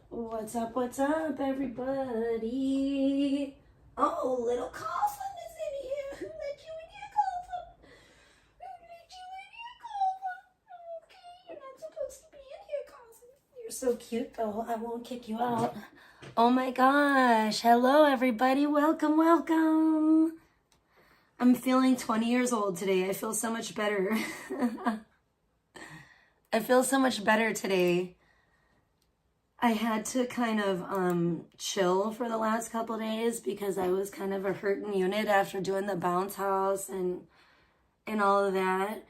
What's up, everybody? Oh, little Coughlin is in here. Who let you in here, Coughlin? Who let you in here, Coughlin? Okay, you're not supposed to be in here, Coughlin. You're so cute, though. I won't kick you out. Oh my gosh. Hello, everybody. Welcome. I'm feeling 20 years old today. I feel so much better. I feel so much better today. I had to kind of chill for the last couple days because I was kind of a hurting unit after doing the bounce house and all of that.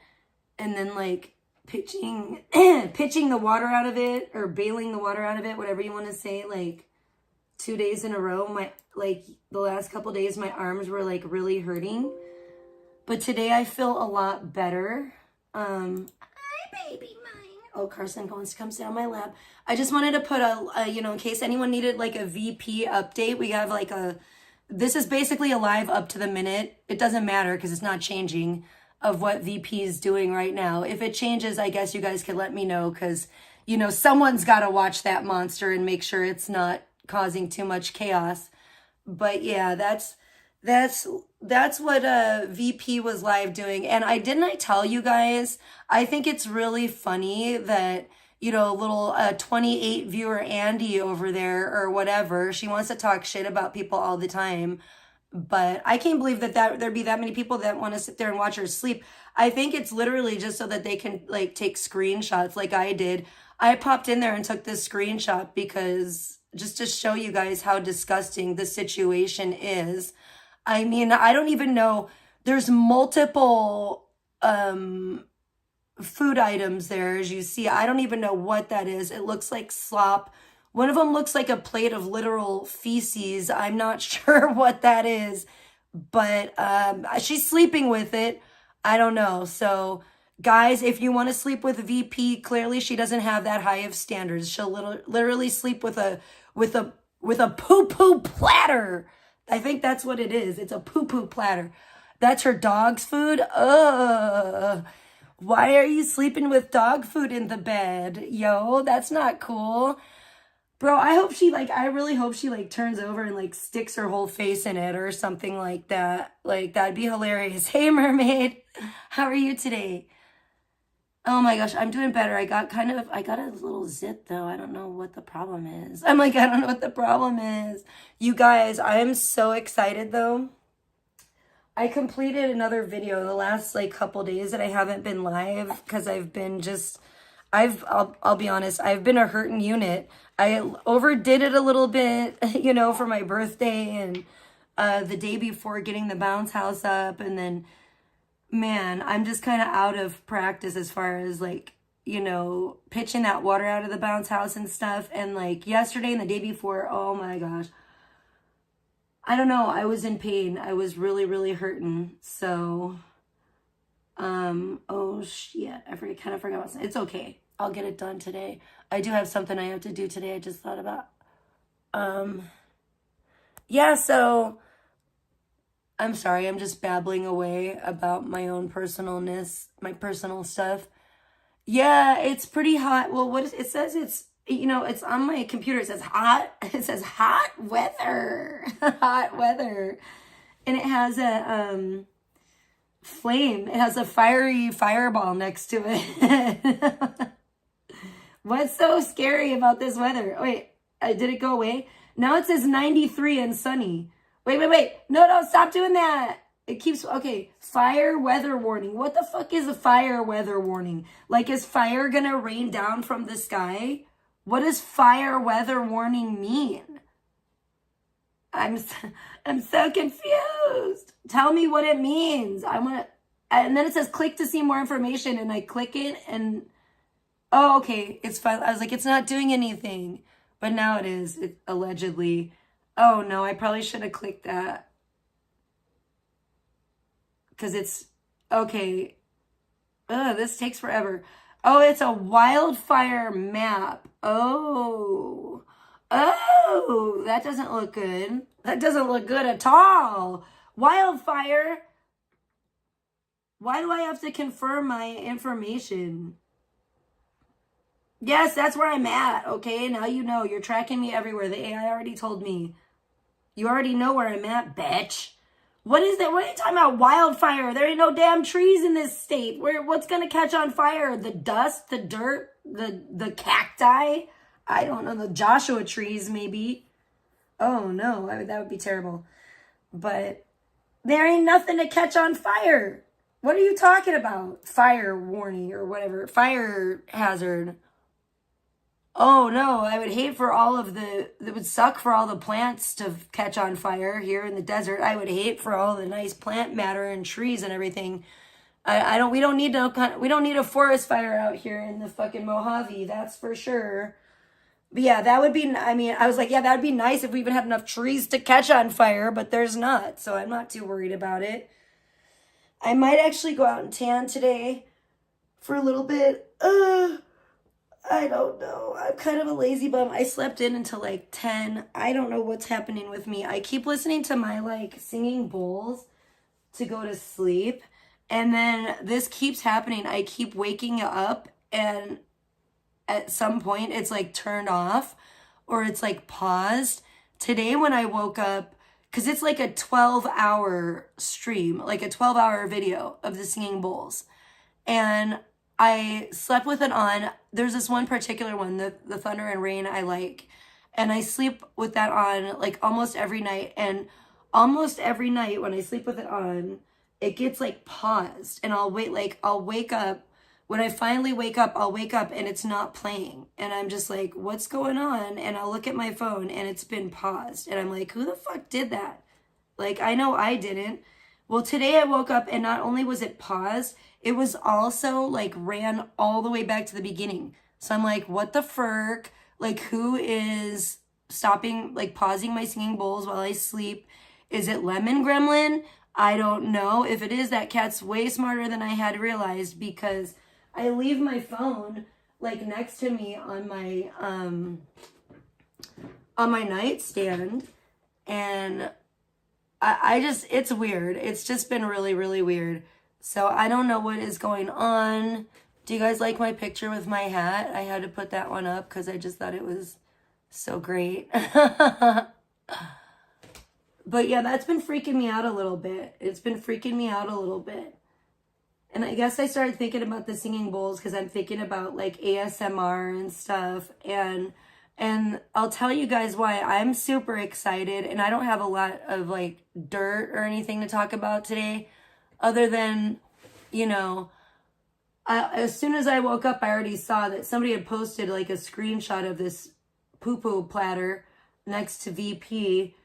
And then like pitching the water out of it, or bailing the water out of it, whatever you want to say, like 2 days in a row. The last couple days my arms were like really hurting. But today I feel a lot better. Hi, baby mine. Oh, Carson wants to come sit on my lap. I just wanted to put in case anyone needed like a VP update, we have like this is basically a live up to the minute. It doesn't matter because it's not changing of what VP is doing right now. If it changes, I guess you guys could let me know because, someone's got to watch that monster and make sure it's not causing too much chaos. But yeah, that's what VP was live doing. And I tell you guys, I think it's really funny that, little 28 viewer Andy over there or whatever, she wants to talk shit about people all the time. But I can't believe that there'd be that many people that want to sit there and watch her sleep. I think it's literally just so that they can like take screenshots like I did. I popped in there and took this screenshot because just to show you guys how disgusting the situation is. I mean, I don't even know. There's multiple food items there, as you see. I don't even know what that is. It looks like slop. One of them looks like a plate of literal feces. I'm not sure what that is, but she's sleeping with it. I don't know. So, guys, if you want to sleep with VP, clearly she doesn't have that high of standards. She'll literally sleep with a poo-poo platter. I think that's what it is. It's a poo-poo platter. That's her dog's food? Ugh. Why are you sleeping with dog food in the bed? Yo, that's not cool. Bro, I really hope she turns over and sticks her whole face in it or something like that. That'd be hilarious. Hey, mermaid. How are you today? Oh my gosh, I'm doing better. I got a little zit though. I don't know what the problem is. I don't know what the problem is. You guys, I am so excited though. I completed another video the last couple days that I haven't been live because I've been I'll be honest, I've been a hurting unit. I overdid it a little bit, for my birthday and the day before getting the bounce house up, and then man, I'm just kind of out of practice as far as pitching that water out of the bounce house and stuff. And yesterday and the day before, oh my gosh, I don't know. I was in pain. I was really, really hurting. So, oh shit, I kind of forgot. It's okay. I'll get it done today. I do have something I have to do today. I just thought about, yeah, so I'm sorry, I'm just babbling away about my own personalness, my personal stuff. Yeah, it's pretty hot. Well, it says it's on my computer. It says hot. It says hot weather. Hot weather. And it has a flame. It has a fiery fireball next to it. What's so scary about this weather? Wait, did it go away? Now it says 93 and sunny. Wait. No, stop doing that. It keeps, okay, fire weather warning. What the fuck is a fire weather warning? Is fire gonna rain down from the sky? What does fire weather warning mean? I'm so confused. Tell me what it means. And then it says click to see more information, and I click it and, oh, okay, it's fine. I was like, it's not doing anything, but now it is, allegedly. Oh no, I probably should have clicked that. Because it's, okay. Ugh, this takes forever. Oh, it's a wildfire map. Oh, that doesn't look good. That doesn't look good at all. Wildfire. Why do I have to confirm my information? Yes, that's where I'm at, okay? Now you know. You're tracking me everywhere. The AI already told me. You already know where I'm at, bitch. What is that? What are you talking about? Wildfire. There ain't no damn trees in this state. What's gonna catch on fire? The dust, the dirt, the cacti? I don't know. The Joshua trees, maybe. Oh no, that would be terrible. But there ain't nothing to catch on fire. What are you talking about? Fire warning or whatever. Fire hazard. Oh no, I would hate for all of it would suck for all the plants to catch on fire here in the desert. I would hate for all the nice plant matter and trees and everything. We don't need a forest fire out here in the fucking Mojave, that's for sure. But yeah, that would be, I mean, I was like, yeah, that would be nice if we even had enough trees to catch on fire, but there's not, so I'm not too worried about it. I might actually go out and tan today for a little bit. I don't know. I'm kind of a lazy bum. I slept in until like 10. I don't know what's happening with me. I keep listening to my like singing bowls to go to sleep. And then this keeps happening. I keep waking up and at some point it's like turned off or it's like paused. Today when I woke up, because it's like a 12-hour stream, like a 12-hour video of the singing bowls. And I slept with it on. There's this one particular one, the Thunder and Rain I like. And I sleep with that on like almost every night. And almost every night when I sleep with it on, it gets like paused. And I'll wake up. When I finally wake up, I'll wake up and it's not playing. And I'm just like, what's going on? And I'll look at my phone and it's been paused. And I'm like, who the fuck did that? Like, I know I didn't. Well, today I woke up and not only was it paused, it was also like ran all the way back to the beginning. So I'm like, what the frick? Like, who is stopping, like pausing my singing bowls while I sleep? Is it Lemon Gremlin? I don't know. If it is, that cat's way smarter than I had realized because I leave my phone like next to me on my nightstand, and I just, it's weird. It's just been really, really weird. So I don't know what is going on. Do you guys like my picture with my hat? I had to put that one up because I just thought it was so great. But yeah, that's been freaking me out a little bit. It's been freaking me out a little bit. And I guess I started thinking about the singing bowls because I'm thinking about like ASMR and stuff. And I'll tell you guys why I'm super excited. And I don't have a lot of like dirt or anything to talk about today other than, you know, as soon as I woke up, I already saw that somebody had posted like a screenshot of this poo-poo platter next to VP.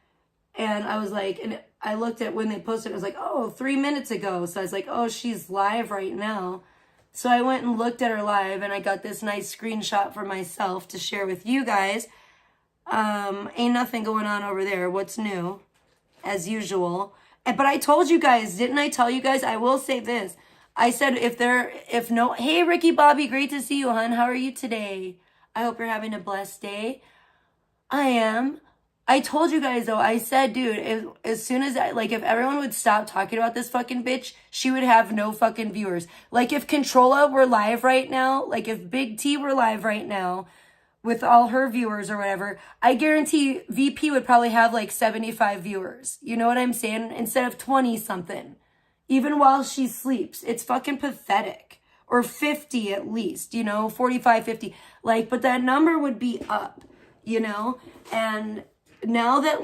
And I was like, and I looked at when they posted, it was like, oh, 3 minutes ago. So I was like, oh, she's live right now. So I went and looked at her live and I got this nice screenshot for myself to share with you guys. Ain't nothing going on over there. What's new? As usual. But I told you guys, didn't I tell you guys? I will say this. I said, hey, Ricky Bobby, great to see you, hon. How are you today? I hope you're having a blessed day. I am. I told you guys, though, I said, dude, as soon as, if everyone would stop talking about this fucking bitch, she would have no fucking viewers. Like, if Controlla were live right now, like, if Big T were live right now with all her viewers or whatever, I guarantee VP would probably have, 75 viewers. You know what I'm saying? Instead of 20-something. Even while she sleeps. It's fucking pathetic. Or 50 at least, 45, 50. But that number would be up, And now that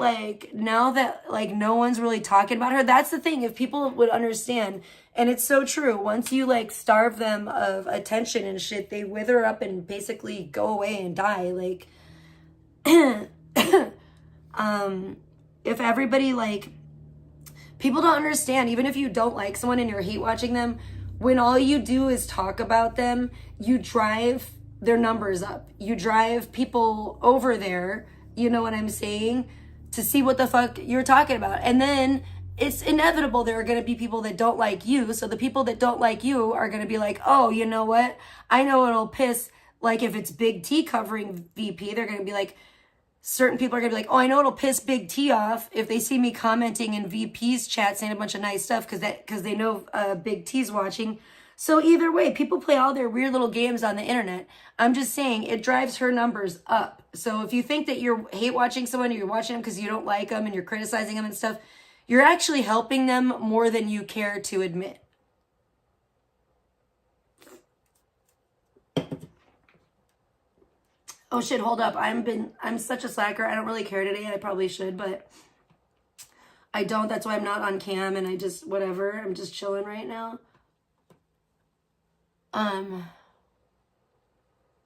no one's really talking about her, that's the thing. If people would understand, and it's so true, once you starve them of attention and shit, they wither up and basically go away and die. If everybody people don't understand, even if you don't like someone and you're hate watching them, when all you do is talk about them, you drive their numbers up. You drive people over there, you know what I'm saying, to see what the fuck you're talking about. And then it's inevitable there are going to be people that don't like you. So the people that don't like you are going to be like, oh, you know what? I know it'll piss, if it's Big T covering VP, they're going to be like, certain people are going to be like, oh, I know it'll piss Big T off if they see me commenting in VP's chat saying a bunch of nice stuff because they know Big T's watching. So either way, people play all their weird little games on the internet. I'm just saying it drives her numbers up. So if you think that you're hate watching someone or you're watching them because you don't like them and you're criticizing them and stuff, you're actually helping them more than you care to admit. Oh shit, hold up. I'm such a slacker. I don't really care today. I probably should, but I don't. That's why I'm not on cam and I just whatever. I'm just chilling right now.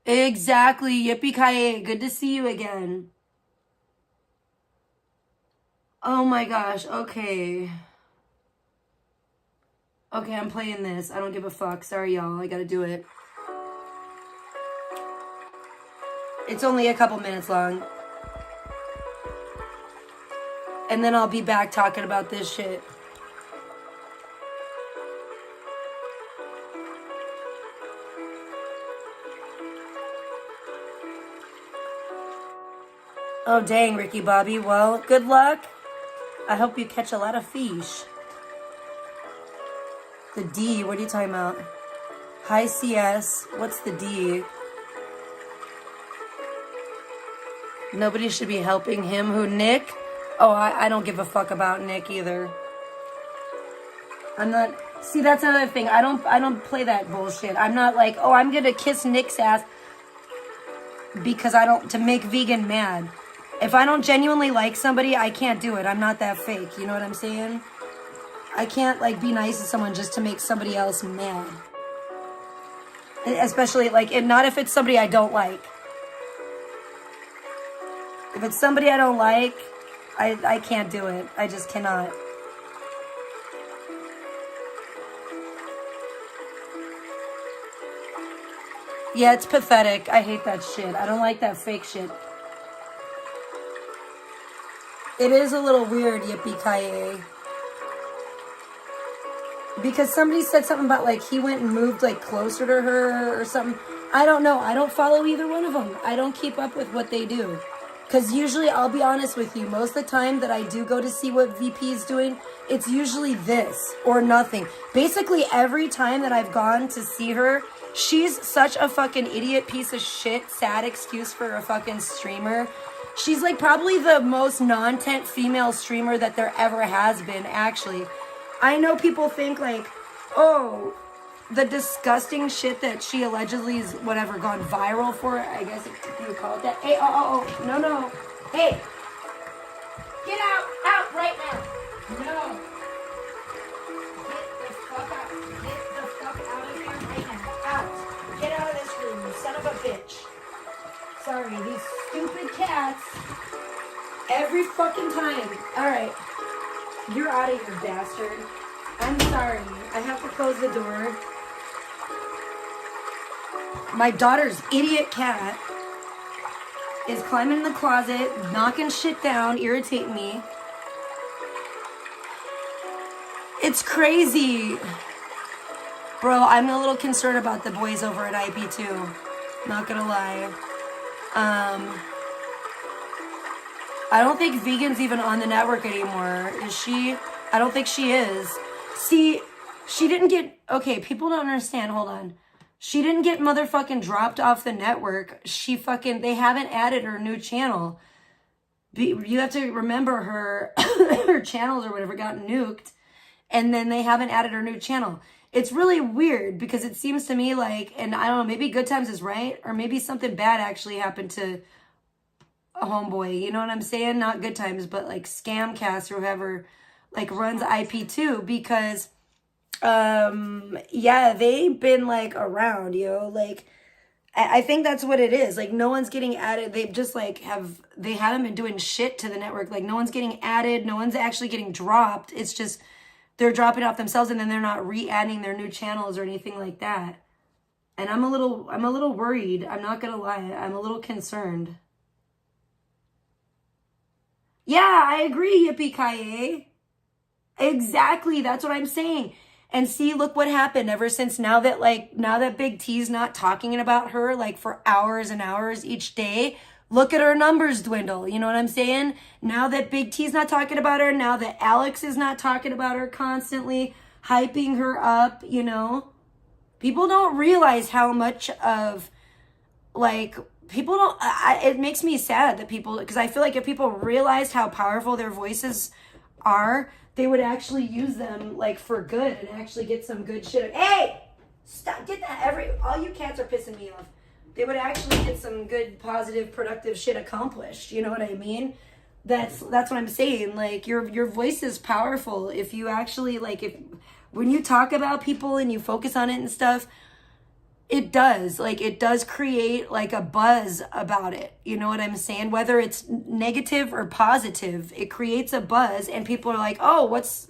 Exactly. Yippee-ki-yay. Good to see you again. Oh my gosh. Okay. Okay, I'm playing this. I don't give a fuck. Sorry, y'all. I gotta do it. It's only a couple minutes long. And then I'll be back talking about this shit. Oh, dang, Ricky Bobby. Well, good luck. I hope you catch a lot of fish. The D, what are you talking about? Hi, CS. What's the D? Nobody should be helping him. Who, Nick? Oh, I don't give a fuck about Nick either. I'm not... See, that's another thing. I don't play that bullshit. I'm not like, oh, I'm gonna kiss Nick's ass because to make vegan mad. If I don't genuinely like somebody, I can't do it. I'm not that fake. You know what I'm saying? I can't, like, be nice to someone just to make somebody else mad. Especially, like, not if it's somebody I don't like. If it's somebody I don't like, I can't do it. I just cannot. Yeah, it's pathetic. I hate that shit. I don't like that fake shit. It is a little weird, yippee-ki-yay. Because somebody said something about, like, he went and moved, like, closer to her or something. I don't know. I don't follow either one of them. I don't keep up with what they do. Because usually, I'll be honest with you, most of the time that I do go to see what VP is doing, it's usually this or nothing. Basically, every time that I've gone to see her, she's such a fucking idiot piece of shit, sad excuse for a fucking streamer. She's like probably the most non-tent female streamer that there ever has been, actually. I know people think like, oh, the disgusting shit that she allegedly is whatever gone viral for, I guess you would call it that. Hey, no. Hey, get out right now. No. Get the fuck out of here right now. Out. Get out of this room, you son of a bitch. Sorry, these stupid cats. Every fucking time. Alright. You're out of here, bastard. I'm sorry. I have to close the door. My daughter's idiot cat is climbing in the closet, knocking shit down, irritating me. It's crazy. Bro, I'm a little concerned about the boys over at IP too. Not gonna lie. I don't think Vegan's even on the network anymore. Is she? I don't think she is. See, she didn't get... Okay, people don't understand. Hold on. She didn't get motherfucking dropped off the network. They haven't added her new channel. You have to remember her channels or whatever got nuked. And then they haven't added her new channel. It's really weird because it seems to me like, and I don't know, maybe Good Times is right. Or maybe something bad actually happened to a homeboy. You know what I'm saying? Not Good Times, but like Scamcast or whoever like runs IP2 because... yeah, they've been like around, like I think that's what it is. Like no one's getting added. They've just like they haven't been doing shit to the network. Like no one's getting added. No one's actually getting dropped. It's just they're dropping off themselves and then they're not re-adding their new channels or anything like that. And I'm a little worried. I'm not gonna lie. I'm a little concerned. Yeah, I agree, yippee-ki-yay. Exactly. That's what I'm saying. And see, look what happened ever since now that Big T's not talking about her like for hours and hours each day. Look at her numbers dwindle. You know what I'm saying? Now that Big T's not talking about her, now that Alex is not talking about her constantly, hyping her up, you know. People don't realize how much of, like, people don't, it makes me sad that people, because I feel like if people realized how powerful their voices are, they would actually use them, like, for good and actually get some good shit. Hey! Stop, get that, all you cats are pissing me off. They would actually get some good, positive, productive shit accomplished. You know what I mean? That's what I'm saying. Like, your voice is powerful. If you actually, like, when you talk about people and you focus on it and stuff, it does create like a buzz about it. You know what I'm saying? Whether it's negative or positive, it creates a buzz and people are like, oh, what's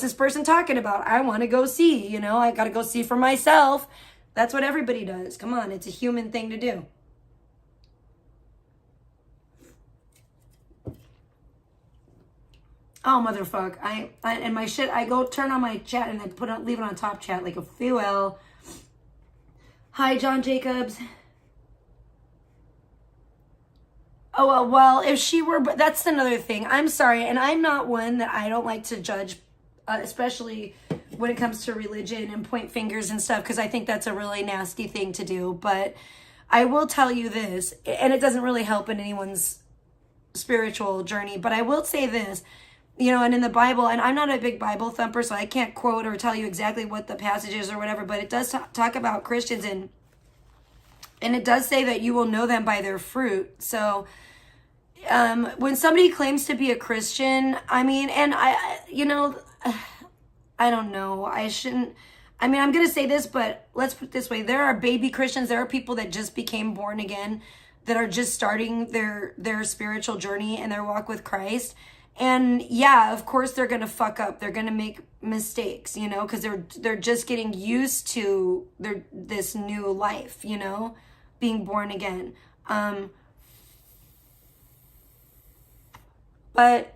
this person talking about? I want to go see, you know, I got to go see for myself. That's what everybody does. Come on. It's a human thing to do. Oh, motherfuck. I and my shit, I go turn on my chat and I leave it on top chat like a fuel. Hi, John Jacobs. Oh, well, if she were, but that's another thing. I'm sorry, and I'm not one that I don't like to judge, especially when it comes to religion and point fingers and stuff, because I think that's a really nasty thing to do. But I will tell you this, and it doesn't really help in anyone's spiritual journey, but I will say this, you know, and in the Bible, and I'm not a big Bible thumper, so I can't quote or tell you exactly what the passage is or whatever, but it does talk about Christians, and it does say that you will know them by their fruit. So when somebody claims to be a Christian, I mean, and I, you know, I don't know, I shouldn't, I mean, I'm going to say this, but let's put it this way. There are baby Christians, there are people that just became born again, that are just starting their spiritual journey and their walk with Christ. And yeah, of course they're going to fuck up. They're going to make mistakes, you know, because they're just getting used to this new life, you know, being born again. But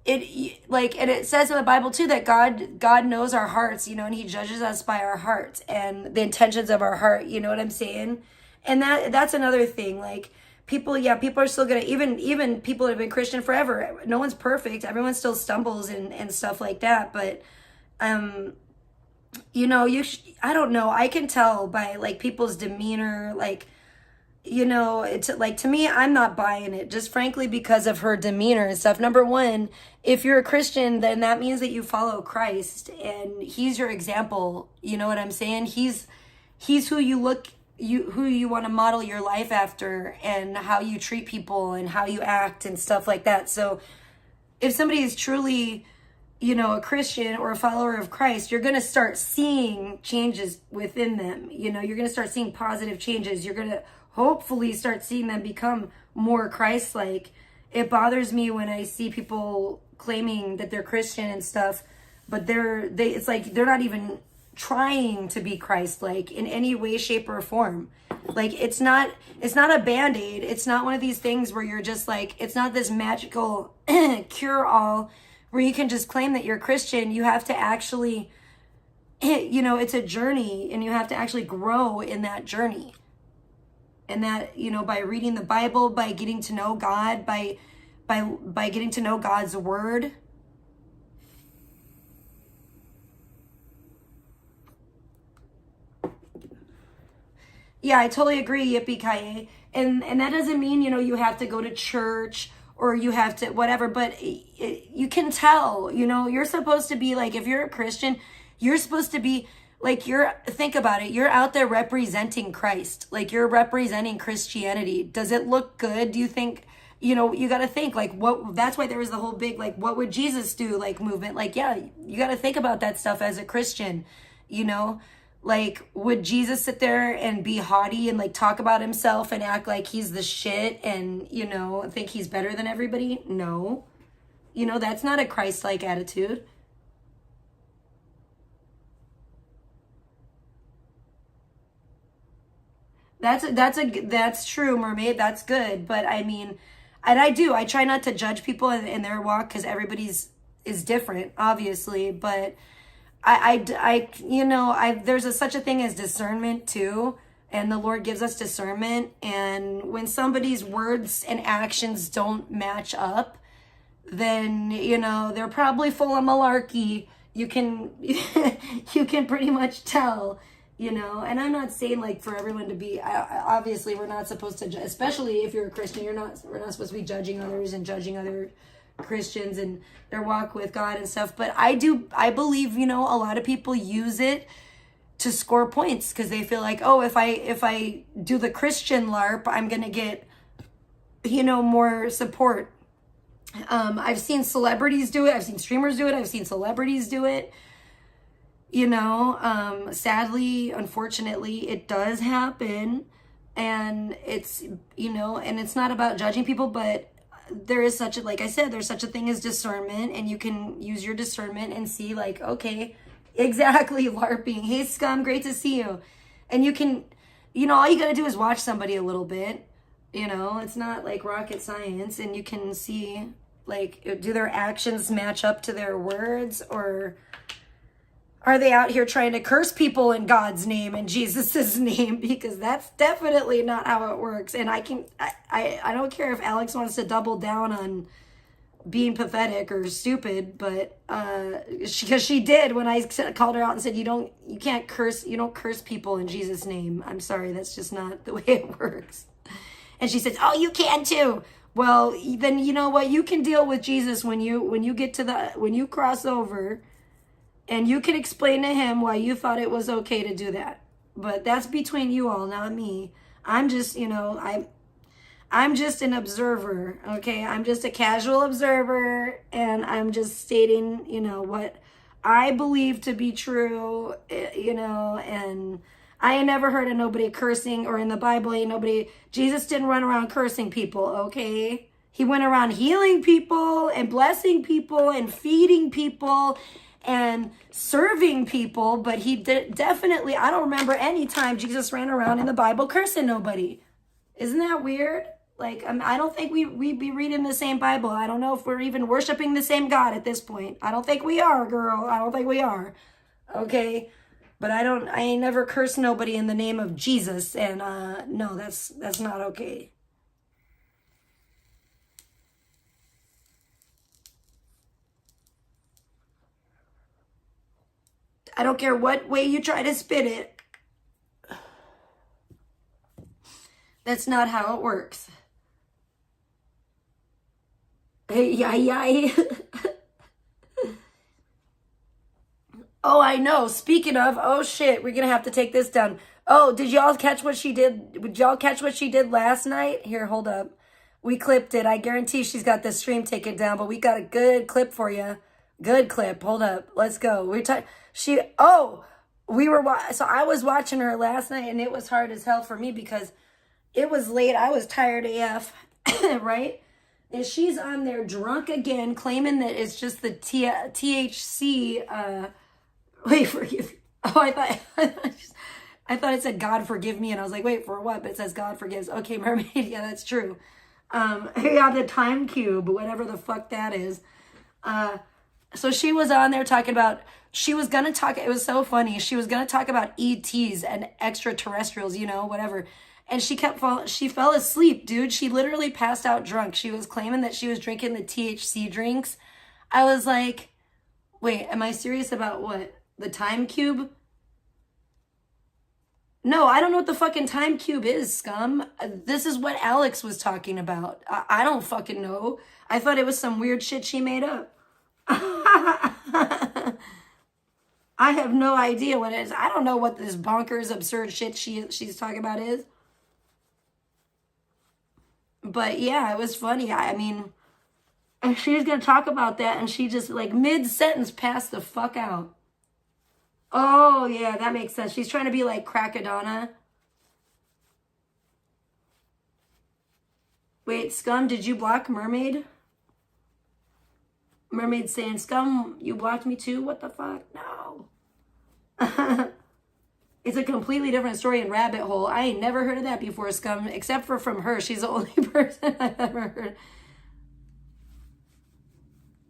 it says in the Bible too that God knows our hearts, you know, and he judges us by our hearts and the intentions of our heart, you know what I'm saying? And that's another thing. Like, people are still gonna, even people that have been Christian forever, no one's perfect, everyone still stumbles and stuff like that. But you know, I don't know, I can tell by like people's demeanor, like, you know, it's like, to me, I'm not buying it, just frankly because of her demeanor and stuff. Number one, if you're a Christian, then that means that you follow Christ and he's your example. You know what I'm saying? He's who you want to model your life after, and how you treat people and how you act and stuff like that. So if somebody is truly, you know, a Christian or a follower of Christ, you're going to start seeing changes within them. You know, you're going to start seeing positive changes. You're going to hopefully start seeing them become more Christ-like. It bothers me when I see people claiming that they're Christian and stuff, but it's like they're not even trying to be Christ-like in any way, shape, or form. Like, it's not a Band-Aid. It's not one of these things where you're just like, it's not this magical cure-all where you can just claim that you're Christian. You have to actually, you know, it's a journey, and you have to actually grow in that journey. And that, you know, by reading the Bible, by getting to know God, by getting to know God's word. Yeah, I totally agree, Yippee-ki-yay. And that doesn't mean, you know, you have to go to church or you have to whatever, but you can tell, you know, you're supposed to be like, if you're a Christian, you're supposed to be like, think about it, you're out there representing Christ. Like, you're representing Christianity. Does it look good? Do you think, you know, you got to think like, that's why there was the whole big, like, what would Jesus do, like, movement? Like, yeah, you got to think about that stuff as a Christian, you know? Like, would Jesus sit there and be haughty and like talk about himself and act like he's the shit and, you know, think he's better than everybody? No. You know, that's not a Christ-like attitude. That's true, Mermaid. That's good. But I mean, and I try not to judge people in their walk, because everybody's is different, obviously. But you know, there's such a thing as discernment too. And the Lord gives us discernment. And when somebody's words and actions don't match up, then, you know, they're probably full of malarkey, you can you can pretty much tell, you know. And I'm not saying like for everyone to be, obviously we're not supposed to, especially if you're a Christian, we're not supposed to be judging others and judging other Christians and their walk with God and stuff. But I believe, you know, a lot of people use it to score points because they feel like, oh, if I do the Christian LARP, I'm gonna get, you know, more support. I've seen celebrities do it. I've seen streamers do it. I've seen celebrities do it. You know, sadly, unfortunately, it does happen. And it's, you know, and it's not about judging people, but there is such a, like I said, there's such a thing as discernment, and you can use your discernment and see like, okay, exactly, LARPing. Hey, Scum, great to see you. And you can, you know, all you got to do is watch somebody a little bit. You know, it's not like rocket science, and you can see, like, do their actions match up to their words, or are they out here trying to curse people in God's name and Jesus's name? Because that's definitely not how it works. And I don't care if Alex wants to double down on being pathetic or stupid, but because she did when I called her out and said, you can't curse, you don't curse people in Jesus' name. I'm sorry, that's just not the way it works. And she says, oh, you can too. Well, then you know what? You can deal with Jesus when you get to when you cross over, and you can explain to him why you thought it was okay to do that. But that's between you all, not me. I'm just, you know, I'm just an observer, okay? I'm just a casual observer, and I'm just stating, you know, what I believe to be true, you know, and I ain't never heard of nobody cursing, or in the Bible, Jesus didn't run around cursing people, okay? He went around healing people and blessing people and feeding people and serving people, but he definitely, I don't remember any time Jesus ran around in the Bible cursing nobody. Isn't that weird? Like, I don't think we be reading the same Bible. I don't know if we're even worshiping the same God at this point. I don't think we are, girl. I don't think we are. Okay? But I ain't never cursed nobody in the name of Jesus. And no, that's not okay. I don't care what way you try to spin it. That's not how it works. Hey, yay. Oh, I know. Speaking of, oh shit, we're gonna have to take this down. Oh, did y'all catch what she did? Did y'all catch what she did last night? Here, hold up. We clipped it. I guarantee she's got the stream taken down, but we got a good clip for you. Good clip. Hold up. Let's go. So I was watching her last night, and it was hard as hell for me because it was late. I was tired AF, right? And she's on there drunk again, claiming that it's just the THC, wait, forgive. Oh, I thought it said God forgive me, and I was like, wait, for what? But it says God forgives. Okay, mermaid, yeah, that's true. Yeah, the time cube, whatever the fuck that is. So she was on there talking about, it was so funny. She was gonna talk about ETs and extraterrestrials, you know, whatever. And she fell asleep, dude. She literally passed out drunk. She was claiming that she was drinking the THC drinks. I was like, wait, am I serious about what? The time cube? No, I don't know what the fucking time cube is, scum. This is what Alex was talking about. I don't fucking know. I thought it was some weird shit she made up. I have no idea what it is. I don't know what this bonkers, absurd shit she's talking about is. But yeah, it was funny. I mean, and she was going to talk about that, and she just, like, mid-sentence passed the fuck out. Oh, yeah, that makes sense. She's trying to be like Crackadonna. Wait, Scum, did you block Mermaid? Mermaid saying, Scum, you blocked me too? What the fuck? No. It's a completely different story in Rabbit Hole. I ain't never heard of that before, Scum, except for from her. She's the only person I've ever heard.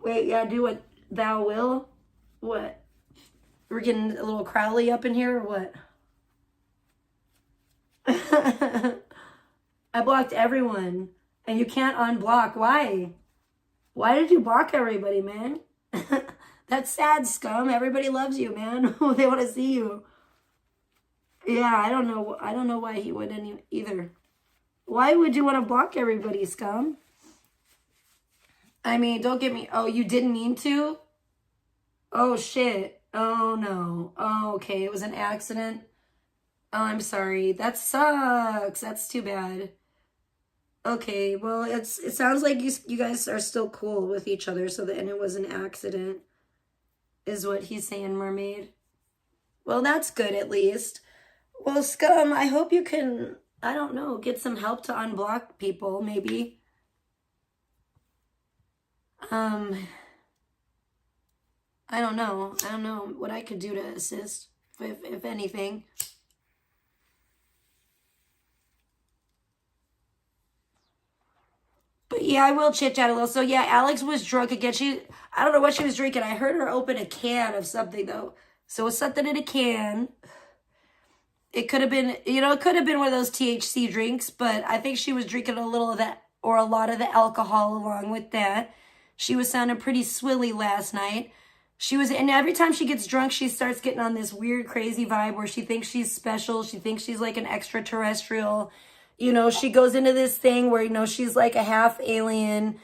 Wait, yeah, do what thou will? What? We're getting a little Crowley up in here or what? I blocked everyone. And you can't unblock. Why? Why did you block everybody, man? That's sad, scum. Everybody loves you, man. They want to see you. Yeah, I don't know. I don't know why he wouldn't either. Why would you want to block everybody, scum? I mean, don't get me. Oh, you didn't mean to? Oh, shit. Oh, no. Oh, okay. It was an accident. Oh, I'm sorry. That sucks. That's too bad. Okay, well, it sounds like you guys are still cool with each other, and it was an accident, is what he's saying, mermaid. Well, that's good at least. Well, scum, I hope you can, I don't know, get some help to unblock people, maybe. I don't know. I don't know what I could do to assist, if anything. But yeah, I will chit chat a little. So yeah, Alex was drunk again. I don't know what she was drinking. I heard her open a can of something though. So it's something in a can. It could have been, it could have been one of those THC drinks, but I think she was drinking a little of that or a lot of the alcohol along with that. She was sounding pretty swilly last night. And every time she gets drunk, she starts getting on this weird, crazy vibe where she thinks she's special. She thinks she's like an extraterrestrial. She goes into this thing where, she's like a half alien.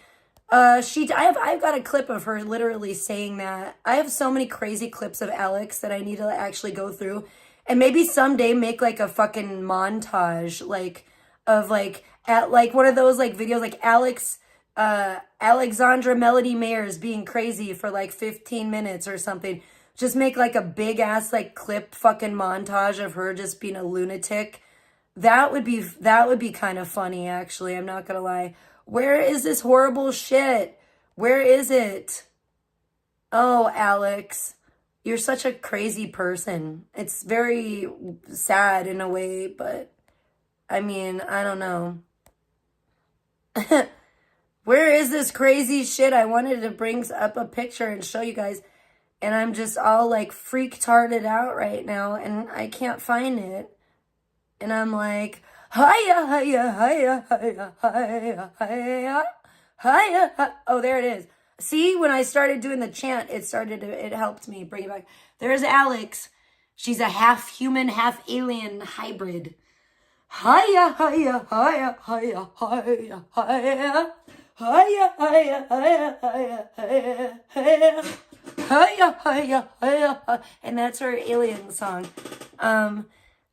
I've got a clip of her literally saying that. I have so many crazy clips of Alex that I need to actually go through. And maybe someday make like a fucking montage, of at one of those like videos, like Alexandra Melody Mayers being crazy for like 15 minutes or something. Just make like a big ass like clip fucking montage of her just being a lunatic. That would be kind of funny, actually. I'm not gonna lie. Where is this horrible shit? Where is it? Oh, Alex, you're such a crazy person. It's very sad in a way, but I mean, I don't know. Where is this crazy shit? I wanted to bring up a picture and show you guys, and I'm just all like freak-tarded out right now, and I can't find it. And I'm like, hiya, hiya, hiya, hiya, hiya, hiya, hiya. Oh, there it is. See, when I started doing the chant, it helped me bring it back. There's Alex. She's a half human, half alien hybrid. Hiya, hiya, hiya, hiya, hiya, hiya. Hiya, hiya, hiya, hiya, hiya, hiya. Hiya, hiya, hiya. And that's her alien song.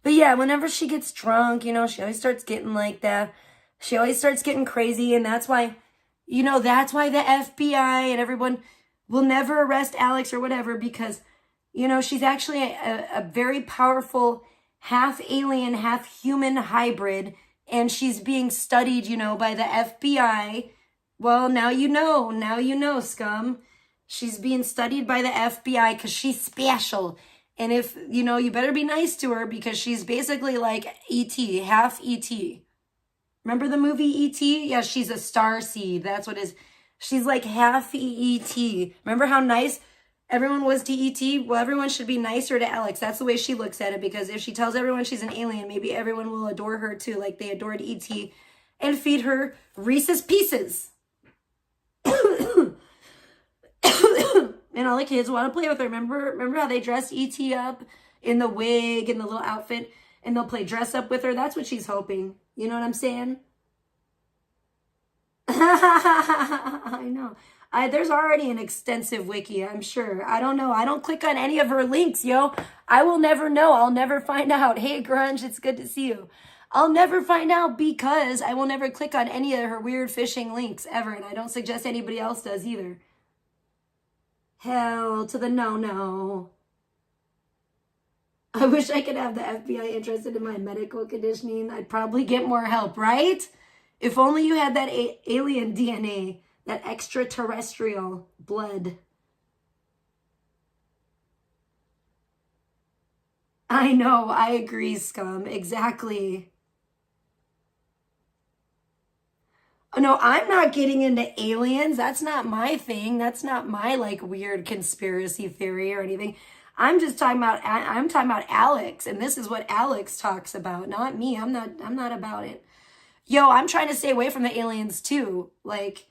But yeah, whenever she gets drunk, she always starts getting like that. She always starts getting crazy. And that's why the FBI and everyone will never arrest Alex or whatever, because, she's actually a very powerful half alien, half human hybrid. And she's being studied, by the FBI. Well, now you know, scum. She's being studied by the FBI because she's special. And if, you better be nice to her because she's basically like E.T., half E.T. Remember the movie E.T.? Yeah, she's a star seed. That's what it is. She's like half E.T. Remember how nice everyone was to E.T.? Well, everyone should be nicer to Alex. That's the way she looks at it, because if she tells everyone she's an alien, maybe everyone will adore her too, like they adored E.T. and feed her Reese's Pieces. And all the kids want to play with her. Remember how they dressed E.T. up in the wig and the little outfit, and they'll play dress up with her? That's what she's hoping. You know what I'm saying? I know. There's already an extensive wiki, I'm sure. I don't know. I don't click on any of her links, yo. I will never know. I'll never find out. Hey, Grunge, it's good to see you. I'll never find out because I will never click on any of her weird phishing links ever, and I don't suggest anybody else does either. Hell to the no. I wish I could have the FBI interested in my medical conditioning. I'd probably get more help, right? If only you had that alien DNA, that extraterrestrial blood. I know, I agree, scum. Exactly. No, I'm not getting into aliens. That's not my thing. That's not my like weird conspiracy theory or anything. I'm talking about Alex, and this is what Alex talks about, not me. I'm not about it. Yo, I'm trying to stay away from the aliens too. Like,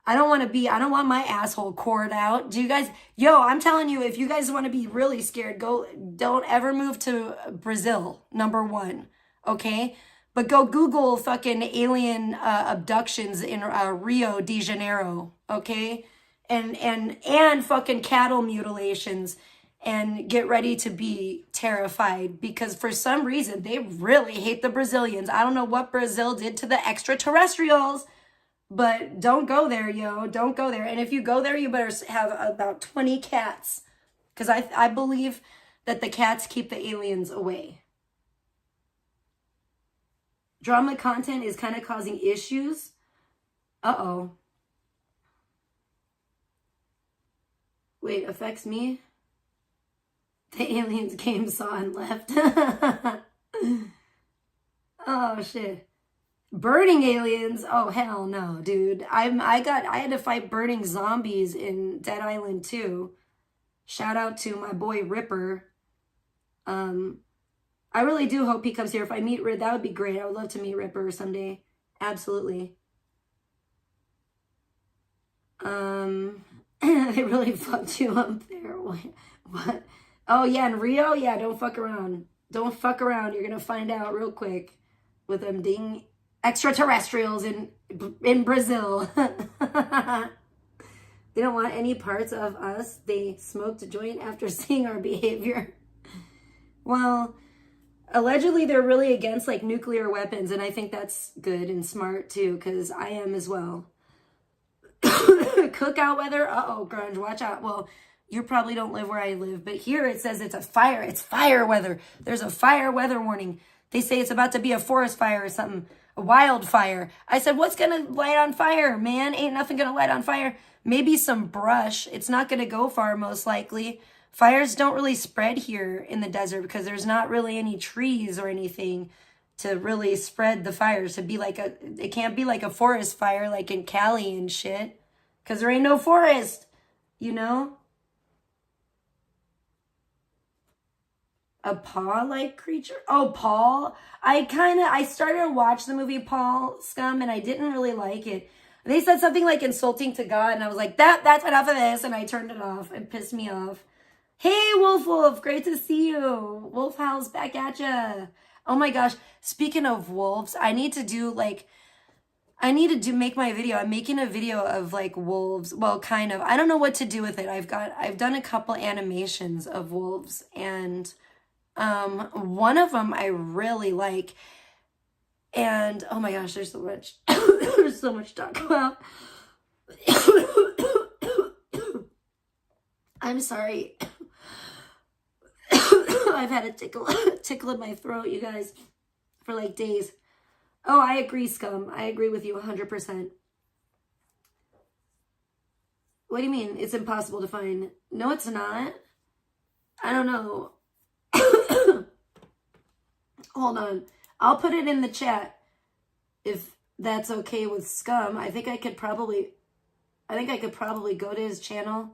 I don't want my asshole cored out. Do you guys, I'm telling you, if you guys want to be really scared, don't ever move to Brazil, number one, okay? But go Google fucking alien abductions in Rio de Janeiro, okay? And fucking cattle mutilations, and get ready to be terrified, because for some reason they really hate the Brazilians. I don't know what Brazil did to the extraterrestrials. But don't go there, don't go there. And if you go there, you better have about 20 cats. Because I believe that the cats keep the aliens away. Drama content is kind of causing issues. Uh-oh. Wait, affects me? The aliens came, saw, and left. Oh, shit. Burning aliens? Oh, hell no, dude. I had to fight burning zombies in Dead Island 2. Shout out to my boy Ripper. I really do hope he comes here. If I meet Ripper, that would be great. I would love to meet Ripper someday. Absolutely. They really fucked you up there. What? Oh, yeah, in Rio? Yeah, don't fuck around. Don't fuck around. You're gonna find out real quick with them ding extraterrestrials in Brazil. They don't want any parts of us. They smoked a joint after seeing our behavior. Well, allegedly they're really against like nuclear weapons, and I think that's good and smart too, because I am as well. Cookout weather? Uh-oh, grunge, watch out. Well, you probably don't live where I live, but here it says it's fire weather. There's a fire weather warning. They say it's about to be a forest fire or something. A wildfire. I said, what's going to light on fire, man? Ain't nothing going to light on fire. Maybe some brush. It's not going to go far, most likely. Fires don't really spread here in the desert because there's not really any trees or anything to really spread the fires. It can't be like a forest fire like in Cali and shit, because there ain't no forest, you know? A paw-like creature? Oh, Paul. I started to watch the movie Paul, Scum, and I didn't really like it. They said something like insulting to God, and I was like, that's enough of this, and I turned it off. It pissed me off. Hey, Wolf, great to see you. Wolf House, back at ya. Oh my gosh, speaking of wolves, I need to make my video. I'm making a video of like wolves. Well, kind of. I don't know what to do with it. I've done a couple animations of wolves, and one of them I really like, and oh my gosh, there's so much there's so much to talk about. I'm sorry. I've had a tickle in my throat, you guys, for like days. Oh, I agree, Scum. I agree with you 100%. What do you mean? It's impossible to find. No, it's not. I don't know. Hold on. I'll put it in the chat if that's okay with Scum. I think I could probably go to his channel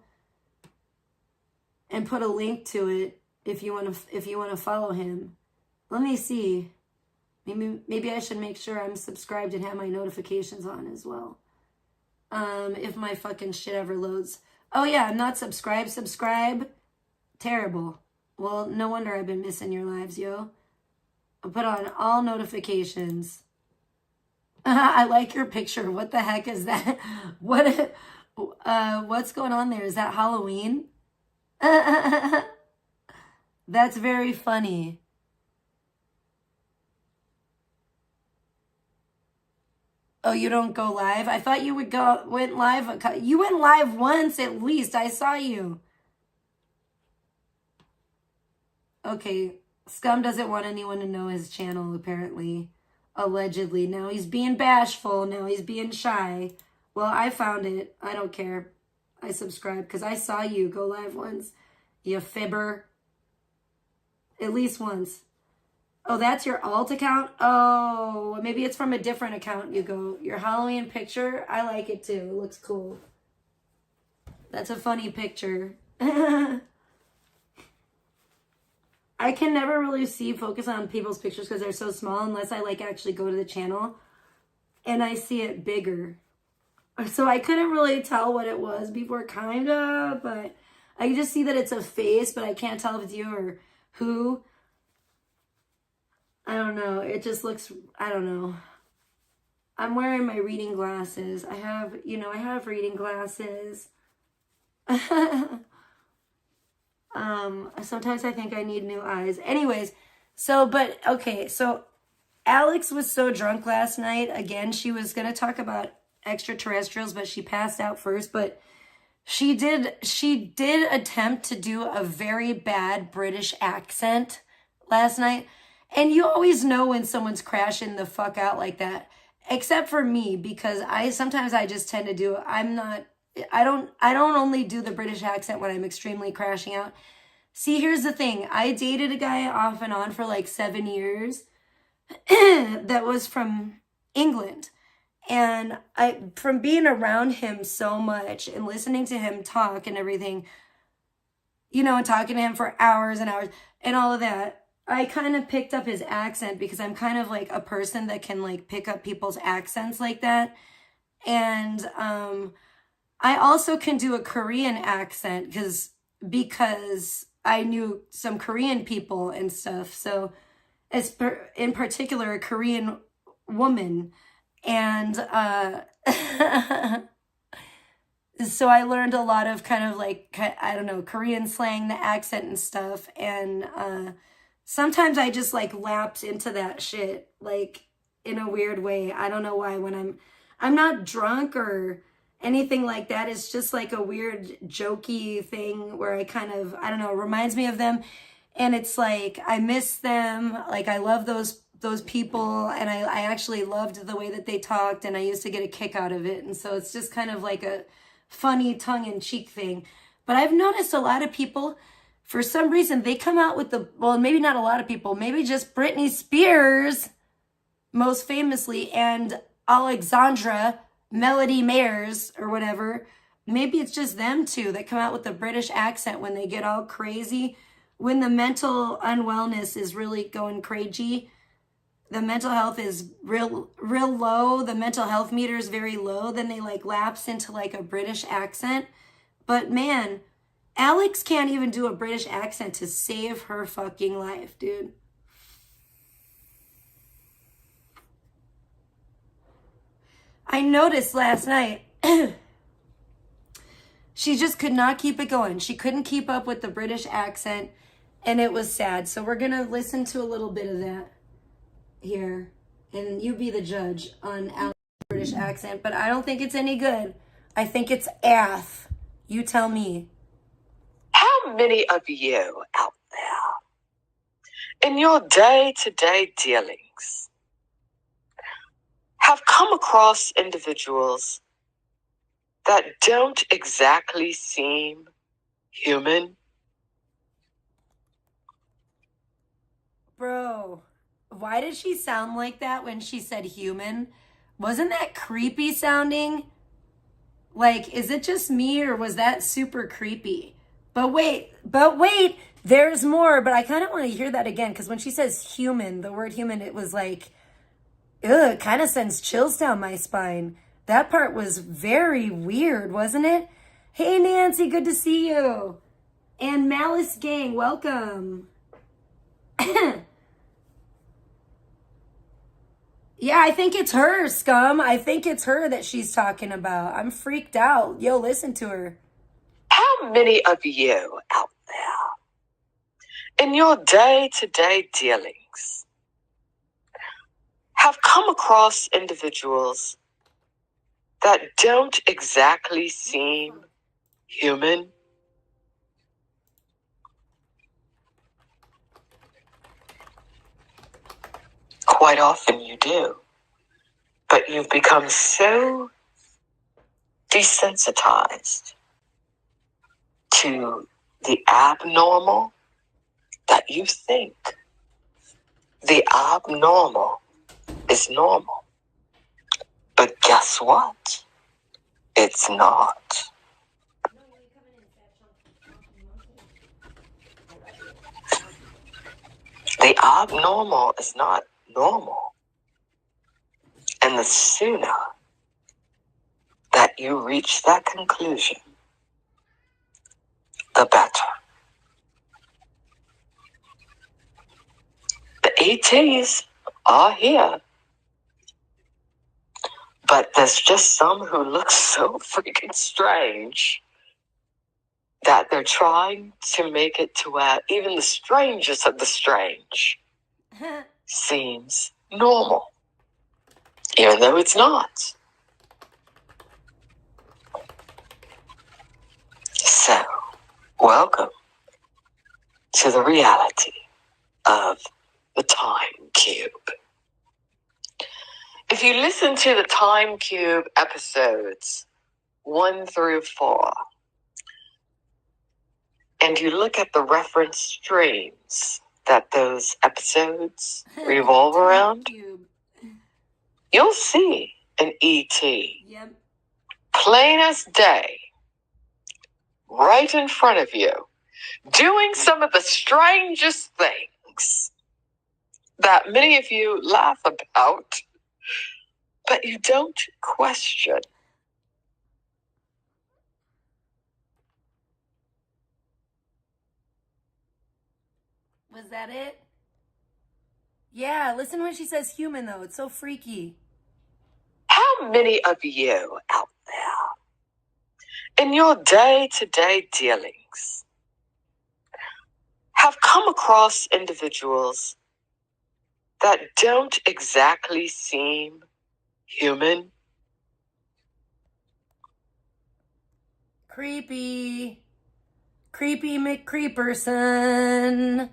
and put a link to it if you want to follow him. Let me see. Maybe I should make sure I'm subscribed and have my notifications on as well. If my fucking shit ever loads. Oh yeah, I'm not subscribed. Subscribe. Terrible. Well, no wonder I've been missing your lives, yo. I'll put on all notifications. I like your picture. What the heck is that? What's going on there? Is that Halloween? That's very funny. Oh, you don't go live? I thought you went live. You went live once at least. I saw you. Okay. Scum doesn't want anyone to know his channel, apparently. Allegedly. Now he's being bashful. Now he's being shy. Well, I found it. I don't care. I subscribed because I saw you go live once. You fibber. At least once. Oh, that's your alt account? Oh, maybe it's from a different account you go. Your Halloween picture? I like it too. It looks cool. That's a funny picture. I can never really focus on people's pictures because they're so small unless I like actually go to the channel and I see it bigger. So I couldn't really tell what it was before, kinda, but I can just see that it's a face, but I can't tell if it's you or who. I don't know. It just looks, I don't know. I'm wearing my reading glasses. I have reading glasses. Sometimes I think I need new eyes. Anyways, so Alex was so drunk last night. Again, she was going to talk about extraterrestrials, but she passed out first. But she did attempt to do a very bad British accent last night. And you always know when someone's crashing the fuck out like that. Except for me, because sometimes I just tend to do, I don't only do the British accent when I'm extremely crashing out. See, here's the thing. I dated a guy off and on for like 7 years that was from England. And from being around him so much and listening to him talk and everything, and talking to him for hours and hours and all of that, I kind of picked up his accent because I'm kind of like a person that can like pick up people's accents like that. And I also can do a Korean accent because I knew some Korean people and stuff. So in particular, a Korean woman. And so I learned a lot of kind of like, I don't know, Korean slang, the accent and stuff. And sometimes I just like lapse into that shit, like in a weird way. I don't know why. When I'm not drunk or anything like that. It's just like a weird jokey thing where I kind of, I don't know, it reminds me of them. And it's like, I miss them. Like I love those people. And I actually loved the way that they talked, and I used to get a kick out of it. And so it's just kind of like a funny tongue-in-cheek thing. But I've noticed a lot of people, for some reason, they come out with well, maybe not a lot of people, maybe just Britney Spears, most famously, and Alexandra Melody Mayers or whatever. Maybe it's just them two that come out with the British accent when they get all crazy. When the mental unwellness is really going crazy, the mental health is real low, the mental health meter is very low, then they like lapse into like a British accent. But man, Alex can't even do a British accent to save her fucking life, dude. I noticed last night, she just could not keep it going. She couldn't keep up with the British accent, and it was sad. So we're going to listen to a little bit of that here, and you be the judge on Alex's British accent, but I don't think it's any good. I think it's ath. You tell me. How many of you out there in your day-to-day dealings have come across individuals that don't exactly seem human? Bro, why did she sound like that when she said human? Wasn't that creepy sounding? Like, is it just me, or was that super creepy? But wait, there's more. But I kind of want to hear that again, because when she says human, the word human, it was like, ugh, it kind of sends chills down my spine. That part was very weird, wasn't it? Hey, Nancy, good to see you. And Malice Gang, welcome. Yeah, I think it's her, scum. I think it's her that she's talking about. I'm freaked out. Yo, listen to her. How many of you out there in your day-to-day dealings have come across individuals that don't exactly seem human? Quite often you do, but you've become so desensitized to the abnormal that you think the abnormal is normal. But guess what? It's not. The abnormal is not normal. And the sooner that that you reach that conclusion, the better. The ETs are here, but there's just some who look so freaking strange that they're trying to make it to where even the strangest of the strange seems normal, even though it's not. So, welcome to the reality of the Time Cube. If you listen to the Time Cube episodes 1 through 4, and you look at the reference streams that those episodes revolve around, you'll see an ET. Yep. Plain as day, right in front of you, doing some of the strangest things that many of you laugh about, but you don't question. Was that it? Yeah, listen when she says human, though. It's so freaky. How many of you out there, in your day-to-day dealings, have come across individuals that don't exactly seem human? Creepy. Creepy McCreeperson.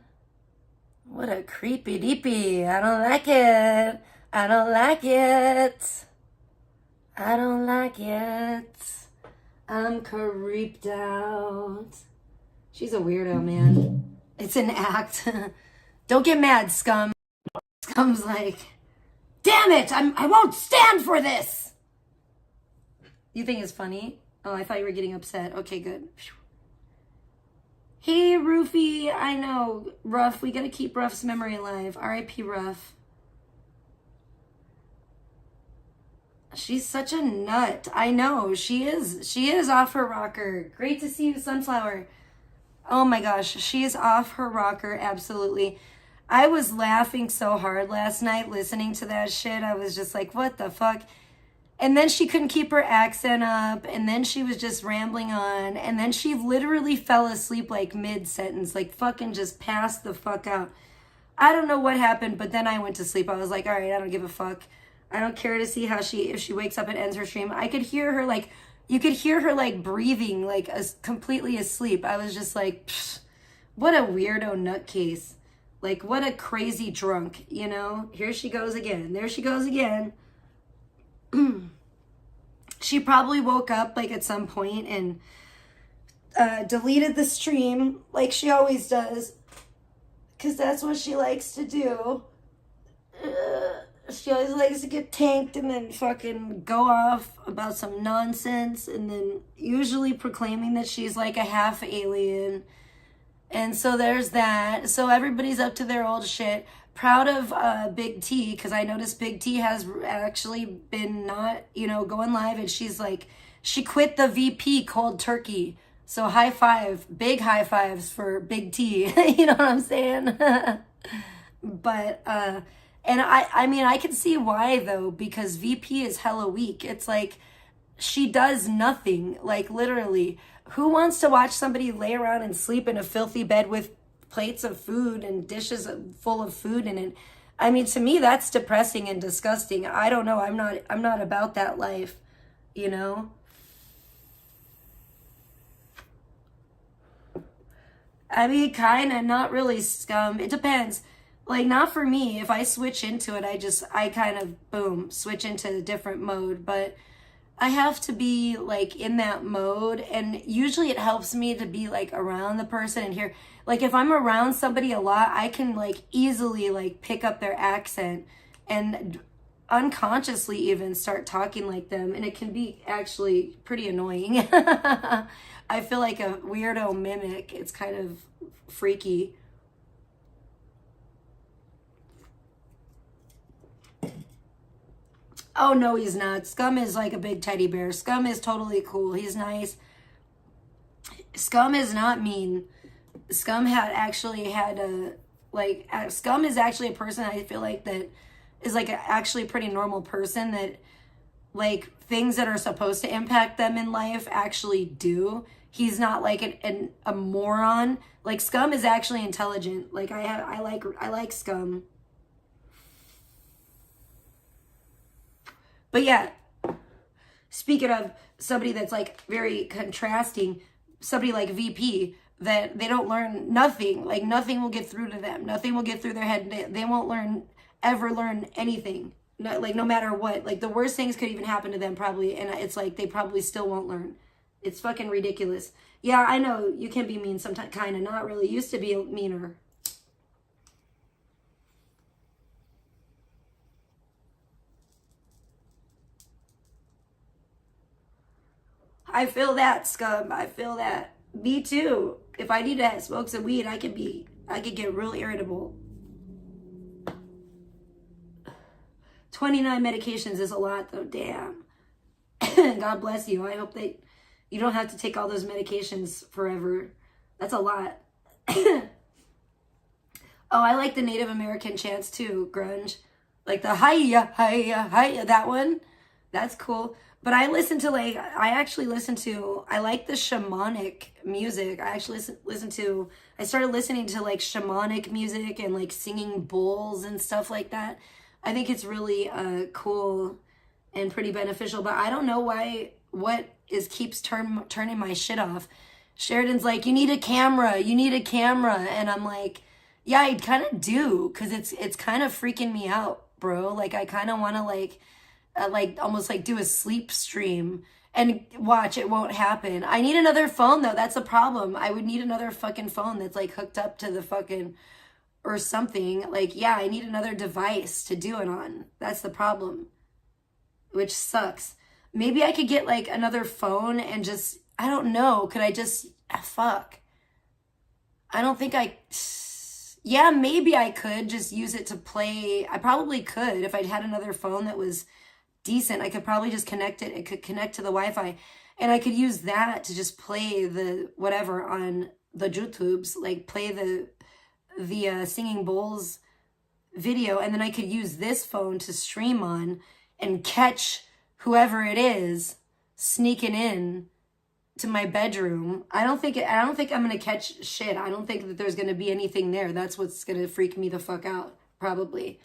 What a creepy deepy. I don't like it. I don't like it. I don't like it. I'm creeped out. She's a weirdo, man. It's an act. Don't get mad, scum. Scum's like, damn it, I won't stand for this. You think it's funny? Oh, I thought you were getting upset. Okay, good. Hey, Roofy, I know. Ruff, we gotta keep Ruff's memory alive. R.I.P. Ruff. She's such a nut. I know. She is. She is off her rocker. Great to see you, Sunflower. Oh my gosh. She is off her rocker. Absolutely. I was laughing so hard last night listening to that shit. I was just like, what the fuck? And then she couldn't keep her accent up. And then she was just rambling on. And then she literally fell asleep like mid-sentence. Like fucking just passed the fuck out. I don't know what happened, but then I went to sleep. I was like, all right, I don't give a fuck. I don't care to see how if she wakes up and ends her stream. I could hear her like, you could hear her like breathing, like completely asleep. I was just like, pfft, what a weirdo nutcase. Like, what a crazy drunk, you know? Here she goes again. There she goes again. She probably woke up like at some point and deleted the stream like she always does. Because that's what she likes to do. She always likes to get tanked and then fucking go off about some nonsense and then usually proclaiming that she's like a half alien. And so there's that. So everybody's up to their old shit. Proud of Big T, because I noticed Big T has actually been not, going live. And she's like, she quit the VP cold turkey. So high five, big high fives for Big T. You know what I'm saying? But, and I mean, I can see why though, because VP is hella weak. It's like, she does nothing, like literally. Who wants to watch somebody lay around and sleep in a filthy bed with plates of food and dishes full of food in it? I mean, to me, that's depressing and disgusting. I don't know. I'm not about that life, I mean, kind of, not really, scum. It depends. Like, not for me. If I switch into it, I kind of, boom, switch into a different mode. But I have to be, like, in that mode. And usually it helps me to be, like, around the person and hear. Like, if I'm around somebody a lot, I can, like, easily, like, pick up their accent. And unconsciously even start talking like them. And it can be actually pretty annoying. I feel like a weirdo mimic. It's kind of freaky. Oh, no, he's not. Scum is like a big teddy bear. Scum is totally cool. He's nice. Scum is not mean. Scum had a, like, Scum is actually a person I feel like that is like actually a pretty normal person that, like, things that are supposed to impact them in life actually do. He's not like a moron. Like, Scum is actually intelligent. Like, I like Scum. But yeah, speaking of somebody that's like very contrasting, somebody like VP, that they don't learn nothing. Like, nothing will get through to them. Nothing will get through their head. They won't ever learn anything. No, like, no matter what. Like, the worst things could even happen to them probably, and it's like they probably still won't learn. It's fucking ridiculous. Yeah, I know you can be mean sometimes, kind of. Not really. Used to be meaner. I feel that, Scum. I feel that. Me too. If I need to smoke some weed, I could get real irritable. 29 medications is a lot, though. Damn. God bless you. I hope that you don't have to take all those medications forever. That's a lot. Oh, I like the Native American chants too, grunge. Like the hiya, hiya, hiya, that one. That's cool. But I like the shamanic music. I started listening to like shamanic music and like singing bowls and stuff like that. I think it's really cool and pretty beneficial, but I don't know keeps turning my shit off. Sheridan's like, you need a camera, and I'm like, yeah, I kind of do, because it's kind of freaking me out, bro. Like, I kind of want to like almost like do a sleep stream and watch. It won't happen. I need another phone though. That's the problem. I would need another fucking phone that's like hooked up to the fucking or something. Like, yeah, I need another device to do it on. That's the problem, which sucks. Maybe I could get like another phone and just, I don't know. Could I just, fuck. I don't think yeah, maybe I could just use it to play. I probably could if I had another phone that was decent. I could probably just connect it. It could connect to the Wi-Fi, and I could use that to just play the whatever on the YouTubes, like play the singing bowls video, and then I could use this phone to stream on and catch whoever it is sneaking in to my bedroom. I don't think I'm gonna catch shit. I don't think that there's gonna be anything there. That's what's gonna freak me the fuck out, probably.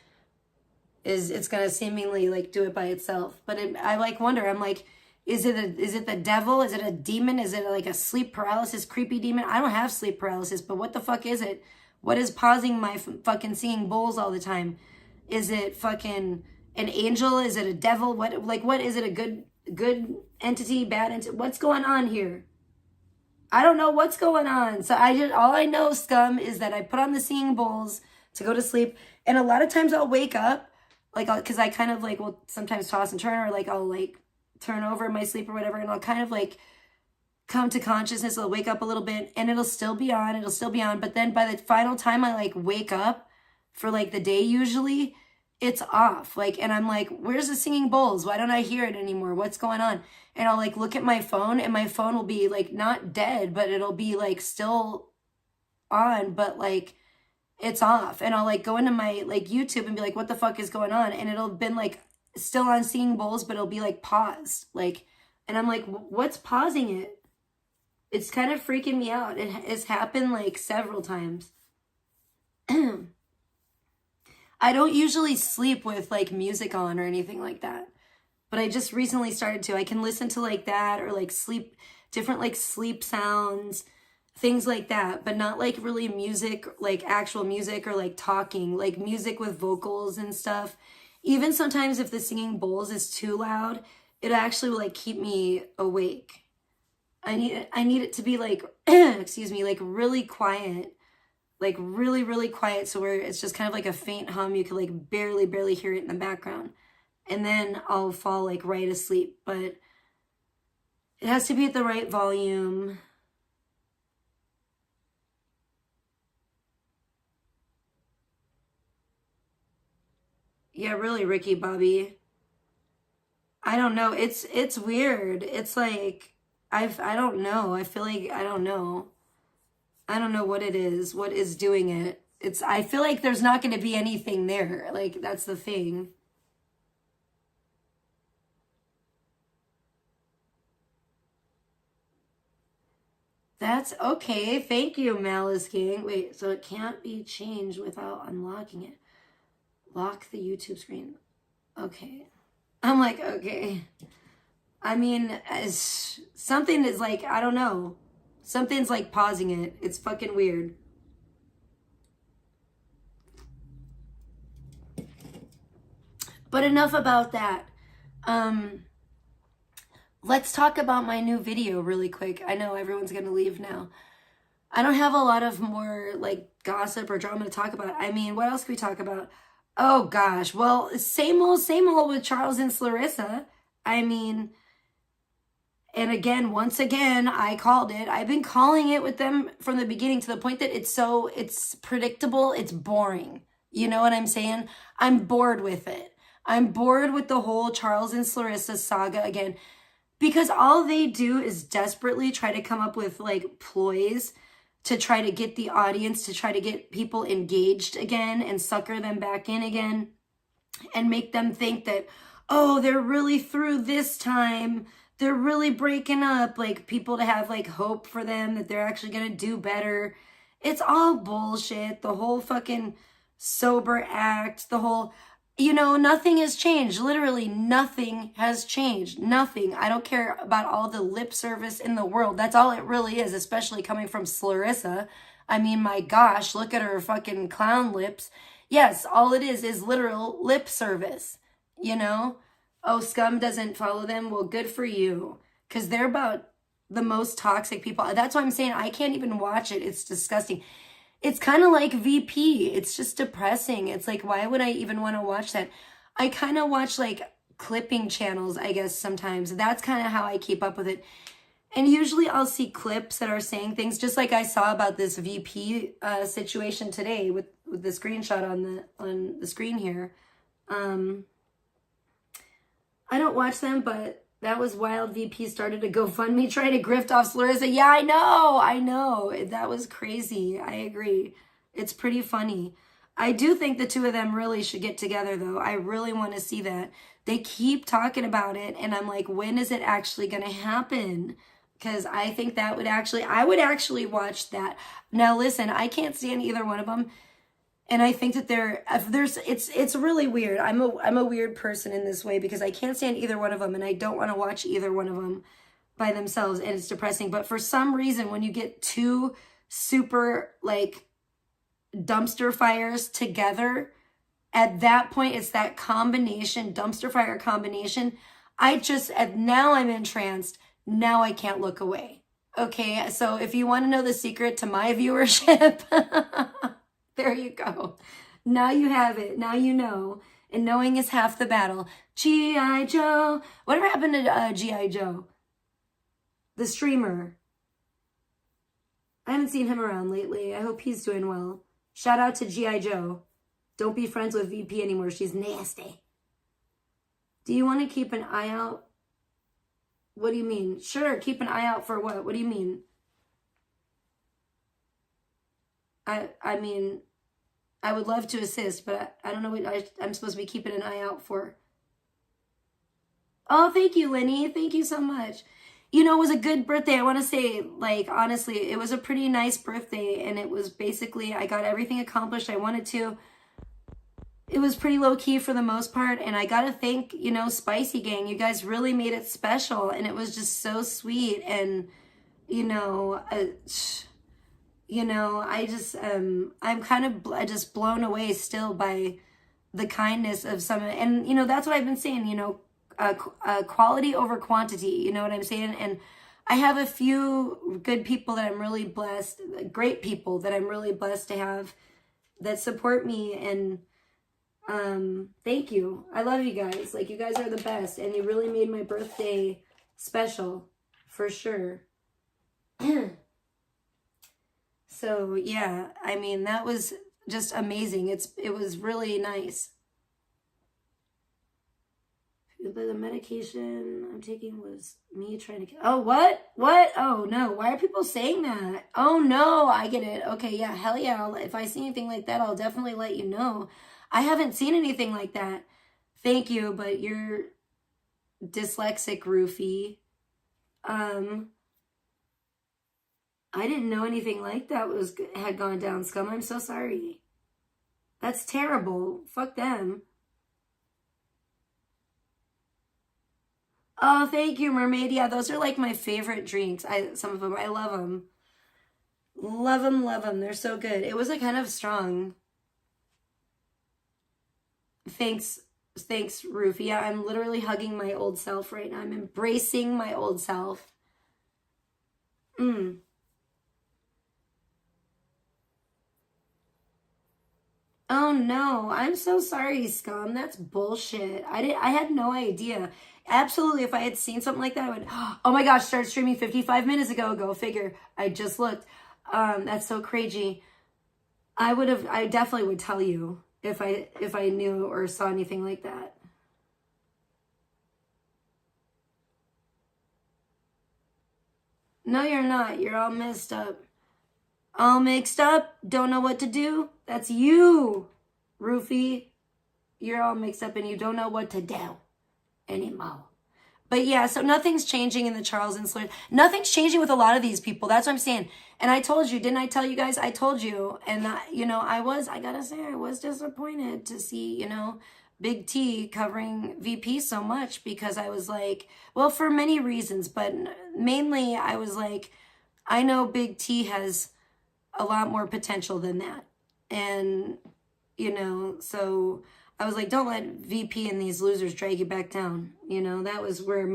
Is it's gonna seemingly like do it by itself. But I like wonder, I'm like, is it the devil? Is it a demon? Is it like a sleep paralysis creepy demon? I don't have sleep paralysis, but what the fuck is it? What is pausing my fucking singing bowls all the time? Is it fucking an angel? Is it a devil? What is it? A good entity, bad entity? What's going on here? I don't know what's going on. So all I know, Scum, is that I put on the singing bowls to go to sleep, and a lot of times I'll wake up, like, because I kind of like will sometimes toss and turn, or like I'll like turn over in my sleep or whatever, and I'll kind of like come to consciousness. I'll wake up a little bit, and it'll still be on. But then by the final time I like wake up for like the day, usually it's off. Like, and I'm like, where's the singing bowls? Why don't I hear it anymore? What's going on? And I'll like look at my phone, and my phone will be like not dead, but it'll be like still on, but like it's off. And I'll like go into my like YouTube and be like, what the fuck is going on? And it'll been like still on singing bowls, but it'll be like paused. Like, and I'm like, what's pausing it? It's kind of freaking me out. It's happened like several times. I don't usually sleep with like music on or anything like that, but I just recently started to. I can listen to like that, or like different like sleep sounds, things like that, but not like really music, like actual music, or like talking, like music with vocals and stuff. Even sometimes if the singing bowls is too loud, it actually will like keep me awake. I need it to be like, excuse me, like really quiet, like really, really quiet. So where it's just kind of like a faint hum. You can like barely hear it in the background. And then I'll fall like right asleep, but it has to be at the right volume. Yeah, really, Ricky Bobby. I don't know. It's weird. It's like I don't know. I feel like I don't know. I don't know what it is. What is doing it? I feel like there's not going to be anything there. Like that's the thing. That's okay. Thank you, Malice King. Wait, so it can't be changed without unlocking it. Lock the YouTube screen. Okay. I'm like, okay. I mean, something is like, I don't know. Something's like pausing it. It's fucking weird. But enough about that. Let's talk about my new video really quick. I know everyone's gonna leave now. I don't have a lot of more like gossip or drama to talk about. I mean, what else can we talk about? Oh gosh, well, same old with Charles and Clarissa. I mean, and again, once again, I called it. I've been calling it with them from the beginning to the point that it's predictable, it's boring. You know what I'm saying? I'm bored with it. I'm bored with the whole Charles and Clarissa saga again. Because all they do is desperately try to come up with like ploys to try to get the audience, to try to get people engaged again and sucker them back in again and make them think that, oh, they're really through this time. They're really breaking up, like people to have like hope for them that they're actually going to do better. It's all bullshit. The whole fucking sober act, the whole, nothing has changed. Literally nothing has changed. Nothing. I don't care about all the lip service in the world. That's all it really is, especially coming from Clarissa. I mean, my gosh, look at her fucking clown lips. Yes, all it is literal lip service, Oh, Scum doesn't follow them. Well, good for you. Because they're about the most toxic people. That's why I'm saying I can't even watch it. It's disgusting. It's kind of like VP. It's just depressing. It's like, why would I even want to watch that? I kind of watch like clipping channels, I guess, sometimes. That's kind of how I keep up with it. And usually I'll see clips that are saying things, just like I saw about this VP situation today with the screenshot on the screen here. I don't watch them, but that was wild. VP started a GoFundMe trying to grift off Clarissa. Yeah, I know. That was crazy. I agree. It's pretty funny. I do think the two of them really should get together, though. I really want to see that. They keep talking about it, and I'm like, when is it actually going to happen? Because I think I would actually watch that. Now, listen, I can't stand either one of them. And I think that it's really weird. I'm a weird person in this way because I can't stand either one of them and I don't want to watch either one of them by themselves and it's depressing. But for some reason, when you get two super like dumpster fires together, at that point, it's that combination, dumpster fire combination. Now I'm entranced. Now I can't look away. Okay, so if you want to know the secret to my viewership, there you go. Now you have it. Now you know. And knowing is half the battle. G.I. Joe. Whatever happened to G.I. Joe? The streamer. I haven't seen him around lately. I hope he's doing well. Shout out to G.I. Joe. Don't be friends with VP anymore. She's nasty. Do you want to keep an eye out? What do you mean? Sure, keep an eye out for what? What do you mean? I mean, I would love to assist, but I don't know what I'm supposed to be keeping an eye out for. Oh, thank you, Lenny. Thank you so much. It was a good birthday. I want to say, like, honestly, it was a pretty nice birthday, and it was basically, I got everything accomplished I wanted to. It was pretty low-key for the most part, and I gotta thank, Spicy Gang. You guys really made it special, and it was just so sweet, and, I'm kind of just blown away still by the kindness of some, and, that's what I've been saying, quality over quantity, you know what I'm saying? And I have a few good people that I'm really blessed, great people that I'm really blessed to have that support me, and thank you. I love you guys. Like, you guys are the best, and you really made my birthday special, for sure. So, yeah, I mean, that was just amazing. It was really nice. the medication I'm taking was me trying to... Oh, what? What? Oh, no. Why are people saying that? Oh, no. I get it. Okay, yeah. Hell yeah. If I see anything like that, I'll definitely let you know. I haven't seen anything like that. Thank you, but you're dyslexic, Roofie. I didn't know anything like that had gone down, Scum. I'm so sorry. That's terrible. Fuck them. Oh, thank you, Mermaid. Yeah, those are like my favorite drinks. Some of them, I love them. Love them, love them. They're so good. It was kind of strong. Thanks, Roofie. Yeah, I'm literally hugging my old self right now. I'm embracing my old self. Oh no, I'm so sorry, Scum. That's bullshit. I had no idea. Absolutely, if I had seen something like that, I would, oh my gosh, started streaming 55 minutes ago. Go figure. I just looked. That's so crazy. I definitely would tell you if I knew or saw anything like that. No, you're not. You're all messed up. All mixed up, don't know what to do. That's you, Roofie. You're all mixed up and you don't know what to do anymore. But yeah, so nothing's changing in the Charles and Slur. Nothing's changing with a lot of these people. That's what I'm saying. And I told you, didn't I tell you guys? I told you. And, I gotta say, I was disappointed to see, Big T covering VP so much because I was like, well, for many reasons, but mainly I was like, I know Big T has a lot more potential than that. And, so I was like, don't let VP and these losers drag you back down. That was where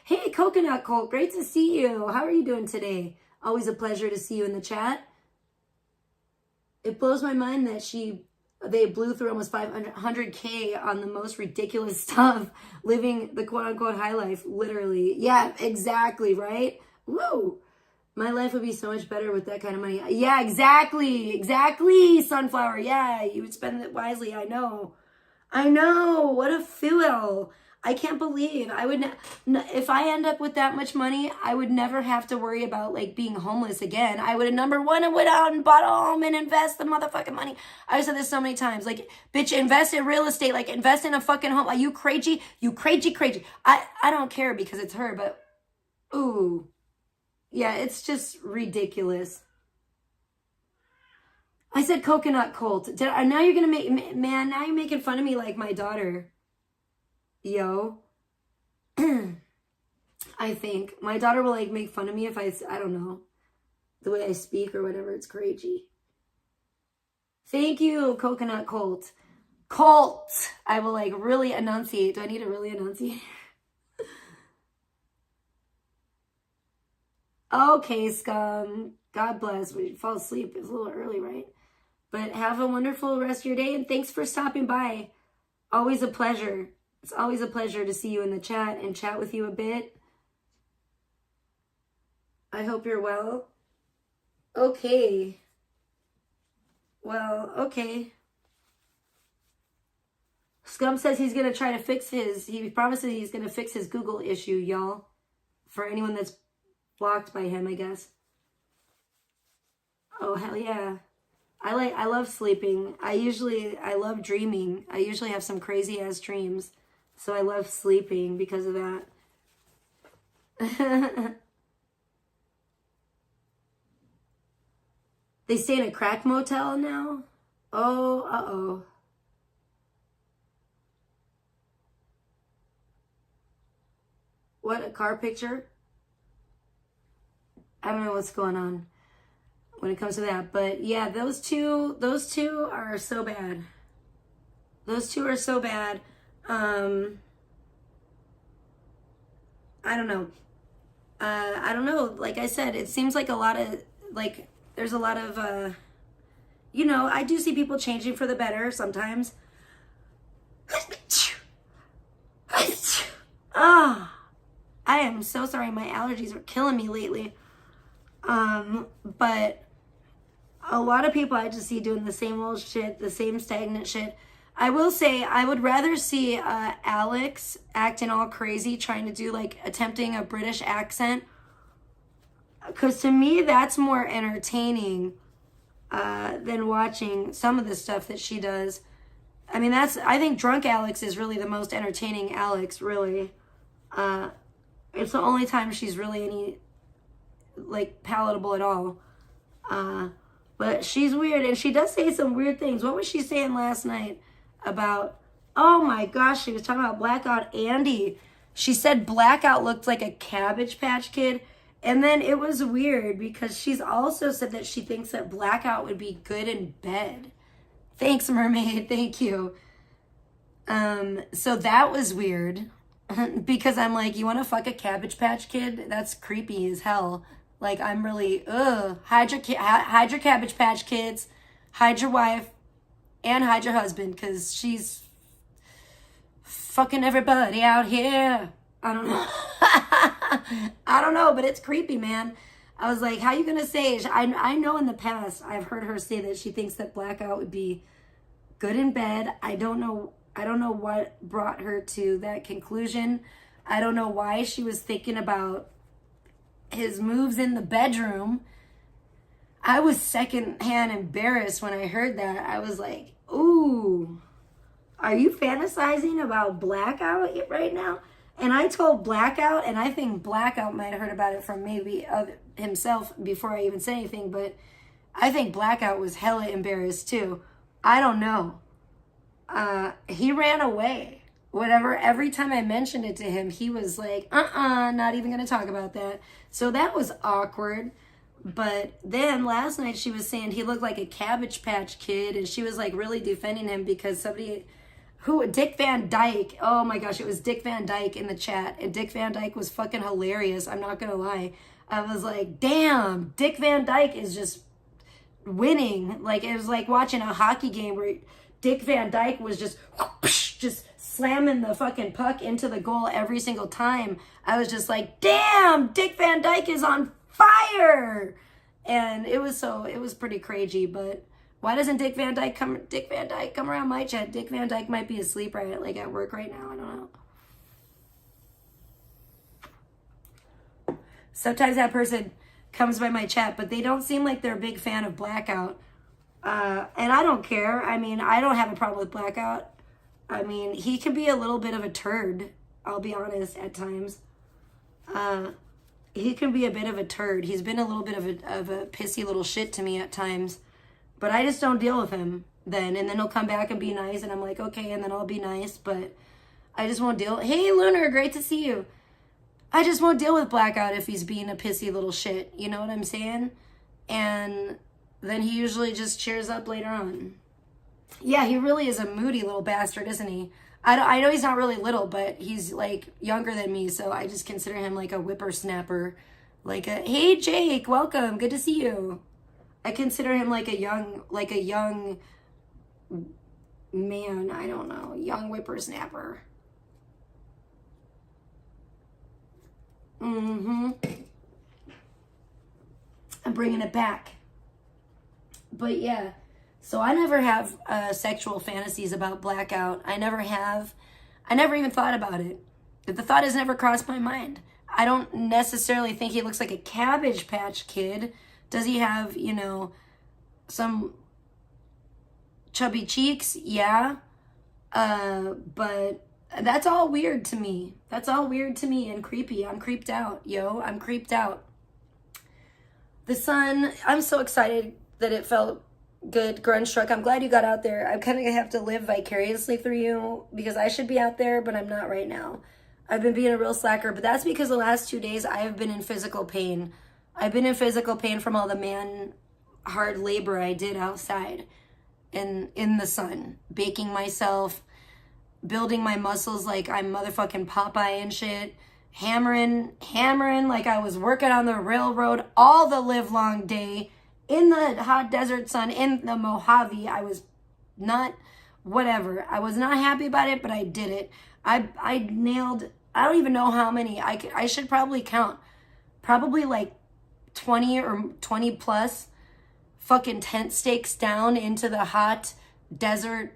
hey, Coconut Colt, great to see you. How are you doing today? Always a pleasure to see you in the chat. It blows my mind that they blew through almost 500K on the most ridiculous stuff, living the quote-unquote high life, literally. Yeah, exactly, right? Woo! My life would be so much better with that kind of money. Yeah, exactly, Sunflower. Yeah, you would spend it wisely. I know. What a fool. I can't believe I would. If I end up with that much money, I would never have to worry about being homeless again. I would have number one and went out and bought a home and invest the motherfucking money. I've said this so many times. Bitch, invest in real estate. Invest in a fucking home. Are you crazy? You crazy. I don't care because it's her, but ooh. Yeah, it's just ridiculous. I said Coconut Colt. Now you're going to now you're making fun of me like my daughter. Yo. I think. My daughter will make fun of me if I don't know, the way I speak or whatever. It's crazy. Thank you, Coconut Colt. I will really enunciate. Do I need to really enunciate? Okay, Scum. God bless. We fall asleep. It's a little early, right? But have a wonderful rest of your day, and thanks for stopping by. Always a pleasure. It's always a pleasure to see you in the chat and chat with you a bit. I hope you're well. Okay. Well, okay. Scum says he's going to try to fix he promises he's going to fix his Google issue, y'all. For anyone that's blocked by him, I guess. Oh, hell yeah. I love sleeping. I love dreaming. I usually have some crazy ass dreams. So I love sleeping because of that. They stay in a crack motel now? Oh, uh-oh. What, a car picture? I don't know what's going on when it comes to that. But yeah, those two are so bad. Those two are so bad. I don't know. I don't know. Like I said, it seems like there's a lot of, I do see people changing for the better sometimes. Ah, I am so sorry. My allergies are killing me lately. But a lot of people I just see doing the same old shit, the same stagnant shit. I will say I would rather see Alex acting all crazy, trying to do like attempting a British accent, because to me that's more entertaining than watching some of the stuff that she does. I mean, I think drunk Alex is really the most entertaining Alex, really. It's the only time she's really any like palatable at all. But she's weird, and she does say some weird things. What was she saying last night about, oh my gosh, she was talking about Blackout Andy. She said Blackout looked like a Cabbage Patch Kid. And then it was weird because she's also said that she thinks that Blackout would be good in bed. Thanks, Mermaid. Thank you. So that was weird because I'm like, you want to fuck a Cabbage Patch Kid? That's creepy as hell. Like, I'm really, hide your Cabbage Patch Kids, hide your wife, and hide your husband, because she's fucking everybody out here. I don't know. I don't know, but it's creepy, man. I was like, how you gonna say? I know in the past I've heard her say that she thinks that Blackout would be good in bed. I don't know what brought her to that conclusion. I don't know why she was thinking about his moves in the bedroom. I was secondhand embarrassed when I heard that. I was like, ooh, are you fantasizing about Blackout right now? And I told Blackout, and I think Blackout might have heard about it from maybe himself before I even said anything, but I think Blackout was hella embarrassed too. I don't know. He ran away. Whatever, every time I mentioned it to him, he was like, not even going to talk about that. So that was awkward. But then last night she was saying he looked like a Cabbage Patch Kid, and she was like really defending him because Dick Van Dyke, oh my gosh, it was Dick Van Dyke in the chat, and Dick Van Dyke was fucking hilarious, I'm not going to lie. I was like, damn, Dick Van Dyke is just winning. Like, it was like watching a hockey game where Dick Van Dyke was just slamming the fucking puck into the goal every single time. I was just like, damn, Dick Van Dyke is on fire. And it was pretty crazy. But why doesn't Dick Van Dyke come around my chat? Dick Van Dyke might be asleep at work right now. I don't know. Sometimes that person comes by my chat, but they don't seem like they're a big fan of Blackout. And I don't care. I mean, I don't have a problem with Blackout. I mean, he can be a little bit of a turd, I'll be honest, at times. He can be a bit of a turd. He's been a little bit of a pissy little shit to me at times. But I just don't deal with him then. And then he'll come back and be nice, and I'm like, okay, and then I'll be nice. But I just won't deal. Hey, Lunar, great to see you. I just won't deal with Blackout if he's being a pissy little shit. You know what I'm saying? And then he usually just cheers up later on. Yeah, he really is a moody little bastard, isn't he? I know he's not really little, but he's like younger than me, so I just consider him like a whippersnapper. Hey Jake, welcome, good to see you. I consider him like a young man, I don't know, young whippersnapper. I'm bringing it back. But yeah, so I never have sexual fantasies about Blackout. I never have. I never even thought about it. The thought has never crossed my mind. I don't necessarily think he looks like a Cabbage Patch Kid. Does he have, some chubby cheeks? Yeah. But that's all weird to me. That's all weird to me and creepy. I'm creeped out, yo. I'm creeped out. The sun, I'm so excited that it felt good. Grunge truck, I'm glad you got out there. I'm kind of gonna have to live vicariously through you because I should be out there, but I'm not right now. I've been being a real slacker, but that's because the last 2 days I have been in physical pain. I've been in physical pain from all the hard labor I did outside in the sun, baking myself, building my muscles like I'm motherfucking Popeye and shit, hammering like I was working on the railroad all the live long day in the hot desert sun, in the Mojave. I was not, whatever. I was not happy about it, but I did it. I nailed, I don't even know how many. I should probably count. Probably like 20 or 20 plus fucking tent stakes down into the hot desert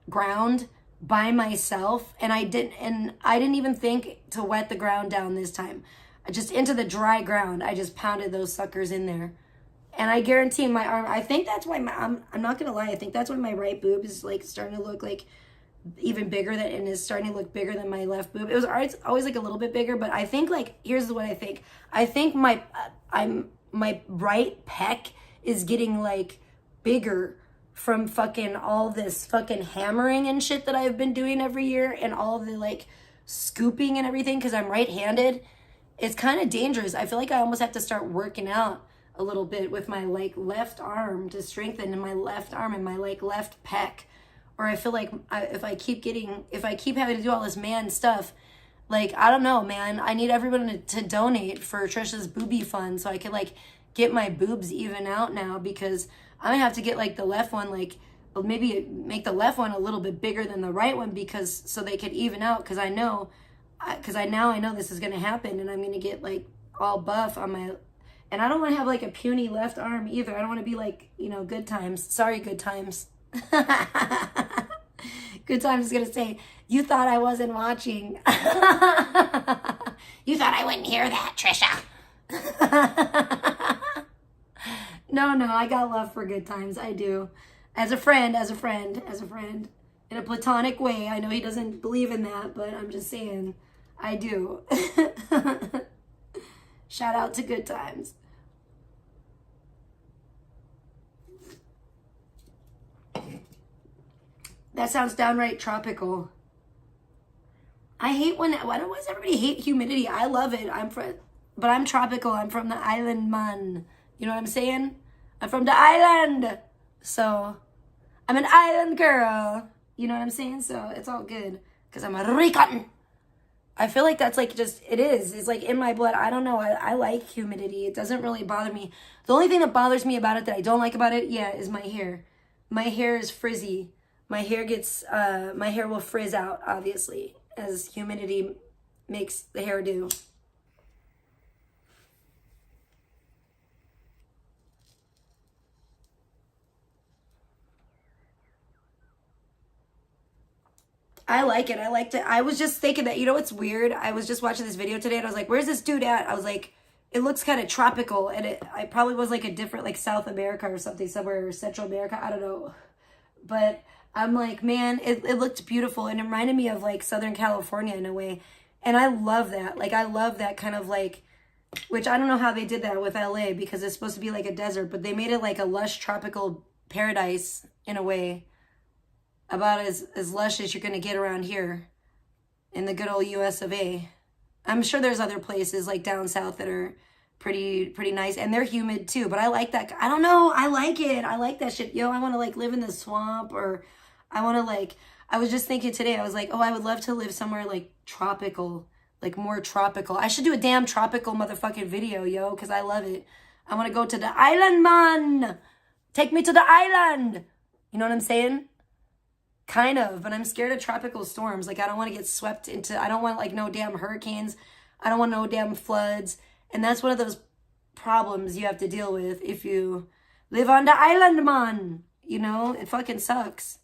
ground by myself, and I didn't even think to wet the ground down this time. I just into the dry ground. I just pounded those suckers in there. And I guarantee my arm, I think that's why I'm not gonna lie, I think that's why my right boob is like starting to look like even bigger than, and is starting to look bigger than my left boob. It's always like a little bit bigger, but I think like, here's what I think. I think my right pec is getting like bigger from fucking all this fucking hammering and shit that I've been doing every year, and all the like scooping and everything, because I'm right-handed. It's kind of dangerous. I feel like I almost have to start working out a little bit with my like left arm to strengthen in my left arm and my like left pec. Or I feel like if I keep having to do all this man stuff, like, I don't know, man, I need everyone to donate for Tricia's boobie fund so I could like get my boobs even out now, because I'm gonna have to get like the left one, like maybe make the left one a little bit bigger than the right one, because so they could even out, because I know this is gonna happen, and I'm gonna get like all buff on my. And I don't want to have like a puny left arm either. I don't want to be like, Good Times. Sorry, Good Times. Good Times is going to say, you thought I wasn't watching. You thought I wouldn't hear that, Trisha. No, I got love for Good Times. I do. As a friend. In a platonic way. I know he doesn't believe in that, but I'm just saying, I do. Shout out to Good Times. That sounds downright tropical. I hate why does everybody hate humidity? I love it. But I'm tropical. I'm from the island, man. You know what I'm saying? I'm from the island. So, I'm an island girl. You know what I'm saying? So, it's all good. Because I'm a Rican. I feel like that's like it is. It's like in my blood. I don't know. I like humidity. It doesn't really bother me. The only thing that bothers me about it, that I don't like about it, is my hair. My hair is frizzy. My hair will frizz out, obviously, as humidity makes the hair do. I like it. I liked it. I was just thinking that, what's weird? I was just watching this video today and I was like, where's this dude at? I was like, it looks kind of tropical. And I probably was like a different, like South America or something, somewhere, Central America. I don't know. But I'm like, man, it looked beautiful. And it reminded me of like Southern California in a way. And I love that. Like, I love that kind of like, which I don't know how they did that with LA, because it's supposed to be like a desert, but they made it like a lush tropical paradise in a way. About as lush as you're going to get around here in the good old US of A. I'm sure there's other places like down south that are pretty nice, and they're humid too, but I like that. I don't know, I like it. I like that shit. I want to like live in the swamp, or I want to like, I was just thinking today, I was like, oh, I would love to live somewhere like tropical, like more tropical. I should do a damn tropical motherfucking video, because I love it. I want to go to the island, man. Take me to the island. You know what I'm saying? Kind of, but I'm scared of tropical storms. Like, I don't want to get swept into, I don't want like no damn hurricanes. I don't want no damn floods. And that's one of those problems you have to deal with if you live on the island, man. It fucking sucks.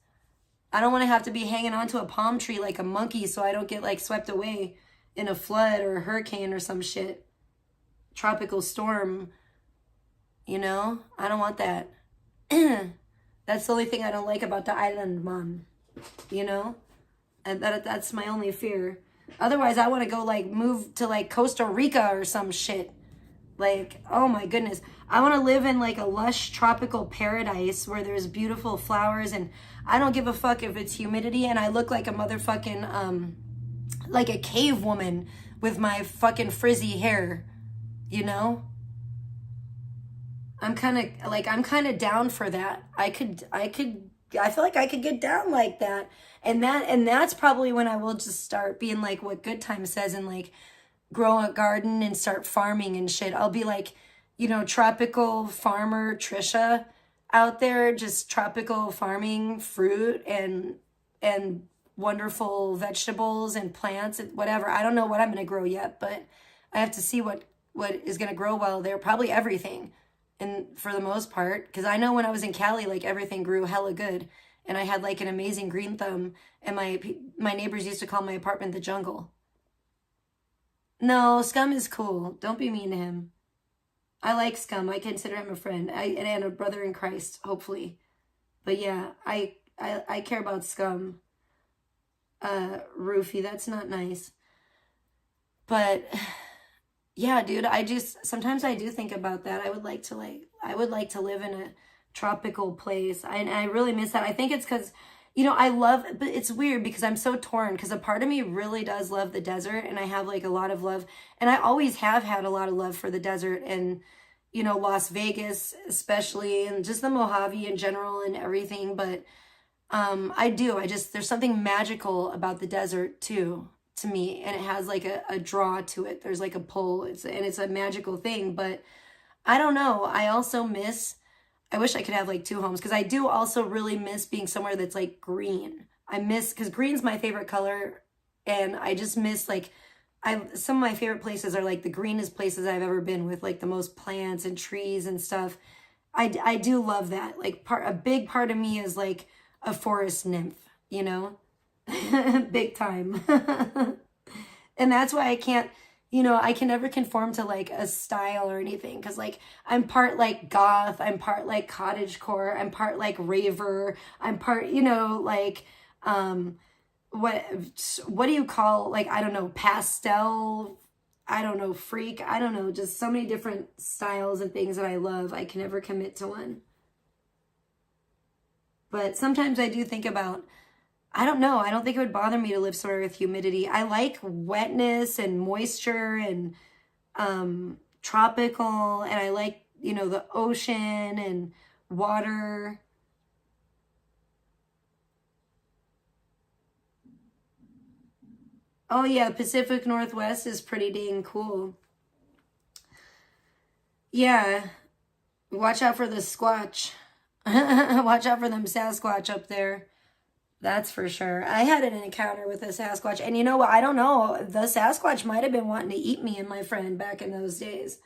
I don't want to have to be hanging onto a palm tree like a monkey so I don't get like swept away in a flood or a hurricane or some shit. Tropical storm. I don't want that. That's the only thing I don't like about the island, man. And that's my only fear. Otherwise, I want to go like move to like Costa Rica or some shit. Like, oh my goodness. I want to live in like a lush tropical paradise where there's beautiful flowers, and I don't give a fuck if it's humidity and I look like a motherfucking, like a cave woman with my fucking frizzy hair, I'm kind of down for that. I feel like I could get down like that. And that's probably when I will just start being like what Good Time says, and like grow a garden and start farming and shit. I'll be like, tropical farmer Trisha out there, just tropical farming fruit and wonderful vegetables and plants and whatever. I don't know what I'm going to grow yet, but I have to see what is going to grow well there. Probably everything. And for the most part, because I know when I was in Cali, like everything grew hella good. and I had like an amazing green thumb, and my neighbors used to call my apartment the jungle. No, Scum is cool. Don't be mean to him. I like Scum. I consider him a friend. And a brother in Christ, hopefully. But yeah, I care about Scum. Roofie, that's not nice. But yeah, dude, sometimes I do think about that. I would like to live in a tropical place. I really miss that. I think it's because, but it's weird because I'm so torn, because a part of me really does love the desert, and I have like a lot of love, and I always have had a lot of love for the desert, and Las Vegas especially, and just the Mojave in general and everything. But there's something magical about the desert too, to me, and it has like a draw to it. There's like a pull. It's a magical thing. But I don't know. I wish I could have like two homes, because I do also really miss being somewhere that's like green. Because green's my favorite color, and I just miss like, some of my favorite places are like the greenest places I've ever been, with like the most plants and trees and stuff. I do love that. Like a big part of me is like a forest nymph, big time. And that's why I can't, I can never conform to like a style or anything, because like I'm part like goth, I'm part like cottagecore, I'm part like raver, I'm part, like what do you call, like, I don't know, pastel, I don't know, freak, I don't know, just so many different styles and things that I love. I can never commit to one. But sometimes I do think about, I don't know, I don't think it would bother me to live somewhere with humidity. I like wetness and moisture and tropical, and I like, the ocean and water. Oh yeah, Pacific Northwest is pretty dang cool. Yeah, watch out for the Squatch. Watch out for them Sasquatch up there. That's for sure. I had an encounter with a Sasquatch, and you know what? I don't know. The Sasquatch might have been wanting to eat me and my friend back in those days.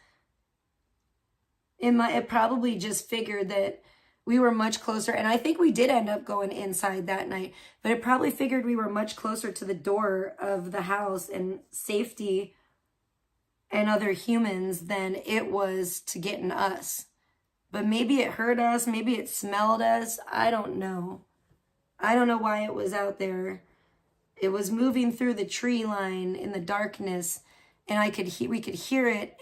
It probably just figured that we were much closer, and I think we did end up going inside that night, but it probably figured we were much closer to the door of the house and safety and other humans than it was to getting us. But maybe it heard us, maybe it smelled us. I don't know. I don't know why it was out there. It was moving through the tree line in the darkness, and we could hear it,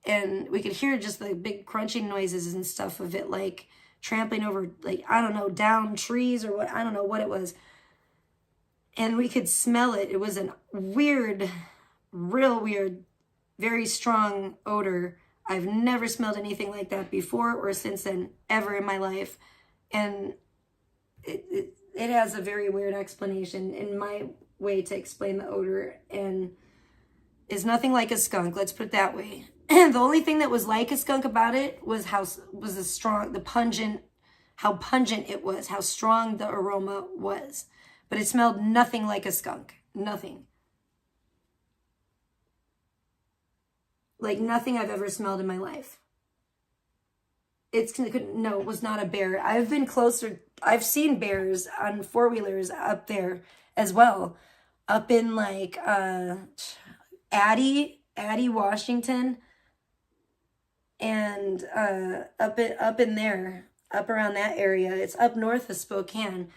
and we could hear just the big crunching noises and stuff of it, like trampling over, like, I don't know, down trees or what, I don't know what it was. And we could smell it. It was a weird, real weird, very strong odor. I've never smelled anything like that before or since then, ever in my life. And it has a very weird explanation in my way to explain the odor, and is nothing like a skunk. Let's put it that way. And the only thing that was like a skunk about it was how pungent it was, how strong the aroma was. But it smelled nothing like a skunk. Nothing. Like nothing I've ever smelled in my life. No, it was not a bear. I've been closer. I've seen bears on four-wheelers up there as well. Up in like Addy, Washington. And up in there, up around that area. It's up north of Spokane.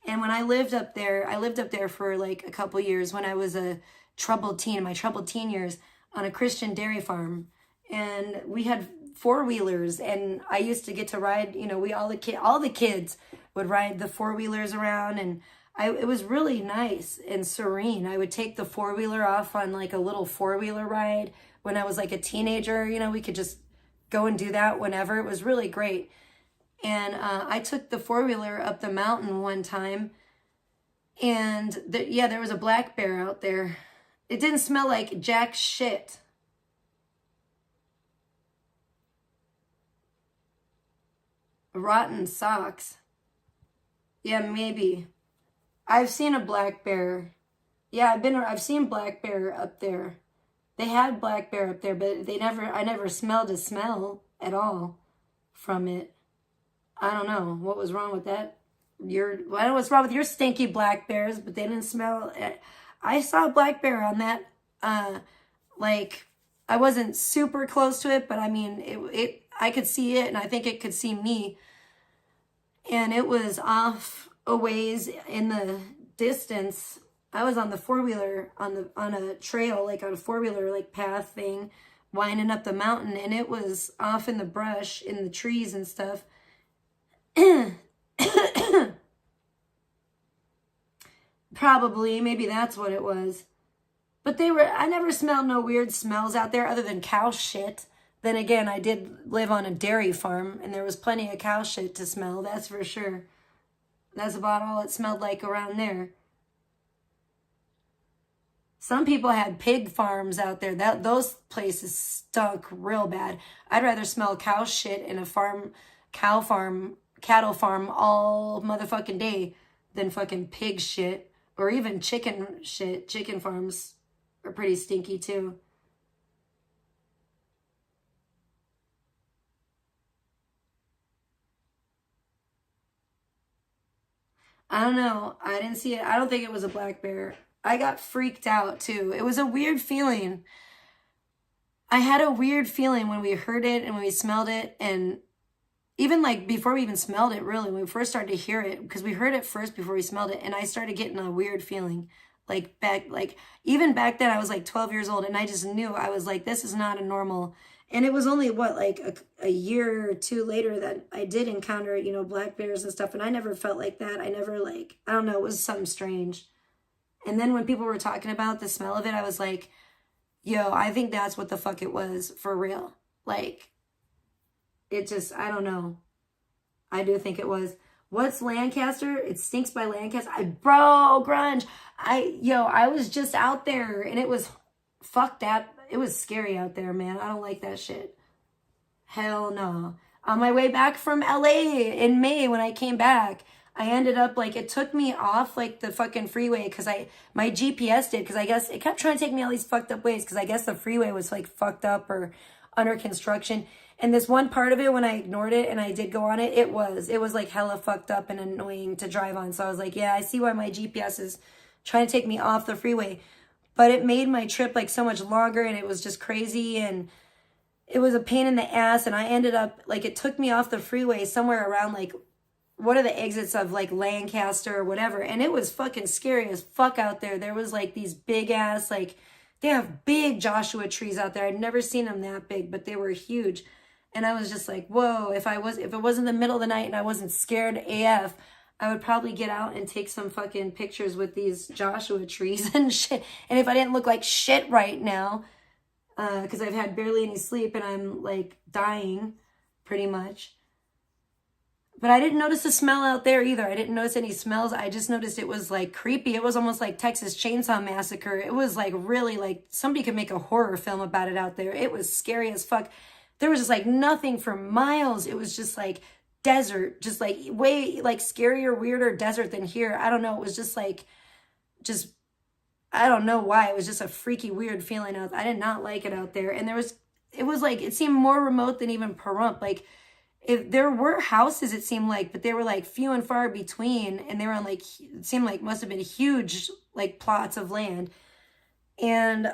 And when I lived up there for like a couple years when I was a troubled teen, in my troubled teen years, on a Christian dairy farm. And we had four-wheelers, and I used to get to ride, all the kids would ride the four-wheelers around, and it was really nice and serene. I would take the four-wheeler off on like a little four-wheeler ride when I was like a teenager. We could just go and do that whenever. It was really great. And I took the four-wheeler up the mountain one time, and there was a black bear out there. It didn't smell like jack shit. Rotten socks. Yeah, maybe. I've seen a black bear. Yeah, I've seen black bear up there. They had black bear up there, but I never smelled a smell at all from it. I don't know what was wrong with that I don't know what's wrong with your stinky black bears, but they didn't smell. I saw a black bear on that. Like, I wasn't super close to it, but I mean, I could see it, and I think it could see me. And it was off a ways in the distance. I was on the four-wheeler on a trail, like on a four-wheeler like path thing, winding up the mountain, and it was off in the brush, in the trees and stuff. Probably, maybe that's what it was. But I never smelled no weird smells out there other than cow shit. Then again, I did live on a dairy farm, and there was plenty of cow shit to smell, that's for sure. That's about all it smelled like around there. Some people had pig farms out there. Those places stunk real bad. I'd rather smell cow shit in a cattle farm all motherfucking day than fucking pig shit. Or even chicken shit. Chicken farms are pretty stinky too. I don't know. I didn't see it. I don't think it was a black bear. I got freaked out too. It was a weird feeling. I had a weird feeling when we heard it and when we smelled it, and even like before we even smelled it, really, when we first started to hear it, because we heard it first before we smelled it, and I started getting a weird feeling. Like even back then I was like 12 years old, and I just knew, I was like, this is not a normal. And it was only like a year or two later that I did encounter, black bears and stuff, and I never felt like that. I never I don't know, it was something strange. And then when people were talking about the smell of it, I was like, yo, I think that's what the fuck it was for real. Like, it just, I don't know. I do think it was. What's Lancaster? It stinks by Lancaster. Bro, grunge. I was just out there, and it was, fuck that. It was scary out there, man. I don't like that shit. Hell no. On my way back from LA in May, when I came back, I ended up, it took me off, the fucking freeway, because my GPS did, because I guess it kept trying to take me all these fucked up ways, because I guess the freeway was, fucked up or under construction. And this one part of it, when I ignored it and I did go on it, it was hella fucked up and annoying to drive on. So I was like, yeah, I see why my GPS is trying to take me off the freeway. But it made my trip, so much longer, and it was just crazy, and it was a pain in the ass, and I ended up, it took me off the freeway somewhere around, one of the exits of Lancaster or whatever, and it was fucking scary as fuck out there. There was these big ass, they have big Joshua trees out there. I'd never seen them that big, but they were huge. And I was just like, whoa, if it wasn't the middle of the night and I wasn't scared AF, I would probably get out and take some fucking pictures with these Joshua trees and shit. And if I didn't look like shit right now, because I've had barely any sleep and I'm dying pretty much. But I didn't notice the smell out there either. I didn't notice any smells. I just noticed it was creepy. It was almost like Texas Chainsaw Massacre. It was really somebody could make a horror film about it out there. It was scary as fuck. There was just nothing for miles. It was just desert, just way scarier, weirder desert than here. I don't know. It was just I don't know why. It was just a freaky, weird feeling out. I did not like it out there. And it seemed more remote than even Pahrump. If there were houses, it seemed but they were few and far between, and they were on it seemed must have been huge plots of land, and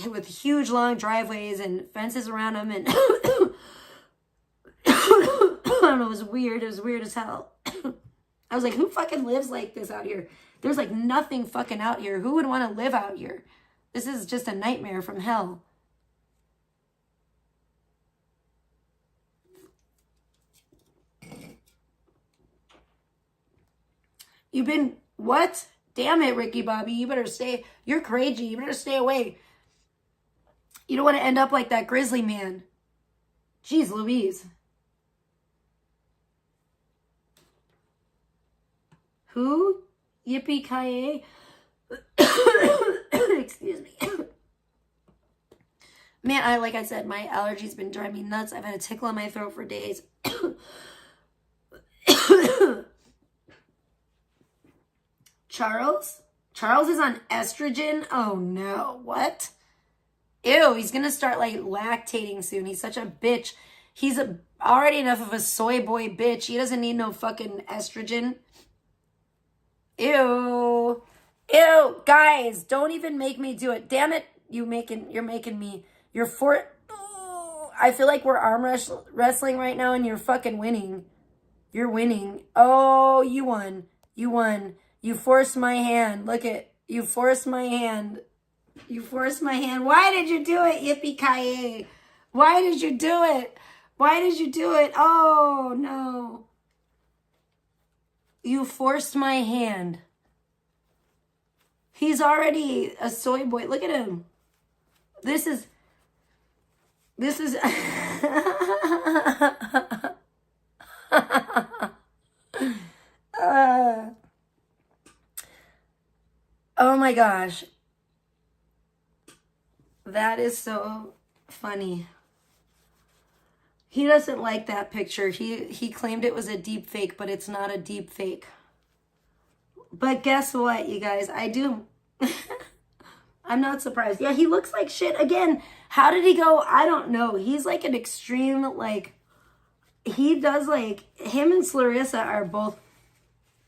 with huge long driveways and fences around them, and I don't know, it was weird. It was weird as hell. I was like, who fucking lives like this out here? There's nothing fucking out here. Who would want to live out here? This is just a nightmare from hell. You've been, what? Damn it, Ricky Bobby. You better stay. You're crazy. You better stay away. You don't want to end up like that grizzly man. Jeez Louise. Who? Yippee-ki-yay. Excuse me. Man, like I said, my allergies been driving me nuts. I've had a tickle in my throat for days. Charles? Charles is on estrogen? Oh no, what? Ew, he's gonna start lactating soon. He's such a bitch. already enough of a soy boy bitch. He doesn't need no fucking estrogen. Ew. Ew. Guys, don't even make me do it. Damn it. You're making me. I feel like we're arm wrestling right now and you're fucking winning. You're winning. Oh, you won. You won. You forced my hand. Look at, you forced my hand. You forced my hand. Why did you do it, Yippee-ki-yay? Why did you do it? Why did you do it? Oh, no. You forced my hand. He's already a soy boy. Look at him. This is oh my gosh. That is so funny. He doesn't like that picture. He claimed it was a deep fake, but it's not a deep fake. But guess what, you guys? I do. I'm not surprised. Yeah, he looks like shit. Again, how did he go? I don't know. He's like an extreme, like, he does like, him and Clarissa are both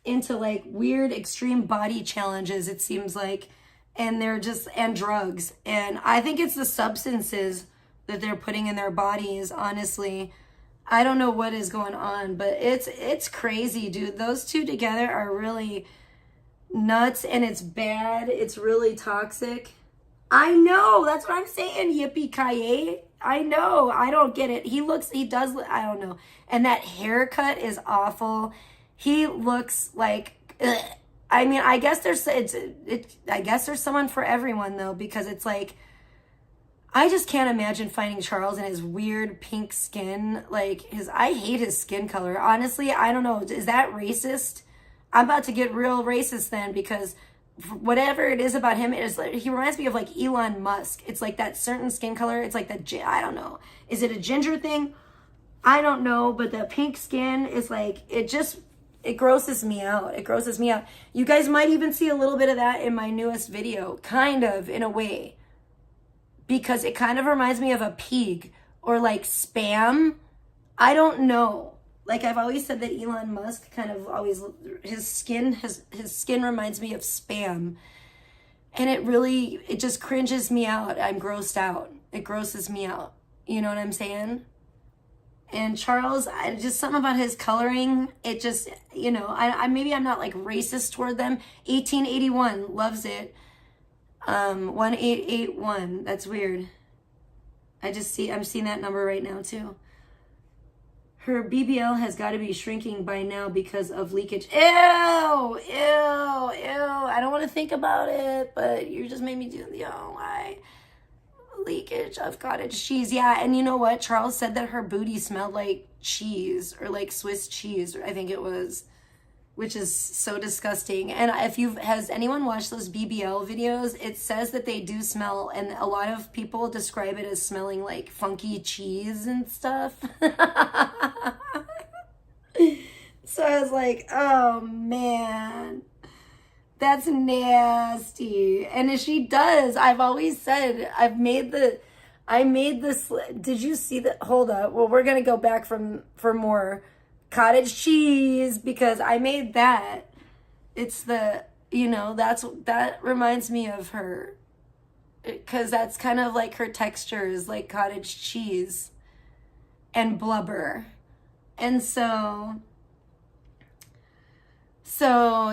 into like weird extreme body challenges, it seems like. And they're just, and drugs. And I think it's the substances that they're putting in their bodies, honestly. I don't know what is going on, but it's crazy, dude. Those two together are really nuts, and it's bad. It's really toxic. I know. That's what I'm saying, Yippee-ki-yay. I know. I don't get it. He does, I don't know. And that haircut is awful. He looks like, ugh. I mean, I guess there's someone for everyone though, because it's like, I just can't imagine finding Charles in his weird pink skin. Like I hate his skin color. Honestly, I don't know. Is that racist? I'm about to get real racist then, because whatever it is about him, he reminds me of like Elon Musk. It's like that certain skin color. It's like I don't know. Is it a ginger thing? I don't know, but the pink skin is like, it grosses me out. It grosses me out. You guys might even see a little bit of that in my newest video, kind of, in a way. Because it kind of reminds me of a pig or like Spam. I don't know. Like I've always said that Elon Musk kind of always, his skin reminds me of Spam. And it just cringes me out. I'm grossed out. It grosses me out. You know what I'm saying? And Charles, just something about his coloring, it just, you know, maybe I'm not like racist toward them. 1881, loves it. 1881, that's weird. I'm seeing that number right now too. Her BBL has got to be shrinking by now because of leakage. Ew, ew, ew. I don't want to think about it, but you just made me do, why? Leakage of cottage cheese. Yeah, and you know what? Charles said that her booty smelled like cheese, or like Swiss cheese, I think it was, which is so disgusting. And has anyone watched those BBL videos? It says that they do smell, and a lot of people describe it as smelling like funky cheese and stuff. So I was like, oh man, that's nasty. And she does. I've always said, I made this, did you see that? Hold up. Well, we're going to go back for more cottage cheese, because I made that. It's the, that reminds me of her, because that's kind of like her texture is like cottage cheese and blubber. And so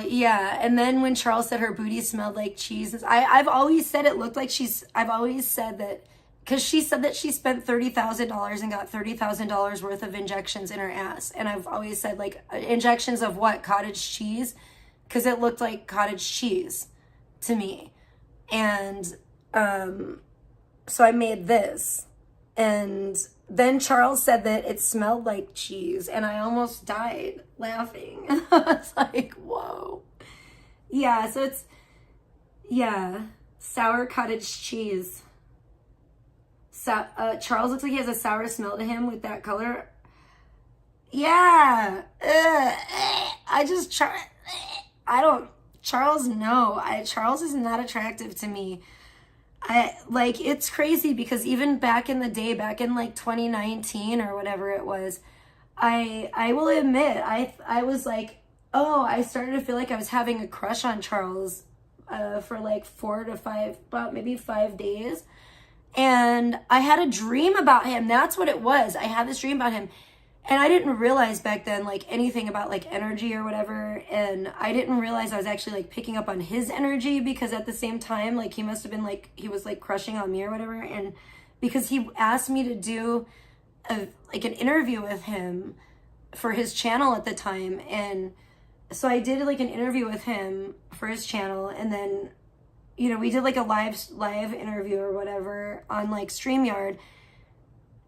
yeah, and then when Charles said her booty smelled like cheese, I've always said it looked like I've always said that, because she said that she spent $30,000 and got $30,000 worth of injections in her ass. And I've always said, like, injections of what? Cottage cheese? Because it looked like cottage cheese to me. And so I made this. And then Charles said that it smelled like cheese, and I almost died laughing. I was like, whoa. Yeah, so it's, sour cottage cheese. Charles looks like he has a sour smell to him with that color. Yeah. Charles, no. Charles is not attractive to me. It's crazy because even back in the day, back in like 2019 or whatever it was, I will admit, I was like, oh, I started to feel like I was having a crush on Charles for like 4 to 5, about maybe 5 days. And I had a dream about him. That's what it was. I had this dream about him. And I didn't realize back then like anything about like energy or whatever. And I didn't realize I was actually like picking up on his energy, because at the same time, like he must have been like, he was like crushing on me or whatever. And because he asked me to do like an interview with him for his channel at the time. And so I did like an interview with him for his channel. And then, you know, we did like a live interview or whatever on like StreamYard.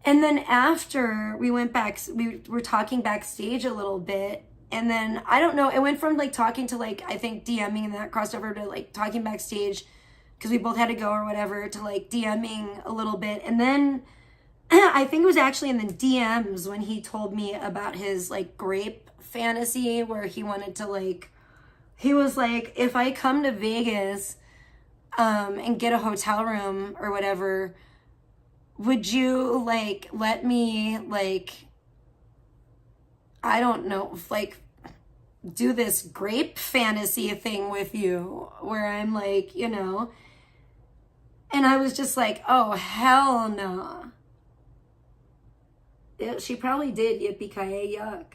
And then after we went back, we were talking backstage a little bit. And then, I don't know, it went from like talking to like, I think DMing, and that crossed over to like talking backstage because we both had to go or whatever, to like DMing a little bit. And then I think it was actually in the DMs when he told me about his like grape fantasy, where he wanted to like, he was like, if I come to Vegas and get a hotel room or whatever, would you like let me like, I don't know, like do this grape fantasy thing with you where I'm like, you know, and I was just like, oh, hell no. She probably did, yippee-ki-yay, yuck.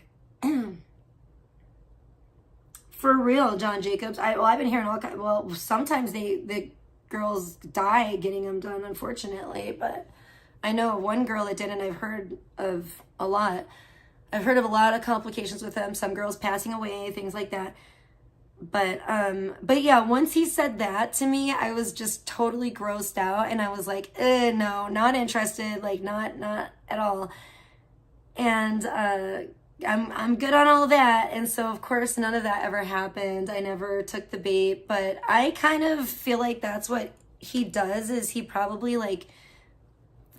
For real, John Jacobs. I've been hearing all kinds. Well, sometimes the girls die getting them done, unfortunately. But I know of one girl that did, and I've heard of a lot. I've heard of a lot of complications with them. Some girls passing away, things like that. But yeah, once he said that to me, I was just totally grossed out, and I was like, no, not interested. Like, not at all. And I'm good on all that. And so of course none of that ever happened. I never took the bait, but I kind of feel like that's what he does, is he probably like,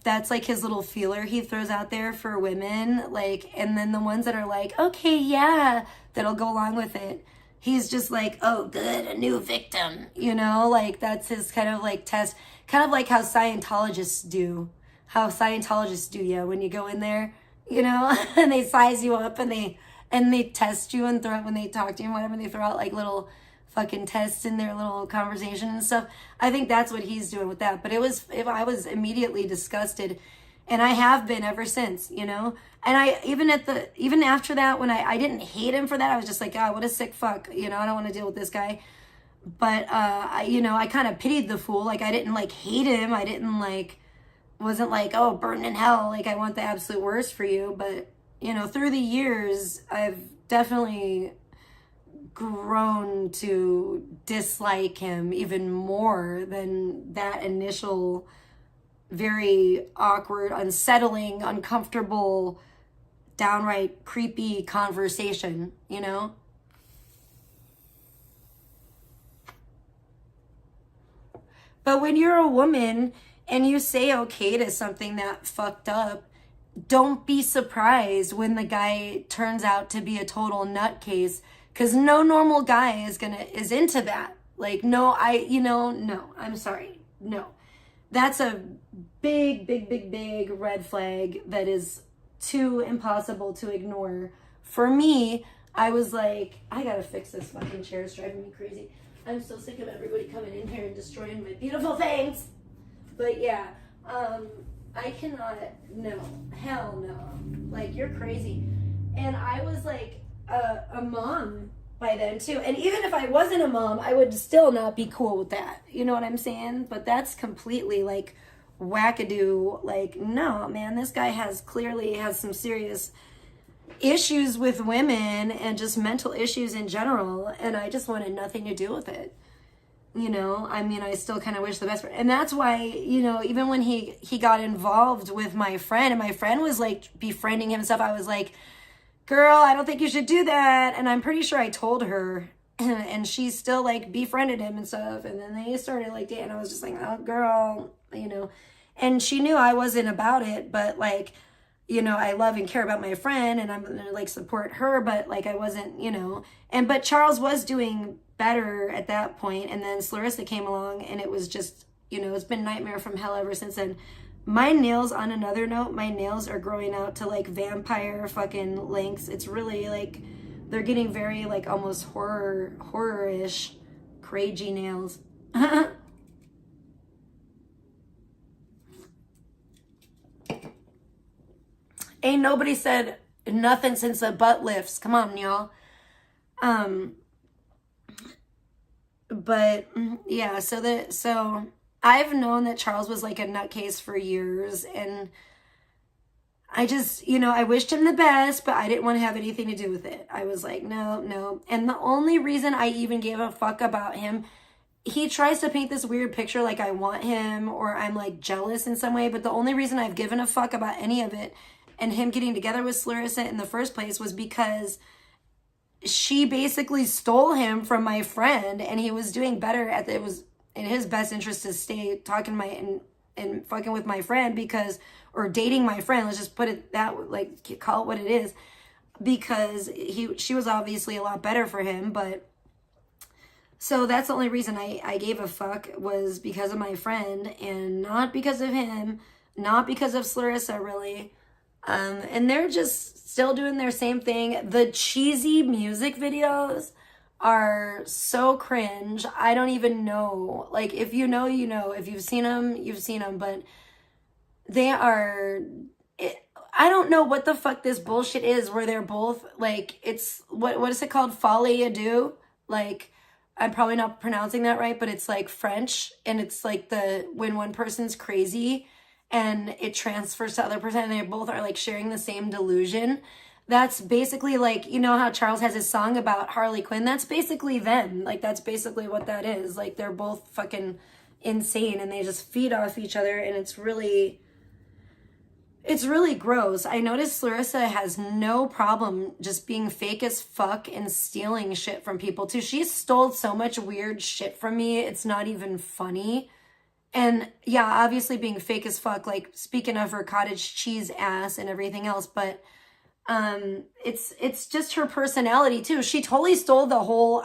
that's like his little feeler he throws out there for women, like, and then the ones that are like, okay, yeah, that'll go along with it, he's just like, oh good, a new victim, you know, like that's his kind of like test, kind of like how Scientologists do, yeah, when you go in there, you know, and they size you up and they test you and throw, when they talk to you and whatever, they throw out like little fucking tests in their little conversation and stuff. I think that's what he's doing with that. But I was immediately disgusted, and I have been ever since, you know. And I even after that, when I didn't hate him for that, I was just like, God, what a sick fuck, you know, I don't want to deal with this guy. But I kind of pitied the fool. Like, I didn't like hate him. I didn't like, wasn't like, oh, burn in hell, like I want the absolute worst for you. But, you know, through the years, I've definitely grown to dislike him even more than that initial very awkward, unsettling, uncomfortable, downright creepy conversation, you know? But when you're a woman and you say okay to something that fucked up, don't be surprised when the guy turns out to be a total nutcase, because no normal guy is into that. Like, no, I'm sorry. No. That's a big, big, big, big red flag that is too impossible to ignore. For me, I was like, I gotta fix this fucking chair. It's driving me crazy. I'm so sick of everybody coming in here and destroying my beautiful things. But yeah, I cannot, no, hell no. Like, you're crazy. And I was like a mom by then too. And even if I wasn't a mom, I would still not be cool with that. You know what I'm saying? But that's completely like wackadoo. Like, no, man, this guy clearly has some serious issues with women and just mental issues in general. And I just wanted nothing to do with it. You know, I mean, I still kind of wish the best for, and that's why, you know, even when he got involved with my friend, and my friend was like befriending him and stuff, I was like, girl, I don't think you should do that. And I'm pretty sure I told her, and she still like befriended him and stuff. And then they started like dating. I was just like, oh girl, you know, and she knew I wasn't about it, but like, you know, I love and care about my friend, and I'm gonna like support her, but like I wasn't, you know, but Charles was doing better at that point, and then Clarissa came along, and it was just you know, it's been nightmare from hell ever since then. My nails, on another note, my nails are growing out to like vampire fucking lengths. It's really like, they're getting very like almost horror-ish, crazy nails. Ain't nobody said nothing since the butt lifts. Come on, y'all. But yeah, so I've known that Charles was like a nutcase for years, and I just, you know, I wished him the best, but I didn't want to have anything to do with it. I was like, no, no. And the only reason I even gave a fuck about him, he tries to paint this weird picture like I want him or I'm like jealous in some way, but the only reason I've given a fuck about any of it and him getting together with Clarissa in the first place was because she basically stole him from my friend, and he was doing better at it was in his best interest to stay talking to my and fucking with my friend because, or dating my friend, let's just put it that, like, call it what it is, because she was obviously a lot better for him. But so that's the only reason I gave a fuck, was because of my friend and not because of him, not because of Clarissa, really. And they're just still doing their same thing. The cheesy music videos are so cringe. I don't even know. Like, if you know, you know. If you've seen them, you've seen them. But they are... I don't know what the fuck this bullshit is where they're both, like, it's... What is it called? Folie à deux? Like, I'm probably not pronouncing that right, but it's, like, French. And it's, like, when one person's crazy and it transfers to the other person, and they both are like sharing the same delusion. That's basically like, you know how Charles has his song about Harley Quinn? That's basically them. Like, that's basically what that is. Like, they're both fucking insane and they just feed off each other, and it's really gross. I noticed Clarissa has no problem just being fake as fuck and stealing shit from people too. She stole so much weird shit from me, it's not even funny. And yeah, obviously being fake as fuck, like, speaking of her cottage cheese ass and everything else, but it's just her personality too. She totally stole the whole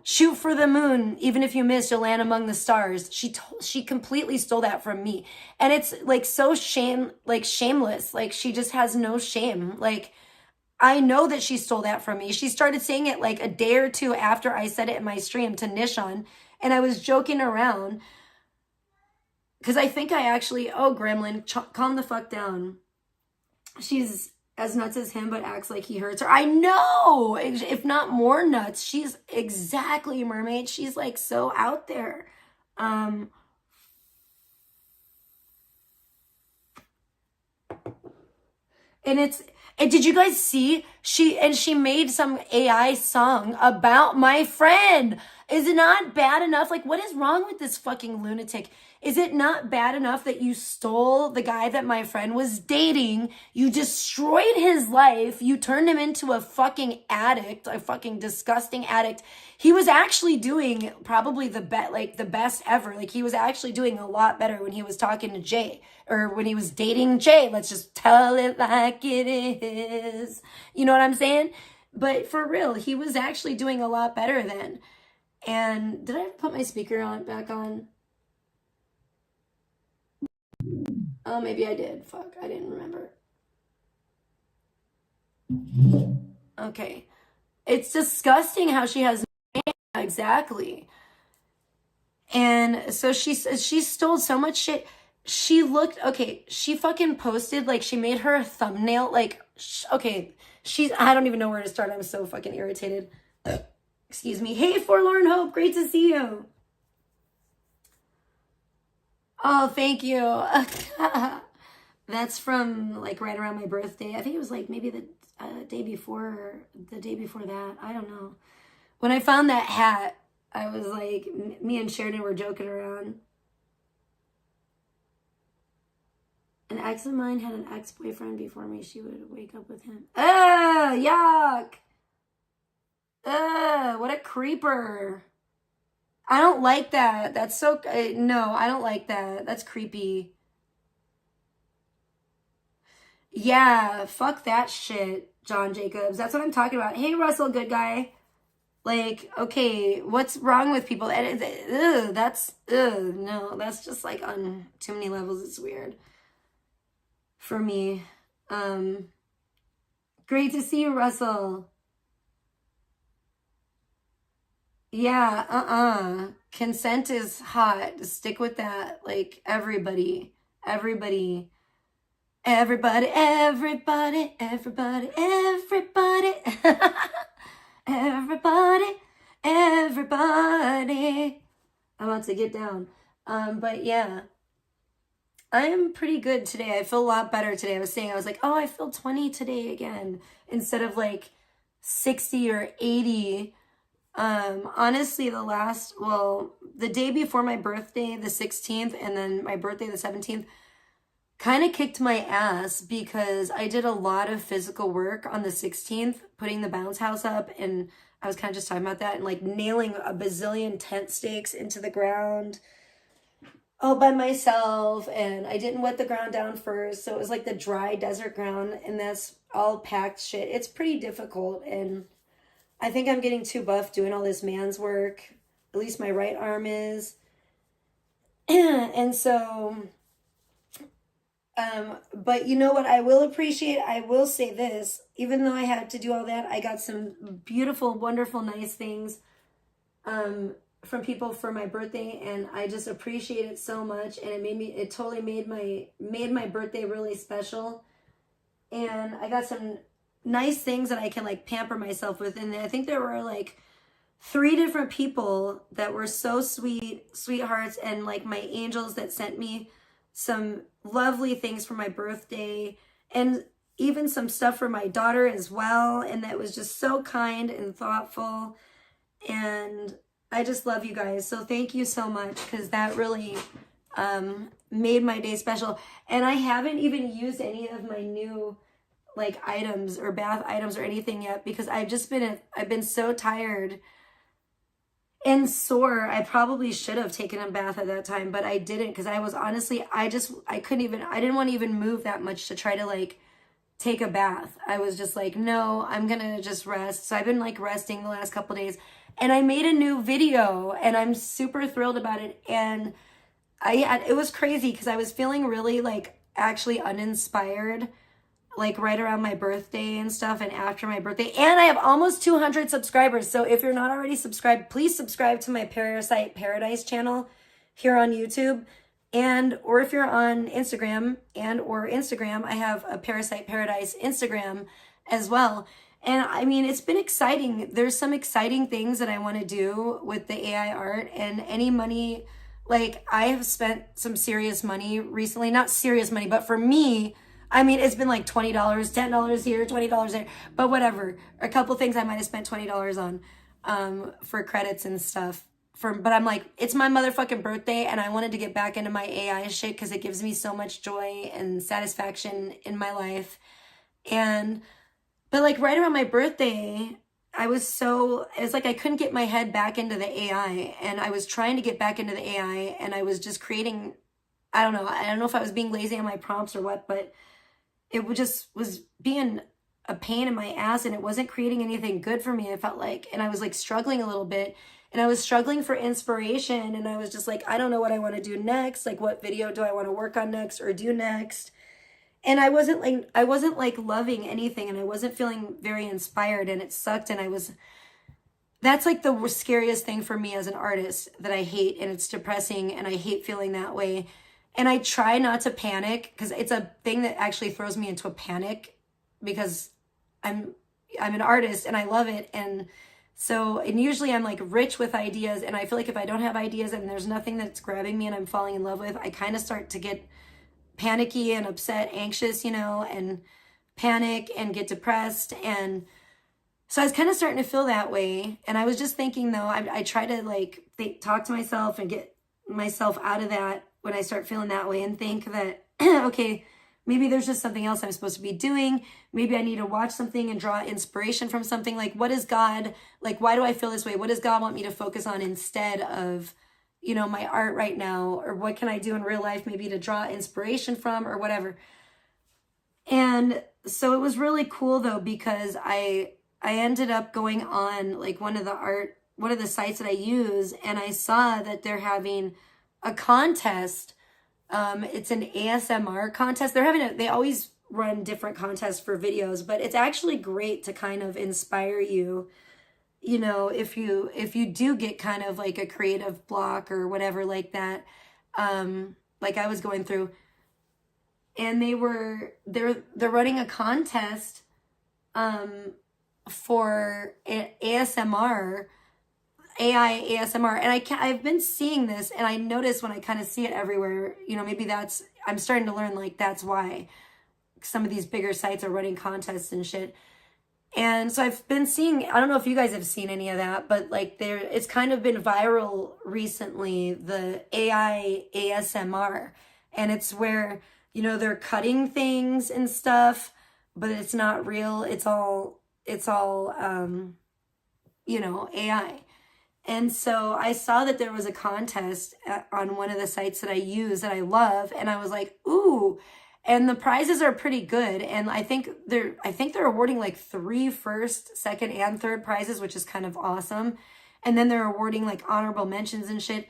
shoot for the moon, even if you miss, you'll land among the stars. She completely stole that from me. And it's like so shameless. Like, she just has no shame. Like, I know that she stole that from me. She started saying it like a day or two after I said it in my stream to Nishon, and I was joking around. Because I think I actually... Oh, Gremlin, calm the fuck down. She's as nuts as him, but acts like he hurts her. I know! If not more nuts. She's exactly mermaid. She's, like, so out there. And did you guys see? She made some AI song about my friend. Is it not bad enough? Like, what is wrong with this fucking lunatic? Is it not bad enough that you stole the guy that my friend was dating? You destroyed his life. You turned him into a fucking addict, a fucking disgusting addict. He was actually doing probably the best ever. Like, he was actually doing a lot better when he was talking to Jay, or when he was dating Jay. Let's just tell it like it is. You know what I'm saying? But for real, he was actually doing a lot better then. And did I put my speaker back on? Oh, maybe I did. Fuck, I didn't remember. Okay. It's disgusting how she has... Exactly. And so she stole so much shit. She looked... Okay, she fucking posted, like, she made her thumbnail, like... Okay, I don't even know where to start. I'm so fucking irritated. Excuse me. Hey, Forlorn Hope, great to see you. Oh, thank you. That's from, like, right around my birthday. I think it was, like, maybe the day before, or the day before that. I don't know. When I found that hat, I was like, me and Sheridan were joking around. An ex of mine had an ex-boyfriend before me. She would wake up with him. Yuck. What a creeper. I don't like that. That's so... no, I don't like that. That's creepy. Yeah, fuck that shit, John Jacobs. That's what I'm talking about. Hey, Russell, good guy. Like, okay, what's wrong with people? And no, that's just like on too many levels. It's weird for me. Great to see you, Russell. Yeah, consent is hot. Stick with that. Like, everybody, everybody, everybody, everybody, everybody, everybody, everybody, everybody. I'm about to get down. But yeah, I am pretty good today. I feel a lot better today. I was like, oh, I feel 20 today again, instead of like 60 or 80. Honestly, the day before my birthday, the 16th, and then my birthday, the 17th, kind of kicked my ass because I did a lot of physical work on the 16th, putting the bounce house up, and I was kind of just talking about that, and like nailing a bazillion tent stakes into the ground all by myself, and I didn't wet the ground down first, so it was like the dry desert ground, and that's all packed shit. It's pretty difficult, and I think I'm getting too buff doing all this man's work. At least my right arm is. And so, but you know what I will appreciate? I will say this. Even though I had to do all that, I got some beautiful, wonderful, nice things from people for my birthday, and I just appreciate it so much. And it totally made my birthday really special. And I got some nice things that I can like pamper myself with. And I think there were like 3 different people that were so sweethearts, and like my angels that sent me some lovely things for my birthday, and even some stuff for my daughter as well. And that was just so kind and thoughtful. And I just love you guys. So thank you so much, because that really made my day special. And I haven't even used any of my new like items or bath items or anything yet, because I've been so tired and sore. I probably should have taken a bath at that time, but I didn't, because I was honestly, I didn't want to even move that much to try to like take a bath. I was just like, no, I'm gonna just rest. So I've been like resting the last couple days, and I made a new video, and I'm super thrilled about it. And it was crazy because I was feeling really like actually uninspired, like right around my birthday and stuff, and after my birthday. And I have almost 200 subscribers. So if you're not already subscribed, please subscribe to my Parasite Paradise channel here on YouTube. Or if you're on Instagram I have a Parasite Paradise Instagram as well. And I mean, it's been exciting. There's some exciting things that I want to do with the AI art, and any money, like I have spent some serious money recently, not serious money, but for me, I mean, it's been like $20, $10 here, $20 there, but whatever. A couple things I might have spent $20 on for credits and stuff. But I'm like, it's my motherfucking birthday, and I wanted to get back into my AI shit because it gives me so much joy and satisfaction in my life. But like right around my birthday, it's like I couldn't get my head back into the AI, and I was trying to get back into the AI, and I was just creating, I don't know if I was being lazy on my prompts or what, but it just was being a pain in my ass, and it wasn't creating anything good for me. I felt like, and I was like struggling a little bit, and I was struggling for inspiration, and I was just like, I don't know what I want to do next. Like, what video do I want to work on next or do next? And I wasn't like loving anything, and I wasn't feeling very inspired, and it sucked. And that's like the scariest thing for me as an artist that I hate, and it's depressing, and I hate feeling that way. And I try not to panic, because it's a thing that actually throws me into a panic, because I'm an artist and I love it. And usually I'm like rich with ideas, and I feel like if I don't have ideas and there's nothing that's grabbing me and I'm falling in love with, I kind of start to get panicky and upset, anxious, and panic and get depressed. And so I was kind of starting to feel that way. And I was just thinking, though, I try to like talk to myself and get myself out of that when I start feeling that way, and think that, okay, maybe there's just something else I'm supposed to be doing. Maybe I need to watch something and draw inspiration from something. Like, what is God, like, why do I feel this way? What does God want me to focus on instead of, my art right now? Or what can I do in real life maybe to draw inspiration from, or whatever. And so it was really cool, though, because I I ended up going on like one of the sites that I use, and I saw that they're having a contest. It's an ASMR contest. They always run different contests for videos, but it's actually great to kind of inspire you, you know, if you do get kind of like a creative block or whatever like that, like I was going through. And they're running a contest for ASMR, AI ASMR. And I've been seeing this, and I notice when I kind of see it everywhere, you know, maybe I'm starting to learn like that's why some of these bigger sites are running contests and shit. And so I've been seeing, I don't know if you guys have seen any of that, but like it's kind of been viral recently, the AI ASMR. And it's where, you know, they're cutting things and stuff, but it's not real. It's all, you know, AI. And so I saw that there was a contest on one of the sites that I use that I love. And I was like, ooh, and the prizes are pretty good. And I think they're awarding like 3 first, second, and third prizes, which is kind of awesome. And then they're awarding like honorable mentions and shit.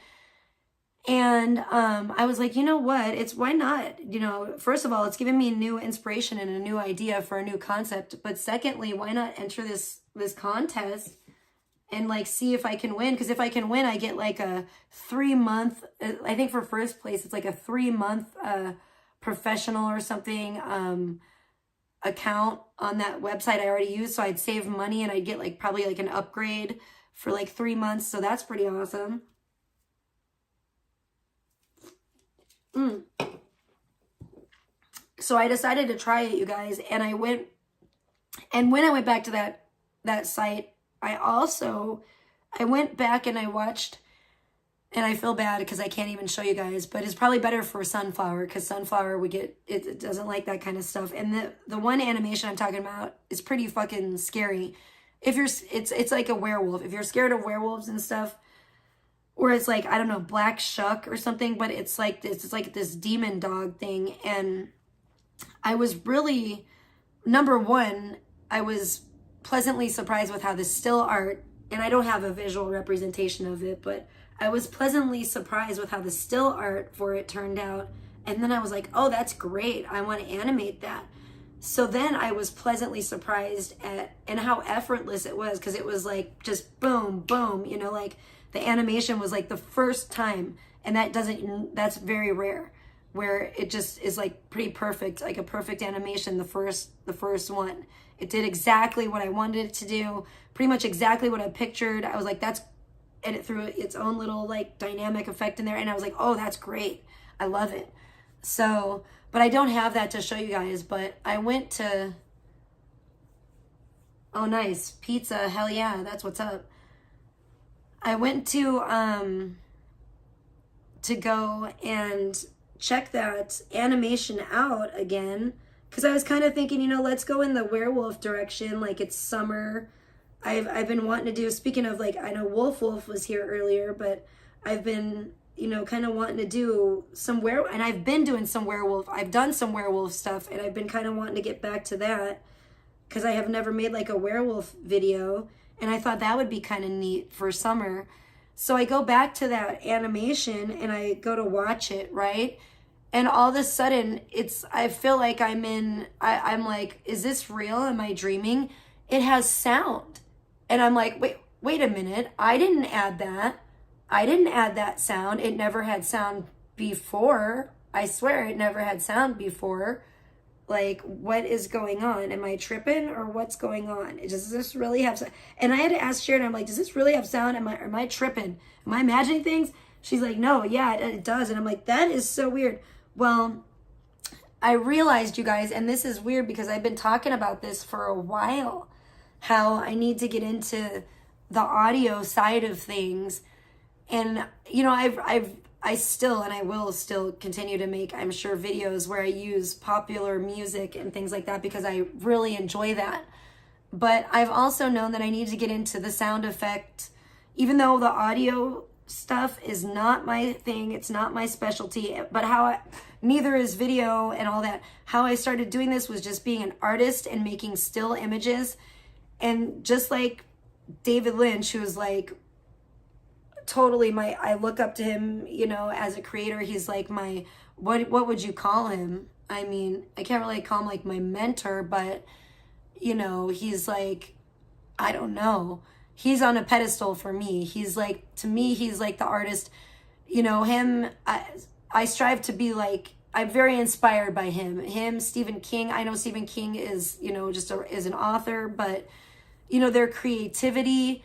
And I was like, you know what? Why not? You know, first of all, it's giving me new inspiration and a new idea for a new concept. But secondly, why not enter this contest and like see if I can win? Because if I can win, I get like a 3-month, I think for first place, it's like a 3-month professional or something account on that website I already use. So I'd save money and I'd get like probably like an upgrade for like 3 months. So that's pretty awesome. So I decided to try it, you guys, and I went, and when I went back to that site, I went back and I watched, and I feel bad because I can't even show you guys, but it's probably better for Sunflower, because Sunflower it doesn't like that kind of stuff. And the one animation I'm talking about is pretty fucking scary. It's like a werewolf. If you're scared of werewolves and stuff, or it's like, I don't know, Black Shuck or something, but it's like this demon dog thing. And I was really, number one, I was pleasantly surprised with how the still art, and I don't have a visual representation of it, but I was pleasantly surprised with how the still art for it turned out. And then I was like, oh, that's great. I want to animate that. So then I was pleasantly surprised and how effortless it was, because it was like just boom, boom, you know, like the animation was like the first time, and that's very rare, where it just is like pretty perfect, like a perfect animation, the first one. It did exactly what I wanted it to do, pretty much exactly what I pictured. I was like, and it threw its own little like dynamic effect in there, and I was like, oh, that's great. I love it. So, but I don't have that to show you guys, but I went to, oh, nice, pizza, hell yeah, that's what's up. I went to go and check that animation out again, because I was kind of thinking, you know, let's go in the werewolf direction, like it's summer. I've been wanting to do, speaking of like, I know Wolf was here earlier, but I've been, you know, kind of wanting to do some and I've been doing some werewolf. I've done some werewolf stuff, and I've been kind of wanting to get back to that, because I have never made like a werewolf video, and I thought that would be kind of neat for summer. So I go back to that animation and I go to watch it, right? And all of a sudden, I feel like I'm like, is this real? Am I dreaming? It has sound. And I'm like, wait a minute. I didn't add that. I didn't add that sound. It never had sound before. I swear it never had sound before. Like, what is going on? Am I tripping, or what's going on? Does this really have sound? And I had to ask Sharon, I'm like, does this really have sound? Am I tripping? Am I imagining things? She's like, no, yeah, it does. And I'm like, that is so weird. Well, I realized, you guys, and this is weird because I've been talking about this for a while, how I need to get into the audio side of things. And, you know, I still, and I will still continue to make, I'm sure, videos where I use popular music and things like that, because I really enjoy that. But I've also known that I need to get into the sound effect, even though the audio stuff is not my thing, it's not my specialty, but neither is video and all that. How I started doing this was just being an artist and making still images. And just like David Lynch, who was like totally I look up to him, you know, as a creator. He's like my, what would you call him? I mean, I can't really call him like my mentor, but, you know, he's like, I don't know. He's on a pedestal for me. He's like, to me, he's like the artist, you know, him. I strive to be like, I'm very inspired by him, Stephen King. I know Stephen King is, you know, just is an author, but, you know, their creativity.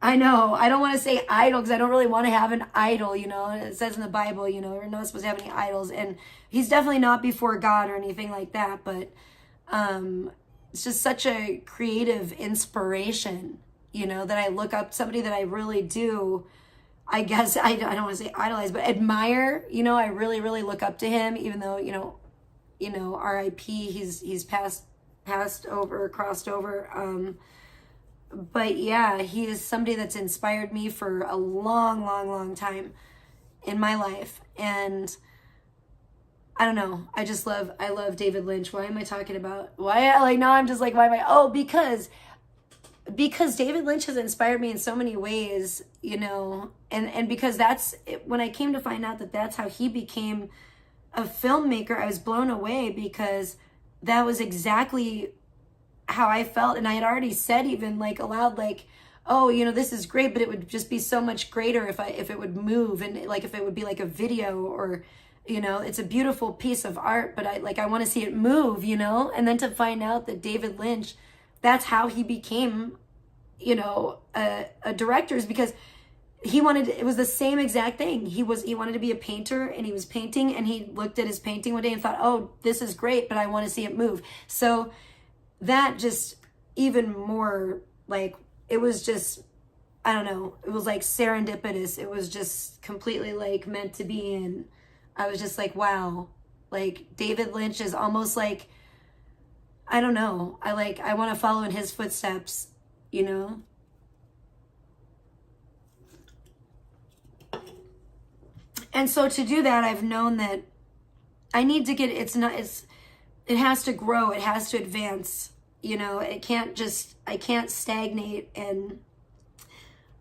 I know, I don't want to say idol because I don't really want to have an idol, you know. It says in the Bible, you know, we're not supposed to have any idols. And he's definitely not before God or anything like that. But it's just such a creative inspiration, you know, that I look up, somebody that I really do, I guess, I don't want to say idolize, but admire, you know. I really, really look up to him, even though, you know, R.I.P., he's passed over, crossed over. But yeah, he is somebody that's inspired me for a long, long, long time in my life. And I don't know. I love David Lynch. Why am I talking about, like, now I'm just like, why am I, oh, because David Lynch has inspired me in so many ways, you know, and because that's, when I came to find out that that's how he became a filmmaker, I was blown away, because that was exactly how I felt. And I had already said, even like aloud, like, oh, you know, this is great, but it would just be so much greater if it would move, and like if it would be like a video, or, you know, it's a beautiful piece of art, but I want to see it move, you know. And then to find out that David Lynch, that's how he became, you know, a director, is because it was the same exact thing. He wanted to be a painter, and he was painting, and he looked at his painting one day and thought, oh, this is great, but I want to see it move. So that just even more, like, it was just, I don't know, it was like serendipitous. It was just completely like meant to be. And I was just like, wow, like David Lynch is almost like, I don't know, I want to follow in his footsteps, you know. And so to do that, I've known that I need to it has to grow, it has to advance, you know. I can't stagnate. And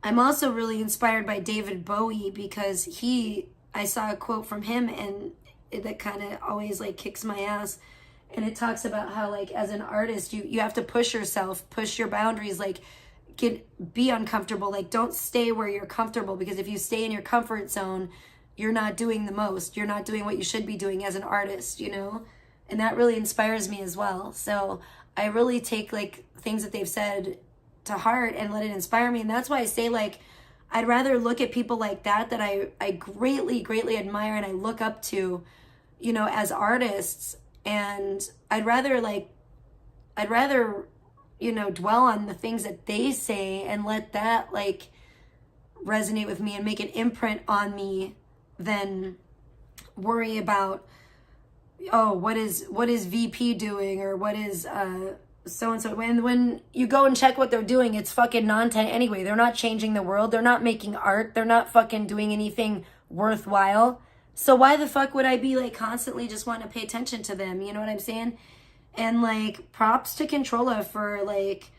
I'm also really inspired by David Bowie, because I saw a quote from him, and that kind of always like kicks my ass. And it talks about how, like, as an artist, you have to push yourself, push your boundaries, like be uncomfortable, like don't stay where you're comfortable, because if you stay in your comfort zone, you're not doing the most. You're not doing what you should be doing as an artist, you know? And that really inspires me as well. So I really take like things that they've said to heart and let it inspire me. And that's why I say, like, I'd rather look at people like that I greatly, greatly admire and I look up to, you know, as artists. And I'd rather, you know, dwell on the things that they say and let that like resonate with me and make an imprint on me, than worry about, oh, what is VP doing, or what is so-and-so. When you go and check what they're doing, it's fucking nonsense anyway. They're not changing the world. They're not making art. They're not fucking doing anything worthwhile. So why the fuck would I be like constantly just wanting to pay attention to them? You know what I'm saying? And like, props to Controlla for like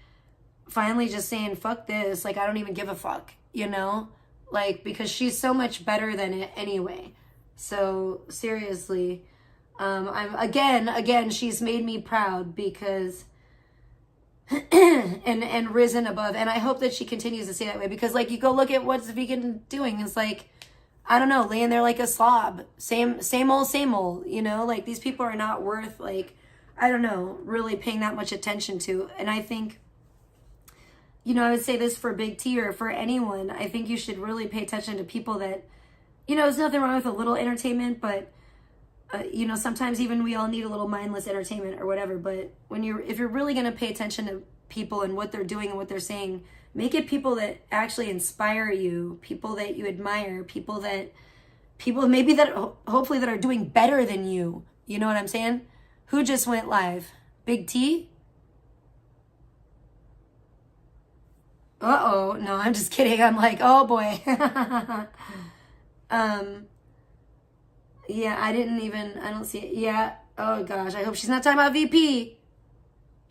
finally just saying, fuck this. Like, I don't even give a fuck, you know? Like, because she's so much better than it anyway. So seriously, I'm again, she's made me proud, because and risen above. And I hope that she continues to stay that way, because like, you go look at what's Vegan doing. It's like, I don't know, laying there like a slob. Same old, you know? Like, these people are not worth, like, I don't know, really paying that much attention to. And I think, you know, I would say this for Big T or for anyone. I think you should really pay attention to people that, you know, there's nothing wrong with a little entertainment, but, you know, sometimes even we all need a little mindless entertainment or whatever. But if you're really going to pay attention to people and what they're doing and what they're saying, make it people that actually inspire you, people that you admire, people maybe that hopefully that are doing better than you. You know what I'm saying? Who just went live? Big T? Uh-oh. No, I'm just kidding. I'm like, oh boy. Yeah, I don't see it. Yeah. Oh gosh. I hope she's not talking about VP.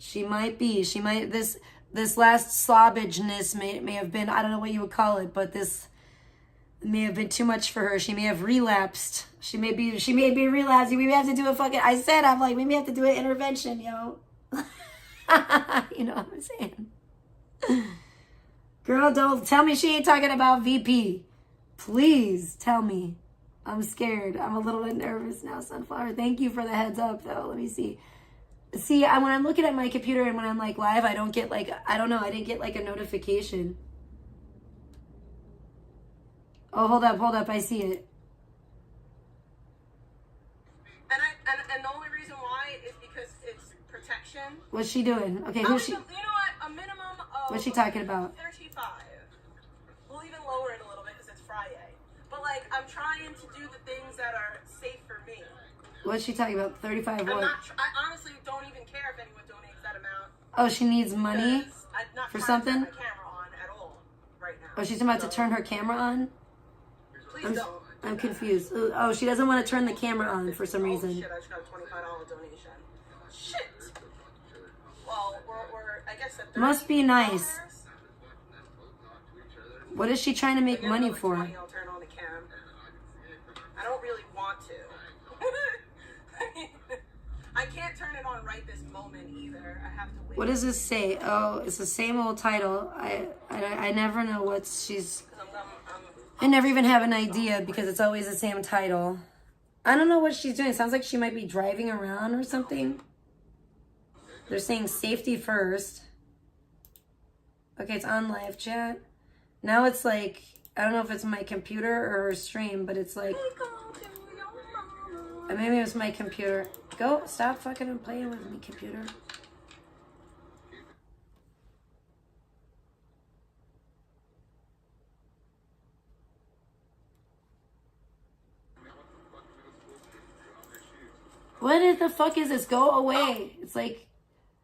She might be. She might, this last slobbageness may have been, I don't know what you would call it, but this may have been too much for her. She may have relapsed. She may be relapsing. We may have to do a fucking, I'm like, we may have to do an intervention, yo. You know what I'm saying? Girl, don't tell me she ain't talking about VP. Please tell me. I'm scared. I'm a little bit nervous now, Sunflower. Thank you for the heads up, though. Let me see. See, when I'm looking at my computer and when I'm like live, I don't get like, I don't know, I didn't get like a notification. Oh, hold up, I see it. And the only reason why is because it's protection. What's she doing? Okay, who's she? You know what? A minimum of. What's she talking about? 35. We'll even lower it a little bit because it's Friday. But like, I'm trying to do the things that are safe for me. What's she talking about? 35 what? I honestly don't even care if anyone donates that amount. Oh, she needs money for something? I'm not trying to turn my camera on at all right now. Oh, she's about to turn her camera on? Please don't. I'm confused. Oh, she doesn't want to turn the camera on for some reason. Shit, I just got a $25 donation. Shit. Well, we're I guess at $30. Must be nice. What is she trying to make money for? I'll turn on the cam. I don't really want to. I can't turn it on right this moment either. I have to wait. What does this say? Oh, it's the same old title. I never know what she's... I never even have an idea because it's always the same title. I don't know what she's doing. It sounds like she might be driving around or something. They're saying safety first. Okay, it's on live chat. Now it's like, I don't know if it's my computer or her stream, but it's like... Maybe it was my computer. Go, stop fucking playing with me, computer. What the fuck is this? Go away. It's like,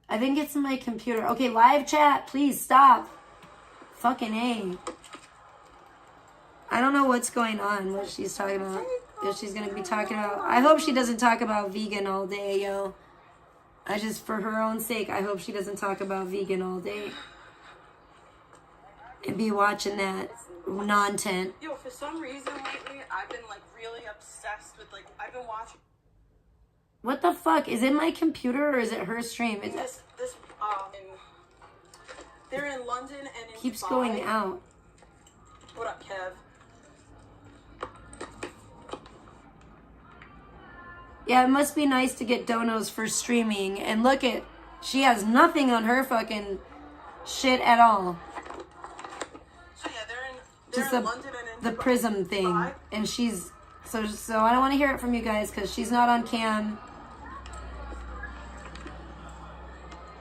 I think it's my computer. Okay, live chat, please stop. Fucking A. I don't know what's going on, what she's talking about. If she's going to be talking about... I hope she doesn't talk about vegan all day, yo. I just, for her own sake, I hope she doesn't talk about vegan all day. And be watching that non-tent. Yo, for some reason lately, I've been like really obsessed with like, I've been watching... What the fuck? Is it my computer or is it her stream? They're in London and in keeps Dubai. Going out. What up, Kev? Yeah, it must be nice to get donos for streaming. And look at, she has nothing on her fucking shit at all. So yeah, they're Just in London and in the Dubai. prism thing. And she's, so I don't want to hear it from you guys because she's not on cam.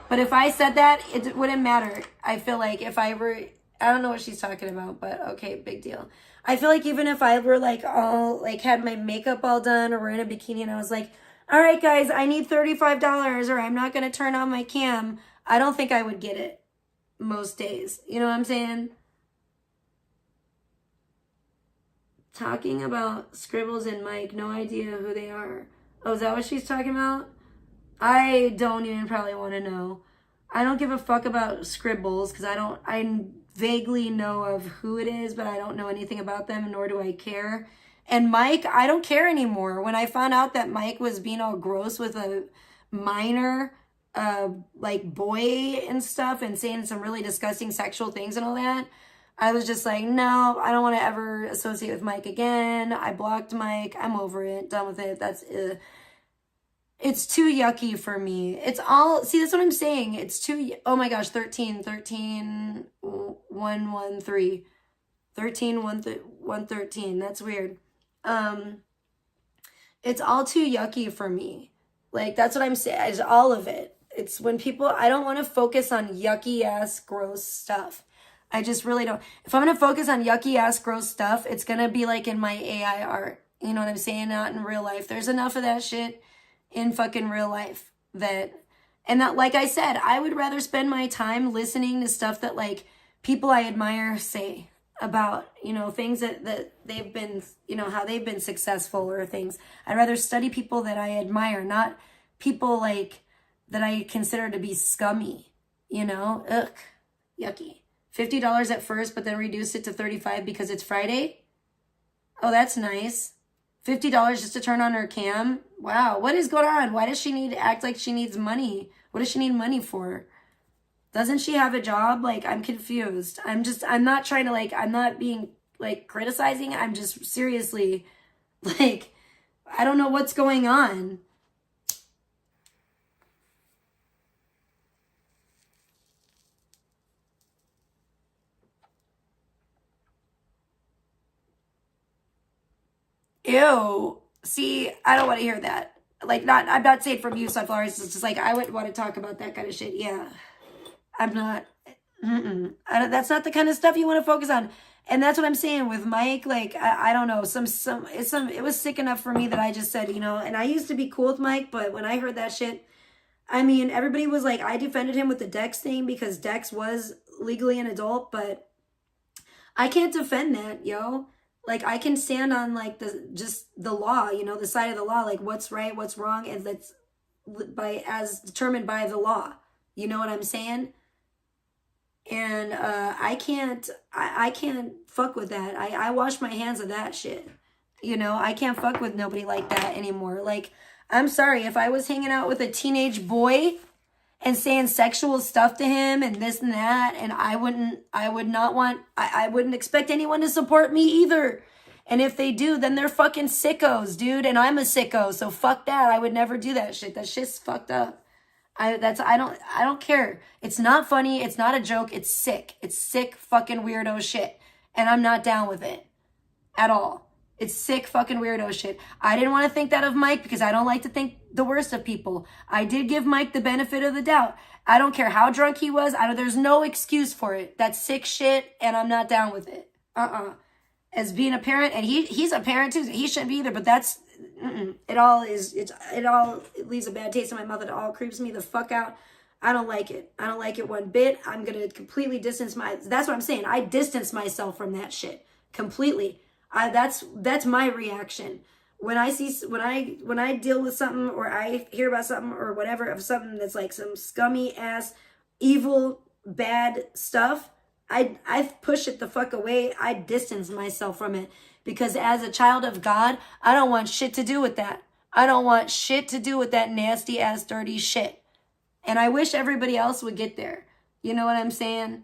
But if I said that, it wouldn't matter. I feel like if I were, I don't know what she's talking about, but okay, big deal. I feel like even if I were like all, like had my makeup all done or were in a bikini and I was like, all right, guys, I need $35 or I'm not going to turn on my cam, I don't think I would get it most days. You know what I'm saying? Talking about Scribbles and Mike, no idea who they are. Oh, is that what she's talking about? I don't even probably want to know. I don't give a fuck about Scribbles because I vaguely know of who it is, but I don't know anything about them, nor do I care. And Mike, I don't care anymore. When I found out that Mike was being all gross with a minor, like boy and stuff and saying some really disgusting sexual things and all that, I was just like, no, I don't want to ever associate with Mike again. I blocked Mike. I'm over it. Done with it. That's it's too yucky for me. It's all, see, that's what I'm saying. It's too, oh my gosh, 13, 113. 113. That's weird. It's all too yucky for me. Like, that's what I'm saying. It's all of it. It's when people, I don't want to focus on yucky ass gross stuff. I just really don't. If I'm going to focus on yucky ass gross stuff, it's going to be like in my AI art. You know what I'm saying? Not in real life. There's enough of that shit in fucking real life that, like I said, I would rather spend my time listening to stuff that like people I admire say about, you know, things that they've been, you know, how they've been successful or things. I'd rather study people that I admire, not people like that I consider to be scummy, you know? Ugh, yucky. $50 at first, but then reduce it to $35 because it's Friday. Oh, that's nice. $50 just to turn on her cam. Wow, what is going on? Why does she need to act like she needs money? What does she need money for? Doesn't she have a job? Like, I'm confused. I'm not trying to, like, I'm not being, like, criticizing. I'm just seriously, like, I don't know what's going on. Ew. See, I don't want to hear that. Like, I'm not saying from you, Sunflowers. It's just like, I wouldn't want to talk about that kind of shit. Yeah. I'm not. That's not the kind of stuff you want to focus on. And that's what I'm saying with Mike. Like, I don't know. It was sick enough for me that I just said, you know, and I used to be cool with Mike, but when I heard that shit, I mean, everybody was like, I defended him with the Dex thing because Dex was legally an adult, but I can't defend that, yo. Like, I can stand on, like, the law, you know, the side of the law, like, what's right, what's wrong, and that's as determined by the law. You know what I'm saying? And I can't fuck with that. I wash my hands of that shit. You know, I can't fuck with nobody like that anymore. Like, I'm sorry, if I was hanging out with a teenage boy and saying sexual stuff to him and this and that, and I wouldn't expect anyone to support me either. And if they do, then they're fucking sickos, dude. And I'm a sicko, so fuck that. I would never do that shit. That shit's fucked up. I don't care. It's not funny. It's not a joke. It's sick. It's sick fucking weirdo shit. And I'm not down with it at all. It's sick fucking weirdo shit. I didn't want to think that of Mike because I don't like to think the worst of people. I did give Mike the benefit of the doubt. I don't care how drunk he was. There's no excuse for it. That's sick shit and I'm not down with it. As being a parent, and he's a parent too. He shouldn't be either, but that's, it all leaves a bad taste in my mouth. It all creeps me the fuck out. I don't like it. I don't like it one bit. I'm going to completely that's what I'm saying. I distance myself from that shit completely. That's my reaction. When I deal with something or I hear about something or whatever of something that's like some scummy ass, evil, bad stuff, I push it the fuck away. I distance myself from it because as a child of God, I don't want shit to do with that. I don't want shit to do with that nasty ass dirty shit. And I wish everybody else would get there. You know what I'm saying?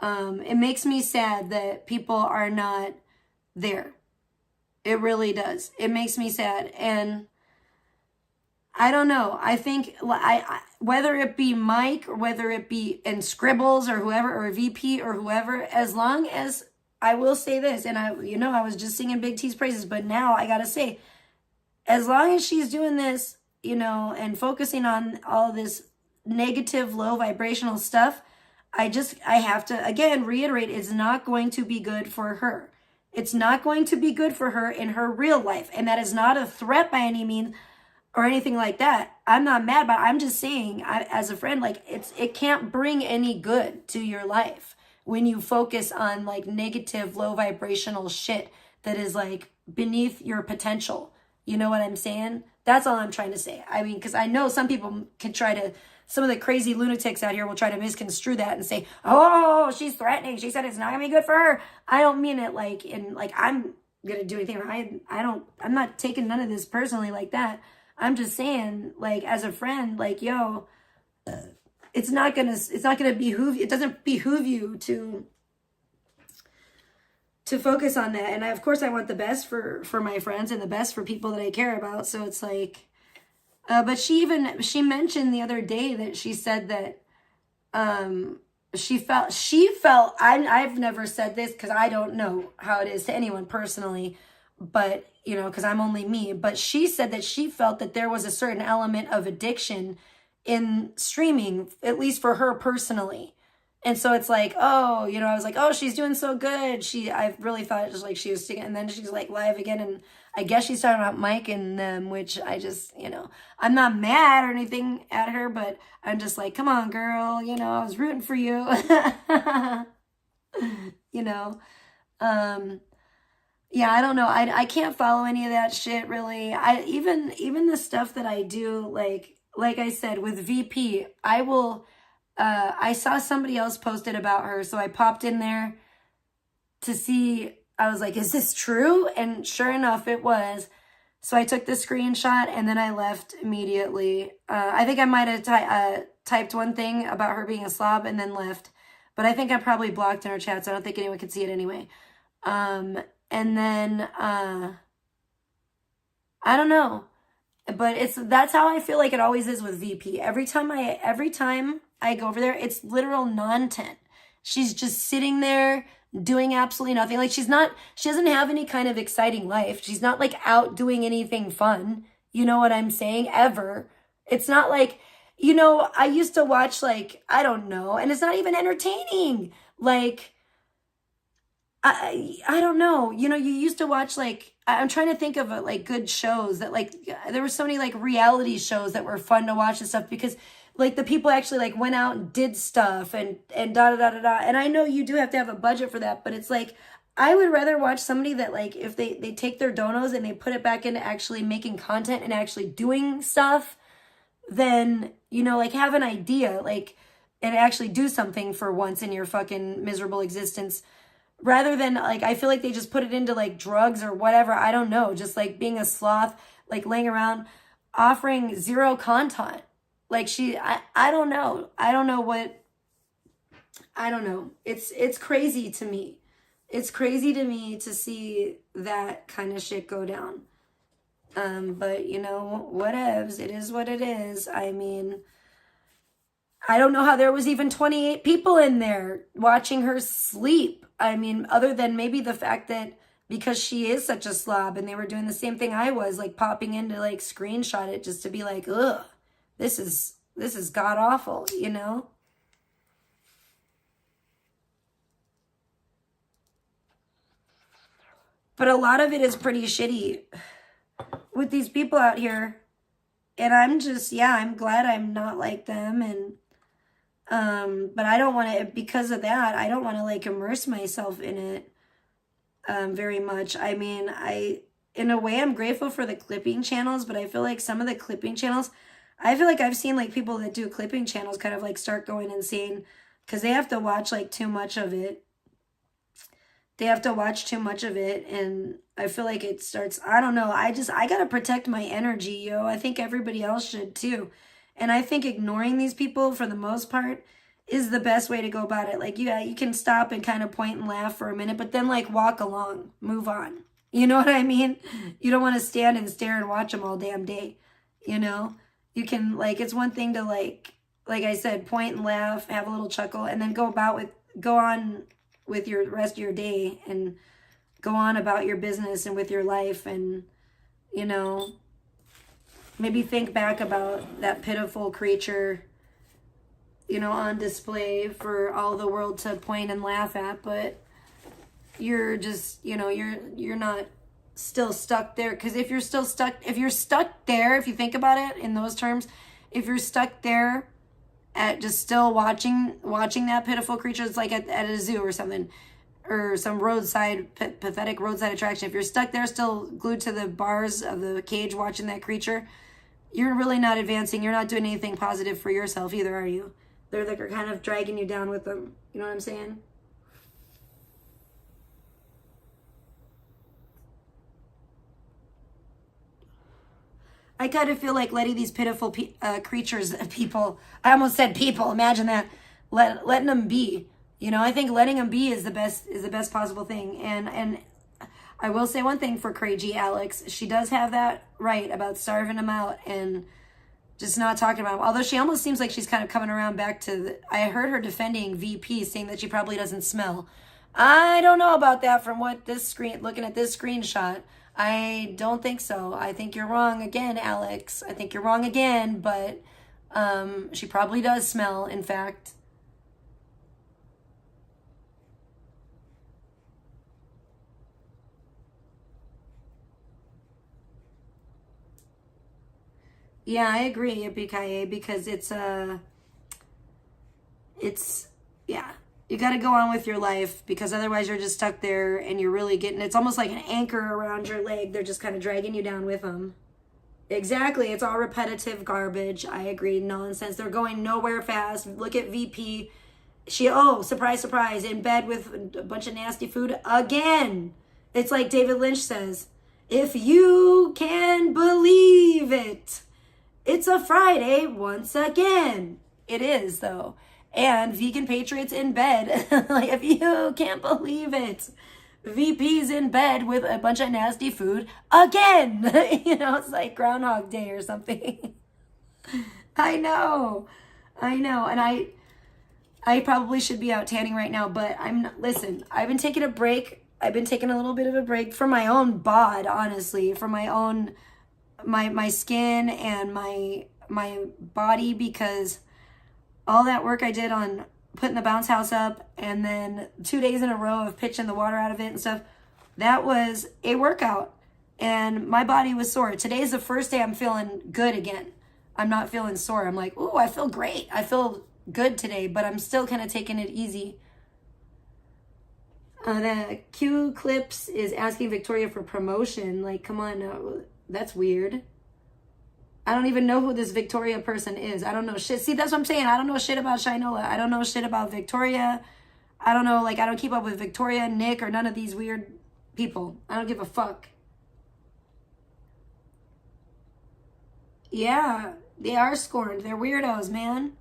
It makes me sad that people are not there. It really does. It makes me sad. And I don't know. I think whether it be Mike or whether it be in Scribbles or whoever or VP or whoever, as long as I will say this, and I was just singing Big T's praises, but now I gotta say, as long as she's doing this, you know, and focusing on all this negative, low vibrational stuff, I have to again reiterate, it's not going to be good for her. It's not going to be good for her in her real life, and that is not a threat by any means or anything like that. I'm not mad about it. I'm just saying, as a friend, like it can't bring any good to your life when you focus on like negative, low vibrational shit that is like beneath your potential. You know what I'm saying? That's all I'm trying to say. I mean, because I know some people can some of the crazy lunatics out here will try to misconstrue that and say, oh, she's threatening. She said it's not gonna be good for her. I don't mean it like I'm gonna do anything. I'm not taking none of this personally like that. I'm just saying, like, as a friend, like, yo, it's not gonna behoove you. It doesn't behoove you to focus on that. And of course I want the best for my friends and the best for people that I care about. So it's like, but she mentioned the other day that she said that, she felt, I've never said this because I don't know how it is to anyone personally, but you know, because I'm only me, but she said that she felt that there was a certain element of addiction in streaming, at least for her personally. And so it's like, oh, you know, I was like, oh, she's doing so good. I really thought it was like she was singing, and then she's like live again. And I guess she's talking about Mike and them, which I just, you know, I'm not mad or anything at her, but I'm just like, come on, girl, you know, I was rooting for you. You know, yeah, I don't know. I can't follow any of that shit really. Even the stuff that I do, like like I said, with VP, I saw somebody else posted about her, so I popped in there to see. I was like, is this true? And sure enough, it was. So I took the screenshot and then I left immediately. I think I might have typed one thing about her being a slob and then left. But I think I probably blocked in her chat, so I don't think anyone could see it anyway. And then, I don't know. But that's how I feel like it always is with VP. Every time I go over there, it's literal non-tent. She's just sitting there doing absolutely nothing. Like she doesn't have any kind of exciting life. She's not like out doing anything fun. You know what I'm saying? Ever. It's not like, I used to watch like, I don't know, and it's not even entertaining. Like, I don't know. You used to watch like, I'm trying to think of like good shows that like, there were so many like reality shows that were fun to watch and stuff because like the people actually like went out and did stuff and da da da da da. And I know you do have to have a budget for that, but it's like, I would rather watch somebody that like, if they take their donos and they put it back into actually making content and actually doing stuff than, like have an idea, like, and actually do something for once in your fucking miserable existence. Rather than like, I feel like they just put it into like drugs or whatever. I don't know. Just like being a sloth, like laying around offering zero content. Like I don't know. I don't know. It's crazy to me. It's crazy to me to see that kind of shit go down. But whatevs. It is what it is. I mean, I don't know how there was even 28 people in there watching her sleep. I mean, other than maybe the fact that because she is such a slob and they were doing the same thing I was, like popping in to like screenshot it just to be like, ugh, this is god awful, But a lot of it is pretty shitty with these people out here. And I'm just, I'm glad I'm not like them. And, but I don't want to, because of that, I don't want to like immerse myself in it, very much. I mean, in a way, I'm grateful for the clipping channels, but I feel like some of the clipping channels, I feel like I've seen like people that do clipping channels kind of like start going insane because they have to watch like too much of it. They have to watch too much of it, and I feel like it starts, I don't know, I gotta protect my energy, yo. I think everybody else should too. And I think ignoring these people for the most part is the best way to go about it. Like, you can stop and kind of point and laugh for a minute, but then like walk along, move on. You know what I mean? You don't want to stand and stare and watch them all damn day, You can, like, it's one thing to like I said, point and laugh, have a little chuckle, and then go on with your rest of your day and go on about your business and with your life and, maybe think back about that pitiful creature, on display for all the world to point and laugh at, but you're just, you're not still stuck there. Because if you're stuck there, if you think about it in those terms, if you're stuck there at just still watching that pitiful creature, it's like at a zoo or something, or some pathetic roadside attraction. If you're stuck there still glued to the bars of the cage watching that creature, you're really not advancing. You're not doing anything positive for yourself either, are you? They're like are kind of dragging you down with them. You know what I'm saying? I kind of feel like letting these pitiful creatures, people, I almost said people, imagine that, letting them be. I think letting them be is the best possible thing. And I will say one thing for Crazy Alex. She does have that right about starving them out and just not talking about them. Although she almost seems like she's kind of coming around back to, I heard her defending VP, saying that she probably doesn't smell. I don't know about that from looking at this screenshot. I don't think so. I think you're wrong again, Alex. I think you're wrong again, but she probably does smell, in fact. Yeah, I agree, Yippee because yeah. You got to go on with your life because otherwise you're just stuck there and you're really it's almost like an anchor around your leg. They're just kind of dragging you down with them. Exactly. It's all repetitive garbage. I agree. Nonsense. They're going nowhere fast. Look at VP. Surprise, surprise, in bed with a bunch of nasty food again. It's like David Lynch says, if you can believe it, it's a Friday once again. It is, though. And Vegan Patriots in bed. Like, if you can't believe it, VP's in bed with a bunch of nasty food again. It's like Groundhog Day or something. I know. And I probably should be out tanning right now, but I'm not. Listen, I've been taking a break. I've been taking a little bit of a break for my own bod, honestly, for my own, my skin and my body, because all that work I did on putting the bounce house up and then 2 days in a row of pitching the water out of it and stuff, that was a workout. And my body was sore. Today's the first day I'm feeling good again. I'm not feeling sore. I'm like, ooh, I feel great. I feel good today, but I'm still kind of taking it easy. The Q Clips is asking Victoria for promotion. Like, come on, that's weird. I don't even know who this Victoria person is. I don't know shit. See, that's what I'm saying. I don't know shit about Shinola. I don't know shit about Victoria. I don't know, I don't keep up with Victoria, Nick, or none of these weird people. I don't give a fuck. Yeah, they are scorned. They're weirdos, man.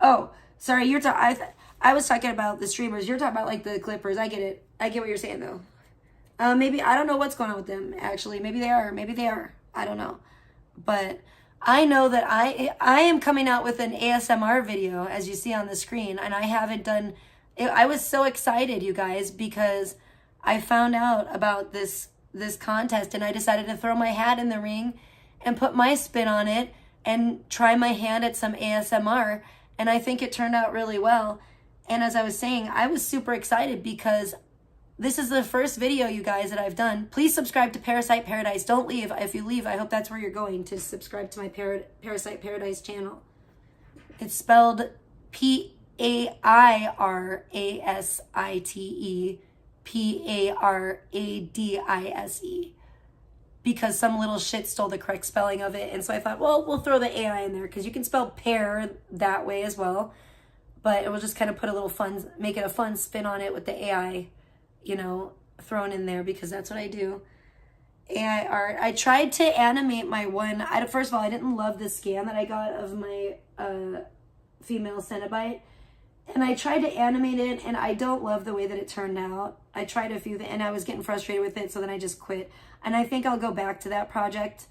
Oh, sorry, I was talking about the streamers. You're talking about like the Clippers. I get it. I get what you're saying though. Maybe I don't know what's going on with them actually. Maybe they are. I don't know. But I know that I am coming out with an ASMR video, as you see on the screen, and I haven't done it. I was so excited, you guys, because I found out about this contest and I decided to throw my hat in the ring and put my spin on it and try my hand at some ASMR. And I think it turned out really well. And as I was saying, I was super excited because this is the first video, you guys, that I've done. Please subscribe to Parasite Paradise. Don't leave. If you leave, I hope that's where you're going, to subscribe to my Parasite Paradise channel. It's spelled Pairasite Paradise, because some little shit stole the correct spelling of it. And so I thought, well, we'll throw the AI in there because you can spell pear that way as well. But it will just kind of put a little fun, make it a fun spin on it with the AI, thrown in there, because that's what I do. AI art. I tried to animate my one. First of all, I didn't love the scan that I got of my female Cenobite. And I tried to animate it, and I don't love the way that it turned out. I tried a few, and I was getting frustrated with it, so then I just quit. And I think I'll go back to that project.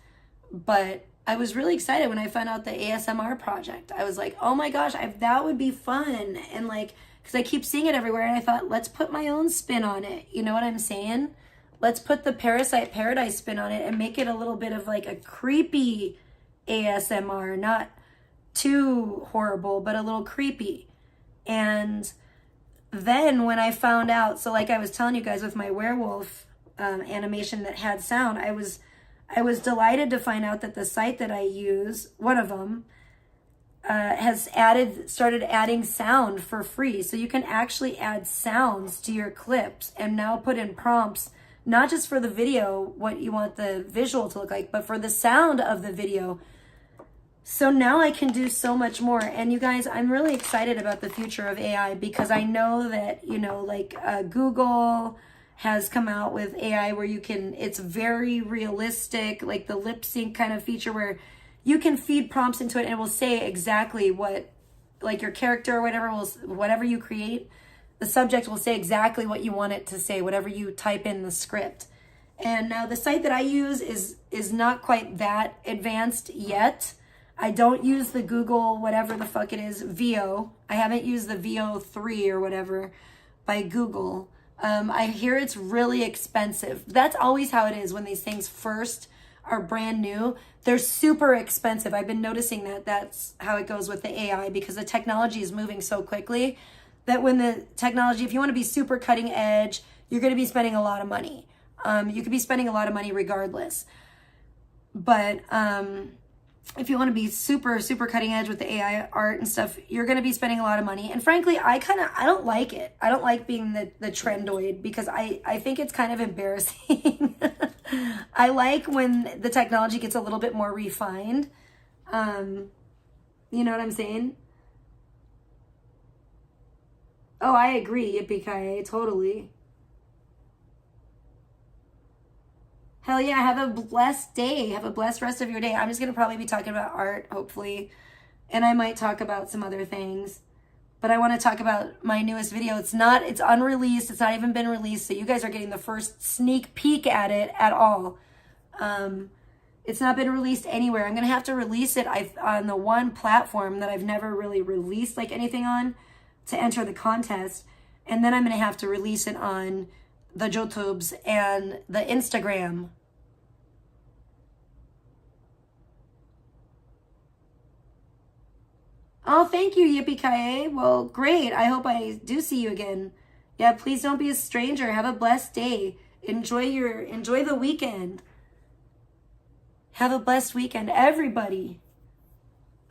But I was really excited when I found out the ASMR project. I was like, oh my gosh, that would be fun. And because I keep seeing it everywhere, and I thought, let's put my own spin on it. You know what I'm saying? Let's put the Parasite Paradise spin on it and make it a little bit of like a creepy ASMR. Not too horrible, but a little creepy. And then when I found out, so like I was telling you guys with my werewolf animation that had sound, I was delighted to find out that the site that I use, one of them, has started adding sound for free. So you can actually add sounds to your clips and now put in prompts, not just for the video, what you want the visual to look like, but for the sound of the video. So now I can do so much more. And you guys, I'm really excited about the future of AI, because I know that, Google has come out with AI where it's very realistic, like the lip sync kind of feature where you can feed prompts into it and it will say exactly what, like your character or whatever you create, the subject will say exactly what you want it to say, whatever you type in the script. And now the site that I use is not quite that advanced yet. I don't use the Google, whatever the fuck it is, VO. I haven't used the VO 3 or whatever by Google. I hear it's really expensive. That's always how it is when these things first are brand new. They're super expensive. I've been noticing that's how it goes with the AI, because the technology is moving so quickly that when the technology, if you want to be super cutting edge, you're going to be spending a lot of money. You could be spending a lot of money regardless. But if you want to be super, super cutting edge with the AI art and stuff, you're going to be spending a lot of money. And frankly, I don't like it. I don't like being the trendoid because I think it's kind of embarrassing. I like when the technology gets a little bit more refined. You know what I'm saying? Oh, I agree, Yippee-ki-yay, totally. Hell yeah, have a blessed day. Have a blessed rest of your day. I'm just going to probably be talking about art, hopefully. And I might talk about some other things. But I want to talk about my newest video. It's unreleased. It's not even been released. So you guys are getting the first sneak peek at it at all. It's not been released anywhere. I'm going to have to release it on the one platform that I've never really released like anything on to enter the contest. And then I'm going to have to release it on the YouTubes and the Instagram. Oh, thank you, Yippee-ki-yay. Well, great. I hope I do see you again. Yeah, please don't be a stranger. Have a blessed day. Enjoy the weekend. Have a blessed weekend, everybody.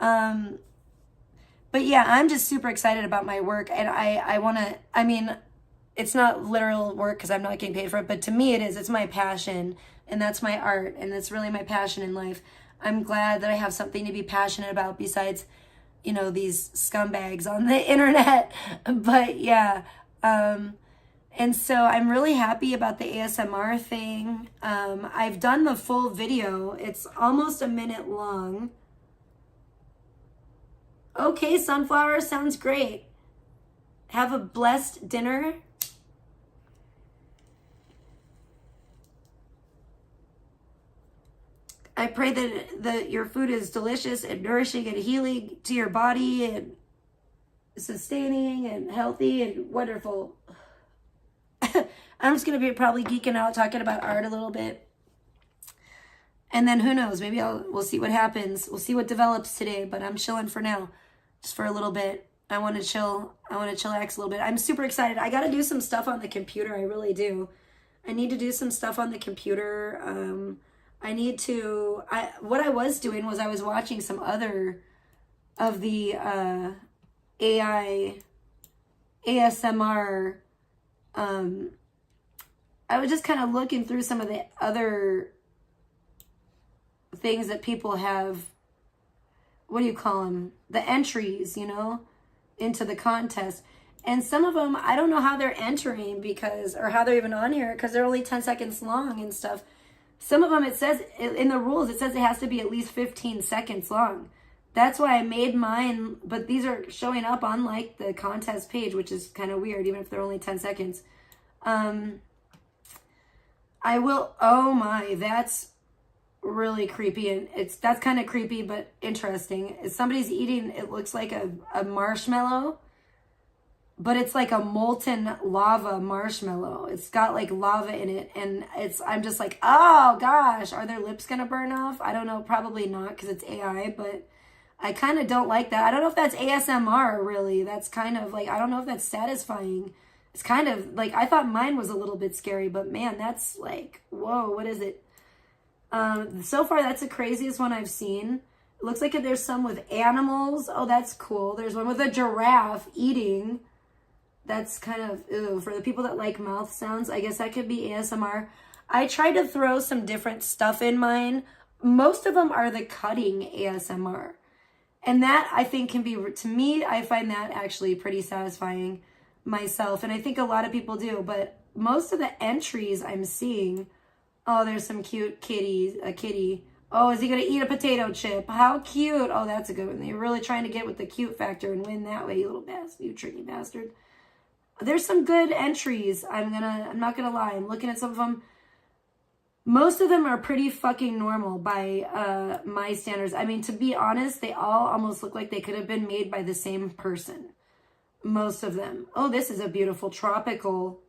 But yeah, I'm just super excited about my work, and I mean, it's not literal work because I'm not getting paid for it, but to me it is. It's my passion, and that's my art, and it's really my passion in life. I'm glad that I have something to be passionate about besides, you know, these scumbags on the internet. But yeah, and so I'm really happy about the ASMR thing. I've done the full video. It's almost a minute long. Okay, Sunflower, sounds great. Have a blessed dinner. I pray that your food is delicious and nourishing and healing to your body and sustaining and healthy and wonderful. I'm just going to be probably geeking out talking about art a little bit. And then who knows, maybe we'll see what happens. We'll see what develops today, but I'm chilling for now. Just for a little bit. I want to chillax a little bit. I'm super excited. I got to do some stuff on the computer. I really do. I need to do some stuff on the computer. What I was doing was I was watching some other of the ASMR. I was just kind of looking through some of the other things that people have. What do you call them? The entries, you know, into the contest. And some of them, I don't know how they're entering or how they're even on here because they're only 10 seconds long and stuff. Some of them, it says in the rules, it says it has to be at least 15 seconds long. That's why I made mine, but these are showing up on like the contest page, which is kind of weird, even if they're only 10 seconds. Oh my, that's really creepy. And that's kind of creepy, but interesting. Somebody's eating, it looks like a marshmallow, but it's like a molten lava marshmallow. It's got like lava in it. And I'm just like, oh gosh, are their lips going to burn off? I don't know. Probably not because it's AI, but I kind of don't like that. I don't know if that's ASMR really. That's kind of like, I don't know if that's satisfying. It's kind of like, I thought mine was a little bit scary, but man, that's like, whoa, what is it? So far, that's the craziest one I've seen. It looks like there's some with animals. Oh, that's cool. There's one with a giraffe eating. That's kind of, ew. For the people that like mouth sounds, I guess that could be ASMR. I tried to throw some different stuff in mine. Most of them are the cutting ASMR. And that, I think, can be, to me, I find that actually pretty satisfying myself. And I think a lot of people do. But most of the entries I'm seeing, oh, there's some cute a kitty. Oh, is he going to eat a potato chip? How cute. Oh, that's a good one. You're really trying to get with the cute factor and win that way, you little bastard, you tricky bastard. There's some good entries. I'm not going to lie. I'm looking at some of them. Most of them are pretty fucking normal by my standards. I mean, to be honest, they all almost look like they could have been made by the same person. Most of them. Oh, this is a beautiful tropical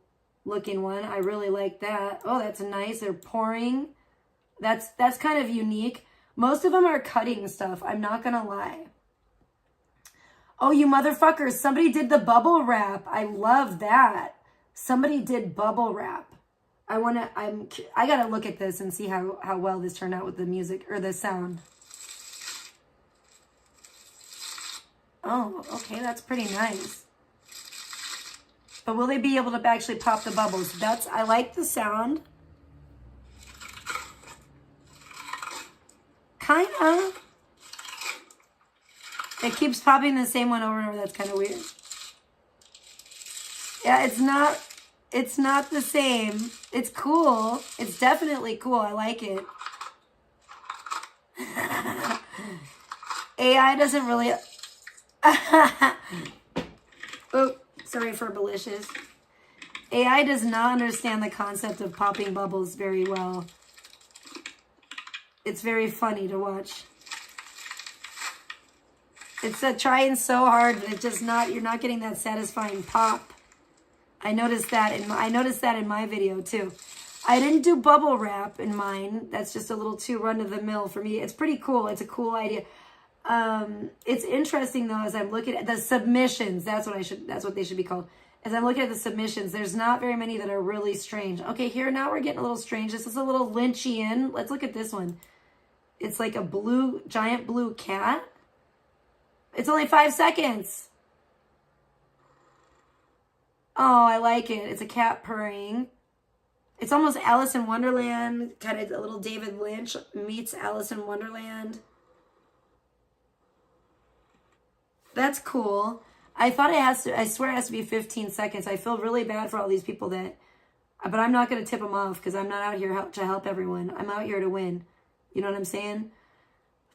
looking one. I really like that. Oh, that's nice. They're pouring. That's kind of unique. Most of them are cutting stuff. I'm not going to lie. Oh, you motherfuckers. Somebody did the bubble wrap. I love that. Somebody did bubble wrap. I got to look at this and see how well this turned out with the music or the sound. Oh, okay, that's pretty nice. But will they be able to actually pop the bubbles? I like the sound. Kind of. It keeps popping the same one over and over. That's kind of weird. Yeah, it's not the same. It's cool. It's definitely cool. I like it. AI doesn't really... Oh, sorry for malicious. AI does not understand the concept of popping bubbles very well. It's very funny to watch. It's trying so hard, but it's just not, you're not getting that satisfying pop. I noticed that in my video too. I didn't do bubble wrap in mine. That's just a little too run of the mill for me. It's pretty cool. It's a cool idea. It's interesting though, as I'm looking at the submissions, that's what they should be called. As I'm looking at the submissions, there's not very many that are really strange. Okay, here now we're getting a little strange. This is a little Lynchian. Let's look at this one. It's like a giant blue cat. It's only 5 seconds. Oh, I like it. It's a cat purring. It's almost Alice in Wonderland, kind of a little David Lynch meets Alice in Wonderland. That's cool. I thought I swear it has to be 15 seconds. I feel really bad for all these people but I'm not going to tip them off because I'm not out here to help everyone. I'm out here to win. You know what I'm saying?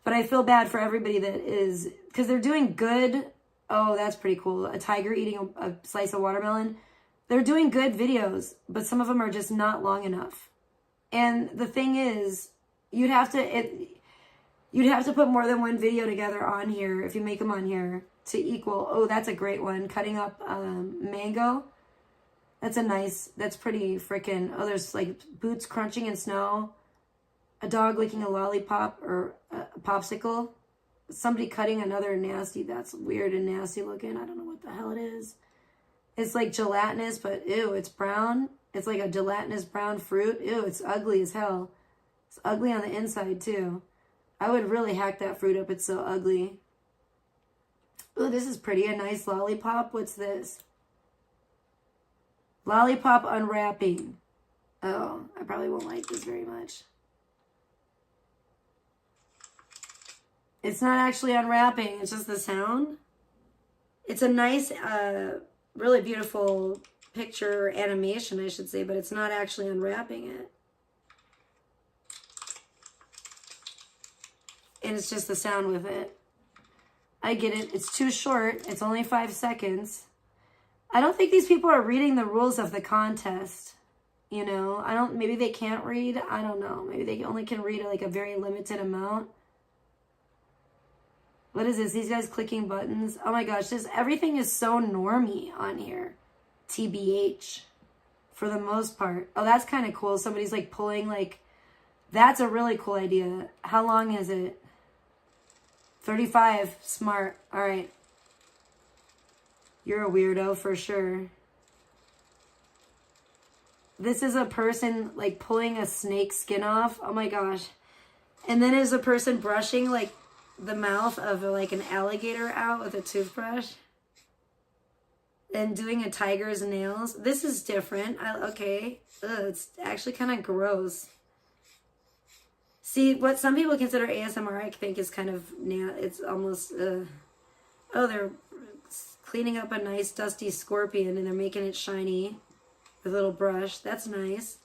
But I feel bad for everybody that is, because they're doing good. Oh, that's pretty cool. A tiger eating a slice of watermelon. They're doing good videos, but some of them are just not long enough. And the thing is, you'd have to put more than one video together on here if you make them on here to equal. Oh, that's a great one. Cutting up mango. That's pretty freaking. Oh, there's like boots crunching in snow. A dog licking a lollipop or a popsicle. Somebody cutting another nasty. That's weird and nasty looking. I don't know what the hell it is. It's like gelatinous, but ew, it's brown. It's like a gelatinous brown fruit. Ew, it's ugly as hell. It's ugly on the inside too. I would really hack that fruit up. It's so ugly. Ooh, this is pretty. A nice lollipop. What's this? Lollipop unwrapping. Oh, I probably won't like this very much. It's not actually unwrapping. It's just the sound. It's a nice, really beautiful picture animation, I should say, but it's not actually unwrapping it. And it's just the sound with it. I get it. It's too short. It's only 5 seconds. I don't think these people are reading the rules of the contest. You know, maybe they can't read. I don't know. Maybe they only can read like a very limited amount. What is this? These guys clicking buttons. Oh my gosh, everything is so normie on here. TBH. For the most part. Oh, that's kind of cool. Somebody's like pulling like, that's a really cool idea. How long is it? 35. Smart. All right. You're a weirdo for sure. This is a person like pulling a snake skin off. Oh my gosh. And then is a person brushing like the mouth of like an alligator out with a toothbrush. And doing a tiger's nails. This is different. Okay. Ugh, it's actually kind of gross. See, what some people consider ASMR, I think, is kind of, it's almost, oh, they're cleaning up a nice dusty scorpion and they're making it shiny with a little brush. That's nice.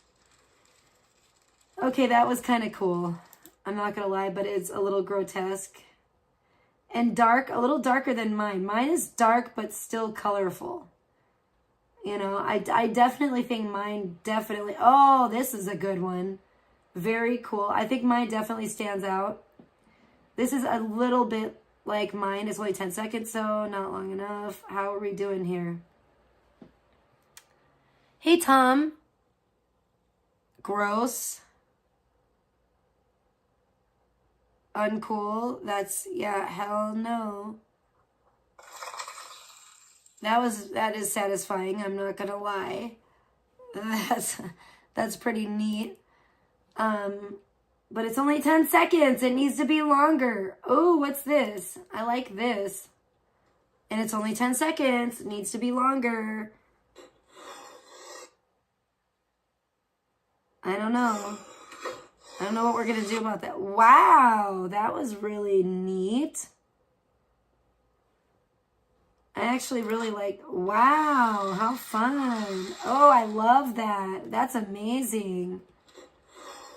Okay, that was kind of cool. I'm not going to lie, but it's a little grotesque. And dark, a little darker than mine. Mine is dark, but still colorful. You know, I definitely think mine oh, this is a good one. Very cool. I think mine definitely stands out. This is a little bit like mine. It's only 10 seconds, so not long enough. How are we doing here? Hey, Tom. Gross. Uncool. That's, yeah, hell no. That is satisfying. I'm not gonna lie. That's pretty neat. But it's only 10 seconds. It needs to be longer. Oh, what's this? I like this. And it's only 10 seconds. It needs to be longer. I don't know. I don't know what we're going to do about that. Wow, that was really neat. I actually really like, wow, how fun. Oh, I love that. That's amazing.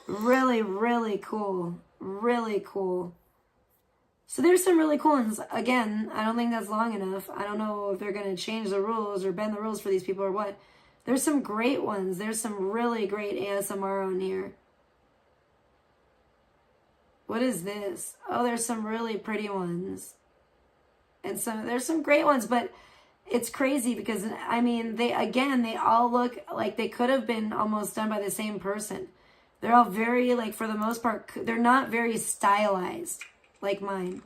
Really, really cool. Really cool. So there's some really cool ones. Again, I don't think that's long enough. I don't know if they're going to change the rules or bend the rules for these people or what. There's some great ones. There's some really great ASMR on here. What is this? Oh, there's some really pretty ones. And there's some great ones, but it's crazy because, I mean, they all look like they could have been almost done by the same person. They're all very, like, for the most part, they're not very stylized like mine.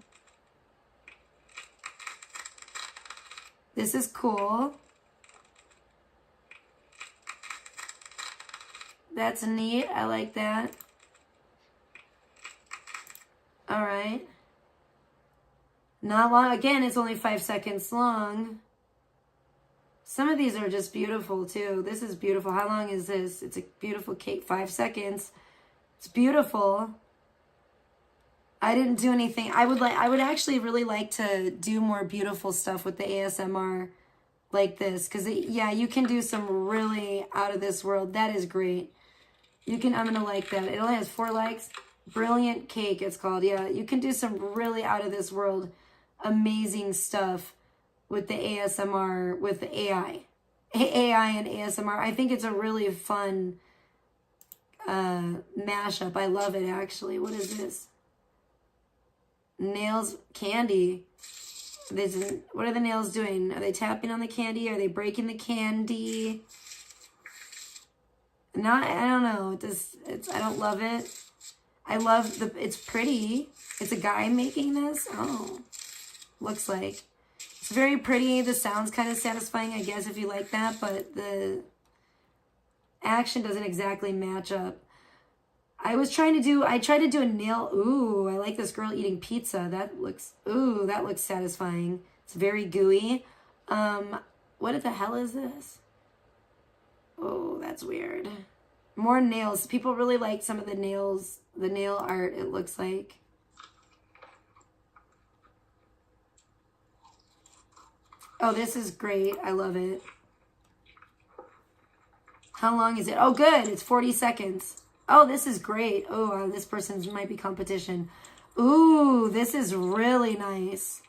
This is cool. That's neat. I like that. All right. Not long. Again, it's only 5 seconds long. Some of these are just beautiful too. This is beautiful. How long is this? It's a beautiful cake. 5 seconds. It's beautiful. I didn't do anything. I would actually really like to do more beautiful stuff with the ASMR like this. Because, yeah, you can do some really out of this world. That is great. I'm going to like that. It only has 4 likes. Brilliant Cake, it's called. Yeah, you can do some really out of this world amazing stuff with the ASMR, with the AI and ASMR. I think it's a really fun mashup. I love it, actually. What is this? Nails, candy. What are the nails doing? Are they tapping on the candy? Are they breaking the candy? I don't know. I don't love it. I love it's pretty. It's a guy making this. Oh, looks like. It's very pretty. The sound's kind of satisfying, I guess, if you like that, but the action doesn't exactly match up. I tried to do a nail. Ooh, I like this girl eating pizza. That looks satisfying. It's very gooey. What the hell is this? Oh, that's weird. More nails. People really like some of the nails, the nail art, it looks like. Oh, this is great. I love it. How long is it? Oh, good. It's 40 seconds. Oh, this is great. Oh, this person's might be competition. Ooh, this is really nice.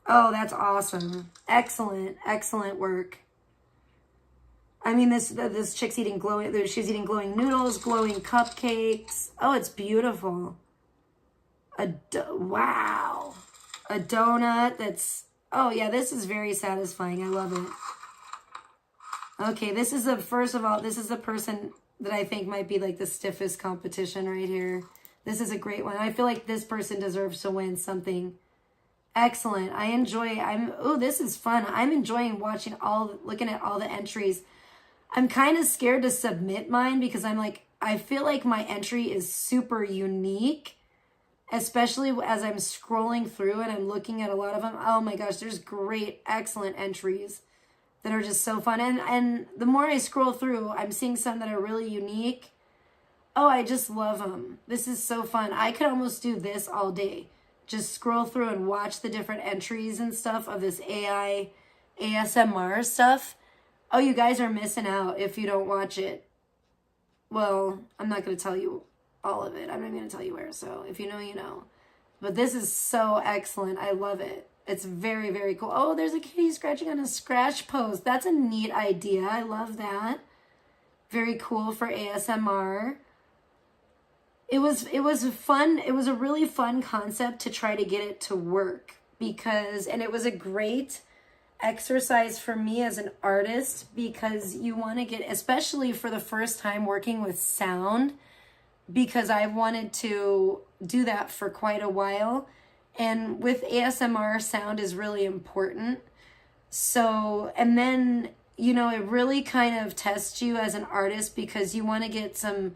Oh, that's awesome. Excellent. Excellent work. I mean, this chick's eating she's eating glowing noodles, glowing cupcakes. Oh, it's beautiful. Wow. A donut that's, oh yeah, this is very satisfying. I love it. Okay, first of all, this is the person that I think might be like the stiffest competition right here. This is a great one. I feel like this person deserves to win something. Excellent. Oh, this is fun. I'm enjoying looking at all the entries. I'm kind of scared to submit mine because I feel like my entry is super unique, especially as I'm scrolling through and I'm looking at a lot of them. Oh my gosh, there's great, excellent entries that are just so fun. And the more I scroll through, I'm seeing some that are really unique. Oh, I just love them. This is so fun. I could almost do this all day. Just scroll through and watch the different entries and stuff of this AI, ASMR stuff. Oh, you guys are missing out if you don't watch it. Well, I'm not going to tell you all of it. I'm not going to tell you where. So if you know, you know. But this is so excellent. I love it. It's very, very cool. Oh, there's a kitty scratching on a scratch post. That's a neat idea. I love that. Very cool for ASMR. It was fun. It was a really fun concept to try to get it to work and it was a great exercise for me as an artist because you want to get, especially for the first time working with sound, because I wanted to do that for quite a while. And with ASMR, sound is really important. So, and then, it really kind of tests you as an artist because you want to get some,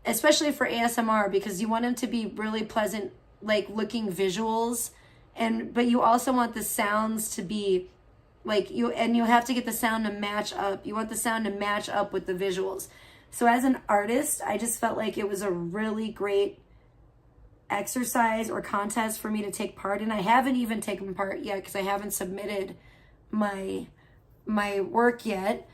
especially for ASMR, because you want them to be really pleasant, like looking visuals but you also want the sounds to be like you have to get the sound to match up. You want the sound to match up with the visuals. So as an artist, I just felt like it was a really great exercise or contest for me to take part in. I haven't even taken part yet because I haven't submitted my work yet,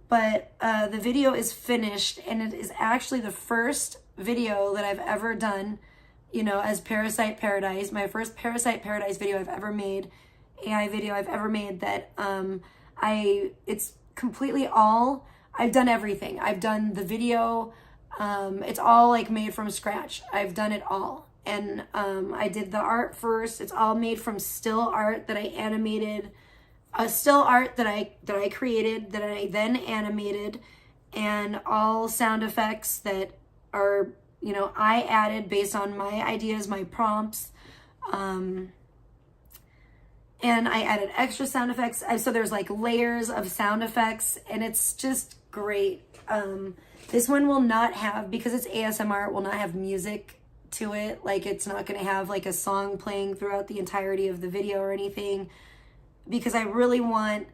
but the video is finished, and it is actually the first video that I've ever done, you know, as Parasite Paradise. My first Parasite Paradise video I've ever made, AI video I've ever made, that it's completely all, I've done everything. I've done the video, it's all like made from scratch. I've done it all. And I did the art first. It's all made from still art that I animated, still art that I created, that I then animated, and all sound effects that are, you know, I added based on my ideas, my prompts. And I added extra sound effects. So there's like layers of sound effects, and it's just great. This one will not have, because it's ASMR, it will not have music to it. Like, it's not going to have like a song playing throughout the entirety of the video or anything, because I really want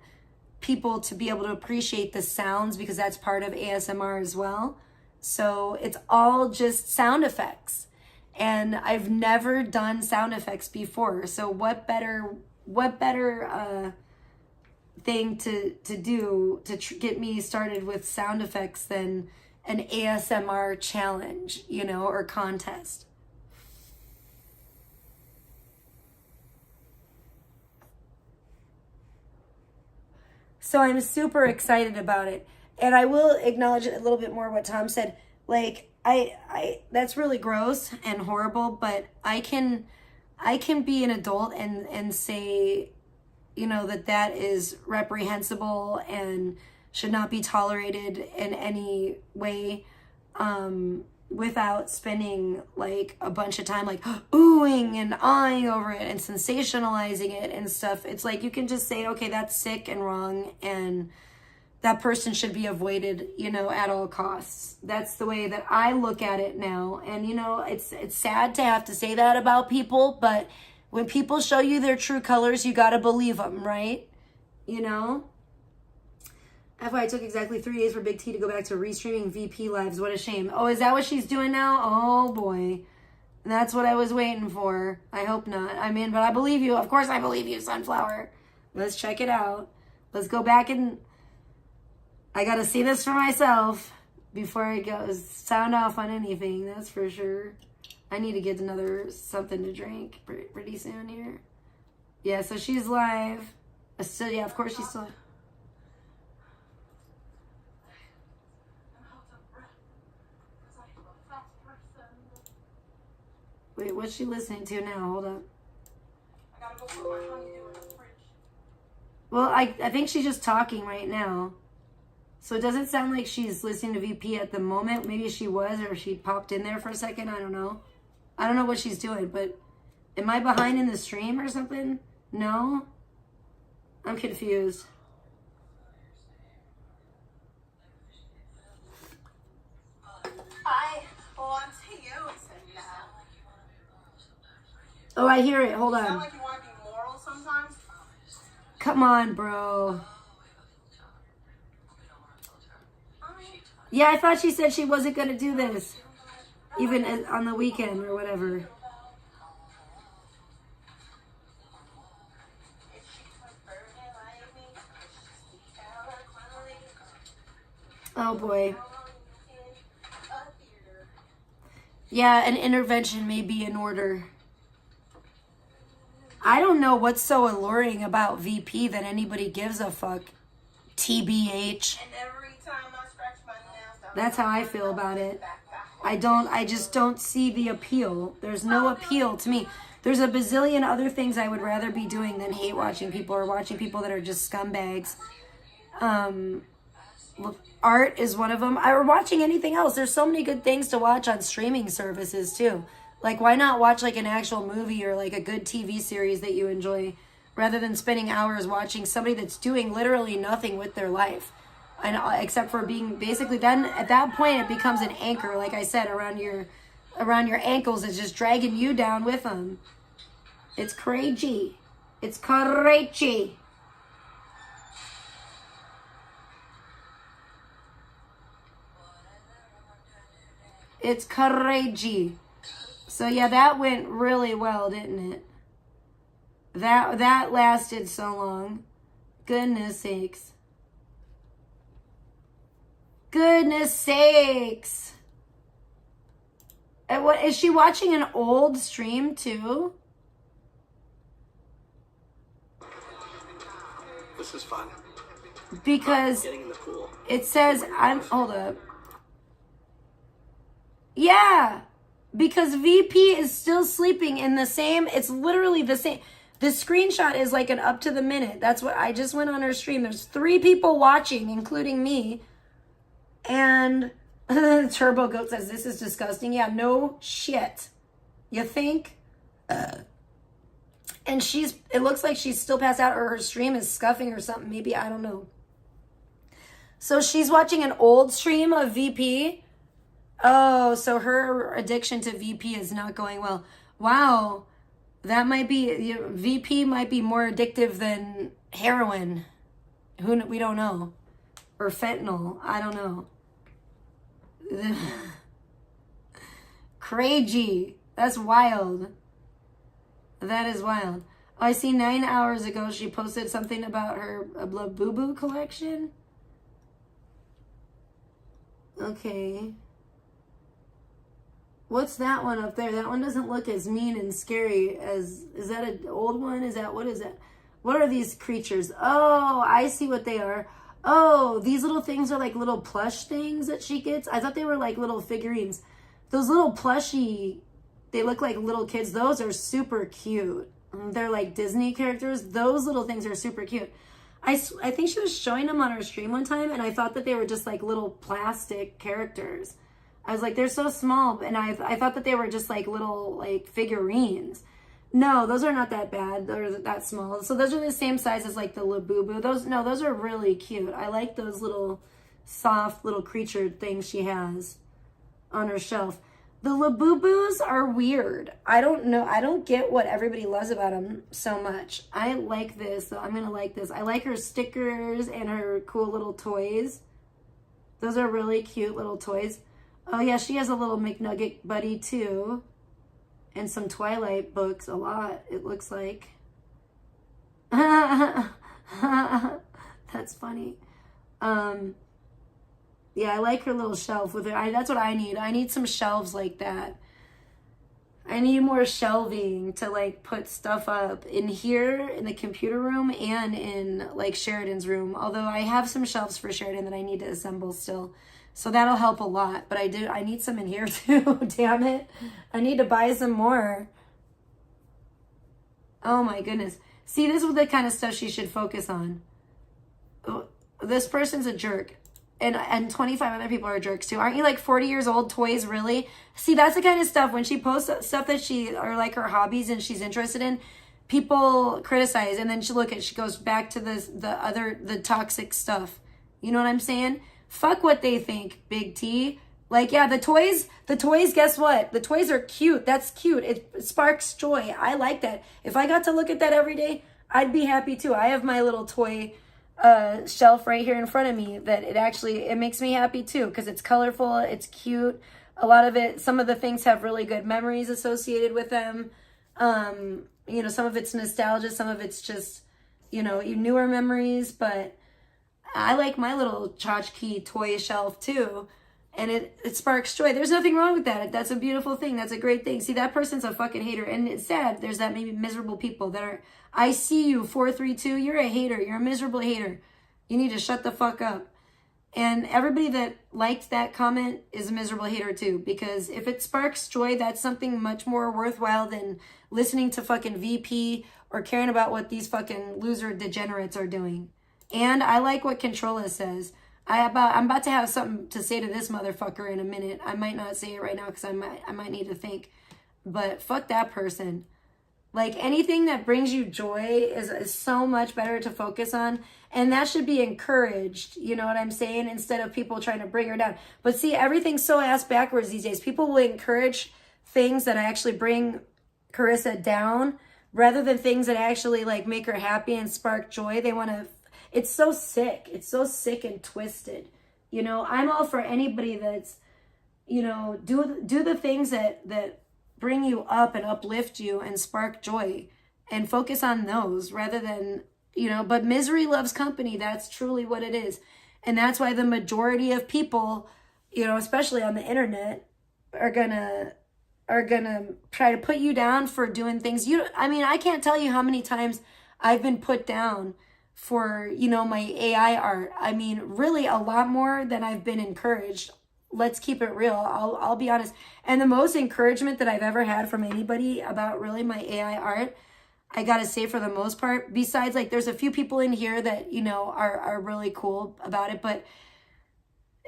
people to be able to appreciate the sounds, because that's part of ASMR as well. So it's all just sound effects, and I've never done sound effects before. So what better thing to do to get me started with sound effects than an ASMR challenge, you know, or contest. So I'm super excited about it. And I will acknowledge a little bit more what Tom said. Like, I that's really gross and horrible, but I can be an adult and say, you know, that is reprehensible and should not be tolerated in any way, without spending like a bunch of time like oohing and awing over it and sensationalizing it and stuff. It's like, you can just say, okay, that's sick and wrong, and that person should be avoided, you know, at all costs. That's the way that I look at it now. And, you know, it's sad to have to say that about people, but when people show you their true colors, you got to believe them, right? You know? FYI, it took exactly 3 days for Big T to go back to restreaming VP lives. What a shame. Oh, is that what she's doing now? Oh, boy. That's what I was waiting for. I hope not. I mean, but I believe you. Of course I believe you, Sunflower. Let's check it out. Let's go back and... I got to see this for myself before I go sound off on anything. That's for sure. I need to get another something to drink pretty soon here. Yeah, so she's live. So, yeah, of course she's still... Wait, what's she listening to now? Hold up. I gotta go put my honeydew in the fridge. Well, I think she's just talking right now. So it doesn't sound like she's listening to VP at the moment. Maybe she was, or she popped in there for a second. I don't know. I don't know what she's doing, but am I behind in the stream or something? No? I'm confused. I want to use it now. Oh, I hear it. Hold Sound on. like you want to be moral sometimes? Come on, bro. Yeah, I thought she said she wasn't going to do this. Even on the weekend or whatever. Oh, boy. Yeah, an intervention may be in order. I don't know what's so alluring about VP that anybody gives a fuck. TBH. And every time I scratch my nails, That's how I feel about it. I just don't see the appeal. There's no appeal to me. There's a bazillion other things I would rather be doing than hate watching people or watching people that are just scumbags. Art is one of them. Or watching anything else. There's so many good things to watch on streaming services too. Like, why not watch like an actual movie or like a good TV series that you enjoy, rather than spending hours watching somebody that's doing literally nothing with their life, and except for being basically, then at that point it becomes an anchor, like I said, around your ankles. It's just dragging you down with them. It's crazy. It's crazy. It's crazy. So yeah, that went really well, didn't it? That lasted so long. Goodness sakes. Goodness sakes. And what is she watching an old stream too? This is fun. Because Getting in the pool. it says hold up. Yeah. Because VP is still sleeping in the same, it's literally the same. The screenshot is like an up to the minute. That's what I just went on her stream. There's 3 people watching, including me. And Turbo Goat says, this is disgusting. Yeah, no shit. You think? And it looks like she's still passed out, or her stream is scuffing or something. Maybe, I don't know. So she's watching an old stream of VP. Oh, so her addiction to VP is not going well. Wow. That might be, VP might be more addictive than heroin. We don't know. Or fentanyl. I don't know. Crazy. That's wild. That is wild. Oh, I see 9 hours ago she posted something about her Boo Boo collection. Okay. What's that one up there? That one doesn't look as mean and scary as... Is that an old one? What is that? What are these creatures? Oh, I see what they are. Oh, these little things are like little plush things that she gets. I thought they were like little figurines. Those little plushy... They look like little kids. Those are super cute. They're like Disney characters. Those little things are super cute. I think she was showing them on her stream one time, and I thought that they were just like little plastic characters. I was like, they're so small, and I thought that they were just like little like figurines. No, those are not that bad. They're that small. So those are the same size as like the Labubu. Those are really cute. I like those little soft little creature things she has on her shelf. The Labubus are weird. I don't know. I don't get what everybody loves about them so much. I like this, so I'm going to like this. I like her stickers and her cool little toys. Those are really cute little toys. Oh, yeah, she has a little McNugget buddy, too. And some Twilight books, a lot, it looks like. That's funny. Yeah, I like her little shelf with her. That's what I need. I need some shelves like that. I need more shelving to like put stuff up in here in the computer room and in like Sheridan's room. Although I have some shelves for Sheridan that I need to assemble still. So that'll help a lot. But I need some in here too. Damn it. I need to buy some more. Oh my goodness. See, this is the kind of stuff she should focus on. This person's a jerk. And 25 other people are jerks too. Aren't you like 40 years old, toys, really? See, that's the kind of stuff, when she posts stuff that she, or like her hobbies and she's interested in, people criticize. And then she goes back to the toxic stuff. You know what I'm saying? Fuck what they think, Big T. Like, yeah, the toys, guess what? The toys are cute. That's cute. It sparks joy. I like that. If I got to look at that every day, I'd be happy too. I have my little toy shelf right here in front of me that it makes me happy too, because it's colorful, it's cute. A lot of it, some of the things have really good memories associated with them. You know, some of it's nostalgia, some of it's just, you know, newer memories, but I like my little tchotchke toy shelf too. And it sparks joy. There's nothing wrong with that. That's a beautiful thing. That's a great thing. See, that person's a fucking hater. And it's sad. There's that maybe miserable people that are, I see you, 432. You're a hater. You're a miserable hater. You need to shut the fuck up. And everybody that liked that comment is a miserable hater too. Because if it sparks joy, that's something much more worthwhile than listening to fucking VP or caring about what these fucking loser degenerates are doing. And I like what Controlla says. I'm about to have something to say to this motherfucker in a minute. I might not say it right now because I might need to think. But fuck that person. Like, anything that brings you joy is so much better to focus on. And that should be encouraged. You know what I'm saying? Instead of people trying to bring her down. But see, everything's so ass backwards these days. People will encourage things that actually bring Carissa down. rather than things that actually like make her happy and spark joy. They want to, it's so sick. It's so sick and twisted. You know, I'm all for anybody that's, you know, do the things that bring you up and uplift you and spark joy, and focus on those rather than, you know, but misery loves company. That's truly what it is. And that's why the majority of people, you know, especially on the internet, are gonna try to put you down for doing things. I mean, I can't tell you how many times I've been put down for, you know, my AI art. I mean, really a lot more than I've been encouraged. Let's keep it real. I'll be honest. And the most encouragement that I've ever had from anybody about really my AI art, I gotta say, for the most part, besides like there's a few people in here that, you know, are really cool about it, but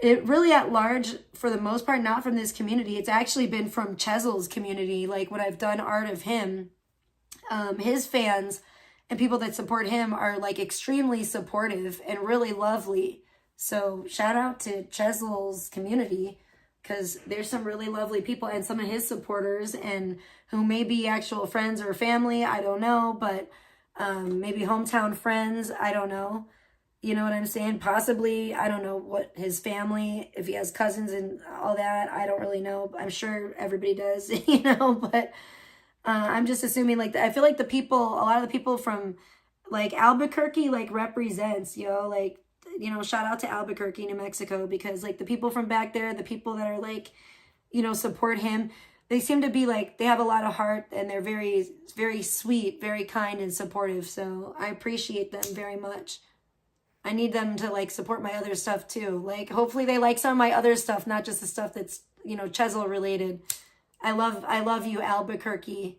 it really at large, for the most part, not from this community. It's actually been from Chesel's community. Like when I've done art of him, his fans and people that support him are like extremely supportive and really lovely. So shout out to Chesel's community, because there's some really lovely people and some of his supporters, and who may be actual friends or family, I don't know, but maybe hometown friends, I don't know. You know what I'm saying? Possibly, I don't know what his family, if he has cousins and all that, I don't really know. I'm sure everybody does, you know, but I'm just assuming, like, I feel like the people, a lot of the people from, like, Albuquerque, like, represents, you know, like, you know, shout out to Albuquerque, New Mexico, because, like, the people from back there, the people that are, like, you know, support him, they seem to be, like, they have a lot of heart, and they're very, very sweet, very kind and supportive, so I appreciate them very much. I need them to, like, support my other stuff, too. Like, hopefully they like some of my other stuff, not just the stuff that's, you know, Chesel related. I love you, Albuquerque.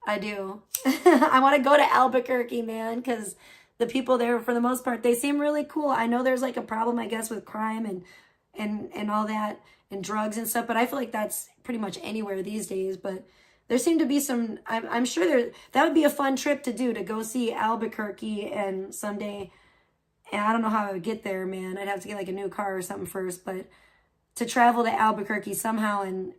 I do. I want to go to Albuquerque, man, because the people there, for the most part, they seem really cool. I know there's, like, a problem, I guess, with crime and all that, and drugs and stuff, but I feel like that's pretty much anywhere these days. But there seem to be some, I'm sure that would be a fun trip to do, to go see Albuquerque, and someday... And I don't know how I would get there, man. I'd have to get like a new car or something first. But to travel to Albuquerque somehow and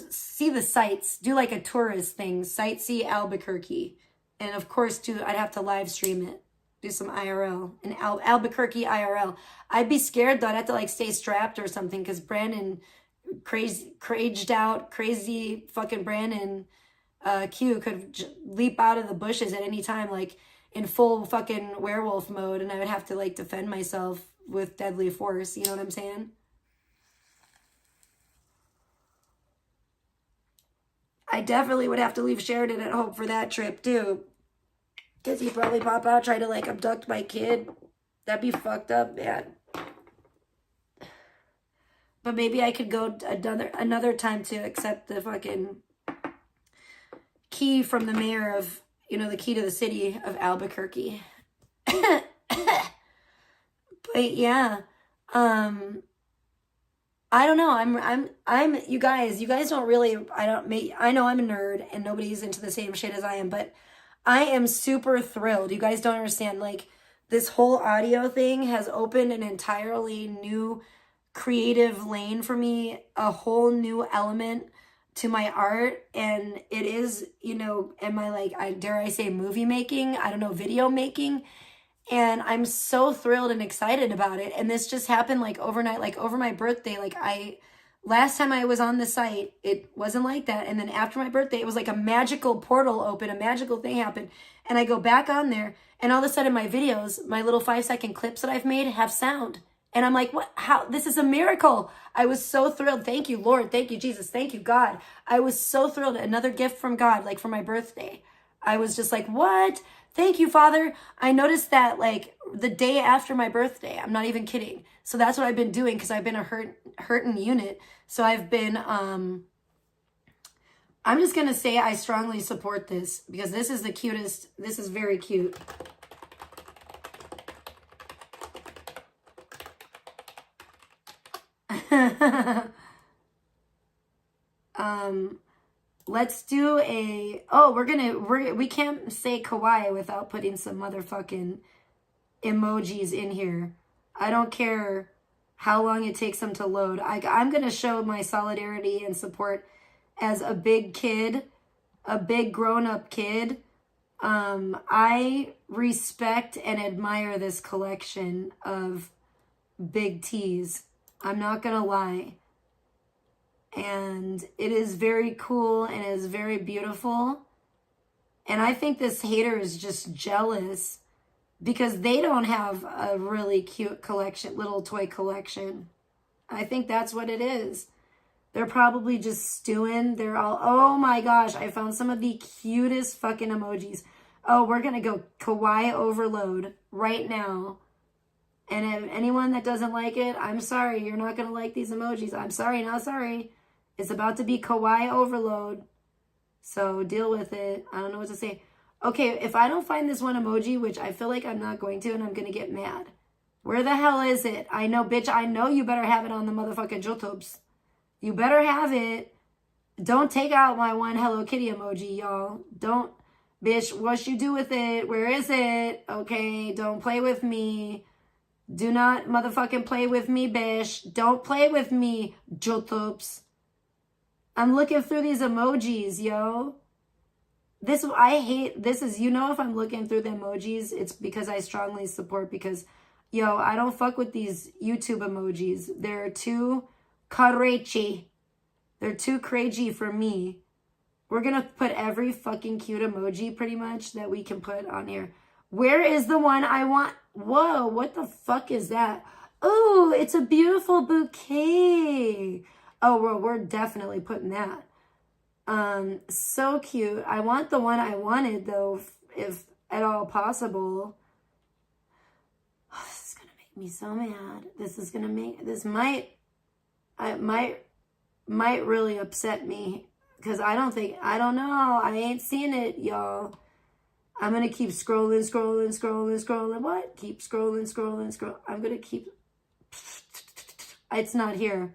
see the sights, do like a tourist thing, sightsee Albuquerque. And of course, I'd have to live stream it, do some IRL, an Albuquerque IRL. I'd be scared though. I'd have to like stay strapped or something, because Brandon, caged out, crazy fucking Brandon Q could leap out of the bushes at any time, like in full fucking werewolf mode, and I would have to like defend myself with deadly force. You know what I'm saying? I definitely would have to leave Sheridan at home for that trip too, because he'd probably pop out, try to like abduct my kid. That'd be fucked up, man. But maybe I could go another time to accept the fucking key from the mayor of, you know, the key to the city of Albuquerque. But yeah, I don't know. I'm you guys don't really, I know I'm a nerd and nobody's into the same shit as I am, but I am super thrilled. You guys don't understand. Like, this whole audio thing has opened an entirely new creative lane for me, a whole new element to my art. And it is, you know, dare I say movie making? I don't know, video making. And I'm so thrilled and excited about it. And this just happened like overnight, like over my birthday. Like last time I was on the site, it wasn't like that. And then after my birthday, it was like a magical portal open, a magical thing happened. And I go back on there, and all of a sudden my videos, my little 5-second clips that I've made, have sound. And I'm like, what? How? This is a miracle. I was so thrilled. Thank you, Lord. Thank you, Jesus. Thank you, God. I was so thrilled. Another gift from God, like for my birthday. I was just like, what? Thank you, Father. I noticed that like the day after my birthday. I'm not even kidding. So that's what I've been doing, because I've been a hurting unit. So I've been, I'm just going to say I strongly support this, because this is the cutest. This is very cute. Let's do we can't say kawaii without putting some motherfucking emojis in here. I don't care how long it takes them to load. I'm gonna show my solidarity and support as a big kid, a big grown-up kid I respect and admire this collection of big tees. I'm not gonna lie. And it is very cool and it is very beautiful. And I think this hater is just jealous because they don't have a really cute collection, little toy collection. I think that's what it is. They're probably just stewing. They're all, oh my gosh, I found some of the cutest fucking emojis. Oh, we're going to go kawaii overload right now. And if anyone that doesn't like it, I'm sorry. You're not going to like these emojis. I'm sorry, not sorry. It's about to be kawaii overload. So deal with it. I don't know what to say. Okay, if I don't find this one emoji, which I feel like I'm not going to, and I'm going to get mad. Where the hell is it? I know, bitch, I know you better have it on the motherfucking YouTubes. You better have it. Don't take out my one Hello Kitty emoji, y'all. Don't, bitch, what you do with it? Where is it? Okay, don't play with me. Do not motherfucking play with me, bitch. Don't play with me, YouTubes. I'm looking through these emojis, yo. I hate, this is, you know, if I'm looking through the emojis, it's because I strongly support, because, yo, I don't fuck with these YouTube emojis. They're too crazy. They're too crazy for me. We're going to put every fucking cute emoji pretty much that we can put on here. Where is the one I want? Whoa, what the fuck is that? Oh, it's a beautiful bouquet. Oh, well, we're definitely putting that. So cute. I want the one I wanted though, if at all possible. Oh, this is gonna make me so mad. Might really upset me, because I don't know. I ain't seen it, y'all. I'm gonna keep scrolling. What? Keep scrolling. I'm gonna keep. It's not here.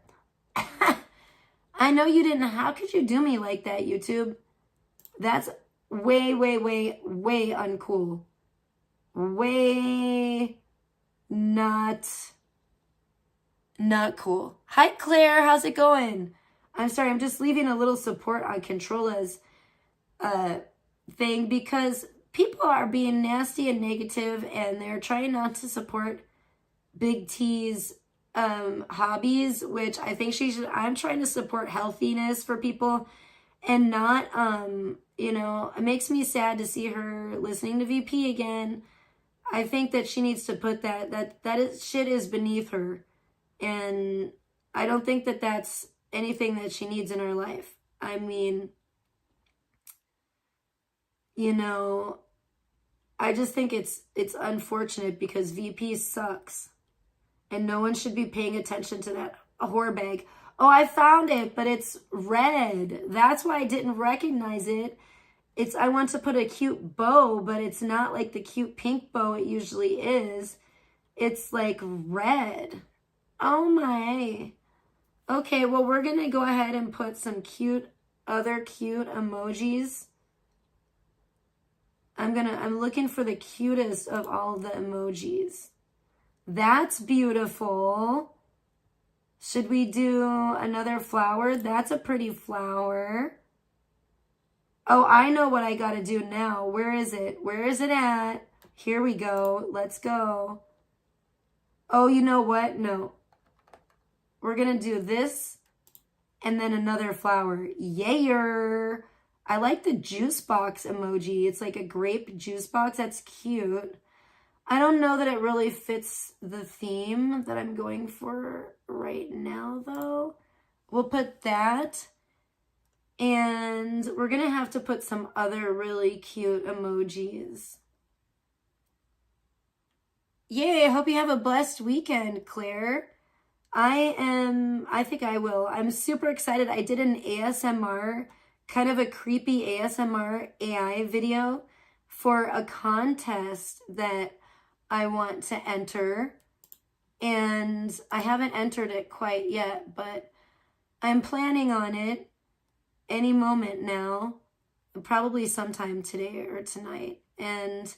I know you didn't. How could you do me like that, YouTube? That's way uncool. Way not cool. Hi, Claire. How's it going? I'm sorry. I'm just leaving a little support on Controla's thing, because people are being nasty and negative, and they're trying not to support Big T's hobbies, which I think she should. I'm trying to support healthiness for people, and not you know, it makes me sad to see her listening to VP again. I think that she needs to put shit is beneath her, and I don't think that that's anything that she needs in her life. I mean, you know, I just think it's unfortunate, because VP sucks. And no one should be paying attention to that whore bag. Oh, I found it, but it's red. That's why I didn't recognize it. I want to put a cute bow, but it's not like the cute pink bow it usually is. It's like red. Oh my. Okay, well, we're going to go ahead and put some other cute emojis. I'm looking for the cutest of all the emojis. That's beautiful. Should we do another flower? That's a pretty flower. Oh, I know what I got to do now. Where is it? Where is it at? Here we go. Let's go. Oh, you know what? No. We're going to do this and then another flower. Yayer. I like the juice box emoji. It's like a grape juice box. That's cute. I don't know that it really fits the theme that I'm going for right now, though. We'll put that. And we're going to have to put some other really cute emojis. Yay, I hope you have a blessed weekend, Claire. I think I will. I'm super excited. I did an ASMR, kind of a creepy ASMR AI video for a contest that I want to enter, and I haven't entered it quite yet, but I'm planning on it any moment now, probably sometime today or tonight, and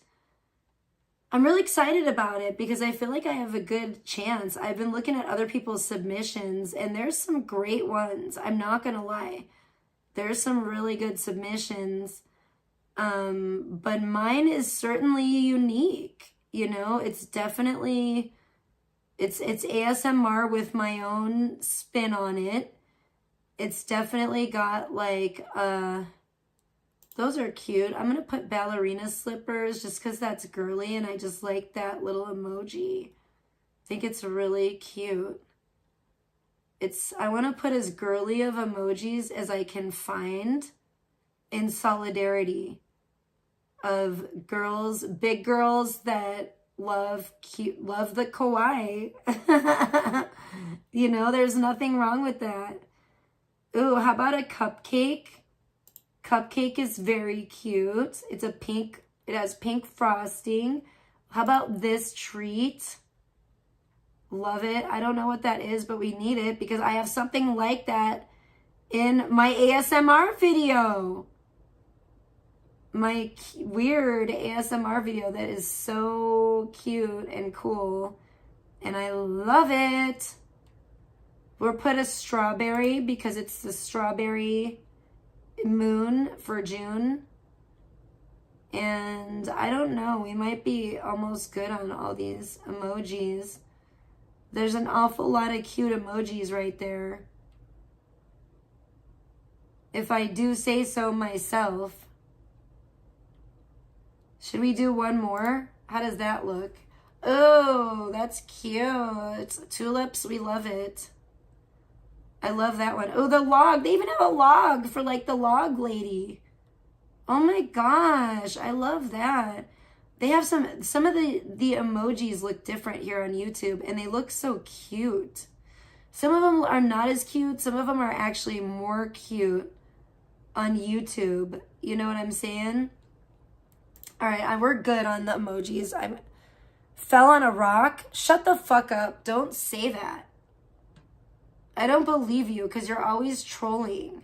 I'm really excited about it because I feel like I have a good chance. I've been looking at other people's submissions, and there's some great ones. I'm not gonna lie. There's some really good submissions. But mine is certainly unique. You know, it's definitely, it's ASMR with my own spin on it. It's definitely got like, those are cute. I'm going to put ballerina slippers just because that's girly and I just like that little emoji. I think it's really cute. I want to put as girly of emojis as I can find in solidarity of girls, big girls that love the kawaii. You know, there's nothing wrong with that. Ooh, how about a cupcake? Cupcake is very cute. It's a pink, it has pink frosting. How about this treat? Love it. I don't know what that is, but we need it because I have something like that in my ASMR video. My weird ASMR video that is so cute and cool. And I love it. We'll put a strawberry because it's the strawberry moon for June. And I don't know, we might be almost good on all these emojis. There's an awful lot of cute emojis right there. If I do say so myself. Should we do one more? How does that look? Oh, that's cute. Tulips, we love it. I love that one. Oh, the log. They even have a log for like the log lady. Oh my gosh, I love that. They have some of the emojis look different here on YouTube and they look so cute. Some of them are not as cute. Some of them are actually more cute on YouTube. You know what I'm saying? All right, we're good on the emojis. I fell on a rock. Shut the fuck up. Don't say that. I don't believe you because you're always trolling.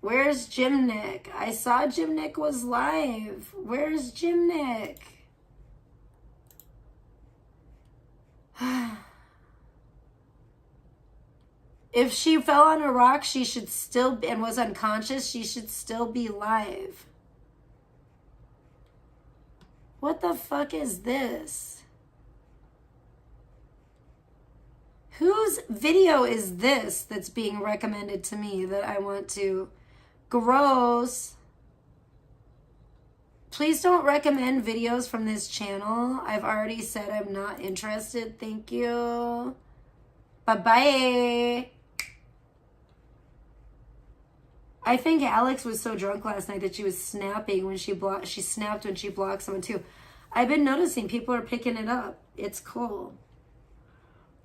Where's Jim Nick? I saw Jim Nick was live. Where's Jim Nick? If she fell on a rock, she should still be, and was unconscious, she should still be live. What the fuck is this? Whose video is this that's being recommended to me that I want to? Gross. Please don't recommend videos from this channel. I've already said I'm not interested. Thank you. Bye-bye. I think Alex was so drunk last night that she was snapping when she snapped when she blocked someone too. I've been noticing people are picking it up. It's cool.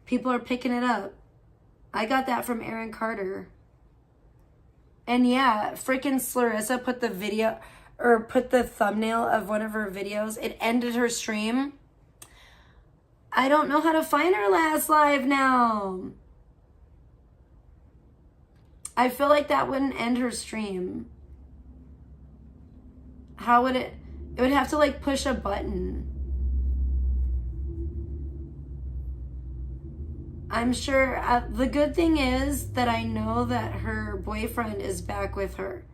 People are picking it up. I got that from Aaron Carter. And yeah, freaking Clarissa put the video or put the thumbnail of one of her videos. It ended her stream. I don't know how to find her last live now. I feel like that wouldn't end her stream. How would it? It would have to like push a button. I'm sure the good thing is that I know that her boyfriend is back with her.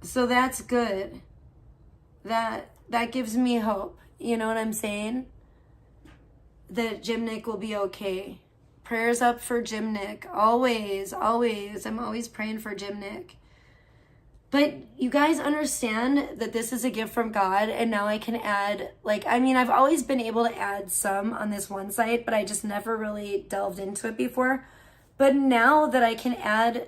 So that's good. That gives me hope. You know what I'm saying? That Jim Nick will be okay. Prayers up for Jim Nick. Always, always. I'm always praying for Jim Nick. But you guys understand that this is a gift from God, and now I can add, I've always been able to add some on this one site, but I just never really delved into it before. But now that I can add...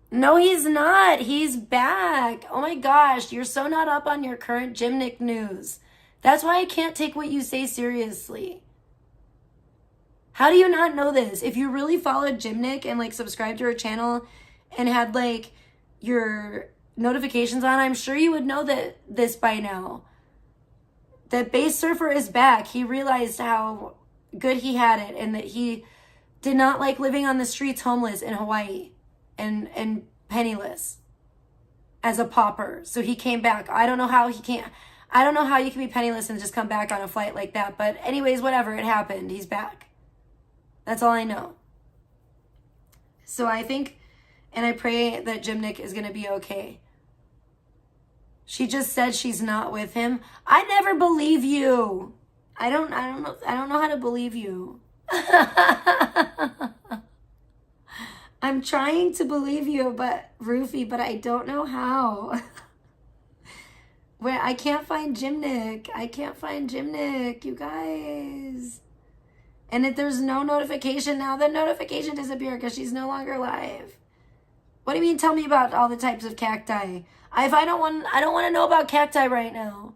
No, he's not. He's back. Oh my gosh, you're so not up on your current Jim Nick news. That's why I can't take what you say seriously. How do you not know this? If you really followed Jim Nick and subscribed to her channel and had your notifications on, I'm sure you would know this by now. That Bass Surfer is back. He realized how good he had it and that he did not like living on the streets homeless in Hawaii and penniless as a pauper. So he came back. I don't know how he can't. I don't know how you can be penniless and just come back on a flight like that. But anyways, whatever, it happened. He's back. That's all I know. So I think, and I pray that Jim Nick is going to be okay. She just said she's not with him. I never believe you. I don't know how to believe you. I'm trying to believe you, but Roofie, but I don't know how. Where I can't find Jim Nick. I can't find Jim Nick, you guys. And if there's no notification now, the notification disappeared because she's no longer live. What do you mean? Tell me about all the types of cacti. I don't want to know about cacti right now.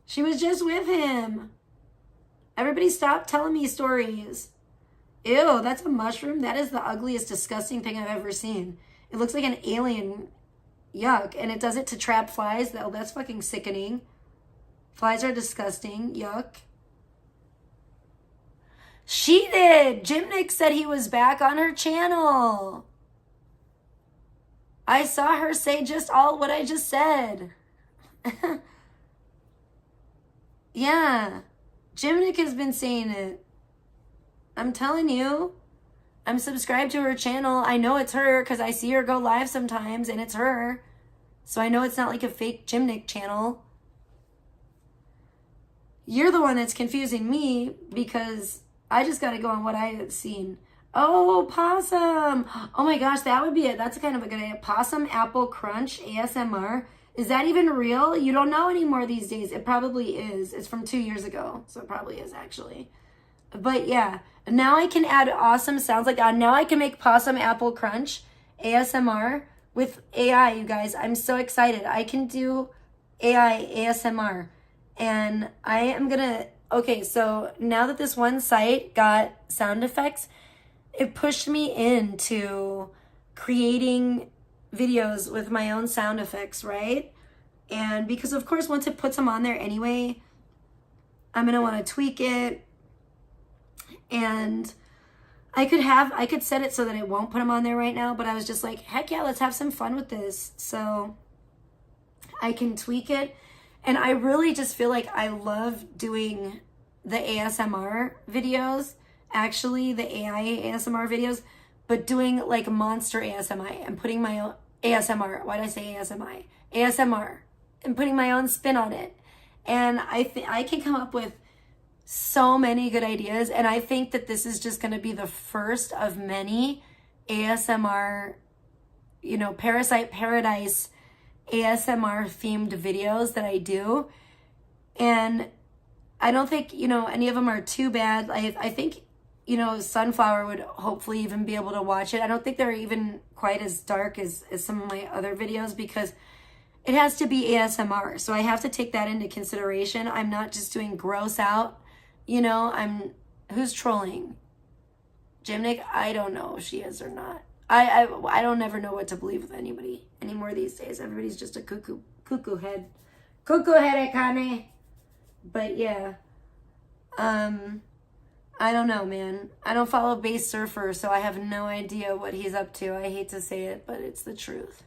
She was just with him. Everybody stop telling me stories. Ew, that's a mushroom. That is the ugliest, disgusting thing I've ever seen. It looks like an alien. Yuck. And it does it to trap flies. Oh, that's fucking sickening. Flies are disgusting. Yuck. She did. Jim Nick said he was back on her channel. I saw her say just all what I just said. Yeah. Jim Nick has been saying it. I'm telling you. I'm subscribed to her channel. I know it's her because I see her go live sometimes and it's her. So I know it's not like a fake Jim Nick channel. You're the one that's confusing me because I just got to go on what I've seen. Oh, possum. Oh my gosh, that would be it. That's kind of a good idea. Possum Apple Crunch ASMR. Is that even real? You don't know anymore these days. It probably is. It's from 2 years ago. So it probably is actually. But yeah, now I can add awesome sounds like that. Now I can make Possum Apple Crunch ASMR with AI, you guys. I'm so excited. I can do AI ASMR. And I am going to... Okay, so now that this one site got sound effects, it pushed me into creating videos with my own sound effects, right? And because of course, once it puts them on there anyway, I'm going to want to tweak it. And I could set it so that it won't put them on there right now, but I was just like, heck yeah, let's have some fun with this. So I can tweak it. And I really just feel like I love doing the ASMR videos, actually the AI ASMR videos, but doing like monster ASMR and putting my own ASMR. Why did I say ASMR? ASMR and putting my own spin on it. And I can come up with so many good ideas. And I think that this is just going to be the first of many ASMR, Parasite Paradise ASMR themed videos that I do. And I don't think, any of them are too bad. I think, Sunflower would hopefully even be able to watch it. I don't think they're even quite as dark as some of my other videos because it has to be ASMR. So I have to take that into consideration. I'm not just doing gross out, who's trolling? Jim Nick? I don't know if she is or not. I don't never know what to believe with anybody anymore these days. Everybody's just a cuckoo head. Cuckoo head, Akane. But yeah. I don't know, man. I don't follow Bass Surfer, so I have no idea what he's up to. I hate to say it, but it's the truth.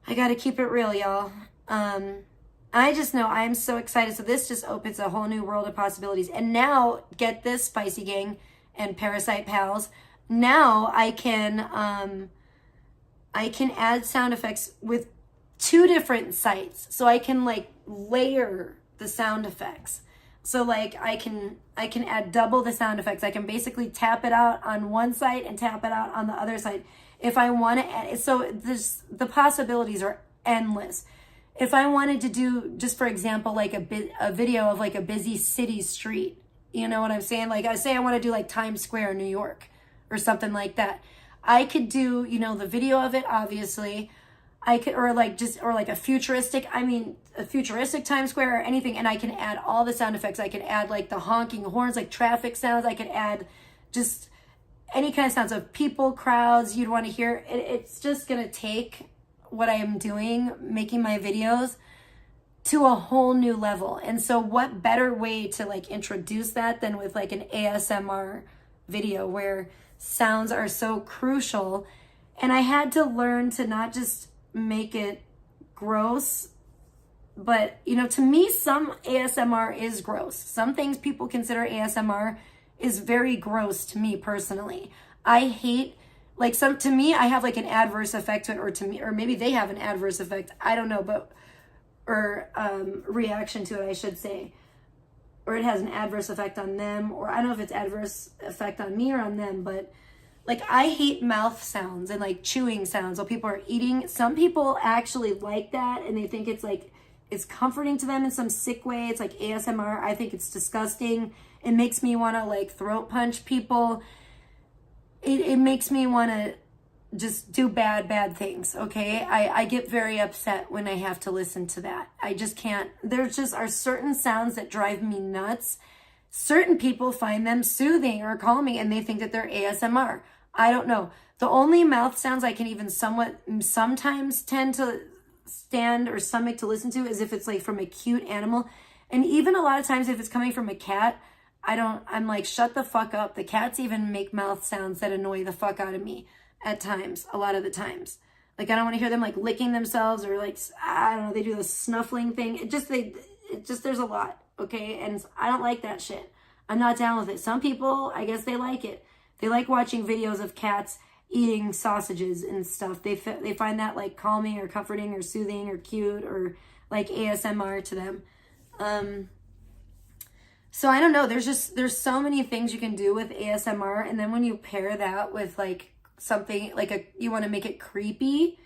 I gotta keep it real, y'all. I just know I'm so excited. So this just opens a whole new world of possibilities. And now, get this, Spicy Gang and Parasite Pals. Now I can add sound effects with 2 different sites. So I can like layer the sound effects. So like I can add double the sound effects. I can basically tap it out on one site and tap it out on the other side if I want to add. So the possibilities are endless. If I wanted to do, just for example, like a video of like a busy city street, you know what I'm saying? Like I say I want to do like Times Square, New York or something like that. I could do, the video of it, obviously. I could, or like a futuristic Times Square or anything. And I can add all the sound effects. I could add like the honking horns, like traffic sounds. I could add just any kind of sounds of people, crowds you'd want to hear. It's just going to take what I am doing, making my videos, to a whole new level. And so what better way to like introduce that than with like an ASMR video where sounds are so crucial. And I had to learn to not just make it gross, But, you know, to me, some ASMR is gross. Some things people consider ASMR is very gross to me personally. I hate, like, to me, I have like an adverse effect to it, or to me, or maybe they have an adverse effect. I don't know, but, or reaction to it, I should say. Or it has an adverse effect on them, or I don't know if it's adverse effect on me or on them, but like I hate mouth sounds and like chewing sounds while people are eating. Some people actually like that and they think it's like, it's comforting to them in some sick way. It's like ASMR. I think it's disgusting. It makes me want to like throat punch people. It makes me want to just do bad things, okay? I get very upset when I have to listen to that. I just can't. There just are certain sounds that drive me nuts. Certain people find them soothing or calming and they think that they're ASMR. I don't know. The only mouth sounds I can even sometimes tend to stand or stomach to listen to is if it's like from a cute animal. And even a lot of times if it's coming from a cat, I'm like, shut the fuck up. The cats even make mouth sounds that annoy the fuck out of me at times, a lot of the times. Like, I don't want to hear them like licking themselves or like, I don't know, they do the snuffling thing. There's a lot, okay? And I don't like that shit. I'm not down with it. Some people, I guess they like it. They like watching videos of cats eating sausages and stuff. They find that like calming or comforting or soothing or cute or like ASMR to them. So I don't know. There's so many things you can do with ASMR. And then when you pair that with like something like you want to make it creepy,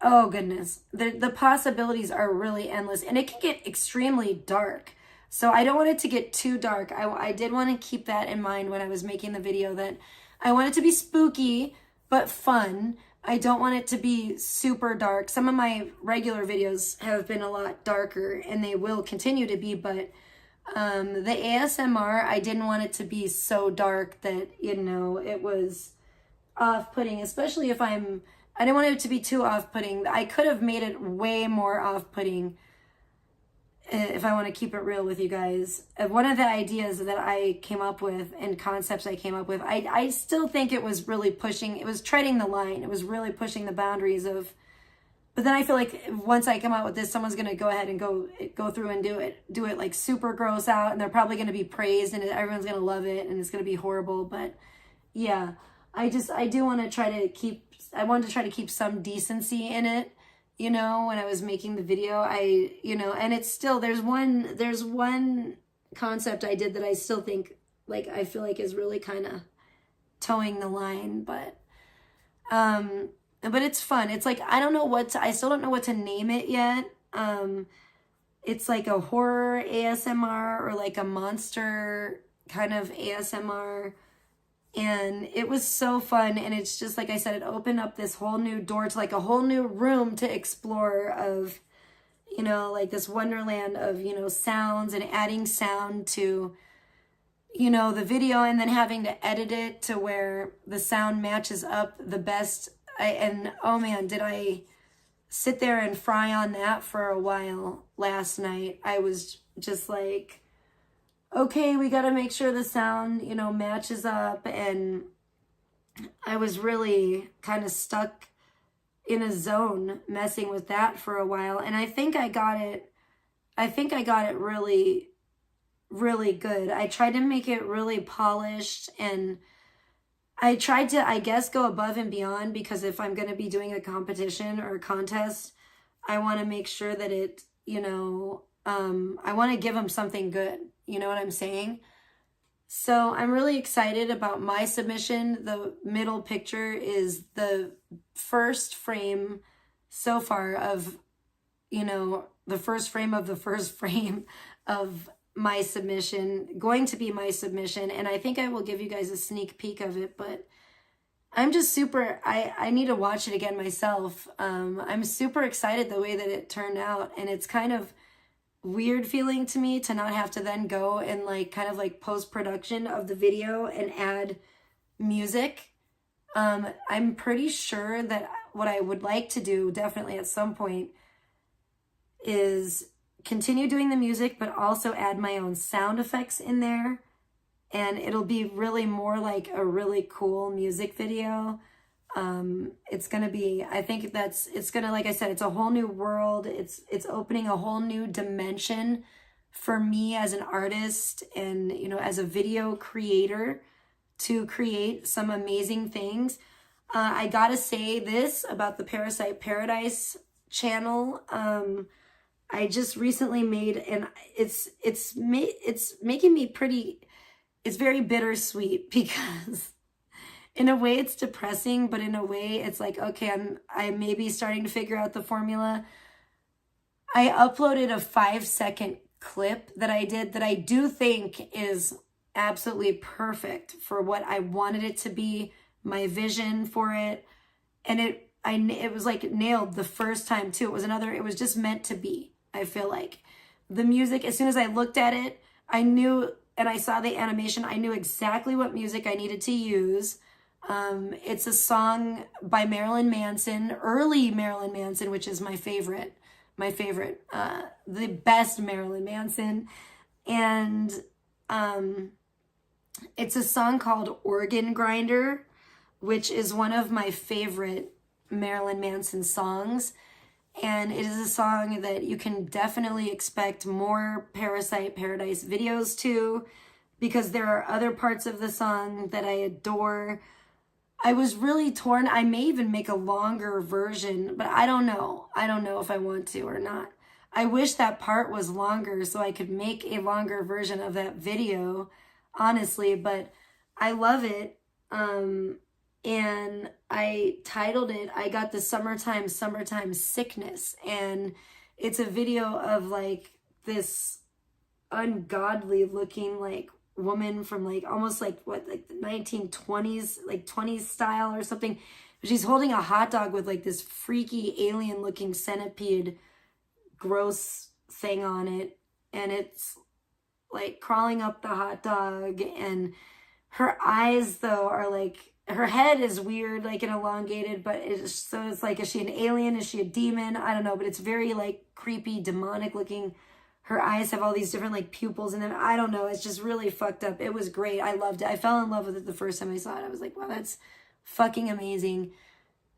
oh goodness, the possibilities are really endless, and it can get extremely dark. So I don't want it to get too dark. I did want to keep that in mind when I was making the video, that I want it to be spooky but fun. I don't want it to be super dark. Some of my regular videos have been a lot darker and they will continue to be, but the ASMR, I didn't want it to be so dark that, you know, it was off-putting, especially if I didn't want it to be too off-putting. I could have made it way more off-putting if I want to keep it real with you guys. One of the ideas that I came up with and concepts I came up with, I still think it was really pushing, it was treading the line. It was really pushing the boundaries of, but then I feel like once I come out with this, someone's going to go ahead and go through and do it like super gross out, and they're probably going to be praised and everyone's going to love it and it's going to be horrible. But yeah, I do want to try to keep some decency in it. You know, when I was making the video, and it's still, there's one concept I did that I still think, like, I feel like is really kind of towing the line, but it's fun. It's like, I still don't know what to name it yet. It's like a horror ASMR or like a monster kind of ASMR. And it was so fun. And it's just, like I said, it opened up this whole new door to like a whole new room to explore of, you know, like this wonderland of, you know, sounds and adding sound to, you know, the video, and then having to edit it to where the sound matches up the best. And oh man, did I sit there and fry on that for a while last night. I was just like, okay, we got to make sure the sound, you know, matches up. And I was really kind of stuck in a zone messing with that for a while. And I think I got it really, really good. I tried to make it really polished, and I tried to, I guess, go above and beyond, because if I'm going to be doing a competition or a contest, I want to make sure that it, you know, I want to give them something good. You know what I'm saying? So I'm really excited about my submission. The middle picture is the first frame so far of, you know, the first frame of the first frame of my submission, going to be my submission. And I think I will give you guys a sneak peek of it, but I'm just super, I need to watch it again myself. I'm super excited the way that it turned out, and it's kind of weird feeling to me to not have to then go and like kind of like post-production of the video and add music. I'm pretty sure that what I would like to do definitely at some point is continue doing the music, but also add my own sound effects in there. And it'll be really more like a really cool music video. It's gonna be, I think it's gonna, like I said, it's a whole new world. It's opening a whole new dimension for me as an artist and, you know, as a video creator to create some amazing things. I gotta say this about the Parasite Paradise channel. I just recently made, and it's making me pretty, it's very bittersweet because in a way it's depressing, but in a way it's like, okay, I may be starting to figure out the formula. I uploaded a 5-second clip that I did that I do think is absolutely perfect for what I wanted it to be, my vision for it. And it was like nailed the first time too. It was just meant to be. I feel like the music, as soon as I looked at it, I knew, and I saw the animation, I knew exactly what music I needed to use. It's a song by Marilyn Manson, early Marilyn Manson, which is my favorite, the best Marilyn Manson. And it's a song called Organ Grinder, which is one of my favorite Marilyn Manson songs. And it is a song that you can definitely expect more Parasite Paradise videos to, because there are other parts of the song that I adore. I was really torn. I may even make a longer version, but I don't know. I don't know if I want to or not. I wish that part was longer so I could make a longer version of that video, honestly, but I love it. And I titled it, I got the Summertime Sickness. And it's a video of like this ungodly looking like woman from like almost like what, like the 1920s, like 20s style or something. She's holding a hot dog with like this freaky alien looking centipede gross thing on it. And it's like crawling up the hot dog, and her eyes though are like, her head is weird, like an elongated, but it's like, is she an alien? Is she a demon? I don't know, but it's very like creepy, demonic looking. Her eyes have all these different like pupils in them. I don't know. It's just really fucked up. It was great. I loved it. I fell in love with it the first time I saw it. I was like, wow, that's fucking amazing.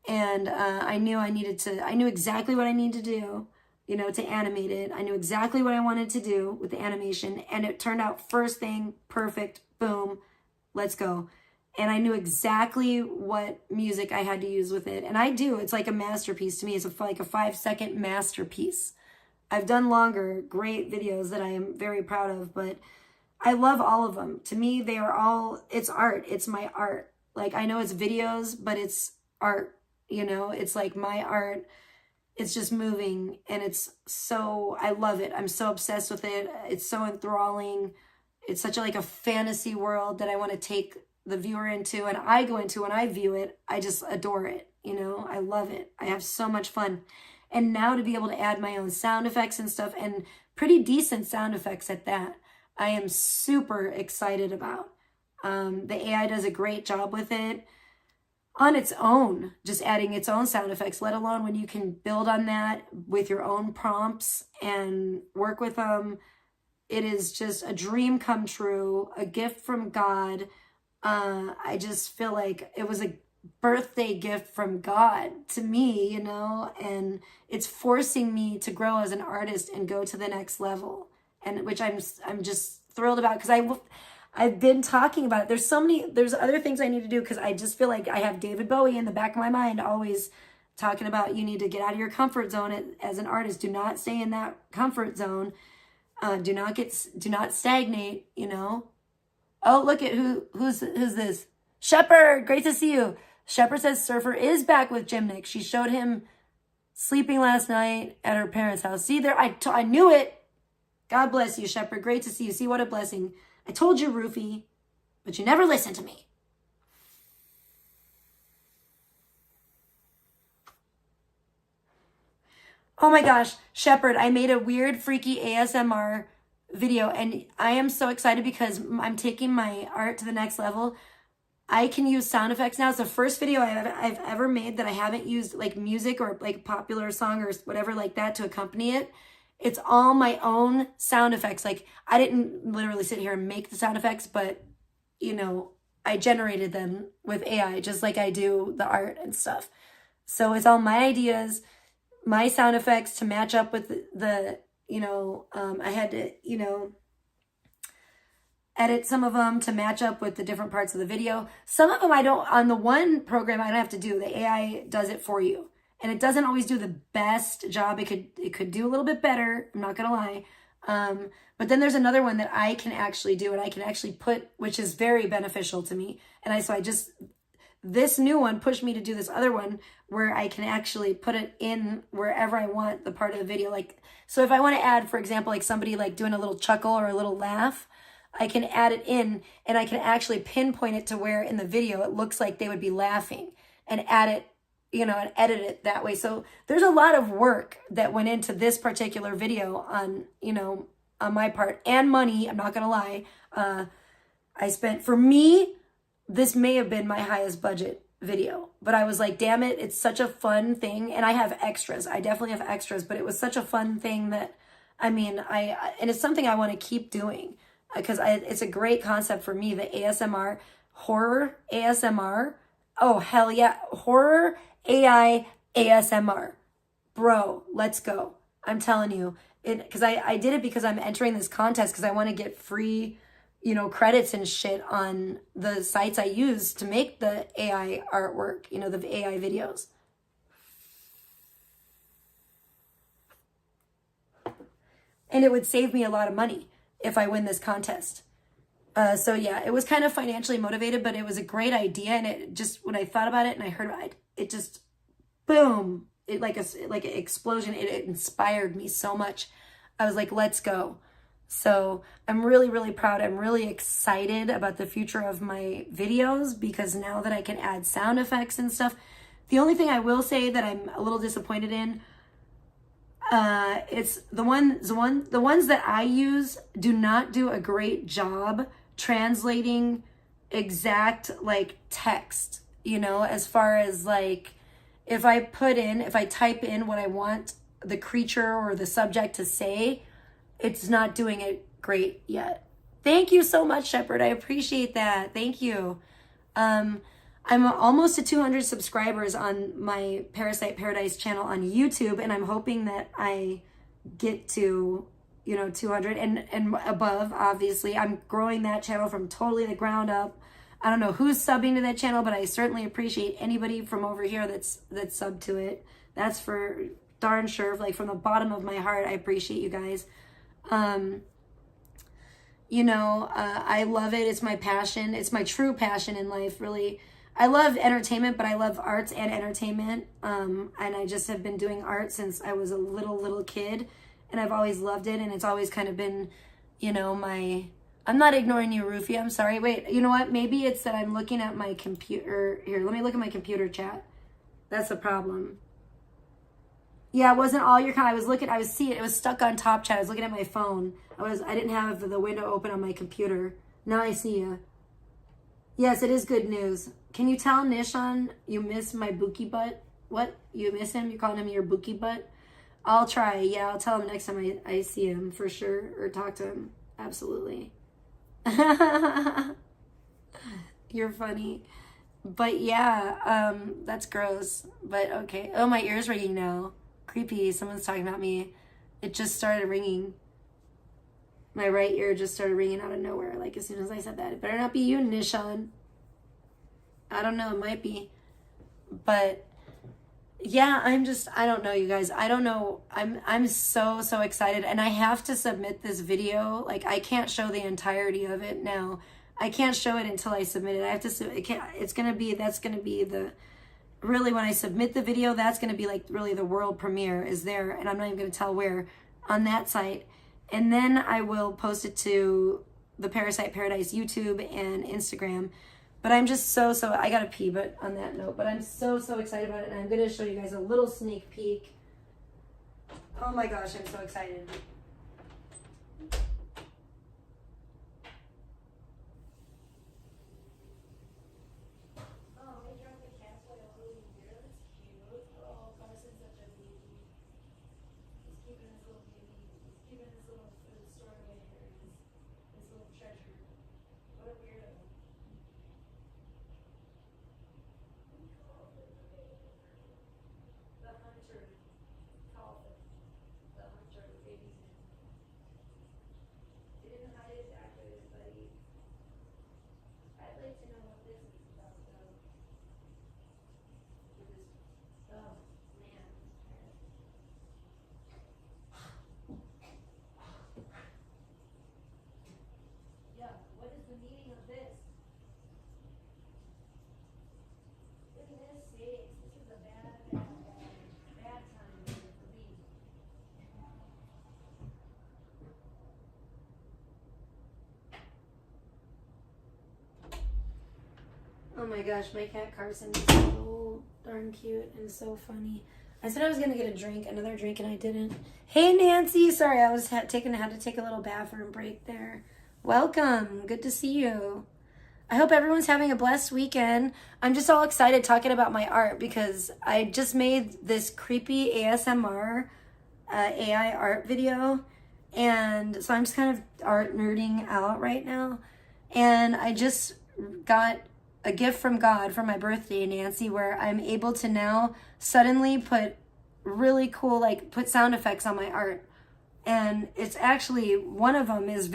And I knew exactly what I needed to do, you know, to animate it. I knew exactly what I wanted to do with the animation, and it turned out first thing, perfect, boom, let's go. And I knew exactly what music I had to use with it. And I do. It's like a masterpiece to me. It's like a 5-second masterpiece. I've done longer, great videos that I am very proud of, but I love all of them. To me, they are all, it's art. It's my art. Like, I know it's videos, but it's art, you know? It's like my art. It's just moving, and it's so, I love it. I'm so obsessed with it. It's so enthralling. It's such like a fantasy world that I want to take the viewer into, and I go into when I view it. I just adore it, you know? I love it. I have so much fun. And now to be able to add my own sound effects and stuff, and pretty decent sound effects at that, I am super excited about. The AI does a great job with it on its own, just adding its own sound effects, let alone when you can build on that with your own prompts and work with them. It is just a dream come true, a gift from God. I just feel like it was a birthday gift from God to me, you know, and it's forcing me to grow as an artist and go to the next level, and which I'm just thrilled about, because I've been talking about it. There's other things I need to do, because I just feel like I have David Bowie in the back of my mind always talking about, you need to get out of your comfort zone as an artist. Do not stay in that comfort zone. Do not stagnate, you know. Oh, look at who's this? Shepherd, great to see you. Shepherd says Surfer is back with Jim Nick. She showed him sleeping last night at her parents' house. See there, I knew it. God bless you, Shepherd. Great to see you. See, what a blessing. I told you, Roofie, but you never listened to me. Oh my gosh, Shepherd, I made a weird, freaky ASMR video, and I am so excited because I'm taking my art to the next level. I can use sound effects now. It's the first video I've ever made that I haven't used like music or like popular song or whatever like that to accompany it. It's all my own sound effects. Like, I didn't literally sit here and make the sound effects, but, you know, I generated them with AI, just like I do the art and stuff. So it's all my ideas, my sound effects to match up with the I had to, edit some of them to match up with the different parts of the video. Some of them I don't, on the one program, I don't have to do. The AI does it for you. And it doesn't always do the best job. It could do a little bit better. I'm not going to lie. But then there's another one that I can actually do, and I can actually put, which is very beneficial to me. And this new one pushed me to do this other one where I can actually put it in wherever I want the part of the video. Like, so if I want to add, for example, like somebody like doing a little chuckle or a little laugh, I can add it in, and I can actually pinpoint it to where in the video it looks like they would be laughing, and add it, and edit it that way. So there's a lot of work that went into this particular video on my part, and money. I'm not going to lie. I spent, for me, this may have been my highest budget video, but I was like, damn it, it's such a fun thing. And I have extras. I definitely have extras, but it was such a fun thing that, and it's something I want to keep doing because it's a great concept for me, the ASMR, horror ASMR. Oh, hell yeah. Horror AI ASMR. Bro, let's go. I'm telling you. Because I did it because I'm entering this contest because I want to get free, credits and shit on the sites I use to make the AI artwork, the AI videos. And it would save me a lot of money if I win this contest. So yeah, it was kind of financially motivated, but it was a great idea. And it just, when I thought about it and I heard about it, it just, boom, it like an explosion. It inspired me so much. I was like, let's go. So I'm really, really proud. I'm really excited about the future of my videos because now that I can add sound effects and stuff, the only thing I will say that I'm a little disappointed in, it's the ones that I use do not do a great job translating exact like text, as far as like, if I type in what I want the creature or the subject to say, it's not doing it great yet. Thank you so much, Shepard. I appreciate that. Thank you. I'm almost to 200 subscribers on my Parasite Paradise channel on YouTube, and I'm hoping that I get to, 200 and above, obviously. I'm growing that channel from totally the ground up. I don't know who's subbing to that channel, but I certainly appreciate anybody from over here that's subbed to it. That's for darn sure. Like from the bottom of my heart, I appreciate you guys. I love it. It's my passion. It's my true passion in life, really. I love entertainment, but I love arts and entertainment. And I just have been doing art since I was a little kid, and I've always loved it. And it's always kind of been, I'm not ignoring you, Rufy. I'm sorry. Wait, you know what? Maybe it's that I'm looking at my computer. Here, let me look at my computer chat. That's the problem. Yeah, it wasn't all your kind. I was seeing it. It was stuck on top chat. I was looking at my phone. I didn't have the window open on my computer. Now I see you. Yes, it is good news. Can you tell Nishan you miss my Buki butt? What? You miss him? You're calling him your Buki butt? I'll try. Yeah, I'll tell him next time I see him for sure. Or talk to him. Absolutely. You're funny. But yeah, that's gross. But okay. Oh, my ear's ringing now. Creepy. Someone's talking about me. It just started ringing. My right ear just started ringing out of nowhere. Like as soon as I said that. It better not be you, Nishan. I don't know. It might be. But yeah, I don't know, you guys. I don't know. I'm so excited. And I have to submit this video. Like I can't show the entirety of it now. I can't show it until I submit it. I have to, that's going to be the, really when I submit the video, that's going to be like really the world premiere is there. And I'm not even going to tell where on that site. And then I will post it to the Parasite Paradise YouTube and Instagram. But I'm just I gotta pee, but on that note, but I'm so excited about it. And I'm going to show you guys a little sneak peek. Oh my gosh, I'm so excited. Oh my gosh, my cat Carson is so darn cute and so funny. I said I was gonna get another drink, and I didn't. Hey Nancy, sorry, I was had to take a little bathroom break there. Welcome, good to see you. I hope everyone's having a blessed weekend. I'm just all excited talking about my art because I just made this creepy ASMR AI art video, and so I'm just kind of art nerding out right now. And I just got a gift from God for my birthday, Nancy, where I'm able to now suddenly put really cool, like put sound effects on my art. And it's actually, one of them is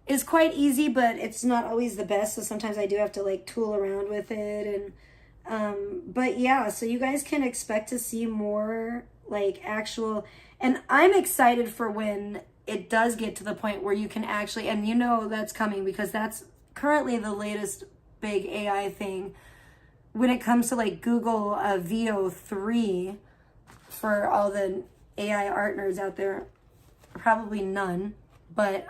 is quite easy, but it's not always the best. So sometimes I do have to like tool around with it. And, but yeah, so you guys can expect to see more like actual, and I'm excited for when it does get to the point where you can actually, and you know that's coming because that's currently the latest big AI thing when it comes to like Google VO3 for all the AI art nerds out there. Probably none, but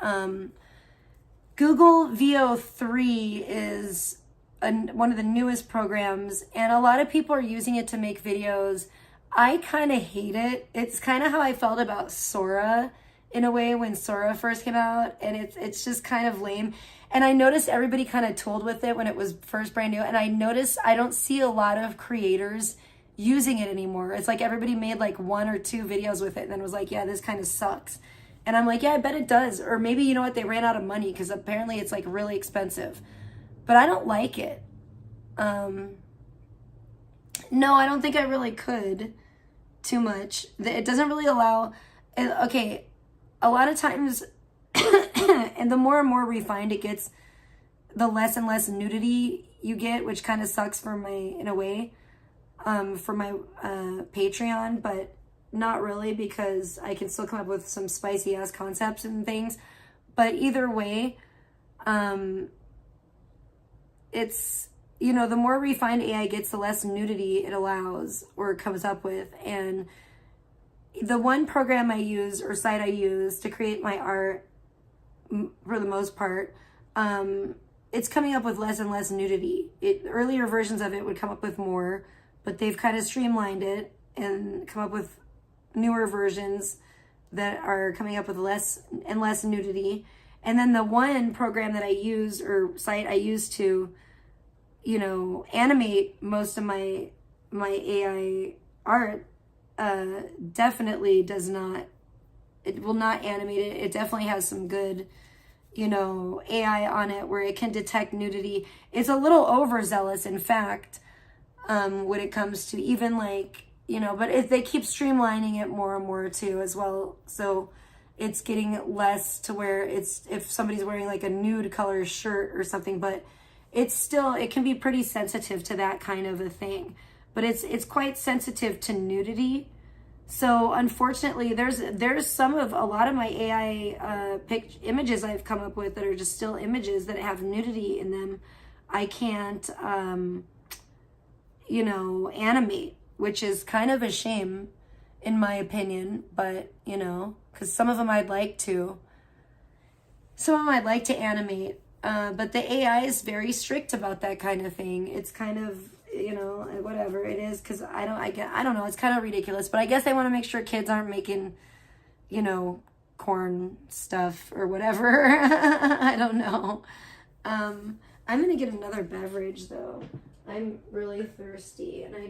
Google VO3 is one of the newest programs, and a lot of people are using it to make videos. I kind of hate it. It's kind of how I felt about Sora in a way when Sora first came out, and it's just kind of lame. And I noticed everybody kind of tooled with it when it was first brand new, and I noticed I don't see a lot of creators using it anymore. It's like everybody made like 1 or 2 videos with it and then was like, yeah, this kind of sucks. And I'm like, yeah, I bet it does. Or maybe, you know what, they ran out of money because apparently it's like really expensive. But I don't like it. No, I don't think I really could too much. It doesn't really allow, okay, a lot of times, and the more and more refined it gets, the less and less nudity you get, which kind of sucks for my, in a way, for my Patreon, but not really, because I can still come up with some spicy ass concepts and things. But either way, it's, you know, the more refined AI gets, the less nudity it allows or comes up with. And the one program I use or site I use to create my art, for the most part, it's coming up with less and less nudity. Earlier versions of it would come up with more, but they've kind of streamlined it and come up with newer versions that are coming up with less and less nudity. And then the one program that I use, or site I use to, you know, animate most of my AI art, definitely does not, it will not animate it. It definitely has some good, you know, AI on it where it can detect nudity. It's a little overzealous, in fact, when it comes to even like, you know, but they keep streamlining it more and more too as well. So it's getting less to where it's, if somebody's wearing like a nude color shirt or something, but it's still, it can be pretty sensitive to that kind of a thing. But it's quite sensitive to nudity. So unfortunately, there's some of a lot of my AI images I've come up with that are just still images that have nudity in them. I can't, you know, animate, which is kind of a shame in my opinion, but you know, because some of them I'd like to animate, but the AI is very strict about that kind of thing. It's kind of, you know, whatever it is, because I don't know, it's kind of ridiculous, but I guess they want to make sure kids aren't making, you know, corn stuff or whatever. I don't know. I'm gonna get another beverage though. I'm really thirsty, and I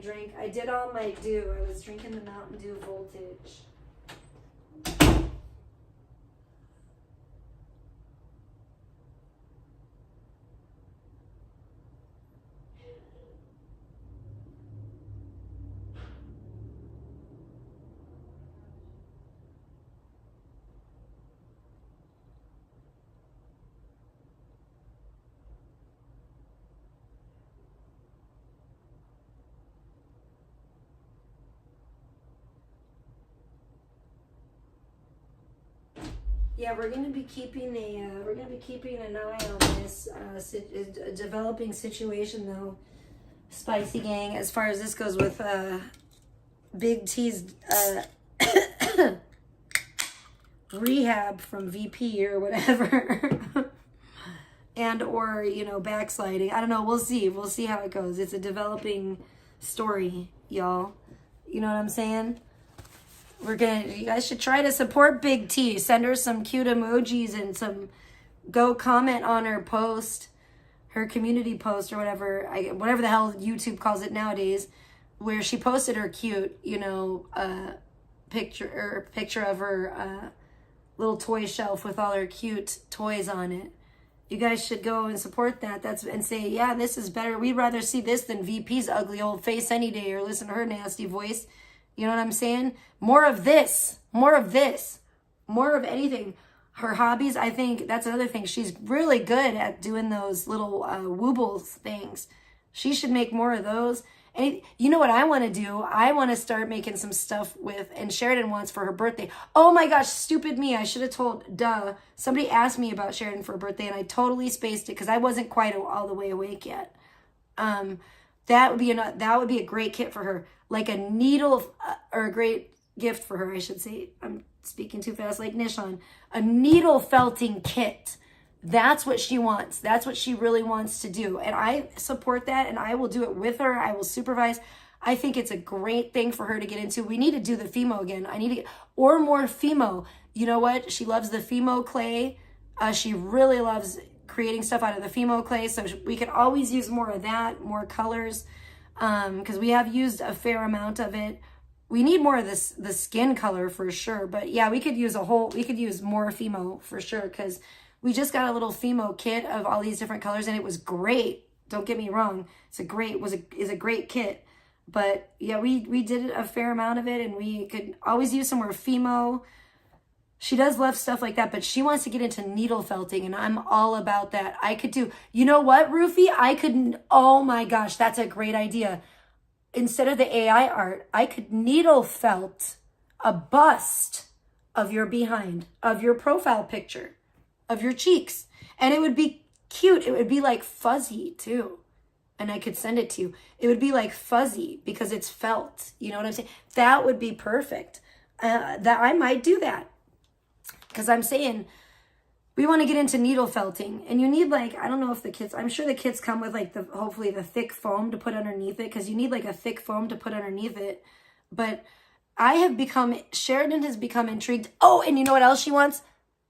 did all my dew. I was drinking the Mountain Dew Voltage. Yeah, we're gonna be keeping an eye on this developing situation though, Spicy Gang. As far as this goes with Big T's rehab from VP or whatever. and or, you know, backsliding. I don't know. We'll see. We'll see how it goes. It's a developing story, y'all. You know what I'm saying? You guys should try to support Big T. Send her some cute emojis and go comment on her post, her community post or whatever, whatever the hell YouTube calls it nowadays, where she posted her cute, you know, picture of her little toy shelf with all her cute toys on it. You guys should go and support that. And say, yeah, this is better. We'd rather see this than VP's ugly old face any day, or listen to her nasty voice. You know what I'm saying? More of this. More of this. More of anything. Her hobbies, I think that's another thing. She's really good at doing those little woobles things. She should make more of those. And you know what I want to do? I want to start making some stuff and Sheridan wants for her birthday. Oh my gosh, stupid me. I should have told, somebody asked me about Sheridan for her birthday and I totally spaced it because I wasn't quite all the way awake yet. That would be a great kit for her. Like a needle, or a great gift for her, I should say. I'm speaking too fast like Nishon. A needle felting kit. That's what she wants. That's what she really wants to do. And I support that and I will do it with her. I will supervise. I think it's a great thing for her to get into. We need to do the Fimo again. Or more Fimo. You know what? She loves the Fimo clay. She really loves creating stuff out of the Fimo clay. So we could always use more of that, more colors. Because we have used a fair amount of it. We need more of the skin color for sure. But yeah, we could use more Fimo for sure. Because we just got a little Fimo kit of all these different colors and it was great. Don't get me wrong. Is a great kit. But yeah, we did a fair amount of it and we could always use some more Fimo. She does love stuff like that, but she wants to get into needle felting and I'm all about that. You know what, Rufy? Oh my gosh, that's a great idea. Instead of the AI art, I could needle felt a bust of your behind, of your profile picture, of your cheeks. And it would be cute. It would be like fuzzy too. And I could send it to you. It would be like fuzzy because it's felt. You know what I'm saying? That would be perfect. That I might do that. Because I'm saying we want to get into needle felting. And you need I don't know if I'm sure the kits come with hopefully the thick foam to put underneath it. Because you need a thick foam to put underneath it. But Sheridan has become intrigued. Oh, and you know what else she wants?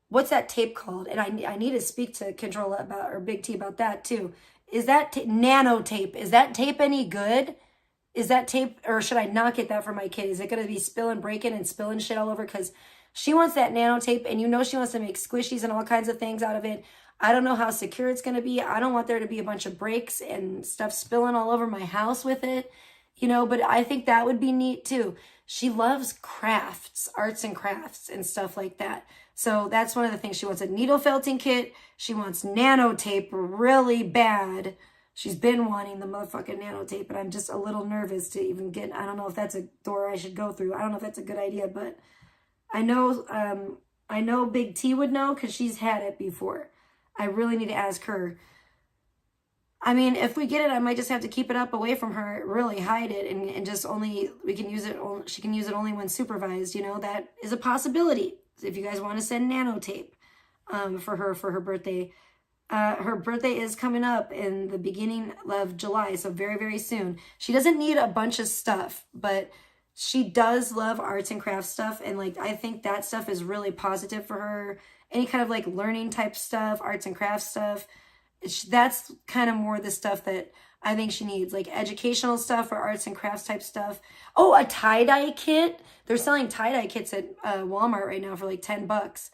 What's that tape called? And I need to speak to Control or Big T about that too. Is that nano tape? Is that tape any good? Is that tape, or should I not get that for my kid? Is it going to be breaking and spilling shit all over? Because she wants that nano tape and she wants to make squishies and all kinds of things out of it. I don't know how secure it's going to be. I don't want there to be a bunch of breaks and stuff spilling all over my house with it, but I think that would be neat too. She loves crafts, arts and crafts and stuff like that. So that's one of the things. She wants a needle felting kit. She wants nano tape really bad. She's been wanting the motherfucking nano tape, and I'm just a little nervous to even get. I don't know if that's a door I should go through. I don't know if that's a good idea, but I know Big T would know because she's had it before. I really need to ask her. I mean, if we get it, I might just have to keep it up away from her, really hide it, and just she can use it only when supervised. That is a possibility. If you guys want to send nano tape for her birthday. Her birthday is coming up in the beginning of July, so very, very soon. She doesn't need a bunch of stuff, but she does love arts and crafts stuff, and I think that stuff is really positive for her. Any kind of learning type stuff, arts and crafts stuff, that's kind of more the stuff that I think she needs, educational stuff or arts and crafts type stuff. Oh, a tie-dye kit. They're selling tie-dye kits at Walmart right now for $10.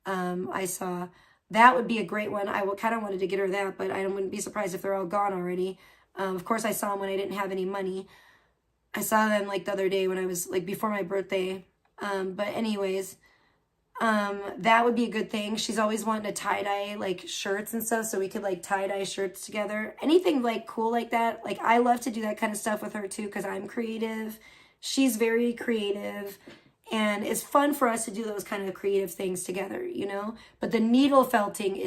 I saw. That would be a great one. I kind of wanted to get her that, but I wouldn't be surprised if they're all gone already. Of course, I saw them when I didn't have any money. I saw them the other day when I was before my birthday. But anyways, that would be a good thing. She's always wanting to tie-dye shirts and stuff, so we could tie-dye shirts together. Anything cool like that. I love to do that kind of stuff with her too because I'm creative. She's very creative. And it's fun for us to do those kind of creative things together, But the needle felting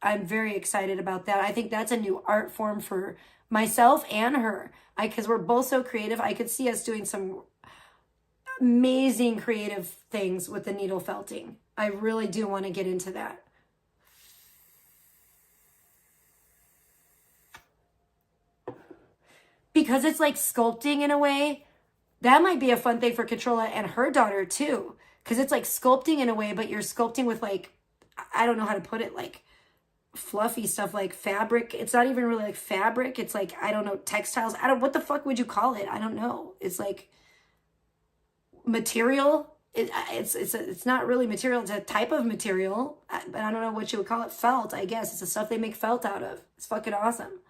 I'm very excited about that. I think that's a new art form for myself and her. Because we're both so creative. I could see us doing some amazing creative things with the needle felting. I really do want to get into that. because it's like sculpting in a way. That might be a fun thing for Controlla and her daughter too. Because it's like sculpting in a way, but you're sculpting with like, I don't know how to put it, like fluffy stuff like fabric. It's not even really like fabric. It's like, I don't know, textiles. What the fuck would you call it? I don't know. It's like material. It's not really material. It's a type of material, but I don't know what you would call it. Felt, I guess. It's the stuff they make felt out of. It's fucking awesome.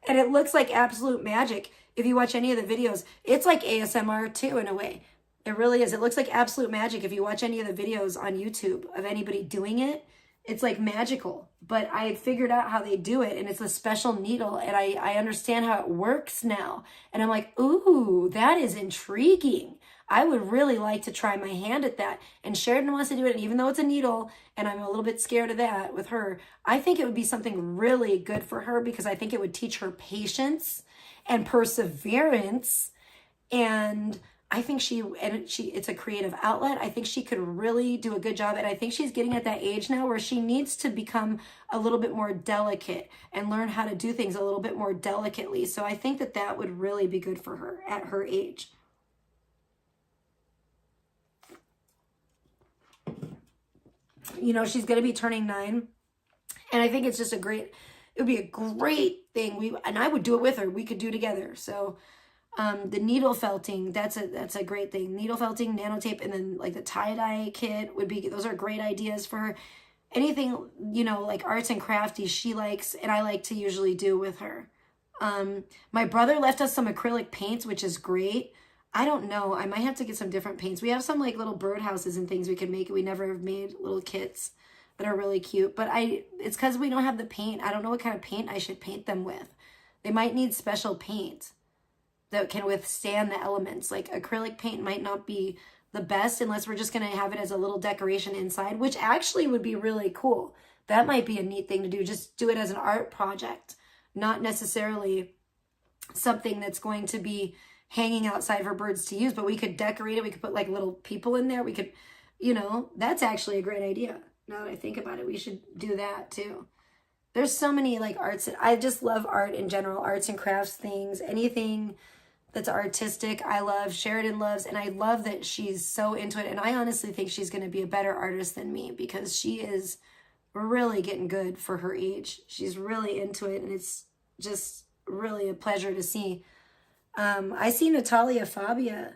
And it looks like absolute magic. If you watch any of the videos, it's like ASMR too, in a way. It really is. It looks like absolute magic. If you watch any of the videos on YouTube of anybody doing it, it's like magical. But I had figured out how they do it, and it's a special needle, and I understand how it works now. And I'm like, ooh, that is intriguing. I would really like to try my hand at that. And Sheridan wants to do it, and even though it's a needle, and I'm a little bit scared of that with her, I think it would be something really good for her, because I think it would teach her patience and perseverance. And I think it's a creative outlet. I think she could really do a good job. And I think she's getting at that age now where she needs to become a little bit more delicate and learn how to do things a little bit more delicately. So I think that would really be good for her at her age. You know, she's going to be turning 9. And I think it's just it would be a great thing. And I would do it with her. We could do together. So the needle felting, that's a great thing. Needle felting, nanotape, and then like the tie-dye kit those are great ideas for her. Anything, you know, like arts and crafty she likes, and I like to usually do with her. My brother left us some acrylic paints, which is great. I don't know. I might have to get some different paints. We have some like little birdhouses and things we can make. We never have made little kits that are really cute, but it's because we don't have the paint. I don't know what kind of paint I should paint them with. They might need special paint that can withstand the elements. Like acrylic paint might not be the best unless we're just going to have it as a little decoration inside, which actually would be really cool. That might be a neat thing to do. Just do it as an art project, not necessarily something that's going to be hanging outside for birds to use, but we could decorate it. We could put like little people in there. We could, you know, that's actually a great idea. Now that I think about it, we should do that too. There's so many like arts. I just love art in general, arts and crafts things, anything that's artistic. I love. Sheridan loves, and I love that she's so into it. And I honestly think she's going to be a better artist than me, because she is really getting good for her age. She's really into it, and it's just really a pleasure to see. I see Natalia Fabia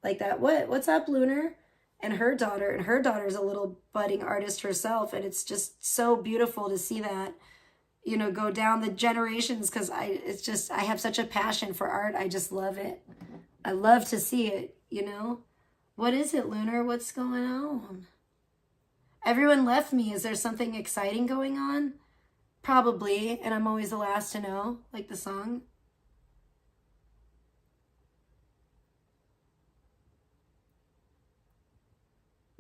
like that. What's up, Lunar? And her daughter's a little budding artist herself, and it's just so beautiful to see that, you know, go down the generations, because I have such a passion for art. I just love it. I love to see it, you know. What is it, Lunar? What's going on? Everyone left me. Is there something exciting going on? Probably, and I'm always the last to know, like the song.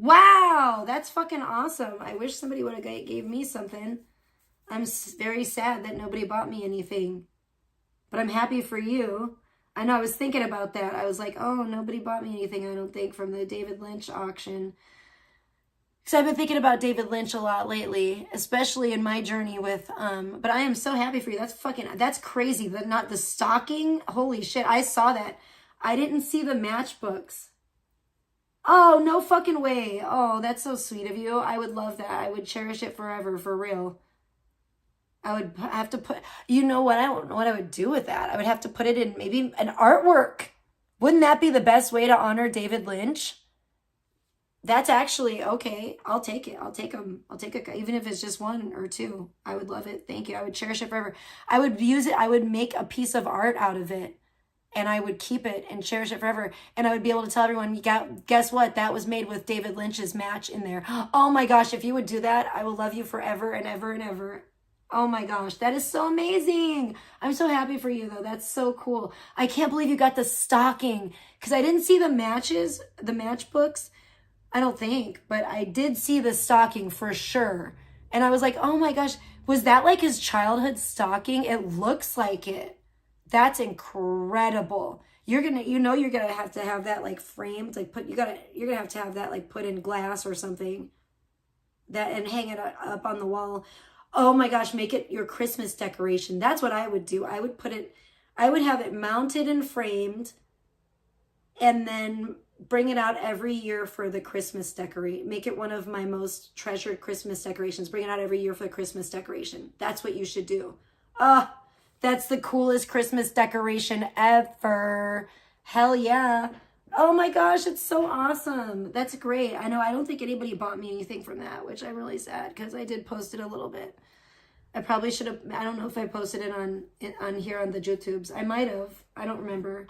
Wow, that's fucking awesome. I wish somebody would have gave me something. I'm very sad that nobody bought me anything, but I'm happy for you. I know, I was thinking about that. I was like, oh, nobody bought me anything, I don't think, from the David Lynch auction. So I've been thinking about David Lynch a lot lately, especially in my journey with, but I am so happy for you. That's crazy. Not the stocking. Holy shit. I saw that. I didn't see the matchbooks. Oh, no fucking way. Oh, that's so sweet of you. I would love that. I would cherish it forever, for real. I would have to put, you know what? I don't know what I would do with that. I would have to put it in maybe an artwork. Wouldn't that be the best way to honor David Lynch? That's actually, okay. I'll take it. I'll take them. I'll take it, even if it's just 1 or 2. I would love it. Thank you. I would cherish it forever. I would use it. I would make a piece of art out of it, and I would keep it and cherish it forever. And I would be able to tell everyone, guess what? That was made with David Lynch's match in there. Oh my gosh, if you would do that, I will love you forever and ever and ever. Oh my gosh, that is so amazing. I'm so happy for you, though. That's so cool. I can't believe you got the stocking, because I didn't see the matchbooks, I don't think, but I did see the stocking for sure. And I was like, oh my gosh, was that like his childhood stocking? It looks like it. That's incredible. You're gonna have to have that like framed, like you're gonna have to have that like put in glass or something, that and hang it up on the wall. Oh my gosh, make it your Christmas decoration. That's what I would do. I would have it mounted and framed and then bring it out every year for the Christmas decorate. Make it one of my most treasured Christmas decorations. Bring it out every year for the Christmas decoration. That's what you should do. That's the coolest Christmas decoration ever. Hell yeah. Oh my gosh, it's so awesome. That's great. I know I don't think anybody bought me anything from that, which I'm really sad because I did post it a little bit. I probably should have, I don't know if I posted it on here on the YouTubes. I might have. I don't remember.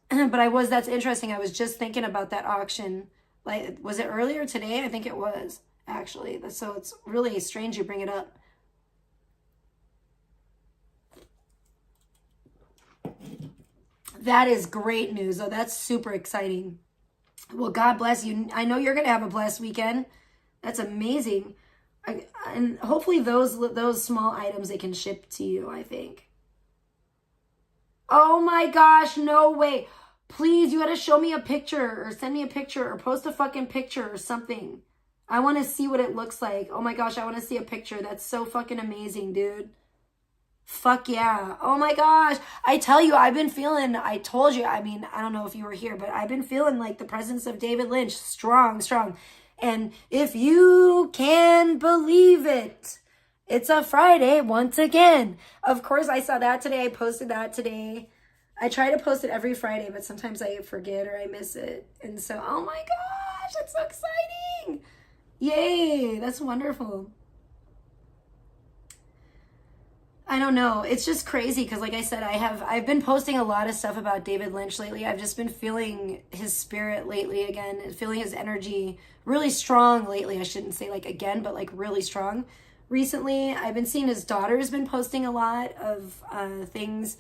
But that's interesting. I was just thinking about that auction. Like, was it earlier today? I think it was, actually. So it's really strange you bring it up. That is great news, though. That's super exciting. Well, God bless you. I know you're going to have a blessed weekend. That's amazing. And hopefully those small items, they can ship to you, I think. Oh my gosh, no way. Please, you gotta show me a picture or send me a picture or post a fucking picture or something. I want to see what it looks like. Oh my gosh, I want to see a picture. That's so fucking amazing, dude. Fuck yeah. Oh my gosh. I tell you, I told you, I mean, I don't know if you were here, but I've been feeling like the presence of David Lynch. Strong, strong. And if you can believe it, it's a Friday once again. Of course, I saw that today. I posted that today. I try to post it every Friday, but sometimes I forget or I miss it. And so, oh my gosh, that's so exciting. Yay, that's wonderful. I don't know. It's just crazy because, like I said, I've been posting a lot of stuff about David Lynch lately. I've just been feeling his spirit lately again, feeling his energy really strong lately. I shouldn't say like again, but like really strong. Recently, I've been seeing his daughter's been posting a lot of things.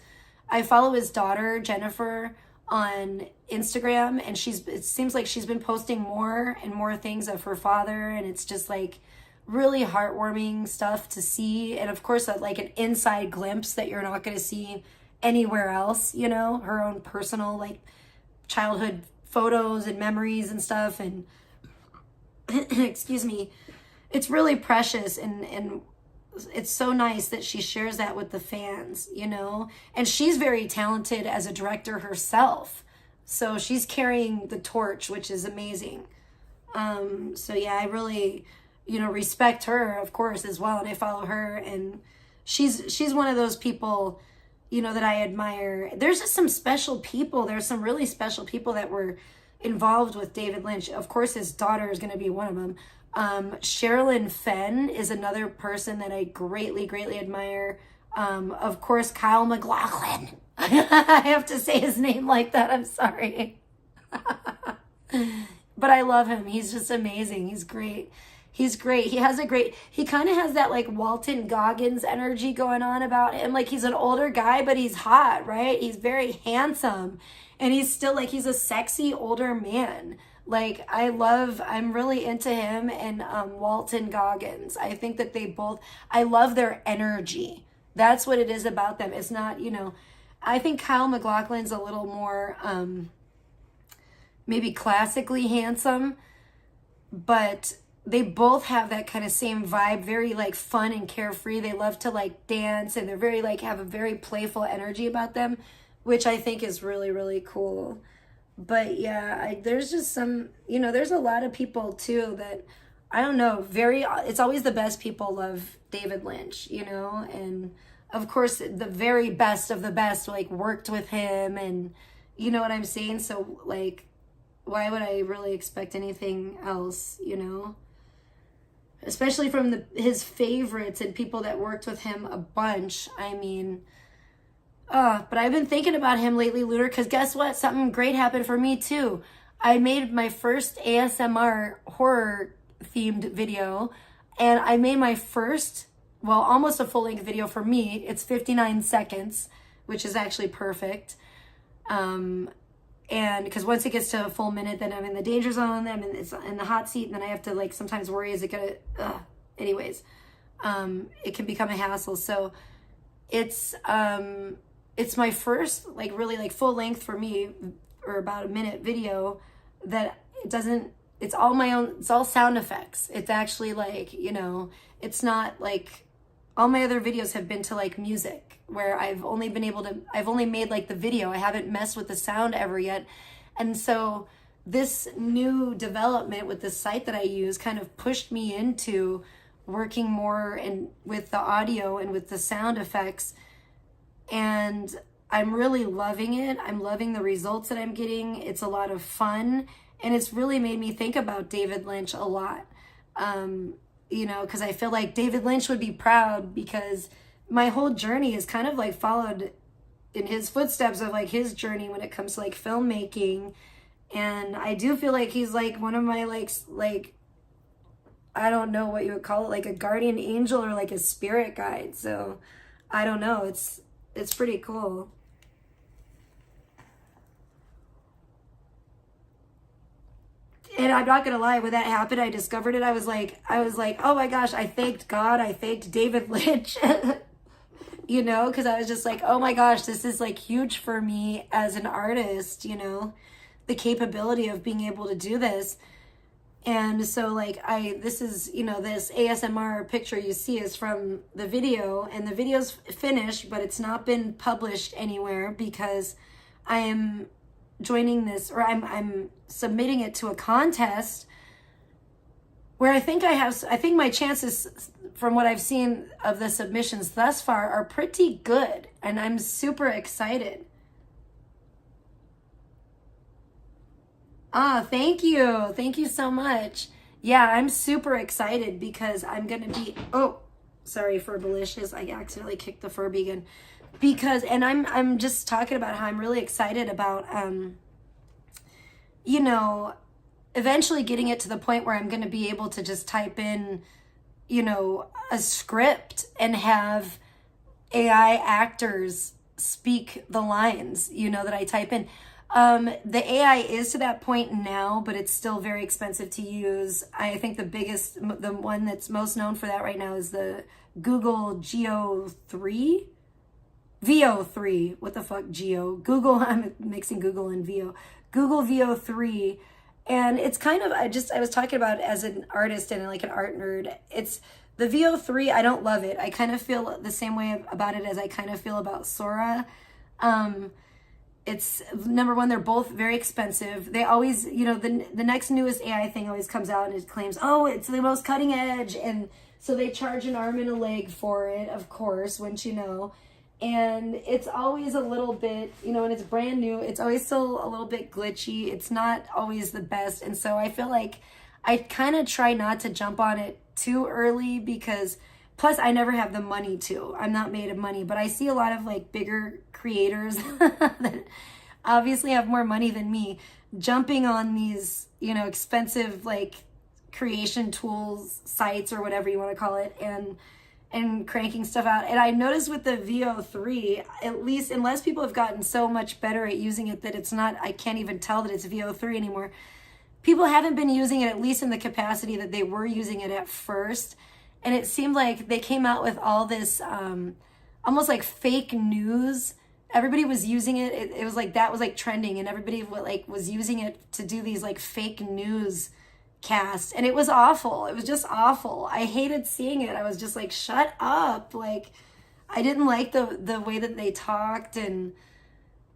I follow his daughter, Jennifer, on Instagram, and it seems like she's been posting more and more things of her father, and it's just like really heartwarming stuff to see. And of course, like an inside glimpse that you're not going to see anywhere else, you know, her own personal like childhood photos and memories and stuff. And excuse me, it's really precious and it's so nice that she shares that with the fans, you know, and she's very talented as a director herself. So she's carrying the torch, which is amazing. So yeah, I really, you know, respect her, of course, as well. And I follow her, and she's one of those people, you know, that I admire. There's just some special people. There's some really special people that were involved with David Lynch. Of course, his daughter is going to be one of them. Sherilyn Fenn is another person that I greatly, greatly admire. Of course, Kyle MacLachlan. I have to say his name like that. I'm sorry. But I love him. He's just amazing. He's great. He's great. He kind of has that like Walton Goggins energy going on about him. Like he's an older guy, but he's hot, right? He's very handsome. And he's still like, he's a sexy older man. Like I'm really into him and Walton Goggins. I think that I love their energy. That's what it is about them. It's not, you know, I think Kyle MacLachlan's a little more maybe classically handsome, but they both have that kind of same vibe, very like fun and carefree. They love to like dance, and they're very like have a very playful energy about them, which I think is really, really cool. But yeah, there's just some, you know, there's a lot of people too that, I don't know, it's always the best people love David Lynch, you know, and of course the very best of the best like worked with him, and you know what I'm saying? So like, why would I really expect anything else, you know? Especially from his favorites and people that worked with him a bunch. I mean, but I've been thinking about him lately, Lunar, because guess what? Something great happened for me too. I made my first ASMR horror themed video, and I made my first, well, almost a full length video for me. It's 59 seconds, which is actually perfect. And because once it gets to a full minute, then I'm in the danger zone, I'm it's in the hot seat, and then I have to like sometimes worry, is it gonna, anyways, it can become a hassle. So it's my first like really like full length for me, or about a minute video that it doesn't it's all my own, it's all sound effects. It's actually like, you know, it's not like, all my other videos have been to like music, where I've only made like the video. I haven't messed with the sound ever yet. And so this new development with the site that I use kind of pushed me into working more and with the audio and with the sound effects. And I'm really loving it. I'm loving the results that I'm getting. It's a lot of fun. And it's really made me think about David Lynch a lot. You know, because I feel like David Lynch would be proud, because my whole journey is kind of like followed in his footsteps of like his journey when it comes to like filmmaking. And I do feel like he's like one of my like I don't know what you would call it, like a guardian angel or like a spirit guide. So I don't know, it's pretty cool. And I'm not gonna lie, when that happened, I discovered it. I was like, oh my gosh, I thanked God, I thanked David Lynch, you know, because I was just like, oh my gosh, this is like huge for me as an artist, you know, the capability of being able to do this. And so like this is, you know, this ASMR picture you see is from the video, and the video's finished, but it's not been published anywhere because I am joining this, or I'm submitting it to a contest where I think my chances from what I've seen of the submissions thus far are pretty good, and I'm super excited. Thank you so much. Yeah, I'm super excited because I'm gonna be, oh, sorry, Furbalicious, I accidentally kicked the Furby again. Because, and I'm just talking about how I'm really excited about, you know, eventually getting it to the point where I'm going to be able to just type in, you know, a script and have AI actors speak the lines, you know, that I type in. The AI is to that point now, but it's still very expensive to use. I think the one that's most known for that right now is the Google VO3. VO3, what the fuck, Google, I'm mixing Google and VO. Google VO3, and it's kind of, I was talking about it as an artist and like an art nerd. It's, the VO3, I don't love it. I kind of feel the same way about it as I kind of feel about Sora. It's, number one, they're both very expensive. They always, you know, the next newest AI thing always comes out and it claims, oh, it's the most cutting edge, and so they charge an arm and a leg for it, of course, wouldn't you know. And it's always a little bit, you know, and it's brand new, it's always still a little bit glitchy. It's not always the best. And so I feel like I kind of try not to jump on it too early, because plus I never have the money to. I'm not made of money, but I see a lot of like bigger creators that obviously have more money than me jumping on these, you know, expensive like creation tools, sites, or whatever you want to call it, and cranking stuff out. And I noticed with the VO3, at least, unless people have gotten so much better at using it that it's not, I can't even tell that it's VO3 anymore. People haven't been using it, at least in the capacity that they were using it at first. And it seemed like they came out with all this almost like fake news. Everybody was using it. It was like, that was like trending, and everybody was using it to do these like fake news cast, and it was awful. It was just awful. I hated seeing it. I was just like, shut up. Like, I didn't like the way that they talked, and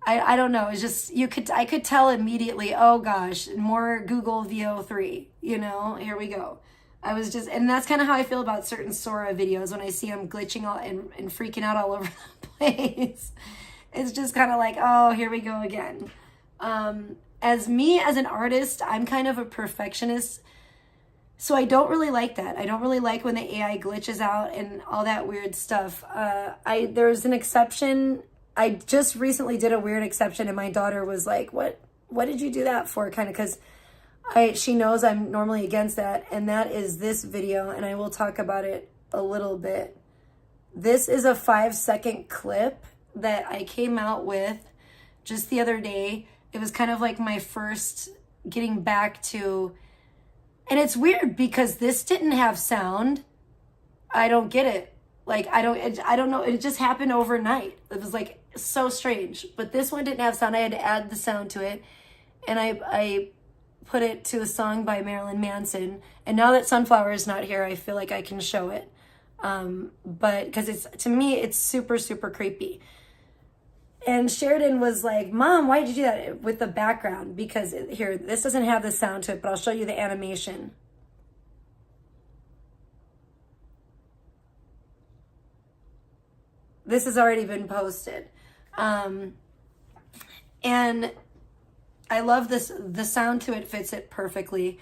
I don't know. It's just, I could tell immediately, oh gosh, more Google VO3, you know, here we go. I was just, and that's kind of how I feel about certain Sora videos when I see them glitching all and freaking out all over the place. It's just kind of like, oh, here we go again. As an artist, I'm kind of a perfectionist, so I don't really like that. I don't really like when the AI glitches out and all that weird stuff. There's an exception. I just recently did a weird exception, and my daughter was like, what did you do that for? Kind of, because she knows I'm normally against that, and that is this video, and I will talk about it a little bit. This is a 5-second clip that I came out with just the other day. It was kind of like my first getting back to, and it's weird because this didn't have sound. I don't get it. Like, I don't know. It just happened overnight. It was like so strange, but this one didn't have sound. I had to add the sound to it. And I put it to a song by Marilyn Manson. And now that Sunflower is not here, I feel like I can show it. But because to me, it's super, super creepy. And Sheridan was like, Mom, why did you do that with the background? Because here, this doesn't have the sound to it, but I'll show you the animation. This has already been posted. And I love this. The sound to it fits it perfectly.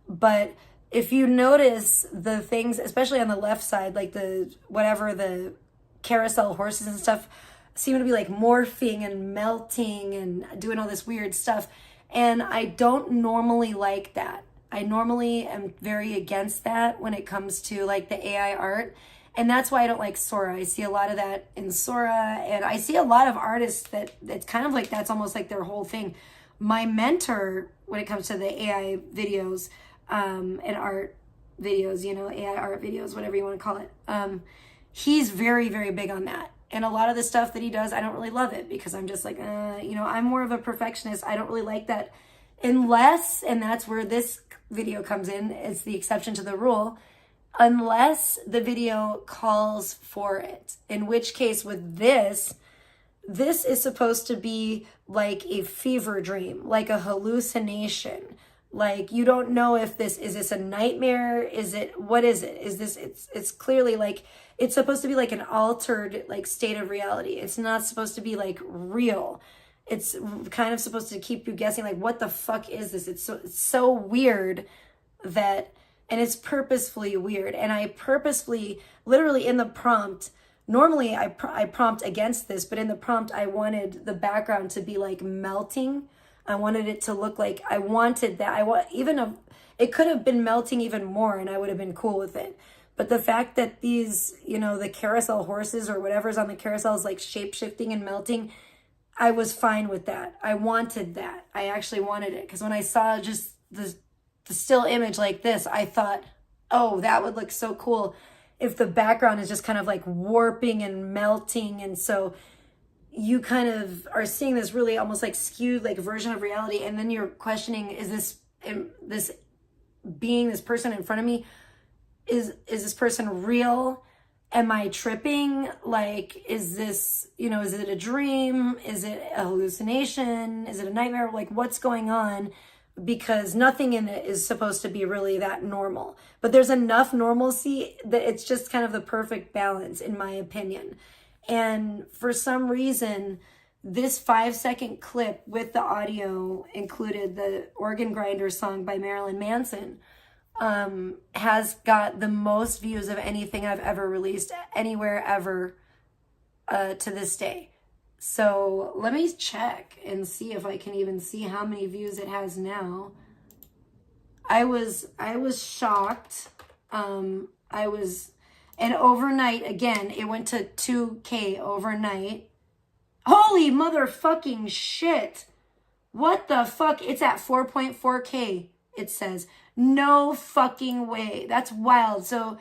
But if you notice the things, especially on the left side, like the carousel horses and stuff, seem to be like morphing and melting and doing all this weird stuff. And I don't normally like that. I normally am very against that when it comes to like the AI art. And that's why I don't like Sora. I see a lot of that in Sora, and I see a lot of artists that it's kind of like that's almost like their whole thing. My mentor, when it comes to the AI videos and art videos, AI art videos, whatever you want to call it, he's very, very big on that. And a lot of the stuff that he does, I don't really love it because I'm just like, I'm more of a perfectionist. I don't really like that unless, and that's where this video comes in, it's the exception to the rule, unless the video calls for it. In which case with this is supposed to be like a fever dream, like a hallucination. Like you don't know if is this a nightmare? What is it? It's clearly like, it's supposed to be like an altered like state of reality. It's not supposed to be like real. It's kind of supposed to keep you guessing like, what the fuck is this? It's so weird that, and it's purposefully weird. And I purposefully, literally in the prompt, normally I prompt against this, but in the prompt, I wanted the background to be like melting. I wanted it to look like, I wanted that. It could have been melting even more and I would have been cool with it. But the fact that these, the carousel horses or whatever's on the carousel is like shape-shifting and melting, I was fine with that. I wanted that. I actually wanted it. Because when I saw just the still image like this, I thought, oh, that would look so cool if the background is just kind of like warping and melting. And so you kind of are seeing this really almost like skewed like version of reality. And then you're questioning, is this being, this person in front of me, is this person real? Am I tripping? Like, is this, is it a dream? Is it a hallucination? Is it a nightmare? Like, what's going on? Because nothing in it is supposed to be really that normal. But there's enough normalcy that it's just kind of the perfect balance, in my opinion. And for some reason, this 5-second clip with the audio included the Organ Grinder song by Marilyn Manson, has got the most views of anything I've ever released anywhere ever to this day. So let me check and see if I can even see how many views it has now. I was shocked. And overnight, again, it went to 2K overnight. Holy motherfucking shit. What the fuck? It's at 4.4K, it says. No fucking way. That's wild. So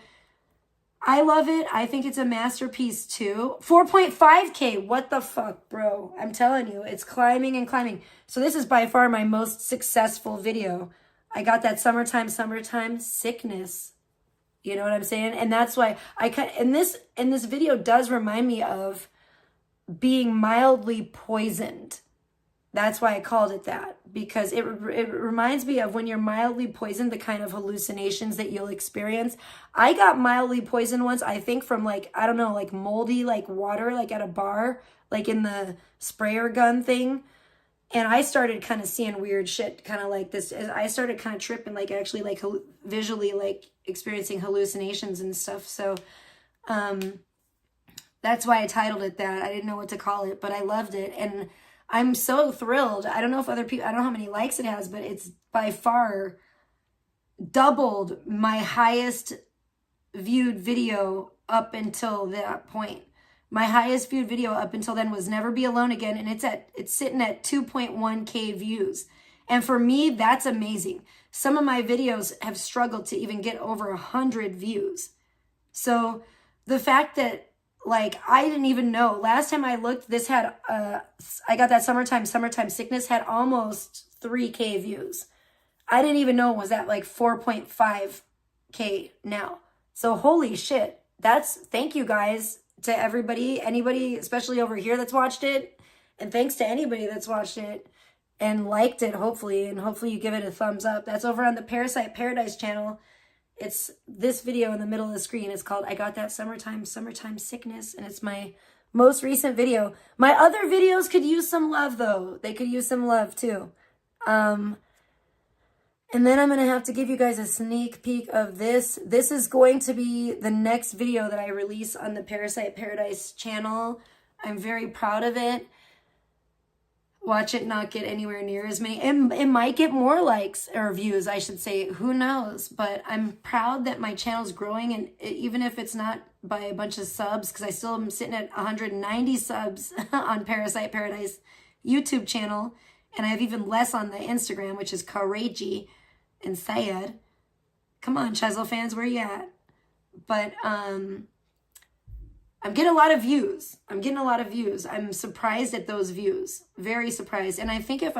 I love it. I think it's a masterpiece too. 4.5K. What the fuck, bro? I'm telling you, it's climbing and climbing. So this is by far my most successful video. I got that summertime sickness. You know what I'm saying? And that's why and this video does remind me of being mildly poisoned. That's why I called it that, because it reminds me of when you're mildly poisoned, the kind of hallucinations that you'll experience. I got mildly poisoned once, I think from like, I don't know, like moldy, like water, like at a bar, like in the sprayer gun thing. And I started kind of seeing weird shit, kind of like this. I started kind of tripping, like actually like visually like experiencing hallucinations and stuff. So that's why I titled it that. I didn't know what to call it, but I loved it. And I'm so thrilled. I don't know if other people, I don't know how many likes it has, but it's by far doubled my highest viewed video up until that point. My highest viewed video up until then was Never Be Alone Again, and it's sitting at 2.1K views. And for me, that's amazing. Some of my videos have struggled to even get over 100 views. So the fact that, like, I didn't even know. Last time I looked, this had, I got that summertime sickness, had almost 3K views. I didn't even know it was at like 4.5K now. So holy shit. Thank you guys to everybody, anybody, especially over here that's watched it. And thanks to anybody that's watched it and liked it, hopefully. And hopefully you give it a thumbs up. That's over on the Parasite Paradise channel. It's this video in the middle of the screen. It's called I Got That Summertime Sickness. And it's my most recent video. My other videos could use some love though. They could use some love too. And then I'm going to have to give you guys a sneak peek of this. This is going to be the next video that I release on the Parasite Paradise channel. I'm very proud of it. Watch it not get anywhere near as many. It might get more likes or views, I should say. Who knows? But I'm proud that my channel's growing. And even if it's not by a bunch of subs, because I still am sitting at 190 subs on Parasite Paradise YouTube channel. And I have even less on the Instagram, which is Karaji and Sayed. Come on, Chesel fans, where you at? But I'm getting a lot of views. I'm surprised at those views. Very surprised. And I think if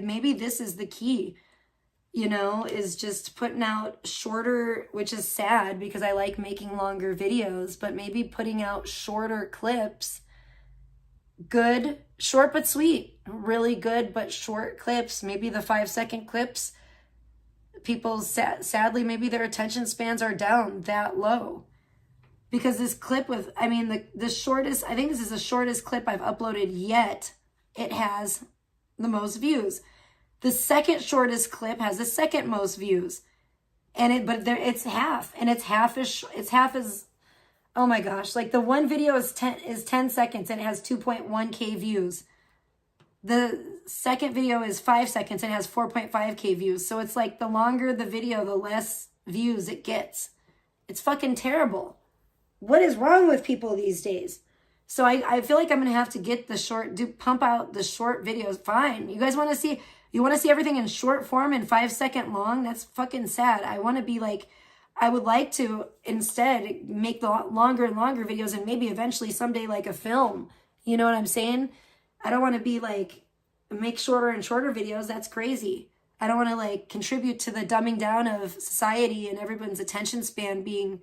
maybe this is the key, you know, is just putting out shorter, which is sad because I like making longer videos, but maybe putting out shorter clips. Good, short but sweet. Really good but short clips. Maybe the 5-second clips. People, sadly, maybe their attention spans are down that low. Because this clip with, I mean, the shortest, I think this is the shortest clip I've uploaded yet. It has the most views. The second shortest clip has the second most views. And it's half. And it's half as, oh my gosh. Like the one video is 10 seconds and it has 2.1K views. The second video is 5 seconds and it has 4.5K views. So it's like the longer the video, the less views it gets. It's fucking terrible. What is wrong with people these days? So I feel like I'm going to have to get pump out the short videos. Fine. You guys want to see everything in short form and 5-second long? That's fucking sad. I want to be like, I would like to instead make the longer and longer videos and maybe eventually someday like a film. You know what I'm saying? I don't want to be like, make shorter and shorter videos. That's crazy. I don't want to like contribute to the dumbing down of society and everyone's attention span being,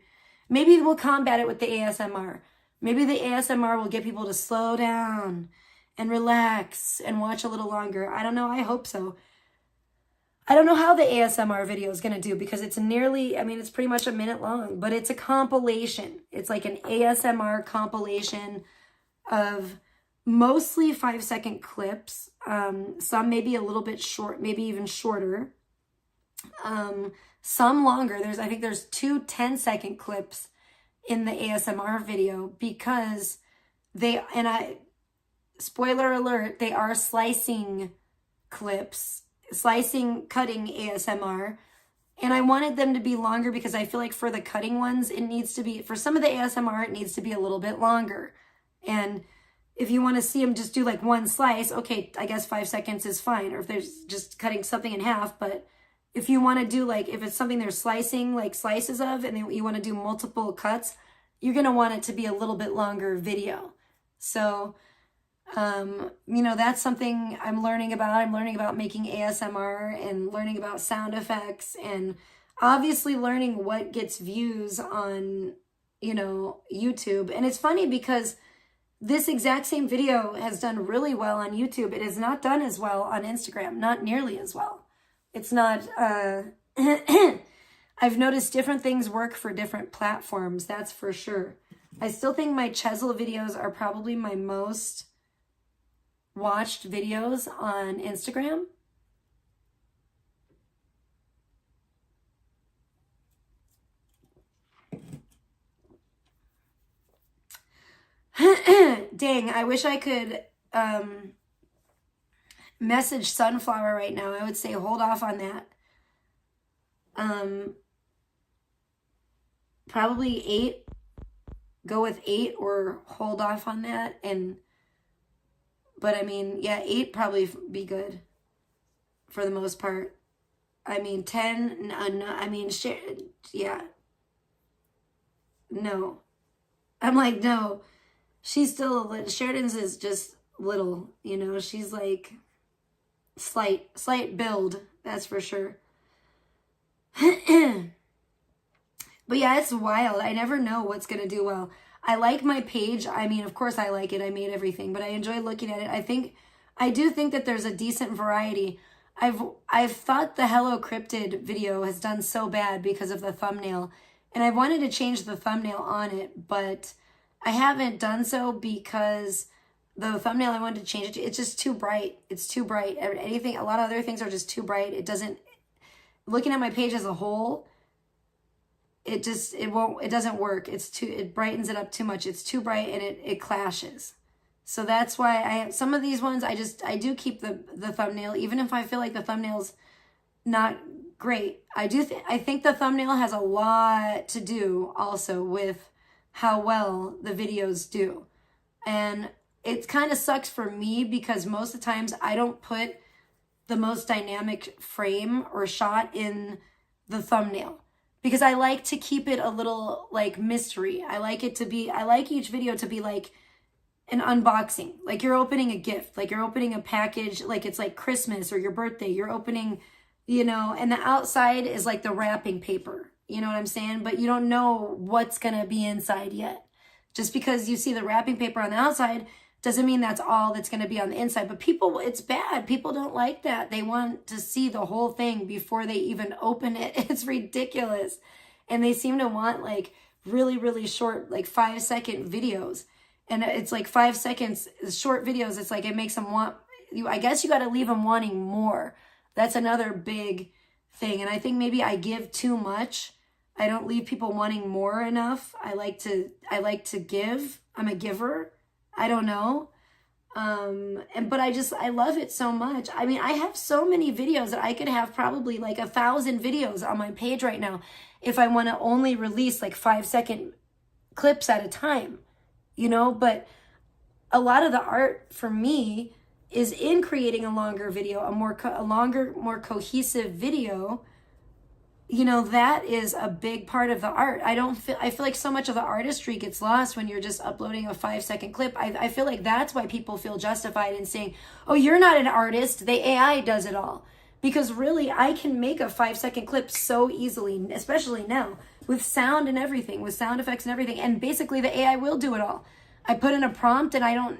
maybe we'll combat it with the ASMR. Maybe the ASMR will get people to slow down and relax and watch a little longer. I don't know. I hope so. I don't know how the ASMR video is going to do because it's it's pretty much a minute long, but it's a compilation. It's like an ASMR compilation of mostly 5-second clips. Some maybe a little bit short, maybe even shorter. Some longer. I think there's 2 10-second clips in the ASMR video because spoiler alert, they are slicing clips, cutting ASMR. And I wanted them to be longer because I feel like for the cutting ones, for some of the ASMR, it needs to be a little bit longer. And if you want to see them just do like one slice, okay, I guess 5 seconds is fine. Or if there's just cutting something in half. But if you want to do like, if it's something they're slicing like slices of and you want to do multiple cuts, you're going to want it to be a little bit longer video. So, that's something I'm learning about. I'm learning about making ASMR and learning about sound effects and obviously learning what gets views on, YouTube. And it's funny because this exact same video has done really well on YouTube. It has not done as well on Instagram, not nearly as well. It's not, I've noticed different things work for different platforms, that's for sure. I still think my Chesel videos are probably my most watched videos on Instagram. Dang, I wish I could message Sunflower right now. I would say hold off on that. Probably 8. Go with 8 or hold off on that. But I mean, yeah, 8 probably be good for the most part. I mean, 10, no, yeah. No. I'm like, no. She's still, Sheridan's is just little, she's like slight build, that's for sure. But yeah, it's wild. I never know what's going to do well. I like my page. I mean, of course I like it. I made everything, but I enjoy looking at it. I do think that there's a decent variety. I've thought the Hello Cryptid video has done so bad because of the thumbnail, and I wanted to change the thumbnail on it, but I haven't done so because the thumbnail I wanted to change it to, it's just too bright. It's too bright. Anything, a lot of other things are just too bright. It doesn't, looking at my page as a whole, it doesn't work. It brightens it up too much. It's too bright and it clashes. So that's why I have some of these ones. I do keep the thumbnail, even if I feel like the thumbnail's not great. I think the thumbnail has a lot to do also with how well the videos do. And it kind of sucks for me because most of the times I don't put the most dynamic frame or shot in the thumbnail, because I like to keep it a little like mystery. I like each video to be like an unboxing, like you're opening a gift, like you're opening a package, like it's like Christmas or your birthday, you're opening, and the outside is like the wrapping paper, you know what I'm saying? But you don't know what's gonna be inside yet. Just because you see the wrapping paper on the outside doesn't mean that's all that's gonna be on the inside. But people, it's bad. People don't like that. They want to see the whole thing before they even open it. It's ridiculous. And they seem to want like really, really short, like 5-second videos. And it's like 5 seconds, short videos. It's like, it makes them want you. I guess you got to leave them wanting more. That's another big thing. And I think maybe I give too much. I don't leave people wanting more enough. I like to give. I'm a giver. I don't know. But I love it so much. I mean, I have so many videos that I could have probably like 1,000 videos on my page right now if I want to only release like 5-second clips at a time. But a lot of the art for me is in creating a longer video, a longer, more cohesive video. That is a big part of the art. I feel like so much of the artistry gets lost when you're just uploading a 5-second clip. I feel like that's why people feel justified in saying, oh, you're not an artist, the AI does it all. Because really, I can make a 5-second clip so easily, especially now, with sound and everything, with sound effects and everything. And basically, the AI will do it all. I put in a prompt and I don't,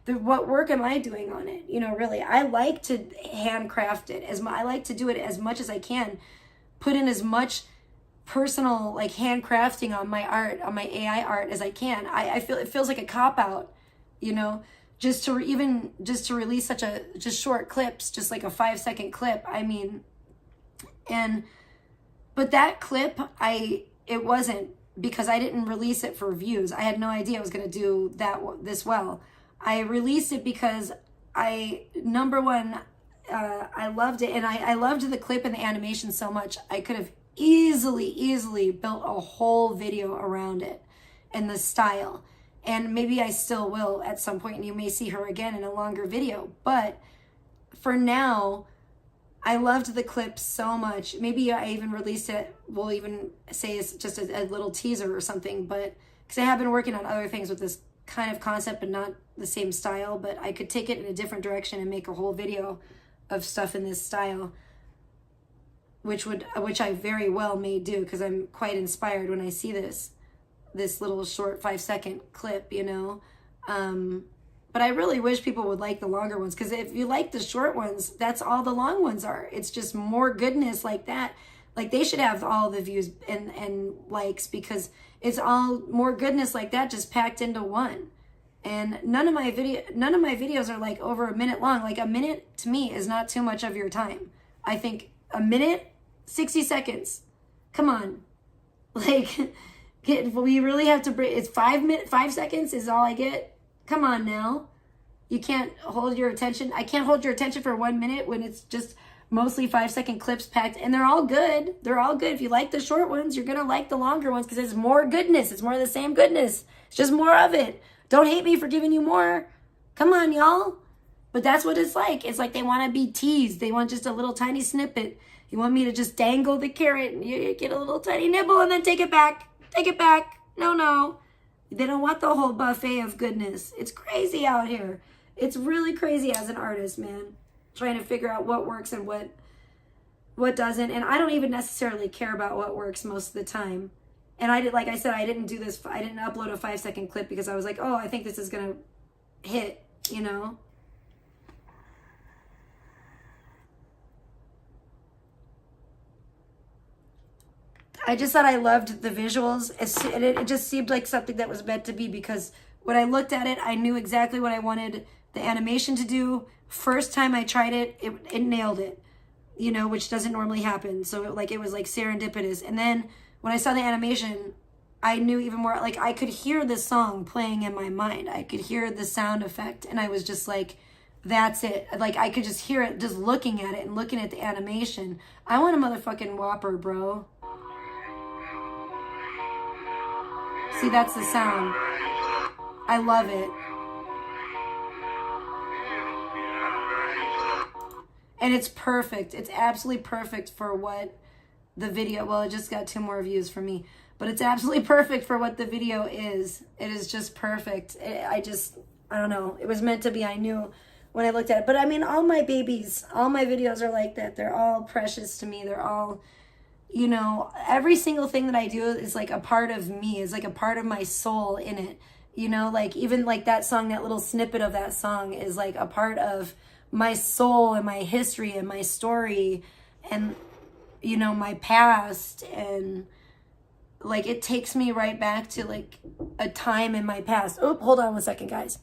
what work am I doing on it? Really, I like to handcraft it. I like to do it as much as I can. Put in as much personal, like handcrafting on my art, on my AI art as I can. I feel it feels like a cop-out, just to release such just short clips, just like a 5-second clip. I mean, but that clip, it wasn't because I didn't release it for views. I had no idea I was going to do this well. I released it because number one, I loved it. And I loved the clip and the animation so much. I could have easily built a whole video around it and the style. And maybe I still will at some point, and you may see her again in a longer video. But for now, I loved the clip so much. Maybe I even released it. We'll even say it's just a little teaser or something. But because I have been working on other things with this kind of concept, but not the same style. But I could take it in a different direction and make a whole video of stuff in this style, which I very well may do, because I'm quite inspired when I see this little short 5-second clip, But I really wish people would like the longer ones, because if you like the short ones, that's all the long ones are. It's just more goodness like that. Like they should have all the views and likes, because it's all more goodness like that just packed into one. And none of my videos are like over a minute long. Like a minute to me is not too much of your time. I think a minute, 60 seconds. Come on. Like we really have to bring, it's 5 seconds is all I get. Come on now. You can't hold your attention. I can't hold your attention for 1 minute when it's just mostly 5-second clips packed, and they're all good. They're all good. If you like the short ones, you're going to like the longer ones, because it's more goodness. It's more of the same goodness. It's just more of it. Don't hate me for giving you more. Come on, y'all. But that's what it's like. It's like they want to be teased. They want just a little tiny snippet. You want me to just dangle the carrot and you get a little tiny nibble and then take it back. Take it back. No. They don't want the whole buffet of goodness. It's crazy out here. It's really crazy as an artist, man. Trying to figure out what works and what what doesn't, and I don't even necessarily care about what works most of the time. And I did, like I said, I didn't upload a 5-second clip because I was like, oh, I think this is gonna hit, you know? I just thought I loved the visuals. It just seemed like something that was meant to be, because when I looked at it, I knew exactly what I wanted the animation to do. First time I tried it, it nailed it, you know, which doesn't normally happen. So it was like serendipitous. And then when I saw the animation, I knew even more. Like, I could hear the song playing in my mind. I could hear the sound effect, and I was just like, that's it. Like, I could just hear it just looking at it and looking at the animation. I want a motherfucking Whopper, bro. See, that's the sound. I love it. And it's perfect. It's absolutely perfect for what the video, well, it just got 2 more views from me, but it's absolutely perfect for what the video is. It is just perfect. I don't know. It was meant to be. I knew when I looked at it. But I mean, all my babies, all my videos are like that. They're all precious to me. They're all, you know, every single thing that I do is like a part of me, is like a part of my soul in it. You know, like even like that song, that little snippet of that song is like a part of my soul and my history and my story and, you know, my past. And like, it takes me right back to like a time in my past. Oh, hold on 1 second, guys.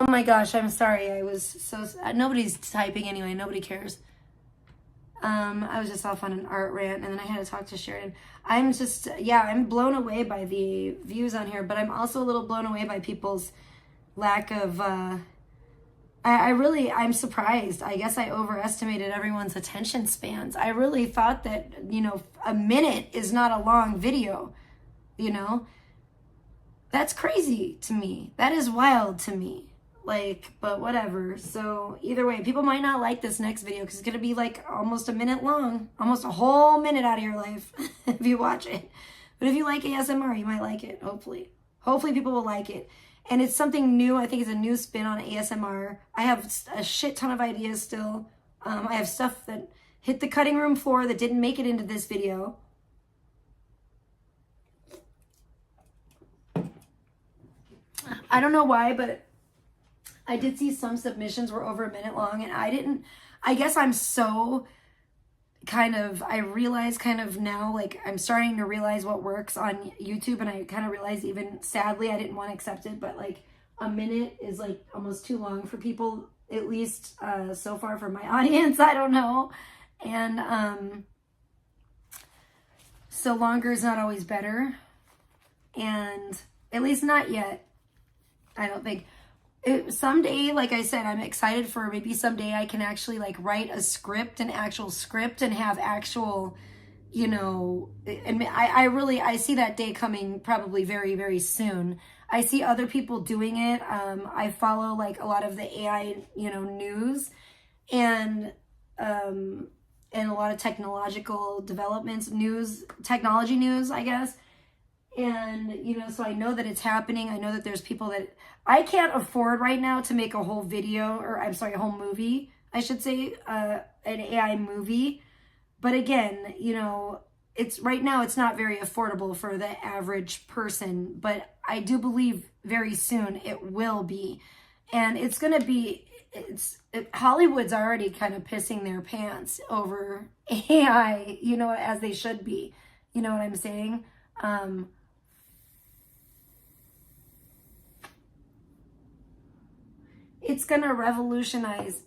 Oh my gosh, I'm sorry. I was so... Nobody's typing anyway. Nobody cares. I was just off on an art rant, and then I had to talk to Sheridan. I'm just... Yeah, I'm blown away by the views on here, but I'm also a little blown away by people's lack of... I'm surprised. I guess I overestimated everyone's attention spans. I really thought that, you know, a minute is not a long video, you know? That's crazy to me. That is wild to me. Like, but whatever. So either way, people might not like this next video because it's going to be like almost a minute long, almost a whole minute out of your life if you watch it. But if you like ASMR, you might like it, hopefully. Hopefully people will like it. And it's something new. I think it's a new spin on ASMR. I have a shit ton of ideas still. I have stuff that hit the cutting room floor that didn't make it into this video. I don't know why, but I did see some submissions were over a minute long, and I guess I'm so I realize now, like, I'm starting to realize what works on YouTube, and I kind of realized, even sadly, I didn't want to accept it, but like a minute is like almost too long for people, at least so far for my audience. I don't know. And so longer is not always better, and at least not yet. I don't think. Someday, like I said, I'm excited for maybe someday I can actually like write an actual script and have actual, you know, and I see that day coming probably very, very soon. I see other people doing it. I follow like a lot of the AI, you know, news and a lot of technological developments, technology news, I guess. And, you know, so I know that it's happening. I know that there's people that I can't afford right now to make a whole video, or I'm sorry, a whole movie, I should say, an AI movie. But again, you know, right now it's not very affordable for the average person, but I do believe very soon it will be. And it's going to be, Hollywood's already kind of pissing their pants over AI, you know, as they should be. You know what I'm saying? It's going to revolutionize,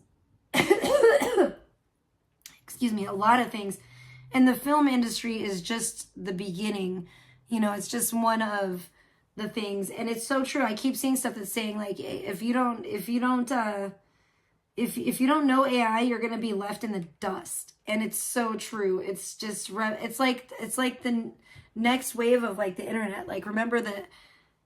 excuse me, a lot of things. And the film industry is just the beginning. You know, it's just one of the things. And it's so true. I keep seeing stuff that's saying like, if you don't know AI, you're going to be left in the dust. And it's so true. It's just, it's like the next wave of like the internet. Like, remember that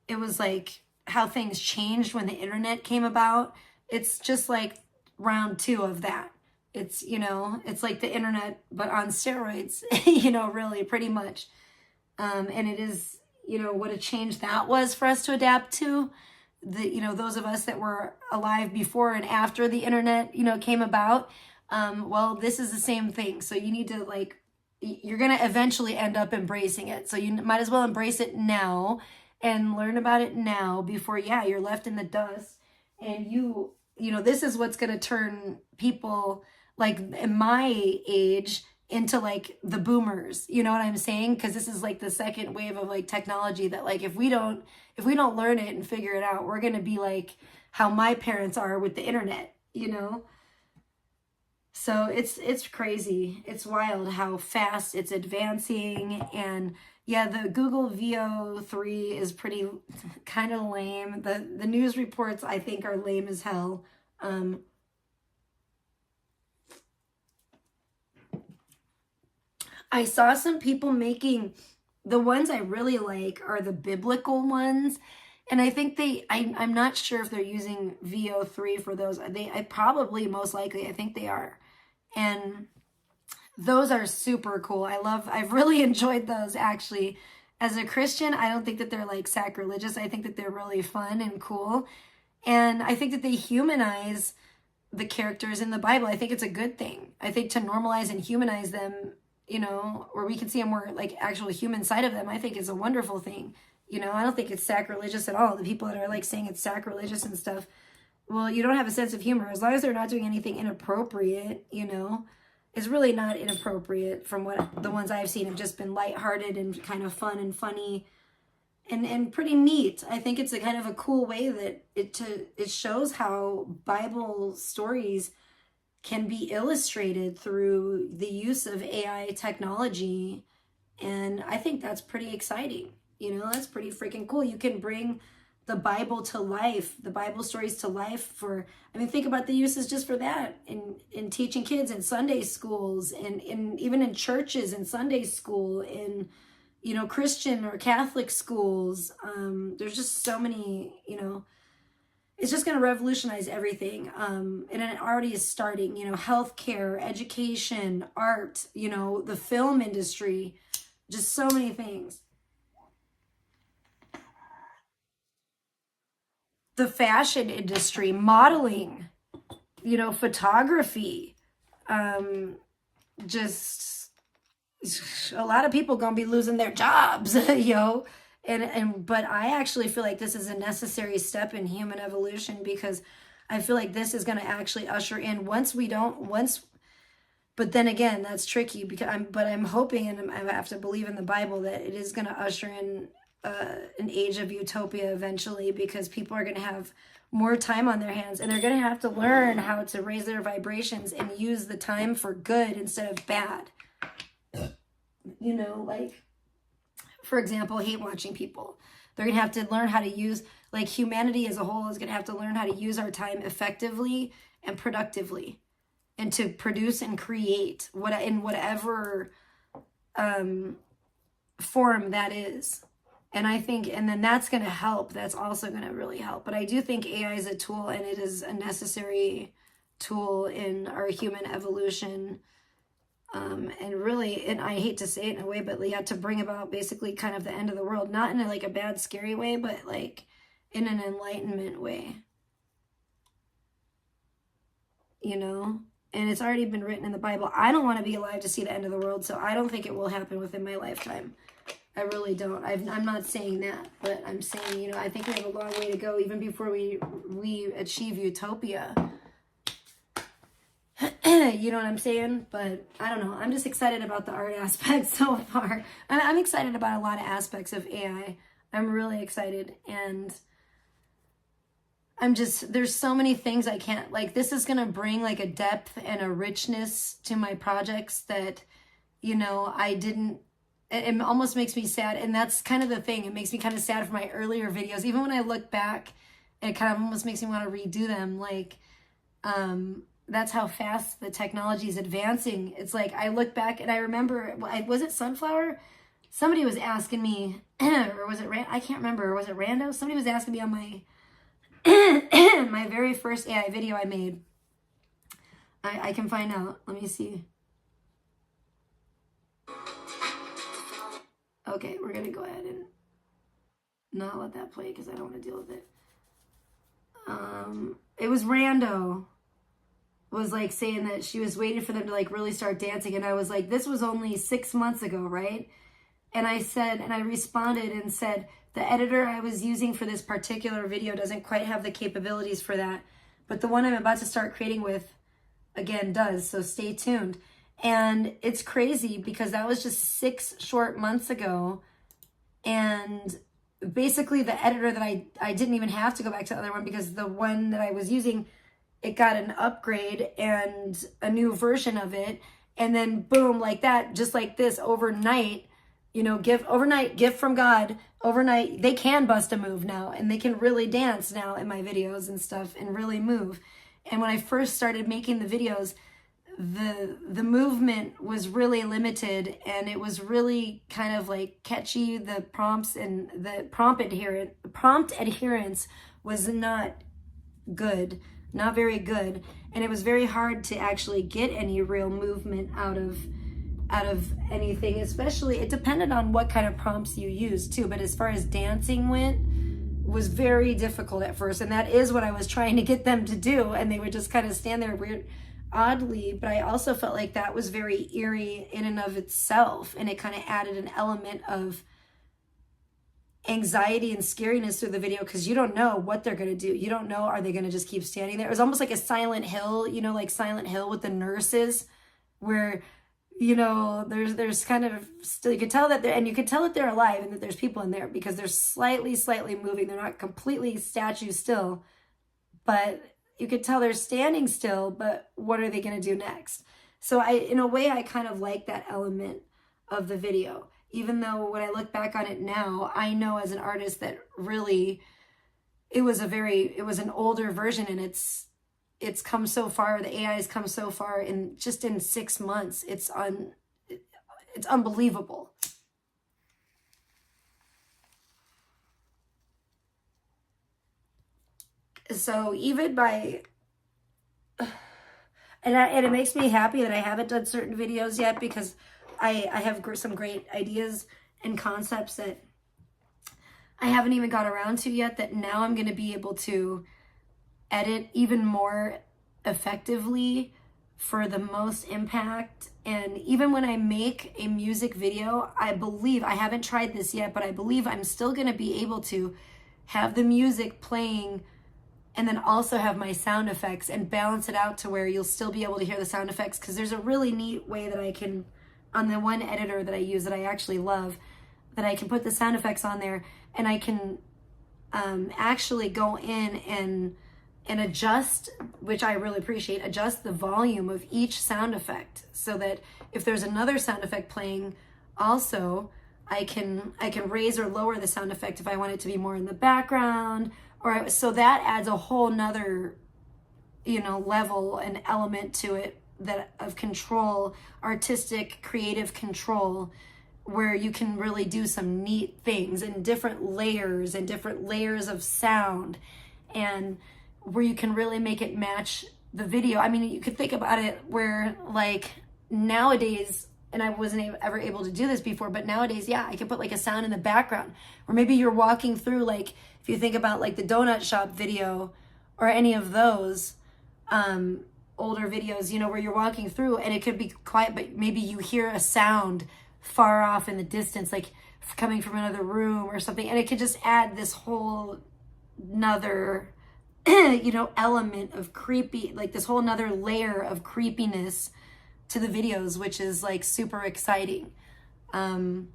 it was like how things changed when the internet came about. It's just like round 2 of that. It's, you know, it's like the internet, but on steroids, you know, really pretty much. And it is, you know, what a change that was for us to adapt to. You know, those of us that were alive before and after the internet, you know, came about. Well, this is the same thing. So you need to like, you're going to eventually end up embracing it. So you might as well embrace it now and learn about it now before, yeah, you're left in the dust. And you know, this is what's going to turn people like in my age into like the boomers. You know what I'm saying? Because this is like the second wave of like technology that like, if we don't learn it and figure it out, we're going to be like how my parents are with the internet, you know? So it's crazy. It's wild how fast it's advancing. And yeah, the Google VO3 is pretty kind of lame. The news reports, I think, are lame as hell. I saw some people making, the ones I really like are the biblical ones. And I think I'm not sure if they're using VO3 for those. I probably, most likely, I think they are. And those are super cool. I've really enjoyed those actually. As a Christian, I don't think that they're like sacrilegious. I think that they're really fun and cool. And I think that they humanize the characters in the Bible. I think it's a good thing. I think to normalize and humanize them, you know, where we can see a more like actual human side of them, I think is a wonderful thing. You know, I don't think it's sacrilegious at all. The people that are like saying it's sacrilegious and stuff, well, you don't have a sense of humor. As long as they're not doing anything inappropriate, you know, it's really not inappropriate. From what the ones I've seen have just been lighthearted and kind of fun and funny. and pretty neat. I think it's a kind of a cool way that it shows how Bible stories can be illustrated through the use of AI technology. And I think that's pretty exciting. You know, that's pretty freaking cool. You can bring the Bible to life, the Bible stories to life for, I mean, think about the uses just for that in teaching kids in Sunday schools and even in churches and Sunday school, in, you know, Christian or Catholic schools. There's just so many, you know, it's just going to revolutionize everything. And it already is starting, you know, healthcare, education, art, you know, the film industry, just so many things. The fashion industry, modeling, you know, photography, just a lot of people gonna be losing their jobs, you know. But I actually feel like this is a necessary step in human evolution, because I feel like this is going to actually usher in but then again, that's tricky, because I'm hoping, and I have to believe in the Bible, that it is going to usher in an age of utopia eventually, because people are going to have more time on their hands, and they're going to have to learn how to raise their vibrations and use the time for good instead of bad. You know, like, for example, hate watching people. They're going to have to learn how to use, like, humanity as a whole is going to have to learn how to use our time effectively and productively, and to produce and create in whatever form that is. And I think, and then that's going to help. That's also going to really help. But I do think AI is a tool, and it is a necessary tool in our human evolution. And really, and I hate to say it in a way, but yeah, to bring about basically kind of the end of the world, not in a bad, scary way, but like in an enlightenment way, you know. And it's already been written in the Bible. I don't want to be alive to see the end of the world, so I don't think it will happen within my lifetime. I really don't. I'm not saying that, but I'm saying, you know, I think we have a long way to go even before we achieve utopia. You know what I'm saying? But I don't know. I'm just excited about the art aspect so far. I'm excited about a lot of aspects of AI. I'm really excited. And there's so many things I can't, like, this is going to bring like a depth and a richness to my projects that, you know, it almost makes me sad. And that's kind of the thing. It makes me kind of sad for my earlier videos. Even when I look back, it kind of almost makes me want to redo them. Like, that's how fast the technology is advancing. It's like, I look back and I remember, was it Sunflower? Somebody was asking me, or was it I can't remember. Was it Rando? Somebody was asking me on my my very first AI video I made. I can find out. Let me see. Okay, we're going to go ahead and not let that play because I don't want to deal with it. It was Rando. Was like saying that she was waiting for them to like really start dancing, and I was like, this was only 6 months ago, right? And I said, and I responded and said, the editor I was using for this particular video doesn't quite have the capabilities for that, but the one I'm about to start creating with, again, does, so stay tuned. And it's crazy because that was just 6 short months ago, and basically the editor that I didn't even have to go back to the other one, because the one that I was using, it got an upgrade and a new version of it. And then boom, like that, just like this, overnight, you know, gift from God, overnight, they can bust a move now, and they can really dance now in my videos and stuff and really move. And when I first started making the videos, the movement was really limited, and it was really kind of like catchy. The prompts and the prompt adherence was not good. Not very good, and it was very hard to actually get any real movement out of anything. Especially, it depended on what kind of prompts you used too, but as far as dancing went, it was very difficult at first, and that is what I was trying to get them to do, and they would just kind of stand there weird, oddly. But I also felt like that was very eerie in and of itself, and it kind of added an element of anxiety and scariness through the video, because you don't know what they're going to do. You don't know, are they going to just keep standing there? It was almost like a Silent Hill, you know, like Silent Hill with the nurses, where you know, there's kind of still, you can tell that and you can tell that they're alive and that there's people in there because they're slightly moving. They're not completely statue still, but you could tell they're standing still, but what are they going to do next? So in a way, I kind of like that element of the video, even though when I look back on it now, I know as an artist that really it was an older version, and it's come so far. The AI has come so far in 6 months. It's unbelievable. So even by, and it makes me happy that I haven't done certain videos yet, because I have some great ideas and concepts that I haven't even got around to yet, that now I'm going to be able to edit even more effectively for the most impact. And even when I make a music video, I believe, I haven't tried this yet, but I believe I'm still going to be able to have the music playing and then also have my sound effects and balance it out to where you'll still be able to hear the sound effects. Because there's a really neat way that I can, on the one editor that I use that I actually love, that I can put the sound effects on there, and I can actually go in and adjust, which I really appreciate, adjust the volume of each sound effect, so that if there's another sound effect playing also, I can raise or lower the sound effect if I want it to be more in the background, so that adds a whole nother, you know, level and element to it, that of control, artistic, creative control, where you can really do some neat things and different layers of sound, and where you can really make it match the video. I mean, you could think about it where, like, nowadays, and I wasn't ever able to do this before, but nowadays, yeah, I can put like a sound in the background, or maybe you're walking through, like, if you think about like the donut shop video or any of those older videos, you know, where you're walking through and it could be quiet, but maybe you hear a sound far off in the distance, like coming from another room or something, and it could just add this whole nother you know, element of creepy, like this whole nother layer of creepiness to the videos, which is like super exciting. You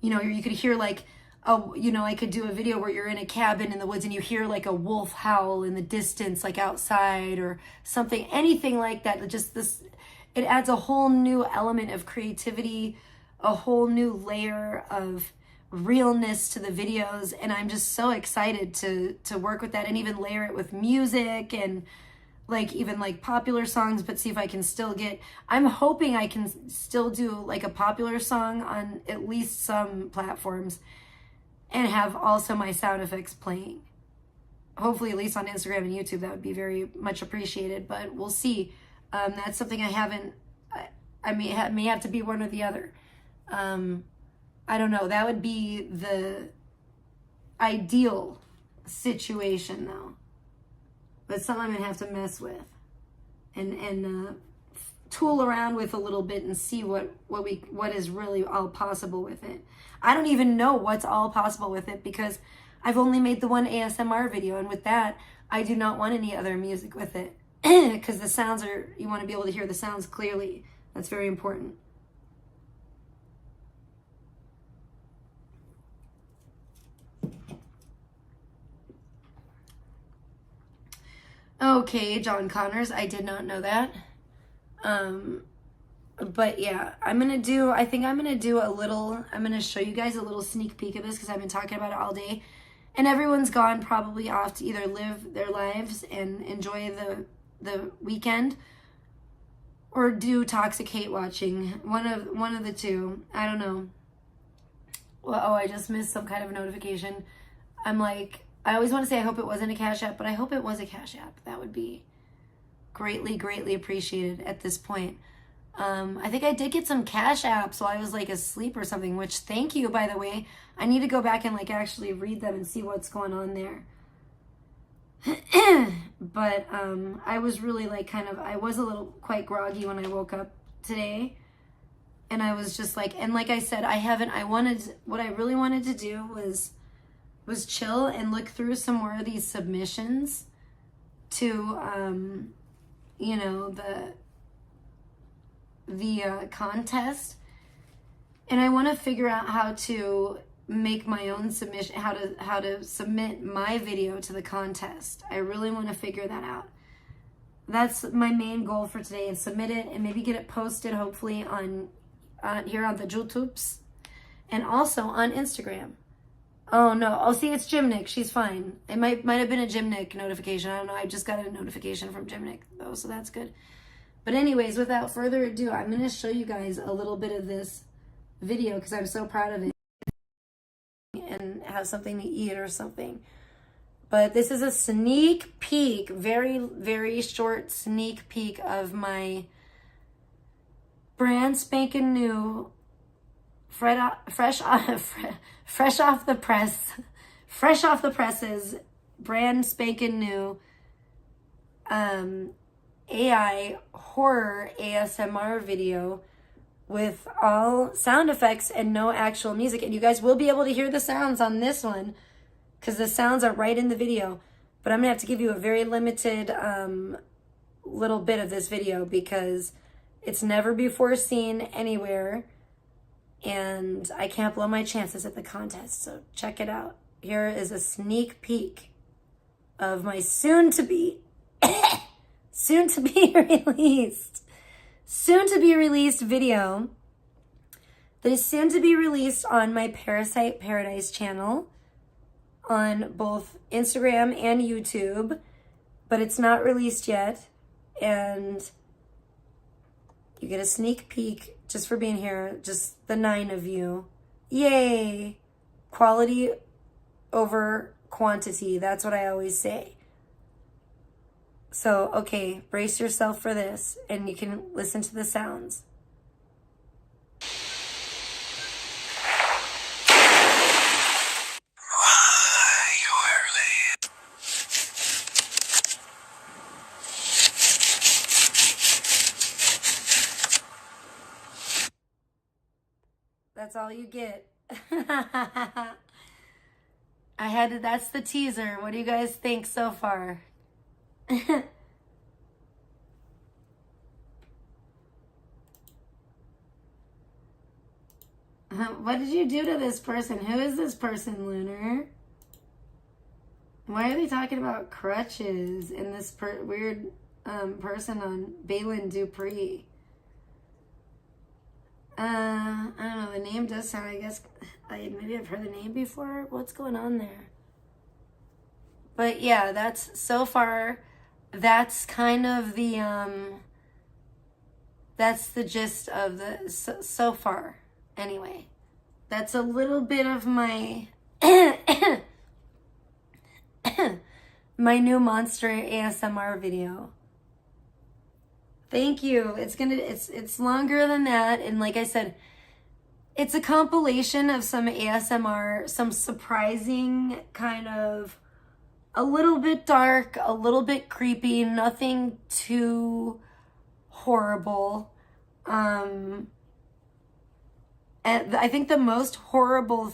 know, you could hear like, oh, you know, I could do a video where you're in a cabin in the woods and you hear like a wolf howl in the distance, like outside or something, anything like that. Just this, it adds a whole new element of creativity, a whole new layer of realness to the videos, and I'm just so excited to work with that and even layer it with music and like even like popular songs, but see if I can still get, I'm hoping I can still do like a popular song on at least some platforms and have also my sound effects playing. Hopefully at least on Instagram and YouTube, that would be very much appreciated, but we'll see. That's something I haven't, I may have to be one or the other. I don't know. That would be the ideal situation, though. But something I'm gonna have to mess with and tool around with a little bit and see what is really all possible with it. I don't even know what's all possible with it because I've only made the one ASMR video, and with that, I do not want any other music with it because the sounds are, you want to be able to hear the sounds clearly. That's very important. Okay, John Connors, I did not know that. But yeah, I think I'm gonna do a little, I'm gonna show you guys a little sneak peek of this because I've been talking about it all day. And everyone's gone probably off to either live their lives and enjoy the weekend or do toxic hate watching. One of the two. I don't know. Well, oh, I just missed some kind of notification. I'm like, I always want to say I hope it wasn't a Cash App, but I hope it was a Cash App. That would be greatly, greatly appreciated at this point. I think I did get some Cash Apps while I was like asleep or something, which thank you, by the way. I need to go back and like actually read them and see what's going on there. But I was really like I was a little quite groggy when I woke up today. And I was just like, and like I said, what I really wanted to do was chill and look through some more of these submissions to, you know, the contest, and I want to figure out how to make my own submission, how to submit my video to the contest. I really want to figure that out. That's my main goal for today, and submit it and maybe get it posted hopefully on here on the YouTubes and also on Instagram. Oh no, oh see, it's Gymnic, she's fine. It might have been a Gymnic notification, I don't know, I just got a notification from Gymnic though, so that's good. But anyways, without further ado, I'm going to show you guys a little bit of this video because I'm so proud of it and have something to eat or something. But this is a sneak peek, very, very short sneak peek of my brand spanking new, fresh off the presses, brand spanking new AI horror ASMR video with all sound effects and no actual music. And you guys will be able to hear the sounds on this one because the sounds are right in the video. But I'm going to have to give you a very limited little bit of this video because it's never before seen anywhere. And I can't blow my chances at the contest. So check it out. Here is a sneak peek of my soon-to-be released video that is soon to be released on my Parasite Paradise channel on both Instagram and YouTube, but it's not released yet, and you get a sneak peek just for being here, just the 9 of you. Yay! Quality over quantity, that's what I always say. So, okay, brace yourself for this, and you can listen to the sounds. That's all you get. That's the teaser. What do you guys think so far? What did you do to this person? Who is this person, Lunar? Why are they talking about crutches in this weird person on Balin Dupree? I don't know. The name does sound, I guess, maybe I've heard the name before. What's going on there? But yeah, that's so far. That's kind of the that's the gist of the so far. Anyway, that's a little bit of my my new monster ASMR video. Thank you. It's longer than that, and like I said, it's a compilation of some ASMR, some surprising kind of a little bit dark, a little bit creepy, nothing too horrible. And I think the most horrible,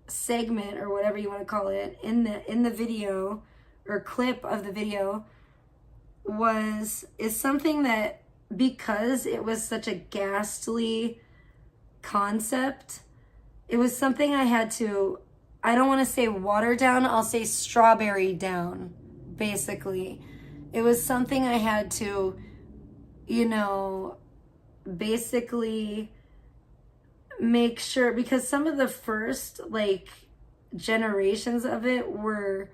segment or whatever you want to call it in the video or clip of the video is something that, because it was such a ghastly concept, it was something I had to, I don't want to say water down, I'll say strawberry down, basically. It was something I had to, basically make sure, because some of the first generations of it were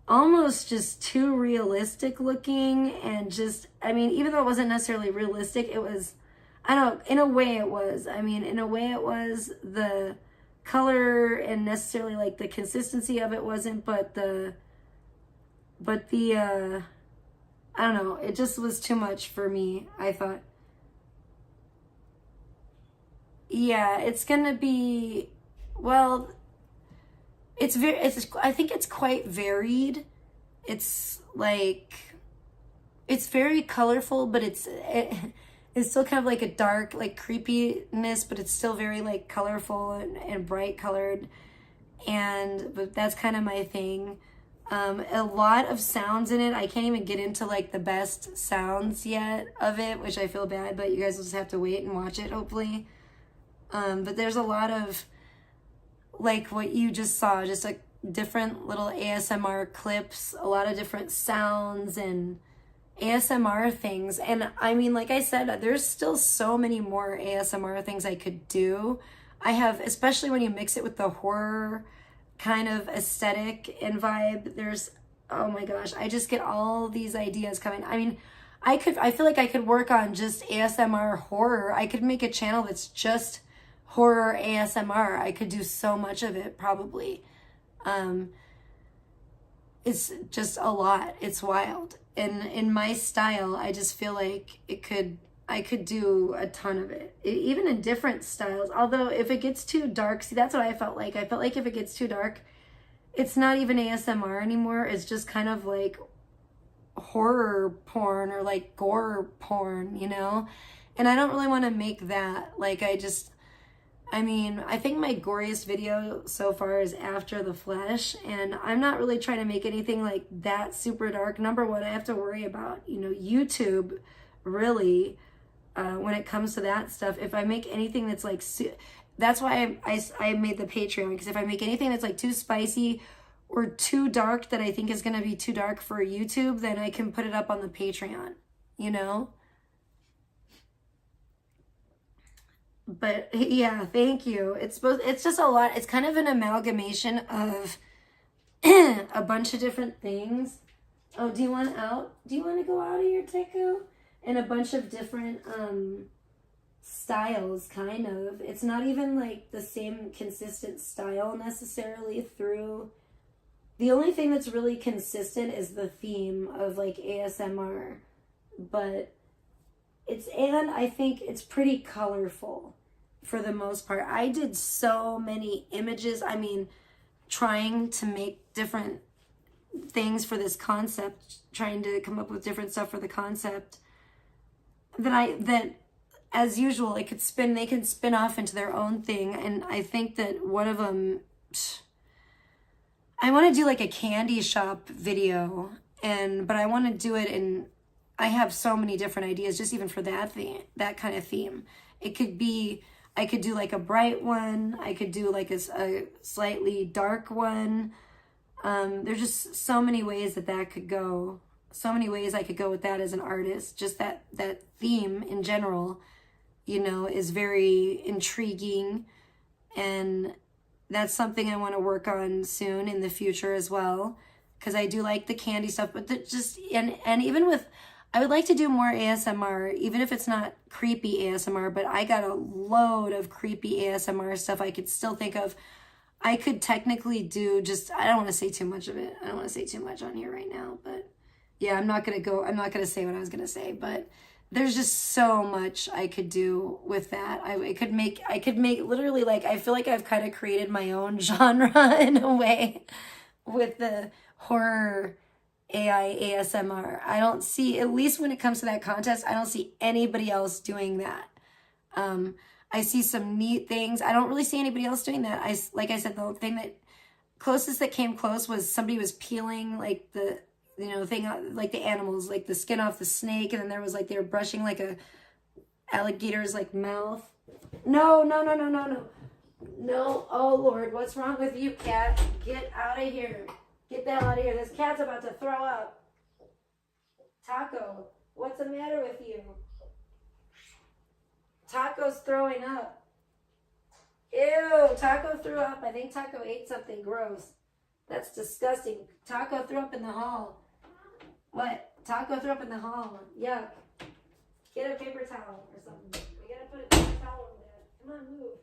almost just too realistic looking, and just, even though it wasn't necessarily realistic, it was, in a way it was. In a way it was. The color and necessarily the consistency of it wasn't, but the I don't know, it just was too much for me, I thought. Yeah, it's gonna be, well, I think it's quite varied. It's it's very colorful, but it's still kind of a dark, creepiness, but it's still very colorful and bright colored. But that's kind of my thing. A lot of sounds in it. I can't even get into like the best sounds yet of it, which I feel bad, but you guys will just have to wait and watch it, hopefully. But there's a lot of like what you just saw, just like different little ASMR clips, a lot of different sounds and ASMR things. And I mean, like I said, there's still so many more ASMR things I could do. I have, especially when you mix it with the horror kind of aesthetic and vibe, there's, oh my gosh, I just get all these ideas coming. I mean, I feel like I could work on just ASMR horror. I could make a channel that's just horror ASMR. I could do so much of it, probably. It's just a lot. It's wild. And in my style, I just feel like I could do a ton of it, even in different styles. Although if it gets too dark, see, that's what I felt like. I felt like if it gets too dark, it's not even ASMR anymore. It's just kind of like horror porn or like gore porn, you know? And I don't really want to make that. Like, I mean, I think my goriest video so far is After the Flesh, and I'm not really trying to make anything like that super dark. Number one, I have to worry about, you know, YouTube, really, when it comes to that stuff. If I make anything that's like, that's why I made the Patreon, because if I make anything that's like too spicy or too dark that I think is going to be too dark for YouTube, then I can put it up on the Patreon, you know? But yeah, thank you. It's just a lot. It's kind of an amalgamation of a bunch of different things. Oh, do you want out? Do you want to go out of here, Teku? And a bunch of different styles, kind of. It's not even like the same consistent style necessarily through. The only thing that's really consistent is the theme of like ASMR, but and I think it's pretty colorful for the most part. I did so many images. I mean, trying to make different things for this concept, trying to come up with different stuff for the concept, that as usual, they can spin off into their own thing. And I think that one of them, I want to do like a candy shop video, but I want to do it in, I have so many different ideas just even for that thing, that kind of theme. It could be, I could do like a bright one. I could do like a slightly dark one. There's just so many ways that could go. So many ways I could go with that as an artist. Just that theme in general, you know, is very intriguing. And that's something I want to work on soon in the future as well. Because I do like the candy stuff. But and even with, I would like to do more ASMR, even if it's not creepy ASMR, but I got a load of creepy ASMR stuff I could still think of. I could technically do just, I don't want to say too much of it. I don't want to say too much on here right now, but yeah, I'm not going to say what I was going to say, but there's just so much I could do with that. I could make literally, like, I feel like I've kind of created my own genre in a way with the horror AI ASMR. I don't see, at least when it comes to that contest, I don't see anybody else doing that. I see some neat things. I don't really see anybody else doing that. Like I said, the thing that closest that came close was somebody was peeling like the, you know, thing, like the animals, like the skin off the snake. And then there was like, they were brushing like a alligator's like mouth. No. No. Oh Lord, what's wrong with you, cat? Get out of here. Get the hell out of here. This cat's about to throw up. Taco, what's the matter with you? Taco's throwing up. Ew, Taco threw up. I think Taco ate something gross. That's disgusting. Taco threw up in the hall. What? Taco threw up in the hall. Yuck. Get a paper towel or something. We gotta put a paper towel over there. Come on, move.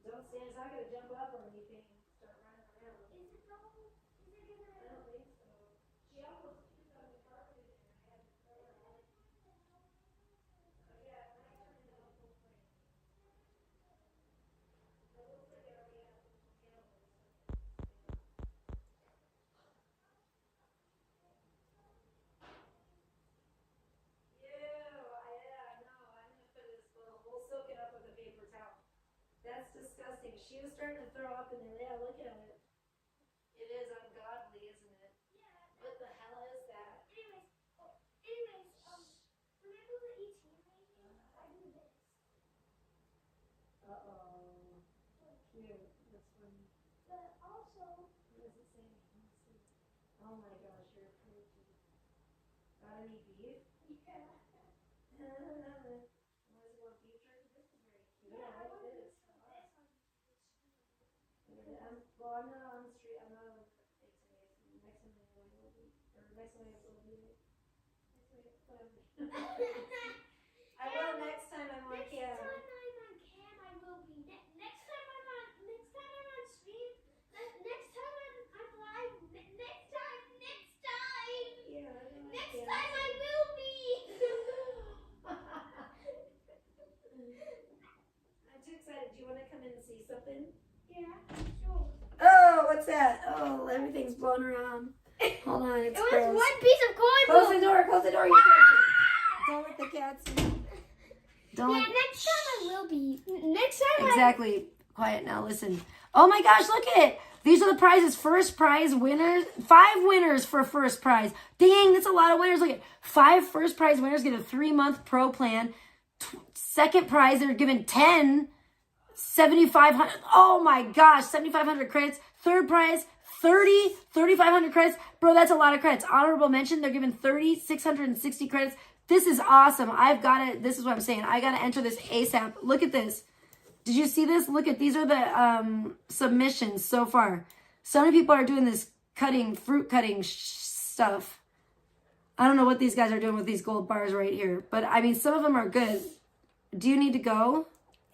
Don't stand. It's not gonna jump up or anything. Start running around. I don't think so. She almost puked on the carpet and I had to throw her out. Oh yeah, it might turn into a full frame. It looks like it already has some tail. We'll soak it up with a paper towel. That's disgusting. She was starting to throw up in there. Yeah, look at it. It is ungodly. Oh my gosh, you're crazy. Got any beef? Yeah. Was it beef jerky? This is very cute. Yeah, I like this. Well, I'm not on the street. I'm not on the next time I will be. Or next time I will be. I will next time I'm on cam. Next time I'm on cam, I will be. Next time I'm on stream. Next time I'm live. Next time. Yeah, Next time I will be. I'm too excited. Do you want to come in and see something? Yeah, sure. Oh, what's that? Oh, everything's blown around. Hold on, it's It was gross. one piece of cardboard. Close the door, you crazy. Don't let the cats in. Don't. Yeah, next time I will be. Next time Exactly. Quiet now, listen. Oh my gosh, look at it. These are the prizes. First prize winners. 5 winners for first prize. Dang, that's a lot of winners. Look at 5 first prize winners get a 3-month pro plan. Second prize, they're given 10. 7,500. Oh my gosh, 7,500 credits. Third prize, 3,500 credits. Bro, that's a lot of credits. Honorable mention, they're given 3,660 credits. This is awesome. I've got to, this is what I'm saying. I got to enter this ASAP. Look at this. Did you see this? Look at, these are the submissions so far. So many people are doing this fruit cutting stuff. I don't know what these guys are doing with these gold bars right here. But I mean, some of them are good. Do you need to go?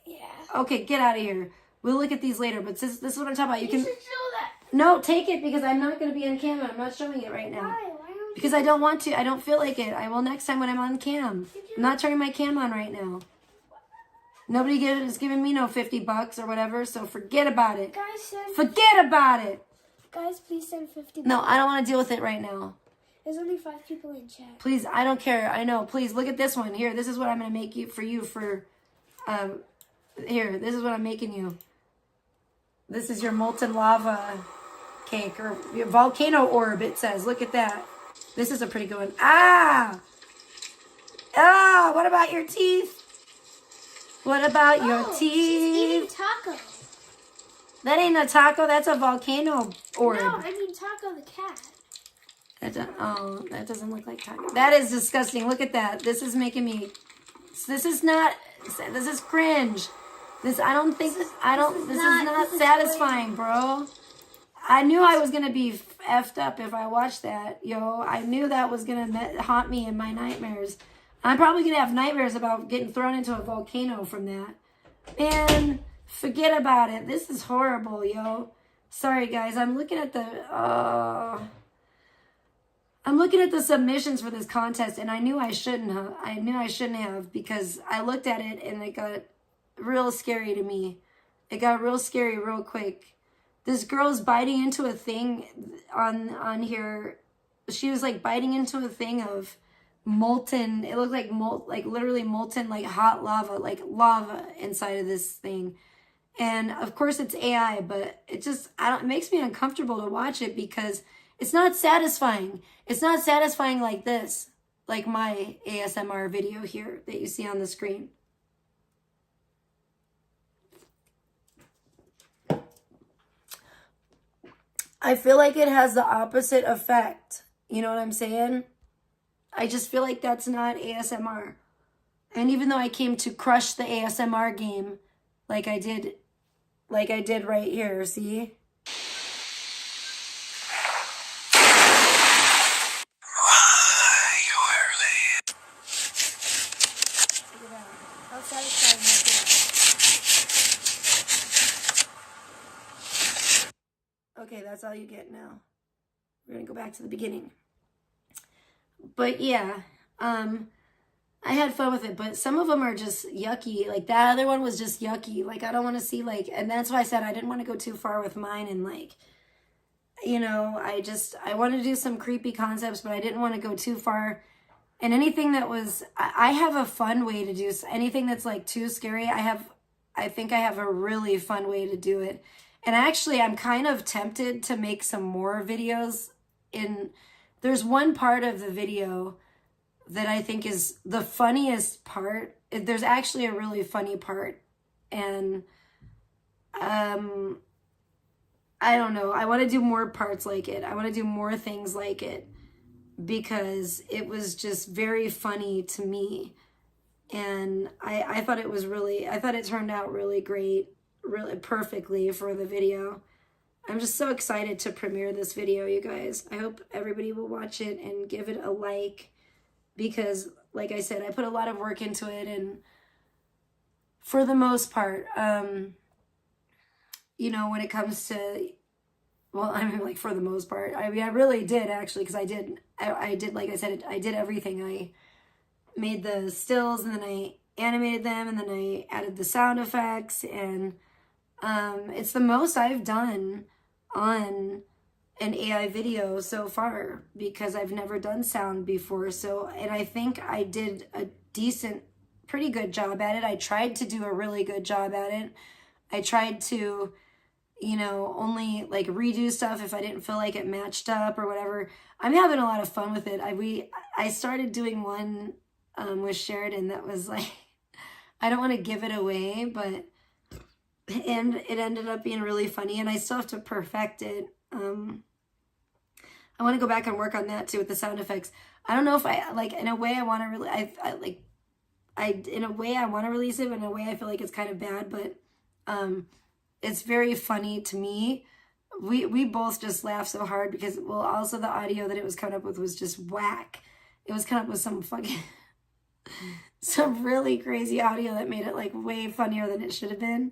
Yeah. Okay, get out of here. We'll look at these later, but this is what I'm talking about. You You can should show that. No, take it because I'm not going to be on camera. I'm not showing it right now. Why? Why don't Because I don't want to. I don't feel like it. I will next time when I'm on cam. I'm not turning my cam on right now. Nobody is giving me no $50 or whatever, so forget about it. Guys, Forget about it. Guys, please send 50. No, I don't want to deal with it right now. There's only 5 people in chat. Please, I don't care. I know. Please look at this one here. This is what I'm going to make for you for. Here, this is what I'm making you. This is your molten lava cake or your volcano orb. It says. Look at that. This is a pretty good one. Ah. What about your teeth? What about your She's teeth? eating taco. That ain't a taco. That's a volcano orb. No, I mean Taco the cat. That doesn't look like taco. That is disgusting. Look at that. This is making me. This is cringe. This is not satisfying, bro. I knew I was gonna be effed up if I watched that, yo. I knew that was gonna haunt me in my nightmares. I'm probably gonna have nightmares about getting thrown into a volcano from that. Man, forget about it. This is horrible, yo. Sorry, guys. I'm looking at the submissions for this contest, and I knew I shouldn't have because I looked at it and it got real scary to me. It got real scary real quick. This girl's biting into a thing on here. She was like biting into a thing of molten. It looked like literally molten, like hot lava, like lava inside of this thing. And of course it's AI, but it makes me uncomfortable to watch it because it's not satisfying. It's not satisfying like this, like my ASMR video here that you see on the screen. I feel like it has the opposite effect. You know what I'm saying? I just feel like that's not ASMR. And even though I came to crush the ASMR game, like I did right here, see? How satisfying is that? Okay, that's all you get now. We're gonna go back to the beginning. But yeah, I had fun with it, but some of them are just yucky. Like that other one was just yucky. Like I don't want to see and that's why I said I didn't want to go too far with mine and I wanted to do some creepy concepts, but I didn't want to go too far. And anything that was, I have a fun way to do anything that's like too scary. I think I have a really fun way to do it. And actually, I'm kind of tempted to make some more videos. There's one part of the video that I think is the funniest part. There's actually a really funny part. And I don't know. I want to do more parts like it. I want to do more things like it because it was just very funny to me. And I thought it was really, I thought it turned out really great, really perfectly for the video. I'm just so excited to premiere this video, you guys. I hope everybody will watch it and give it a like because, like I said, I put a lot of work into it, and for the most part, you know, when it comes to, well, I mean, like, for the most part, I mean, I really did, actually, because I did, like I said, I did everything. I made the stills, and then I animated them, and then I added the sound effects, and it's the most I've done on an AI video so far because I've never done sound before. So, and I think I did a pretty good job at it. I tried to do a really good job at it. I tried to, you know, only like redo stuff if I didn't feel like it matched up or whatever. I'm having a lot of fun with it. I started doing one with Sheridan that was like, I don't want to give it away, but and it ended up being really funny, and I still have to perfect it. I want to go back and work on that too with the sound effects. I don't know if I, like, in a way I want to really, in a way I want to release it, but in a way I feel like it's kind of bad, but it's very funny to me. We both just laughed so hard because, well, also the audio that it was coming up with was just whack. It was coming up with some fucking, some really crazy audio that made it like way funnier than it should have been.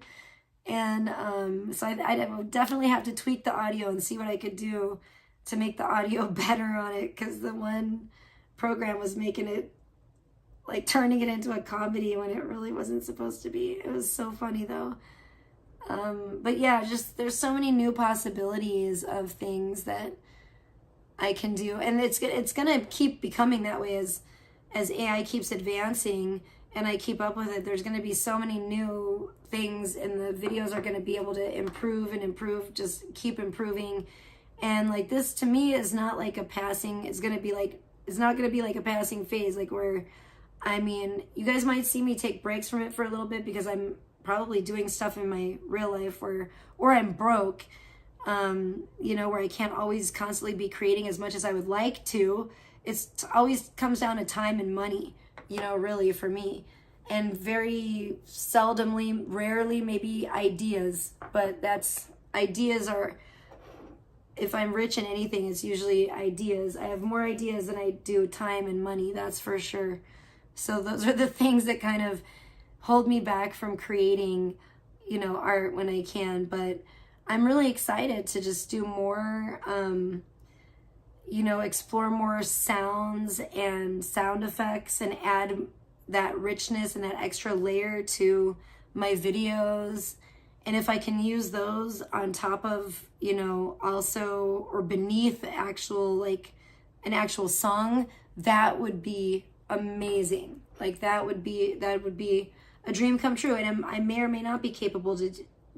And so I will definitely have to tweak the audio and see what I could do to make the audio better on it, because the one program was making it, like, turning it into a comedy when it really wasn't supposed to be. It was so funny though. But yeah, just there's so many new possibilities of things that I can do, and it's gonna keep becoming that way as AI keeps advancing and I keep up with it. There's going to be so many new things, and the videos are going to be able to improve and improve, just keep improving. And like, this to me is not like a passing, it's not going to be like a passing phase, like where, I mean, you guys might see me take breaks from it for a little bit because I'm probably doing stuff in my real life or I'm broke, you know, where I can't always constantly be creating as much as I would like to. It's always comes down to time and money, you know, really, for me. And very seldomly, rarely, maybe ideas, but ideas are, if I'm rich in anything, it's usually ideas. I have more ideas than I do time and money, that's for sure. So those are the things that kind of hold me back from creating, you know, art when I can. But I'm really excited to just do more, you know, explore more sounds and sound effects and add that richness and that extra layer to my videos. And if I can use those on top of, you know, also, or beneath the actual, like an actual song, that would be amazing. Like that would be a dream come true. And I may or may not be capable to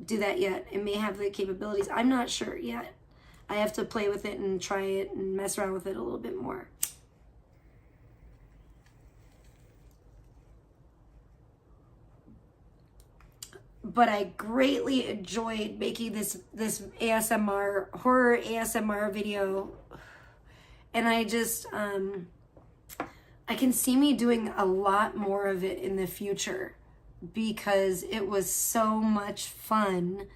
do that yet. It may have the capabilities. I'm not sure yet. I have to play with it and try it and mess around with it a little bit more. But I greatly enjoyed making this ASMR, horror ASMR video. And I just, I can see me doing a lot more of it in the future because it was so much fun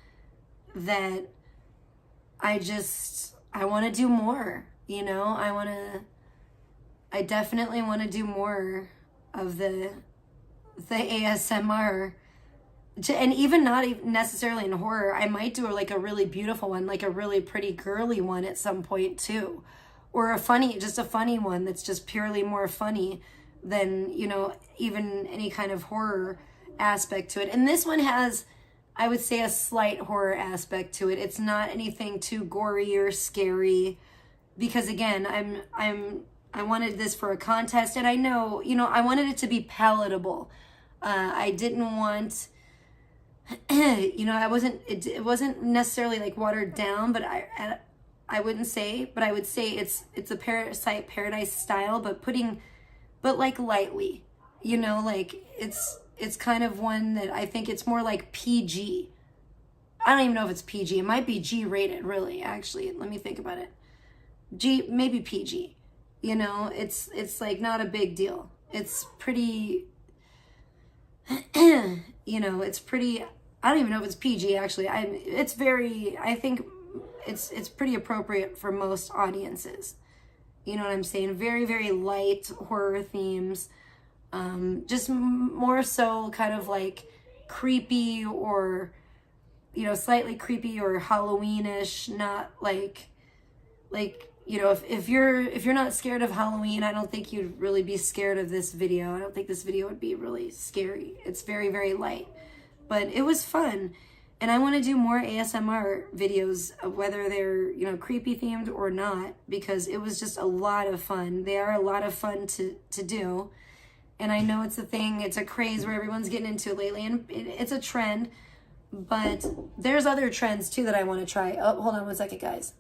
that I want to do more, you know. I definitely want to do more of the ASMR, and even not necessarily in horror. I might do like a really beautiful one, like a really pretty girly one at some point too, or just a funny one that's just purely more funny than, you know, even any kind of horror aspect to it. And this one has, I would say, a slight horror aspect to it. It's not anything too gory or scary because, again, I wanted this for a contest, and I know, you know, I wanted it to be palatable. I didn't want, you know, it wasn't necessarily like watered down, but I wouldn't say, but I would say it's a Parasite Paradise style, but like lightly, you know, like it's kind of one that I think it's more like PG. I don't even know if it's PG. It might be G rated, really, actually. Let me think about it. G, maybe PG. You know, it's like not a big deal. It's pretty, you know, it's pretty, I don't even know if it's PG, actually. I think it's pretty appropriate for most audiences. You know what I'm saying? Very, very light horror themes. Just more so kind of like creepy, or, you know, slightly creepy or Halloweenish, not like, you know, if you're not scared of Halloween, I don't think you'd really be scared of this video. I don't think this video would be really scary. It's very, very light, but it was fun. And I want to do more ASMR videos, whether they're, you know, creepy themed or not, because it was just a lot of fun. They are a lot of fun to do. And I know it's a thing, it's a craze where everyone's getting into it lately, and it's a trend, but there's other trends too that I want to try. Oh, hold on one second, guys.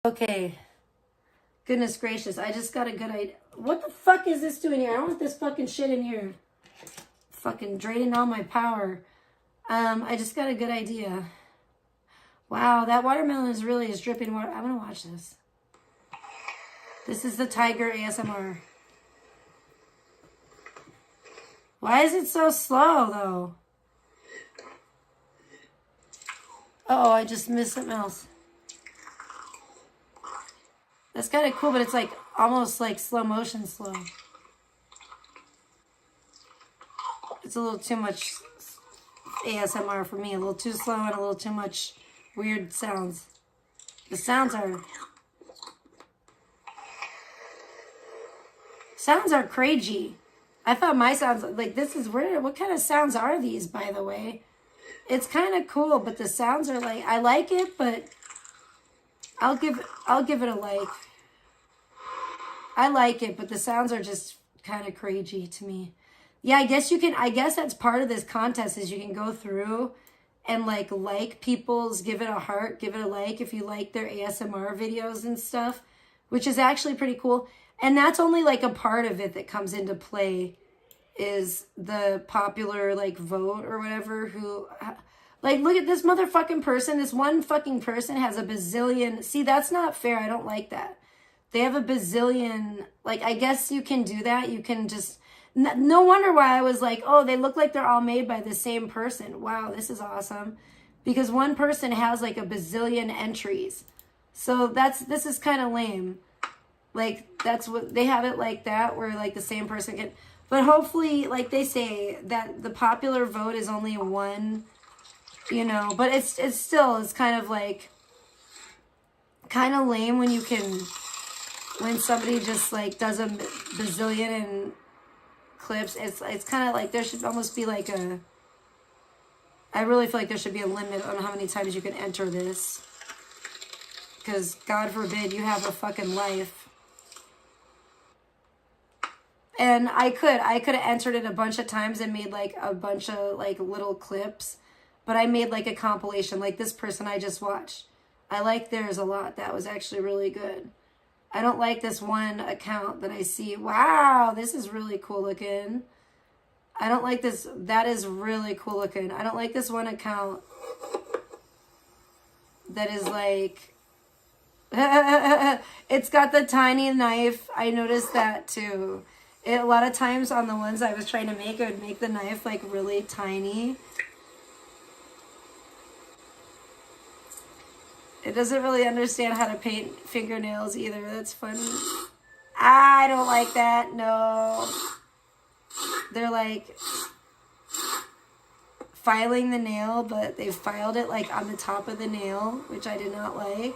Okay. Goodness gracious, I just got a good idea. What the fuck is this doing here? I don't want this fucking shit in here. Fucking draining all my power. I just got a good idea. Wow, that watermelon is dripping water. I'm gonna watch this. This is the tiger ASMR. Why is it so slow though? Uh-oh, I just missed something else. That's kind of cool, but it's like almost like slow motion slow. It's a little too much ASMR for me. A little too slow and a little too much weird sounds. The sounds are crazy. I thought my sounds, like this is weird. What kind of sounds are these, by the way? It's kind of cool, but the sounds are like, I like it, but I'll give it a like. I like it, but the sounds are just kind of crazy to me. Yeah, I guess that's part of this contest is you can go through and like people's, give it a heart, give it a like if you like their ASMR videos and stuff, which is actually pretty cool. And that's only like a part of it that comes into play is the popular like vote or whatever who like look at this motherfucking person. This one fucking person has a bazillion. See, that's not fair. I don't like that. They have a bazillion. Like, I guess you can do that. You can just, no wonder why I was like, oh, they look like they're all made by the same person. Wow, this is awesome. Because one person has like a bazillion entries. So this is kind of lame. Like, that's what, they have it like that where like the same person can, but hopefully, like they say, that the popular vote is only one, you know, but it's kind of like, kind of lame when you can, when somebody just like does a bazillion and clips. It's kind of like there should almost be like I really feel like there should be a limit on how many times you can enter this. Because God forbid you have a fucking life. And I could have entered it a bunch of times and made like a bunch of like little clips. But I made like a compilation like this person I just watched. I like theirs a lot. That was actually really good. I don't like this one account that I see. Wow, this is really cool looking. I don't like this. That is really cool looking. I don't like this one account that is like, it's got the tiny knife. I noticed that too. A lot of times on the ones I was trying to make, I would make the knife like really tiny. It doesn't really understand how to paint fingernails either. That's funny. I don't like that. No. They're like filing the nail, but they filed it like on the top of the nail, which I did not like.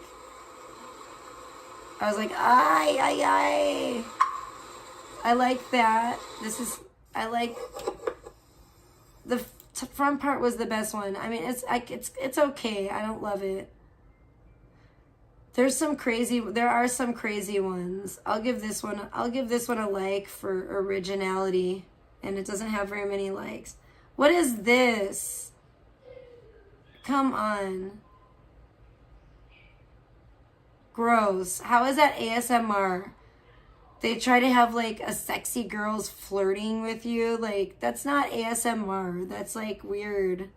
I was like, ay. I like that. I like the front part was the best one. I mean, it's okay. I don't love it. There are some crazy ones. I'll give this one a like for originality, and it doesn't have very many likes. What is this? Come on. Gross. How is that ASMR? They try to have like a sexy girl's flirting with you. Like, that's not ASMR. That's like weird.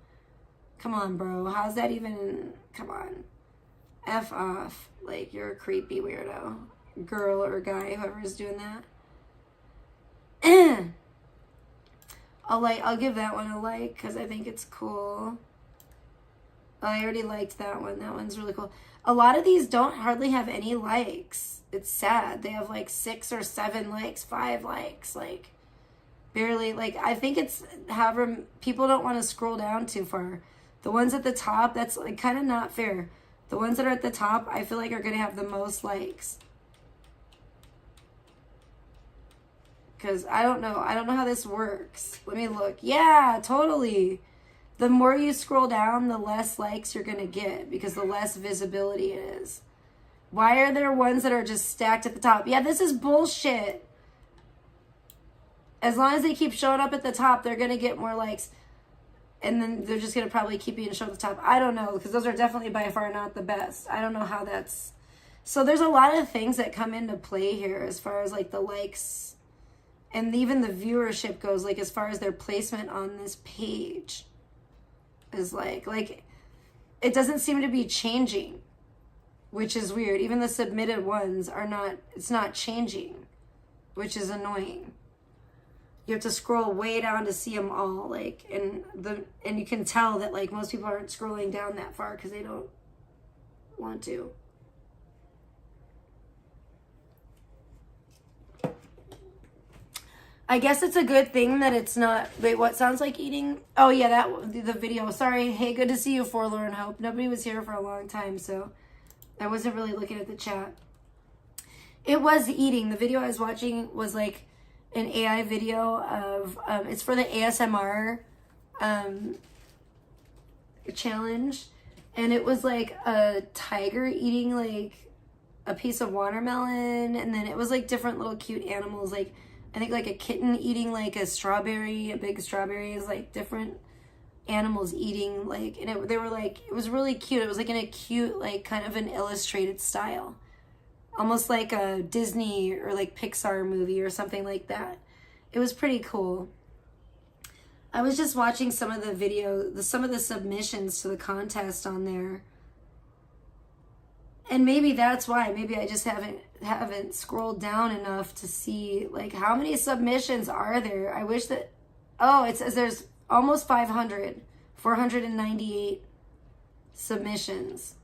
Come on, bro. How's that even? Come on. F off. Like, you're a creepy weirdo. Girl or guy, whoever's doing that. I'll give that one a like because I think it's cool. I already liked that one. That one's really cool. A lot of these don't hardly have any likes. It's sad. They have like 6 or 7 likes, 5 likes, like barely. Like, I think it's, however, people don't want to scroll down too far. The ones at the top, that's like kind of not fair. The ones that are at the top, I feel like are going to have the most likes. Because I don't know how this works. Let me look. Yeah, totally. The more you scroll down, the less likes you're going to get because the less visibility it is. Why are there ones that are just stacked at the top? Yeah, this is bullshit. As long as they keep showing up at the top, they're going to get more likes. And then they're just going to probably keep being shown at the top. I don't know, because those are definitely by far not the best. I don't know how that's So there's a lot of things that come into play here as far as like the likes and even the viewership goes, like as far as their placement on this page is like it doesn't seem to be changing, which is weird. Even the submitted ones are not, it's not changing, which is annoying. You have to scroll way down to see them all, like, and you can tell that like most people aren't scrolling down that far because they don't want to. I guess it's a good thing that it's not, wait, what sounds like eating? Oh yeah, the video. Sorry. Hey, good to see you, Forlorn Hope. Nobody was here for a long time, so I wasn't really looking at the chat. It was eating. The video I was watching was like an AI video of, it's for the ASMR challenge. And it was like a tiger eating like a piece of watermelon. And then it was like different little cute animals. Like, I think like a kitten eating like a strawberry, a big strawberry is like different animals eating like, and they were like, it was really cute. It was like in a cute, like kind of an illustrated style. Almost like a Disney or like Pixar movie or something like that. It was pretty cool. I was just watching some of the video, some of the submissions to the contest on there. And maybe that's why. Maybe I just haven't scrolled down enough to see like how many submissions are there. I wish that, oh, it says there's almost 500, 498 submissions.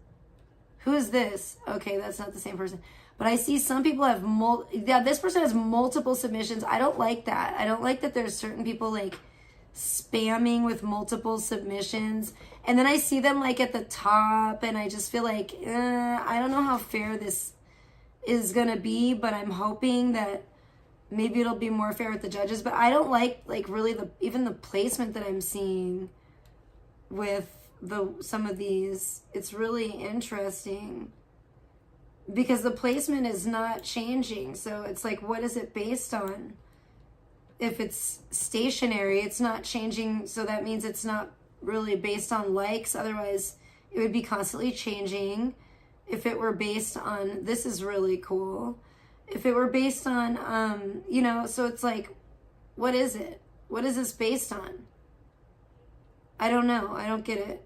Who is this? Okay, that's not the same person. But I see some people have this person has multiple submissions. I don't like that. I don't like that there's certain people like spamming with multiple submissions. And then I see them like at the top and I just feel like, I don't know how fair this is going to be, but I'm hoping that maybe it'll be more fair with the judges. But I don't like really even the placement that I'm seeing with some of these. It's really interesting because the placement is not changing. So it's like, what is it based on? If it's stationary, it's not changing. So that means it's not really based on likes. Otherwise, it would be constantly changing. If it were based on, this is really cool. If it were based on, so it's like, what is it? What is this based on? I don't know. I don't get it.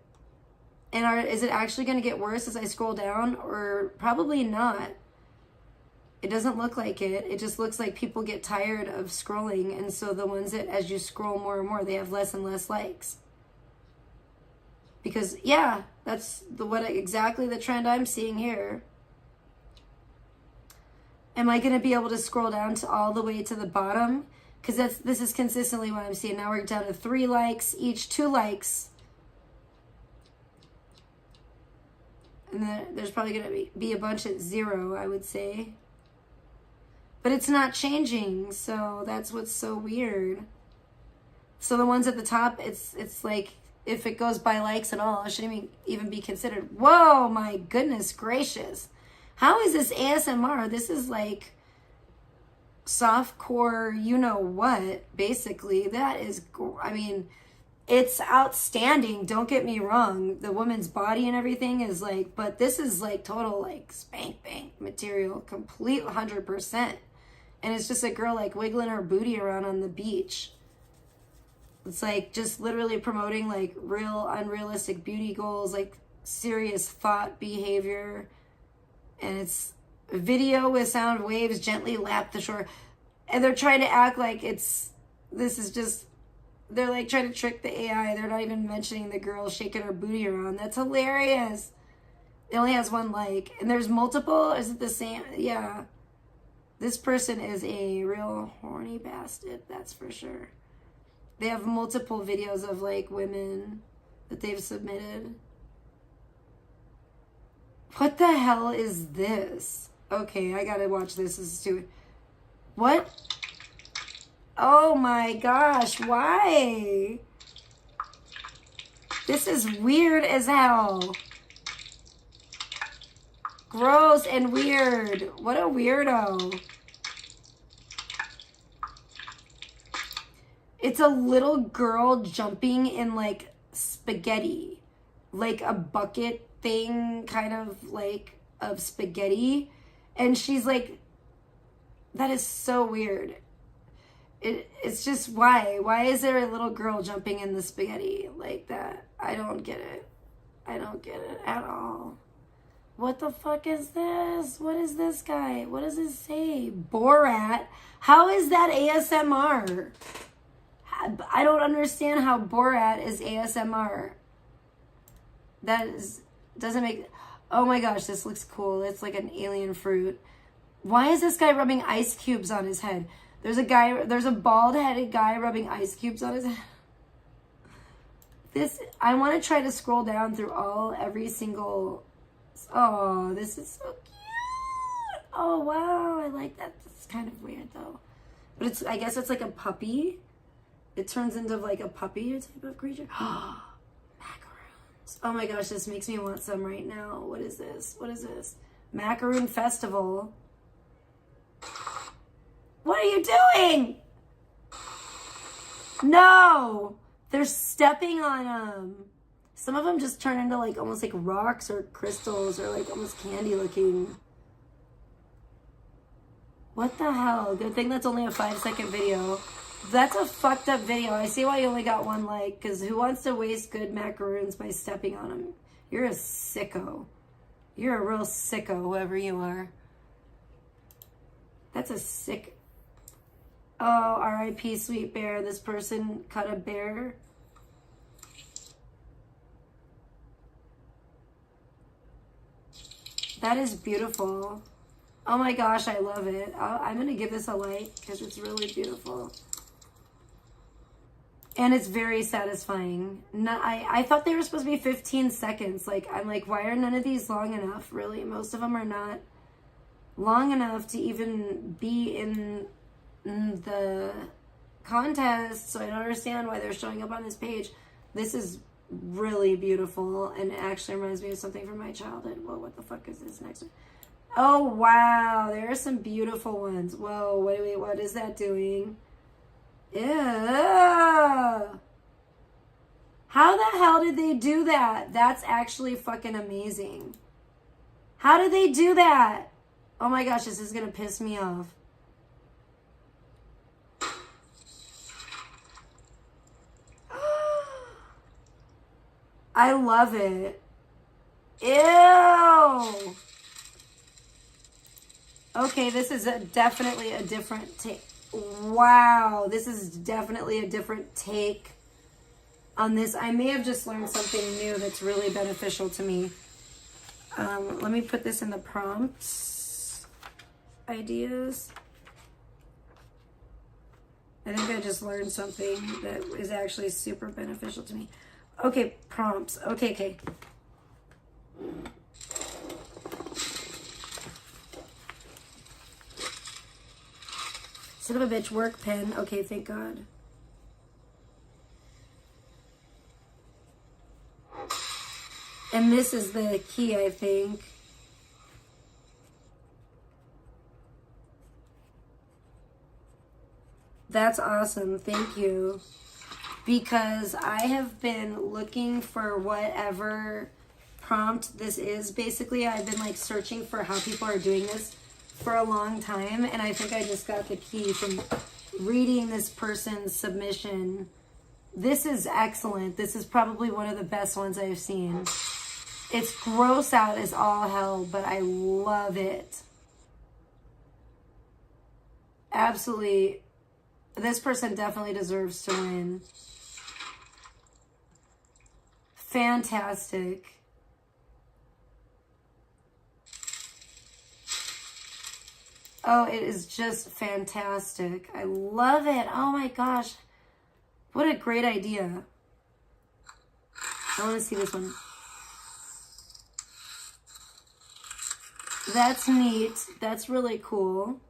And is it actually going to get worse as I scroll down? Or probably not. It doesn't look like it. It just looks like people get tired of scrolling. And so the ones that, as you scroll more and more, they have less and less likes. Because, yeah, that's exactly the trend I'm seeing here. Am I going to be able to scroll down to all the way to the bottom? Because this is consistently what I'm seeing. Now we're down to 3 likes, each 2 likes. And then there's probably going to be a bunch at 0, I would say. But it's not changing, so that's what's so weird. So the ones at the top, it's like, if it goes by likes at all, it shouldn't even be considered. Whoa, my goodness gracious. How is this ASMR? This is like softcore, you know what, basically. That is, it's outstanding. Don't get me wrong. The woman's body and everything is like, but this is like total like spank bank material, complete 100%. And it's just a girl like wiggling her booty around on the beach. It's like just literally promoting like real unrealistic beauty goals, like serious thought behavior. And it's a video with sound waves gently lap the shore. And they're trying to act like they're like trying to trick the AI. They're not even mentioning the girl shaking her booty around. That's hilarious. It only has 1 like. And there's multiple? Is it the same? Yeah. This person is a real horny bastard. That's for sure. They have multiple videos of like women that they've submitted. What the hell is this? Okay, I gotta watch this. This is too... What? Oh my gosh, why? This is weird as hell. Gross and weird. What a weirdo. It's a little girl jumping in like spaghetti. Like a bucket thing, kind of like of spaghetti. And she's like, that is so weird. It's just, why? Why is there a little girl jumping in the spaghetti like that? I don't get it. I don't get it at all. What the fuck is this? What is this guy? What does it say? Borat? How is that ASMR? I don't understand how Borat is ASMR. Doesn't make... Oh my gosh, this looks cool. It's like an alien fruit. Why is this guy rubbing ice cubes on his head? There's a bald-headed guy rubbing ice cubes on his head. I want to try to scroll down through every single... Oh, this is so cute. Oh, wow. I like that. It's kind of weird, though. But I guess it's like a puppy. It turns into like a puppy type of creature. Macaroons. Oh my gosh, this makes me want some right now. What is this? What is this? Macaroon Festival. What are you doing? No! They're stepping on them. Some of them just turn into like almost like rocks or crystals or like almost candy looking. What the hell? Good thing that's only a 5-second video. That's a fucked up video. I see why you only got 1 like, because who wants to waste good macaroons by stepping on them? You're a sicko. You're a real sicko, whoever you are. That's a sick... Oh, R.I.P. Sweet Bear. This person cut a bear. That is beautiful. Oh my gosh, I love it. I'm going to give this a like because it's really beautiful. And it's very satisfying. I thought they were supposed to be 15 seconds. Like, I'm like, why are none of these long enough? Really, most of them are not long enough to even be in the contest. So I don't understand why they're showing up on this page. This is really beautiful and it actually reminds me of something from my childhood. Whoa, what the fuck is this next one? Oh, wow. There are some beautiful ones. Whoa, wait, what is that doing? Ew. How the hell did they do that? That's actually fucking amazing. How did they do that? Oh my gosh, this is gonna piss me off. I love it. Ew. Okay, this is definitely a different take. Wow, this is definitely a different take on this. I may have just learned something new that's really beneficial to me. Let me put this in the prompts. Ideas. I think I just learned something that is actually super beneficial to me. Okay, prompts. Okay. Son of a bitch, work pen. Okay, thank God. And this is the key, I think. That's awesome. Thank you. Because I have been looking for whatever prompt this is. Basically, I've been like searching for how people are doing this for a long time. And I think I just got the key from reading this person's submission. This is excellent. This is probably one of the best ones I've seen. It's gross out as all hell, but I love it. Absolutely. This person definitely deserves to win. Fantastic. Oh, it is just fantastic. I love it. Oh my gosh. What a great idea. I want to see this one. That's neat. That's really cool.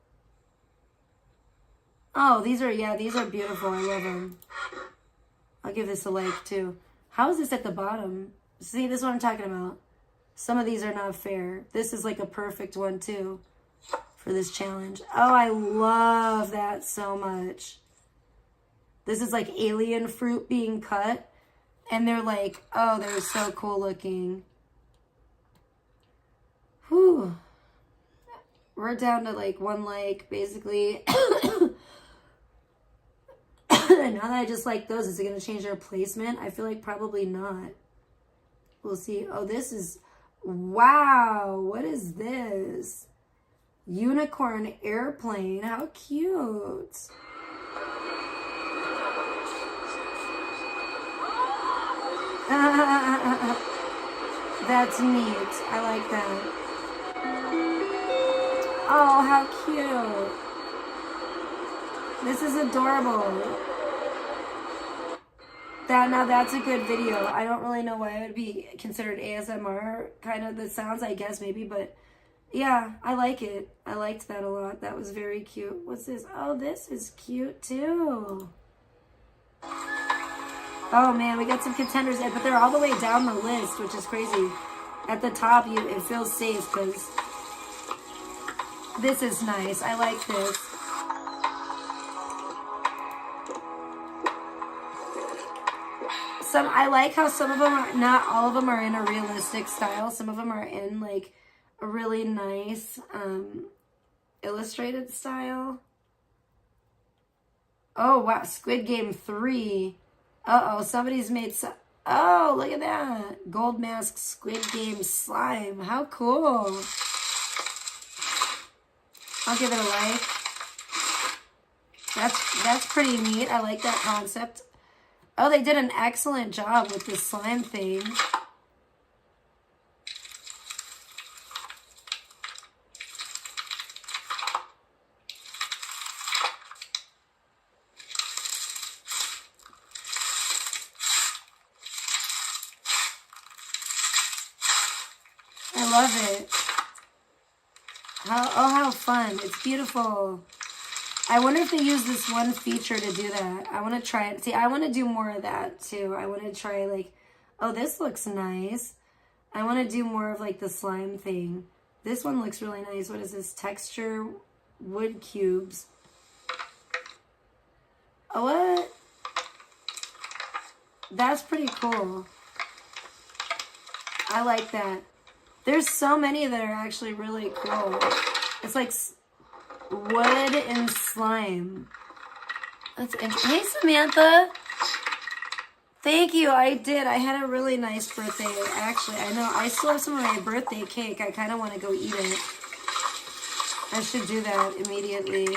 Oh, these are beautiful. I love them. I'll give this a like too. How is this at the bottom? See, this is what I'm talking about. Some of these are not fair. This is like a perfect one too for this challenge. Oh, I love that so much. This is like alien fruit being cut. And they're like, oh, they're so cool looking. Whew. We're down to like 1 like, basically. Now that I just like those, is it going to change their placement? I feel like probably not. We'll see. Oh, this is... Wow. What is this? Unicorn airplane. How cute. That's neat. I like that. Oh, how cute. This is adorable. Now that's a good video. I don't really know why it would be considered ASMR, kind of the sounds, I guess, maybe, but yeah, I like it. I liked that a lot. That was very cute. What's this? Oh, this is cute too. Oh man, we got some contenders, but they're all the way down the list, which is crazy. At the top, it feels safe because this is nice. I like this. I like how some of them are, not all of them are in a realistic style. Some of them are in like a really nice illustrated style. Oh wow, Squid Game 3. Uh-oh, somebody's made some... Oh, look at that. Gold Mask Squid Game slime. How cool. I'll give it a like. That's pretty neat. I like that concept. Oh, they did an excellent job with this slime theme. I love it. How fun. It's beautiful. I wonder if they use this one feature to do that. I want to try it. See, I want to do more of that too. I want to try like, oh, this looks nice. I want to do more of like the slime thing. This one looks really nice. What is this? Texture wood cubes. Oh, what? That's pretty cool. I like that. There's so many that are actually really cool. It's like wood and slime. That's interesting. Hey, Samantha. Thank you. I did. I had a really nice birthday. Actually, I know. I still have some of my birthday cake. I kind of want to go eat it. I should do that immediately.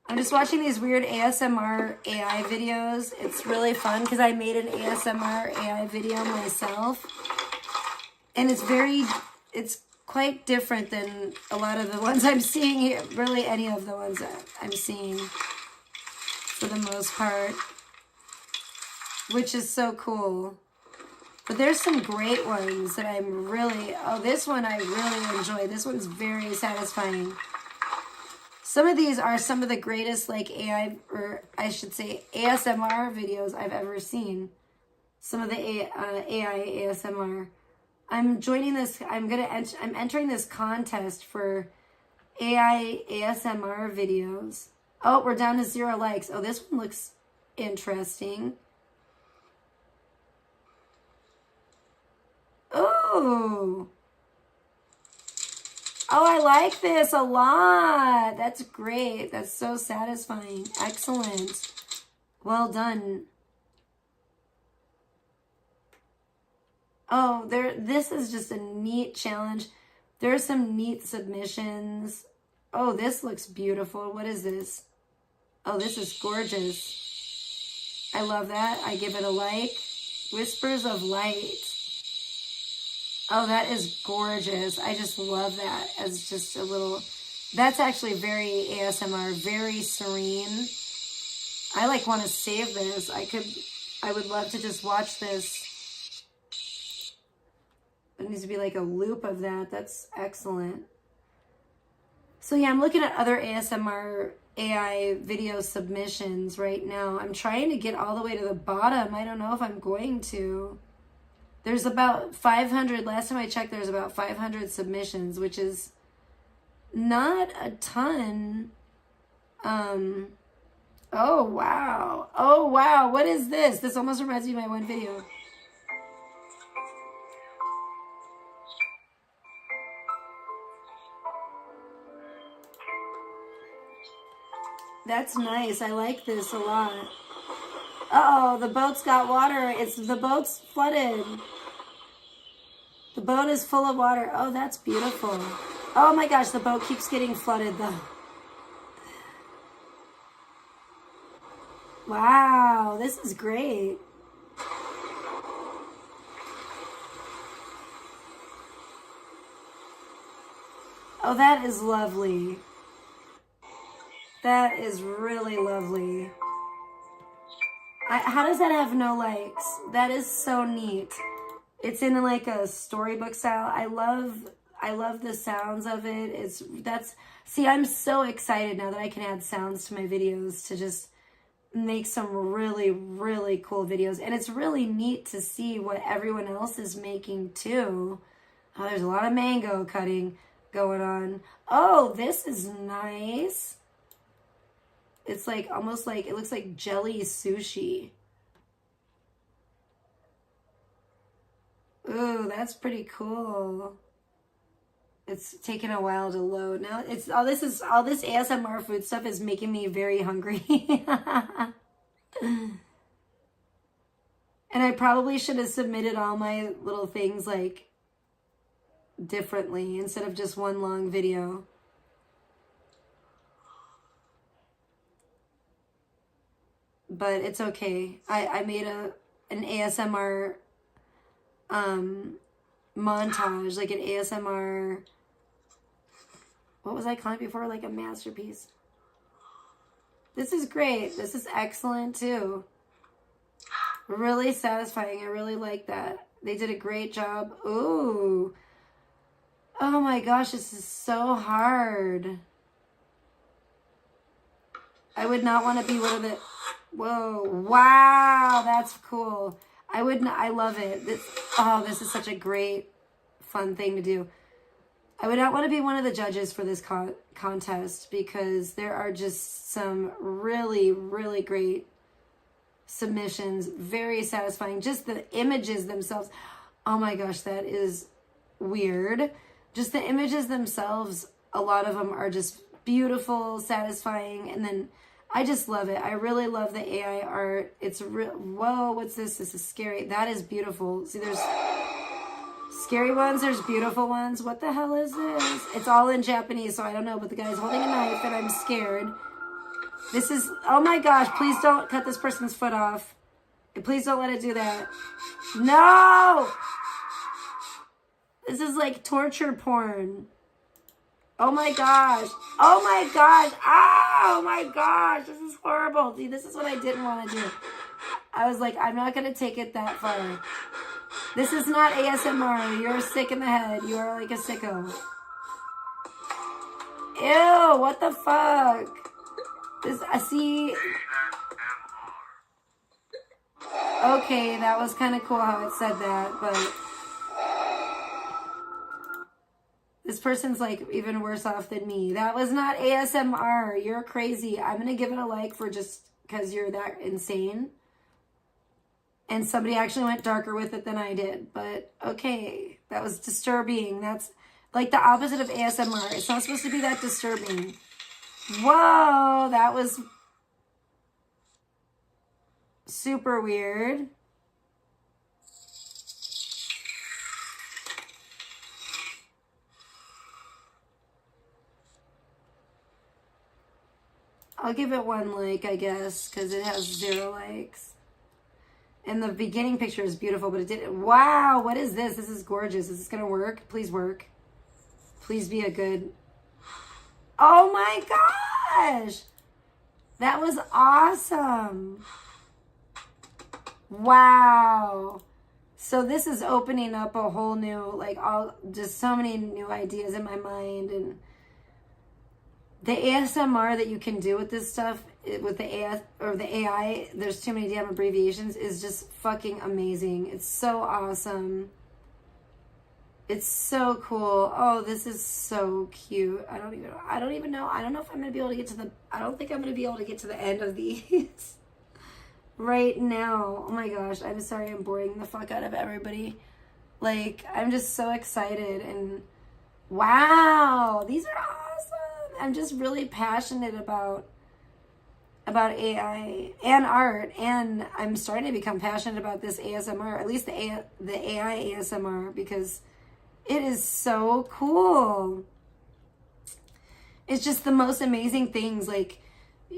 I'm just watching these weird ASMR AI videos. It's really fun because I made an ASMR AI video myself. And it's quite different than a lot of the ones I'm seeing here. Really, any of the ones that I'm seeing for the most part. Which is so cool. But there's some great ones that I'm really... Oh, this one I really enjoy. This one's very satisfying. Some of these are some of the greatest, like, AI, or I should say ASMR videos I've ever seen. Some of the AI ASMR. I'm joining this, I'm entering this contest for AI ASMR videos. Oh, we're down to 0 likes. Oh, this one looks interesting. Oh. Oh, I like this a lot. That's great. That's so satisfying. Excellent. Well done. Oh, this is just a neat challenge. There are some neat submissions. Oh, this looks beautiful. What is this? Oh, this is gorgeous. I love that. I give it a like. Whispers of Light. Oh, that is gorgeous. I just love that as just a little... That's actually very ASMR, very serene. I like want to save this. I would love to just watch this. It needs to be like a loop of that. That's excellent. So yeah, I'm looking at other ASMR AI video submissions right now. I'm trying to get all the way to the bottom. I don't know if I'm going to. There's about 500, last time I checked, there's about 500 submissions, which is not a ton. Oh, wow. Oh, wow. What is this? This almost reminds me of my one video. That's nice. I like this a lot. Uh-oh, the boat's got water. The boat's flooded. The boat is full of water. Oh, that's beautiful. Oh my gosh, the boat keeps getting flooded though. Wow, this is great. Oh, that is lovely. That is really lovely. How does that have no likes? That is so neat. It's in like a storybook style. I love the sounds of it. See, I'm so excited now that I can add sounds to my videos to just make some really, really cool videos. And it's really neat to see what everyone else is making too. Oh, there's a lot of mango cutting going on. Oh, this is nice. It's like almost like, it looks like jelly sushi. Ooh, that's pretty cool. It's taken a while to load. Now it's all this ASMR food stuff is making me very hungry. And I probably should have submitted all my little things like differently instead of just one long video. But it's okay. I made an ASMR montage, like an ASMR, what was I calling it before? Like a masterpiece. This is great. This is excellent too. Really satisfying. I really like that. They did a great job. Ooh. Oh my gosh, this is so hard. I would not want to be one of the... Whoa. Wow, that's cool. I love it. This is such a great, fun thing to do. I would not want to be one of the judges for this contest because there are just some really, really great submissions. Very satisfying. Just the images themselves. Oh my gosh, that is weird. Just the images themselves, a lot of them are just beautiful, satisfying, and then I just love it. I really love the AI art. It's whoa, what's this? This is scary. That is beautiful. See, there's scary ones, there's beautiful ones. What the hell is this? It's all in Japanese, so I don't know, but the guy's holding a knife and I'm scared. This is, oh my gosh, please don't cut this person's foot off. Please don't let it do that. No! This is like torture porn. Oh my gosh. Oh my gosh. Oh my gosh. This is horrible. See, this is what I didn't want to do. I was like, I'm not going to take it that far. This is not ASMR. You're sick in the head. You are like a sicko. Ew, what the fuck? See. Okay, that was kind of cool how it said that, but this person's like even worse off than me. That was not ASMR. You're crazy. I'm going to give it a like for just because you're that insane. And somebody actually went darker with it than I did. But okay, that was disturbing. That's like the opposite of ASMR. It's not supposed to be that disturbing. Whoa, that was super weird. I'll give it one like, I guess, because it has 0 likes. And the beginning picture is beautiful, but it didn't. Wow, what is this? This is gorgeous. Is this going to work? Please work. Please be a good. Oh my gosh. That was awesome. Wow. So this is opening up a whole new, like, just so many new ideas in my mind. And the ASMR that you can do with this stuff, with the AI, there's too many damn abbreviations, is just fucking amazing. It's so awesome. It's so cool. Oh, this is so cute. I don't even know. I don't know if I'm going to be able to get to I don't think I'm going to be able to get to the end of these right now. Oh my gosh. I'm sorry I'm boring the fuck out of everybody. Like, I'm just so excited and wow, these are awesome. I'm just really passionate about about AI and art, and I'm starting to become passionate about this ASMR, at least the AI ASMR, because it is so cool. It's just the most amazing things. Like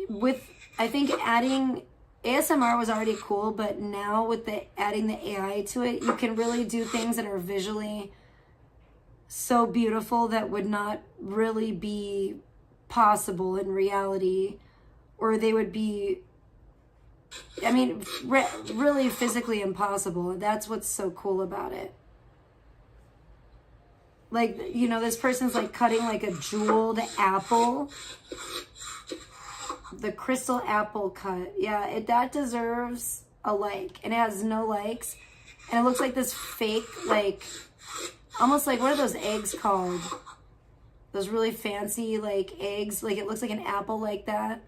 with, I think adding ASMR was already cool, but now with adding the AI to it, you can really do things that are visually so beautiful that would not really be possible in reality, or they would be, I mean, really physically impossible. That's what's so cool about it. Like, you know, this person's like cutting like a jeweled apple. The crystal apple cut. Yeah, that deserves a like. And it has no likes. And it looks like this fake, like, almost like, what are those eggs called? Those really fancy, like, eggs. Like, it looks like an apple like that.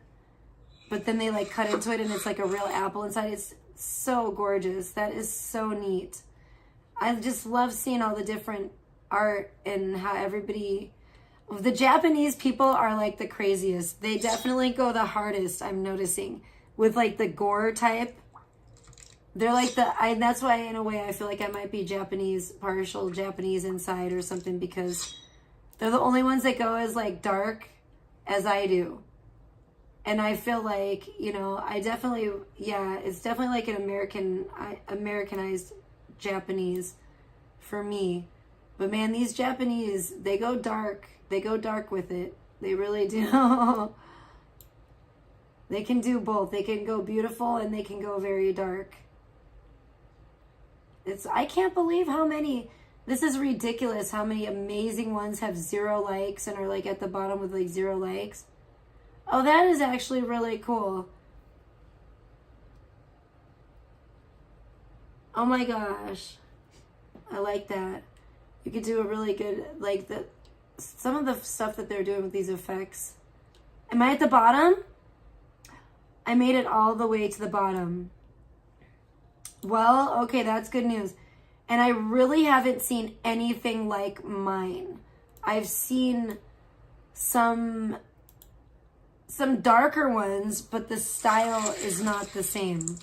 But then they, like, cut into it and it's like a real apple inside. It's so gorgeous. That is so neat. I just love seeing all the different art and how everybody... The Japanese people are, like, the craziest. They definitely go the hardest, I'm noticing. With, like, the gore type. They're like that's why, in a way, I feel like I might be Japanese, partial Japanese inside or something, because they're the only ones that go as, like, dark as I do. And I feel like, you know, I definitely, yeah, it's definitely like an Americanized Japanese for me. But man, these Japanese, they go dark. They go dark with it. They really do. They can do both. They can go beautiful and they can go very dark. I can't believe how many, this is ridiculous how many amazing ones have 0 likes and are like at the bottom with like 0 likes. Oh, that is actually really cool. Oh my gosh. I like that. You could do a really good, like, some of the stuff that they're doing with these effects. Am I at the bottom? I made it all the way to the bottom. Well, okay, that's good news. And I really haven't seen anything like mine. I've seen some darker ones, but the style is not the same.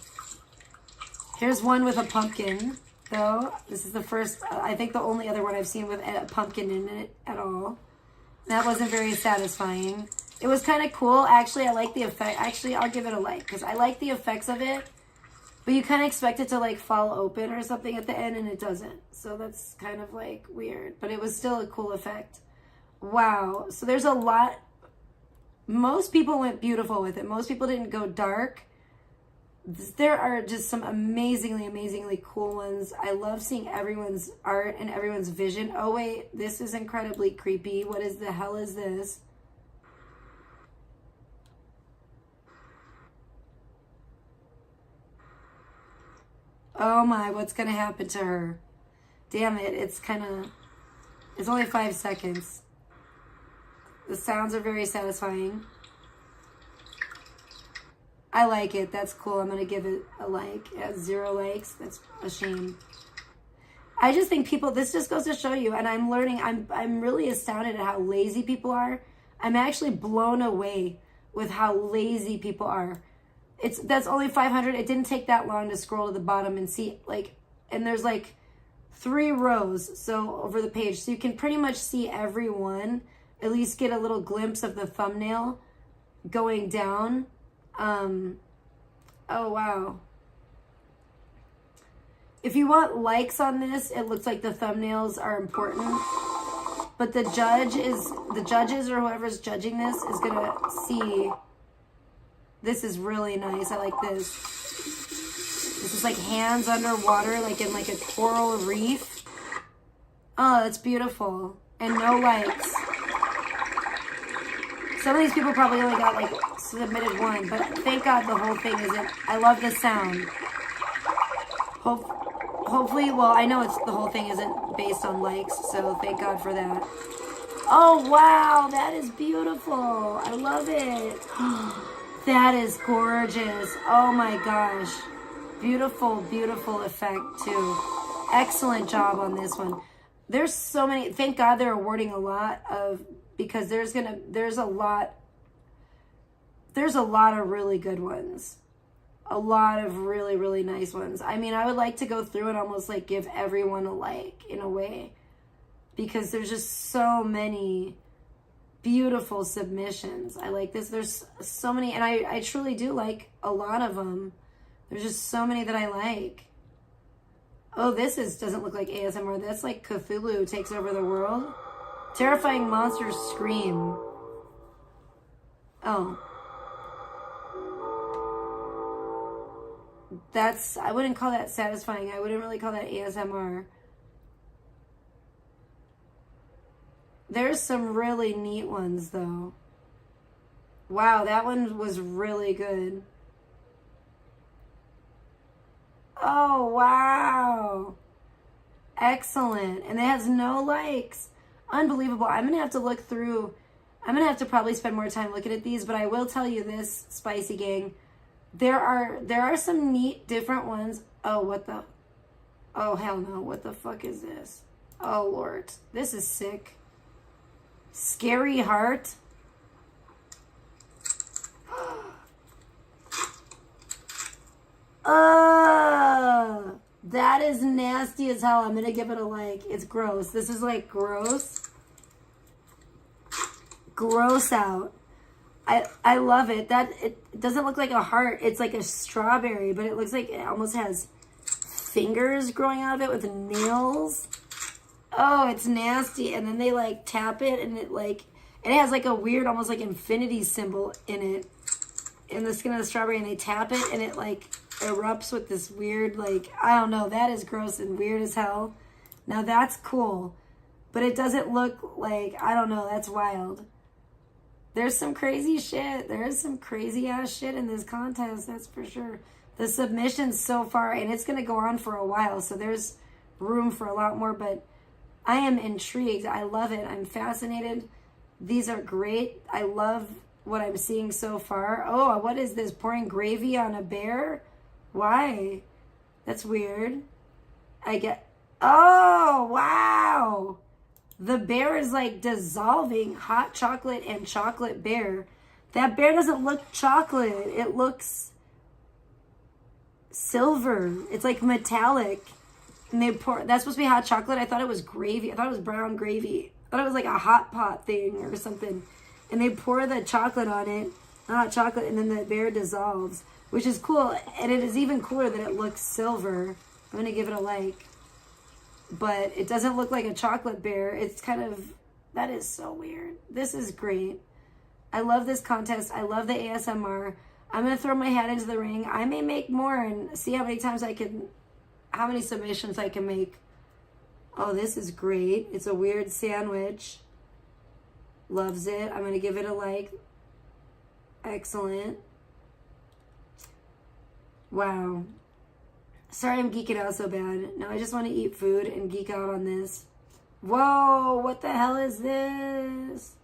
Here's one with a pumpkin, though. This is the first, I think the only other one I've seen with a pumpkin in it at all. That wasn't very satisfying. It was kind of cool. Actually, I like the effect. Actually, I'll give it a like, because I like the effects of it. But you kind of expect it to, like, fall open or something at the end, and it doesn't. So that's kind of, like, weird. But it was still a cool effect. Wow. So there's a lot. Most people went beautiful with it. Most people didn't go dark. There are just some amazingly, amazingly cool ones. I love seeing everyone's art and everyone's vision. Oh, wait. This is incredibly creepy. What is the hell is this? Oh my, what's going to happen to her? Damn it. It's only 5 seconds. The sounds are very satisfying. I like it. That's cool. I'm going to give it a like. It has 0 likes. That's a shame. I just think people, this just goes to show you, and I'm learning, I'm really astounded at how lazy people are. I'm actually blown away with how lazy people are. That's only 500. It didn't take that long to scroll to the bottom and see, like, and there's like 3 rows so over the page. So you can pretty much see every one, at least get a little glimpse of the thumbnail going down. Oh, wow. If you want likes on this, it looks like the thumbnails are important. But the judges or whoever's judging this is going to see. This is really nice. I like this. This is like hands underwater, like in like a coral reef. Oh, that's beautiful. And no likes. Some of these people probably only got like submitted 1, but thank God the whole thing isn't. I love the sound. Hopefully, well, I know the whole thing isn't based on likes, so thank God for that. Oh, wow, that is beautiful. I love it. That is gorgeous. Oh my gosh. Beautiful, beautiful effect too. Excellent job on this one. There's so many, thank God they're awarding a lot of, because there's a lot there's a lot of really good ones. A lot of really, really nice ones. I mean, I would like to go through and almost like give everyone a like in a way, because there's just so many beautiful submissions. I like this. There's so many, and I truly do like a lot of them. There's just so many that I like. Oh, this doesn't look like ASMR. That's like Cthulhu takes over the world. Terrifying monsters scream. Oh. I wouldn't call that satisfying. I wouldn't really call that ASMR. There's some really neat ones, though. Wow, that one was really good. Oh, wow. Excellent. And it has no likes. Unbelievable. I'm going to have to look through. I'm going to have to probably spend more time looking at these, but I will tell you this, Spicy Gang. There are some neat different ones. Oh, oh, hell no. What the fuck is this? Oh, Lord. This is sick. Scary Heart. That is nasty as hell. I'm gonna give it a like. It's gross. This is like gross. Gross out. I love it. It doesn't look like a heart. It's like a strawberry, but it looks like it almost has fingers growing out of it with nails. Oh, it's nasty. And then they like tap it, and it has like a weird, almost like infinity symbol in it, in the skin of the strawberry, and they tap it, and it like erupts with this weird, like, I don't know. That is gross and weird as hell. Now that's cool, but it doesn't look like, I don't know. That's wild. There's some crazy shit. There's some crazy ass shit in this contest, that's for sure. The submissions so far, and it's going to go on for a while, so there's room for a lot more, but I am intrigued. I love it. I'm fascinated. These are great. I love what I'm seeing so far. Oh, what is this? Pouring gravy on a bear? Why? That's weird. Oh, wow. The bear is like dissolving. Hot chocolate and chocolate bear. That bear doesn't look chocolate. It looks silver. It's like metallic. And that's supposed to be hot chocolate. I thought it was gravy. I thought it was brown gravy. I thought it was like a hot pot thing or something. And they pour the chocolate on it, hot chocolate, and then the bear dissolves, which is cool. And it is even cooler that it looks silver. I'm going to give it a like. But it doesn't look like a chocolate bear. It's kind of, that is so weird. This is great. I love this contest. I love the ASMR. I'm going to throw my hat into the ring. I may make more and see how many submissions I can make. Oh, this is great. It's a weird sandwich. Loves it. I'm going to give it a like. Excellent. Wow. Sorry I'm geeking out so bad. No, I just want to eat food and geek out on this. Whoa, what the hell is this?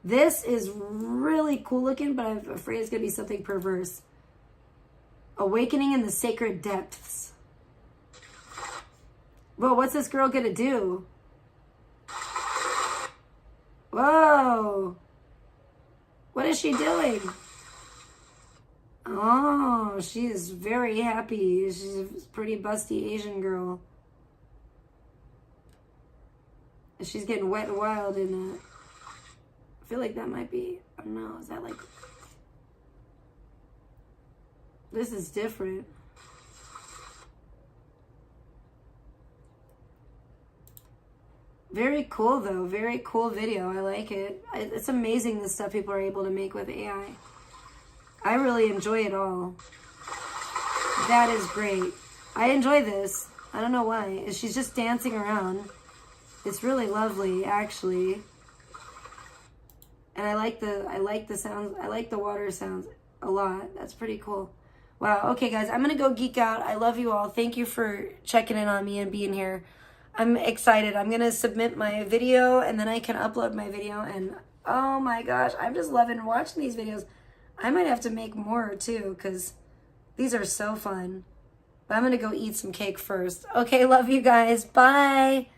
This is really cool looking, but I'm afraid it's going to be something perverse. Awakening in the Sacred Depths. Whoa, what's this girl going to do? Whoa. What is she doing? Oh, she is very happy. She's a pretty busty Asian girl. She's getting wet and wild in it. I feel like that might be, I don't know, is that like... This is different. Very cool, though. Very cool video. I like it. It's amazing the stuff people are able to make with AI. I really enjoy it all. That is great. I enjoy this. I don't know why. She's just dancing around. It's really lovely, actually. And I like the sounds. I like the water sounds a lot. That's pretty cool. Wow. Okay, guys, I'm going to go geek out. I love you all. Thank you for checking in on me and being here. I'm excited. I'm going to submit my video, and then I can upload my video. And oh my gosh, I'm just loving watching these videos. I might have to make more too, because these are so fun. But I'm going to go eat some cake first. Okay, love you guys. Bye.